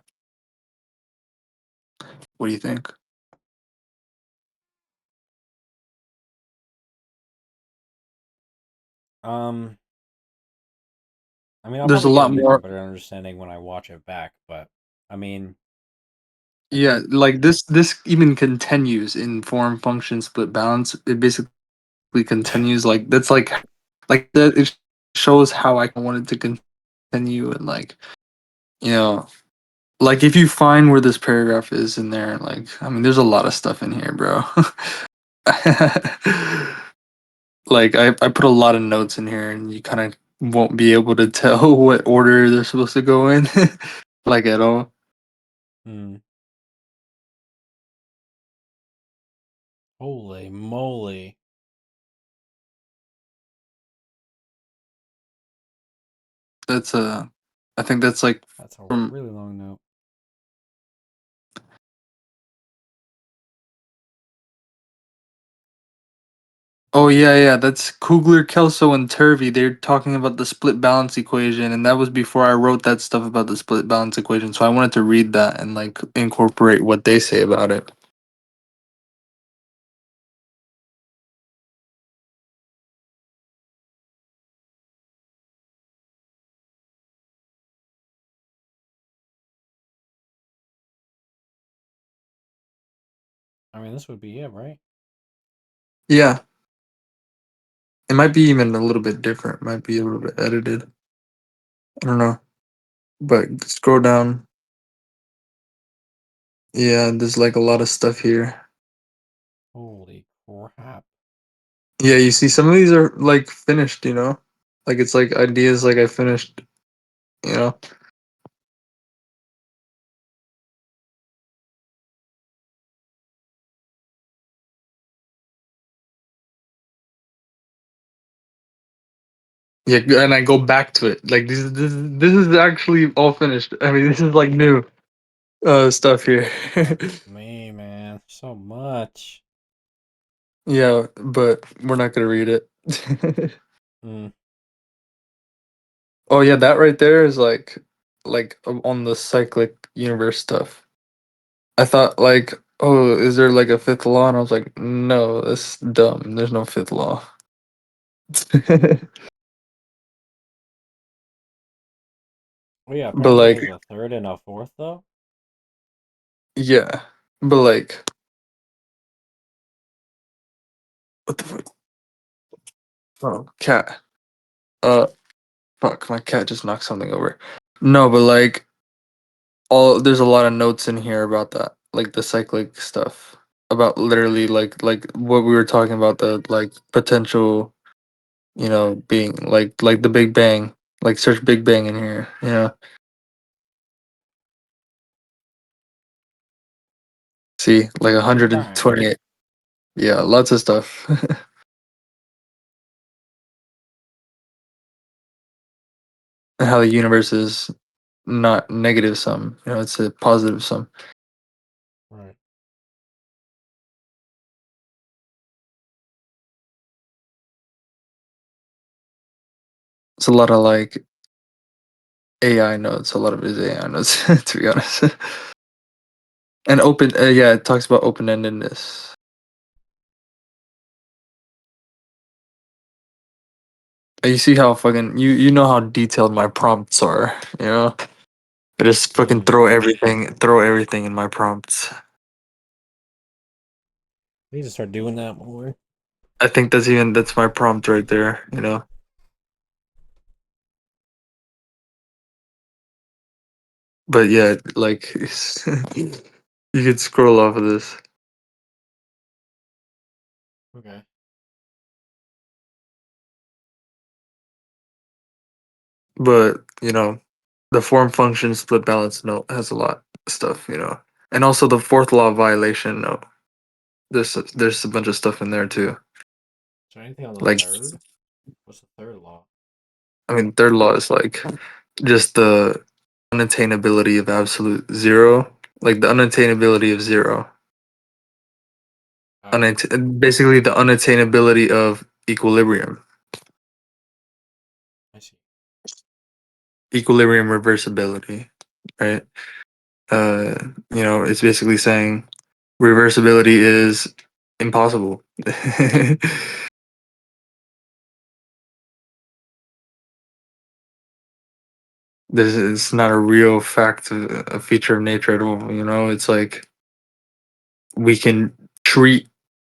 What do you think? Um, I mean, I'll There's a probably get lot a bigger, more. better understanding when I watch it back, but I mean, I Yeah, think, like this even continues in form function split balance. It basically continues like that's like that it shows how I wanted to continue and like you know like if you find where this paragraph is in there, like I mean there's a lot of stuff in here, bro. Like I put a lot of notes in here and you kind of won't be able to tell what order they're supposed to go in like at all. hmm, holy moly. That's I think that's like That's a from really long note. oh yeah, that's Kugler, Kelso, and Turvey. They're talking about the split balance equation, and that was before I wrote that stuff about the split balance equation. So I wanted to read that and like incorporate what they say about it. I mean, this would be it, right? Yeah, it might be even a little bit different. Might be a little bit edited. I don't know, but scroll down. Yeah, there's like a lot of stuff here. Holy crap. Yeah, you see, some of these are like finished. You know, like it's like ideas like I finished. You know. Yeah, and I go back to it. Like this is actually all finished. I mean, this is like new stuff here. Me, man. So much. Yeah, but we're not gonna read it. Mm. Oh yeah, that right there is like on the cyclic universe stuff. I thought like, oh, is there like a fifth law? And I was like, no, that's dumb. There's no fifth law. Well, yeah, But apparently like, there's a third and a fourth though. yeah, but like, what the fuck? Oh, cat. Uh, fuck, my cat just knocked something over. No, but like, all there's a lot of notes in here about that, like the cyclic stuff, about literally like what we were talking about, the like potential, being like the Big Bang, like search Big Bang in here, See, like Big Bang. 128. Yeah, lots of stuff. And how the universe is not negative sum, it's a positive sum. Right. It's a lot of like AI notes. A lot of it is AI notes, to be honest. And open, yeah, it talks about open endedness. You see how fucking you know how detailed my prompts are, I just fucking Mm. throw everything in my prompts. We need to start doing that more. I think that's my prompt right there. But yeah, like you could scroll off of this. Okay. But the form function split balance note has a lot of stuff. And also the fourth law violation note. There's a bunch of stuff in there too. Is there anything on the Like, third? What's the third law? I mean, third law is like just the unattainability of absolute zero, like the unattainability of zero. Oh. Basically the unattainability of equilibrium. I see. Equilibrium reversibility, right? uh it's basically saying reversibility is impossible. This is not a real fact, a feature of nature at all. It's like we can treat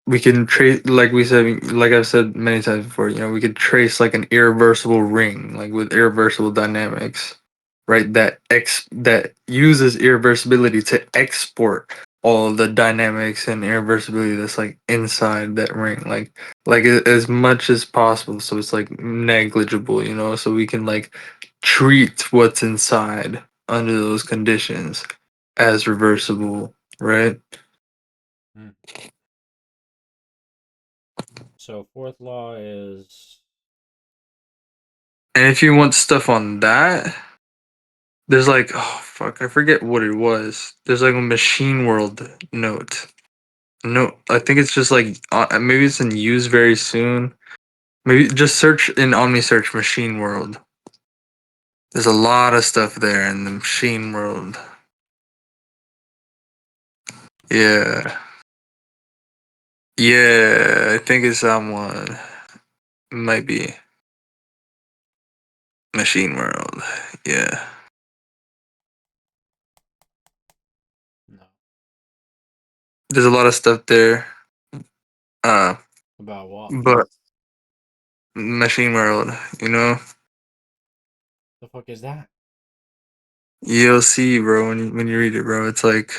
we can trace, like we said, like I've said many times before, we could trace like an irreversible ring, like with irreversible dynamics, right? That uses irreversibility to export all of the dynamics and irreversibility that's like inside that ring, as much as possible, so it's like negligible, so we can like treat what's inside under those conditions as reversible, right? Mm. So fourth law is And if you want stuff on that, there's like, oh fuck, I forget what it was. There's like a machine world note. No, I think it's just like maybe it's in use very soon. Maybe just search in OmniSearch machine world. There's a lot of stuff there in the machine world. Yeah. Yeah, I think it's someone. Might be machine world. Yeah. no. There's a lot of stuff there. Uh, About what? but machine world, you know? The fuck is that? You'll see, bro, when you read it, bro. It's like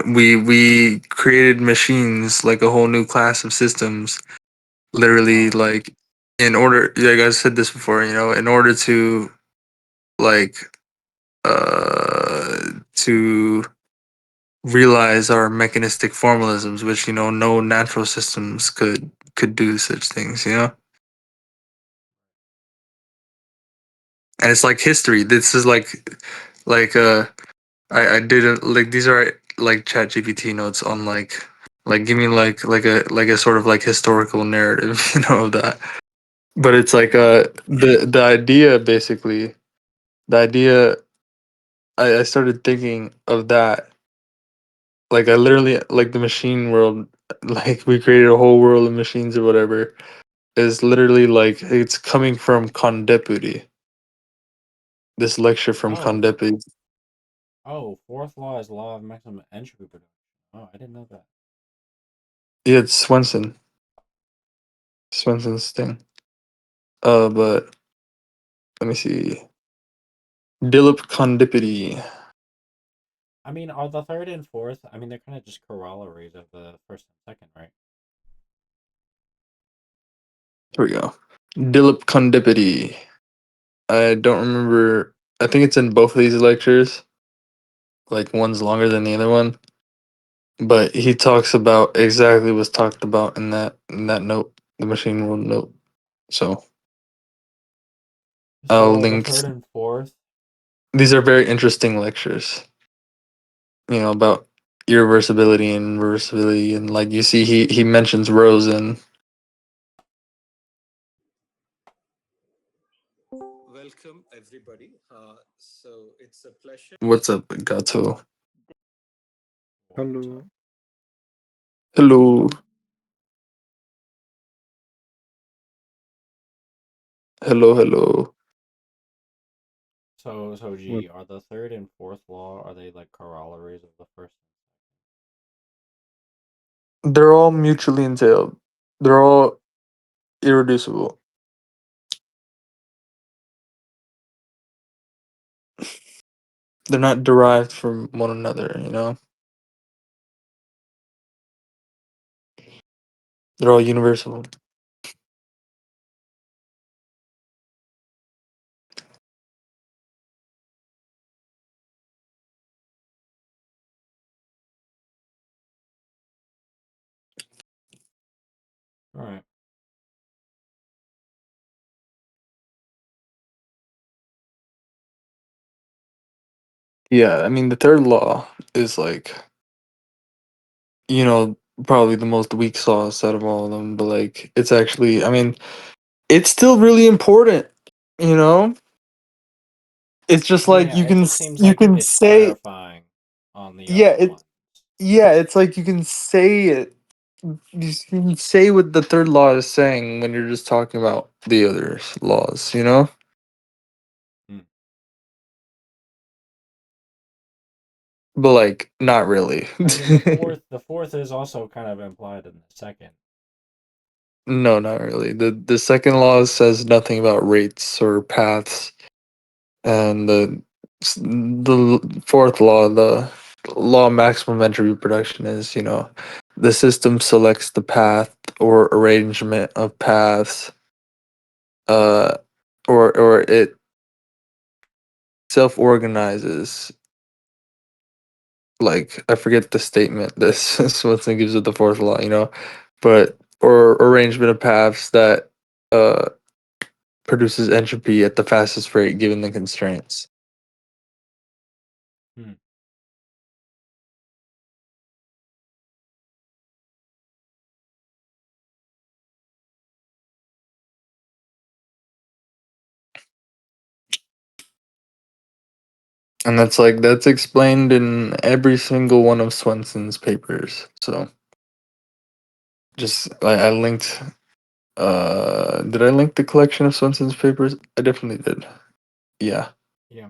we created machines, like a whole new class of systems, literally, Oh, like in order, like I said this before, in order to like to realize our mechanistic formalisms, which no natural systems could do such things. And it's like history. This is like I didn't like, these are like chat GPT notes on like give me like a sort of like historical narrative, of that. But it's like the idea basically, the idea I started thinking of that. Like I literally like the machine world, like we created a whole world of machines or whatever, is literally like it's coming from Condeputi. This lecture from Oh, Condeputi. fourth law is law of maximum entropy production. Oh, I didn't know that. Yeah, it's Swenson's thing. But let me see. Dilip Condipity. I mean, are the third and fourth? I mean, they're kind of just corollaries of the first and second, right? Here we go. Dilip Condipity. I don't remember. I think it's in both of these lectures. Like one's longer than the other one. But he talks about exactly what's talked about in that note, the machine world note. So I'll So the link. third and fourth. These are very interesting lectures. About irreversibility and reversibility, and like you see, he mentions Rosen. Welcome, everybody. So it's a pleasure. What's up, Gato? Hello. Hello. Hello, hello. So What? G, are the third and fourth law, are they like corollaries of the first? They're all mutually entailed. They're all irreducible. They're not derived from one another. They're all universal. All right. Yeah, I mean, the third law is like, you know, probably the most weak sauce out of all of them, but like, it's actually, I mean, it's still really important, you know? It's just like Yeah, it just seems you like can it's say, clarifying on the yeah, other one. it's like you can say it. You can say what the third law is saying when you're just talking about the other laws. Hmm. But like, not really. I mean, the fourth is also kind of implied in the second. No, not really. The second law says nothing about rates or paths, and the fourth law, the law of maximum entropy production, is the system selects the path or arrangement of paths, uh, or it self organizes. Like I forget the statement this Swenson gives with the fourth law, but or arrangement of paths that uh produces entropy at the fastest rate given the constraints. Hmm. And that's explained in every single one of Swenson's papers. So just I linked did I link the collection of Swenson's papers? I definitely did. Yeah. Yeah.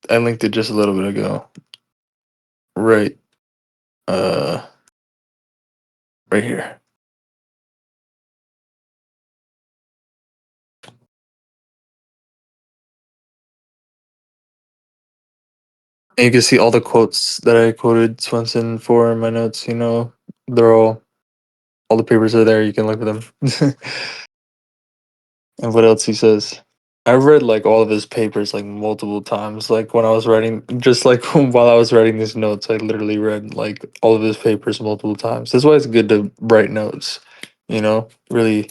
I linked it just a little bit ago. Right. Uh right here. And you can see all the quotes that I quoted Swenson for in my notes. They're all the papers are there, you can look at them. And what else he says? I've read like all of his papers like multiple times. Like when I was writing, just like while I was writing these notes, I literally read like all of his papers multiple times. That's why it's good to write notes. Really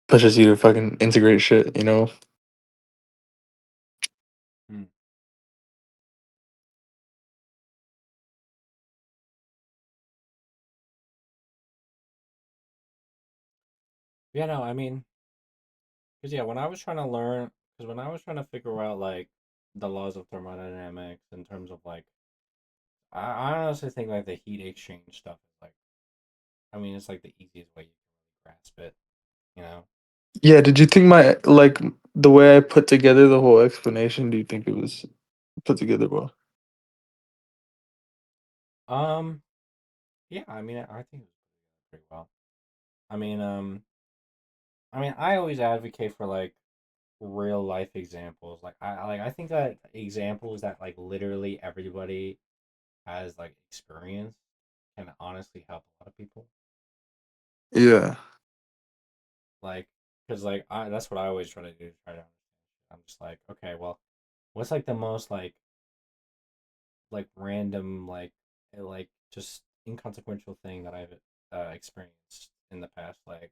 pushes you to fucking integrate shit. Hmm. Yeah, no, I mean, Because yeah, when I was trying to learn, because when I was trying to figure out like the laws of thermodynamics in terms of like, I honestly think like the heat exchange stuff is like, I mean, it's like the easiest way you can really grasp it, you know? Yeah, did you think my like the way I put together the whole explanation, do you think it was put together well? Um, yeah, I mean, I think it was pretty well. I mean, I always advocate for like real life examples. I think that examples that like literally everybody has like experience can honestly help a lot of people. Yeah. Like, because like I that's what I always try to do. Try to I'm just like, okay, well, what's like the most like random like just inconsequential thing that I've experienced in the past like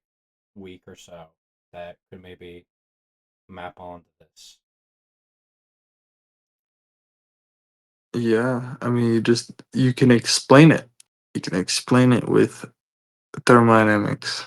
week or so that could maybe map onto this. Yeah. I mean, you can explain it. You can explain it with thermodynamics.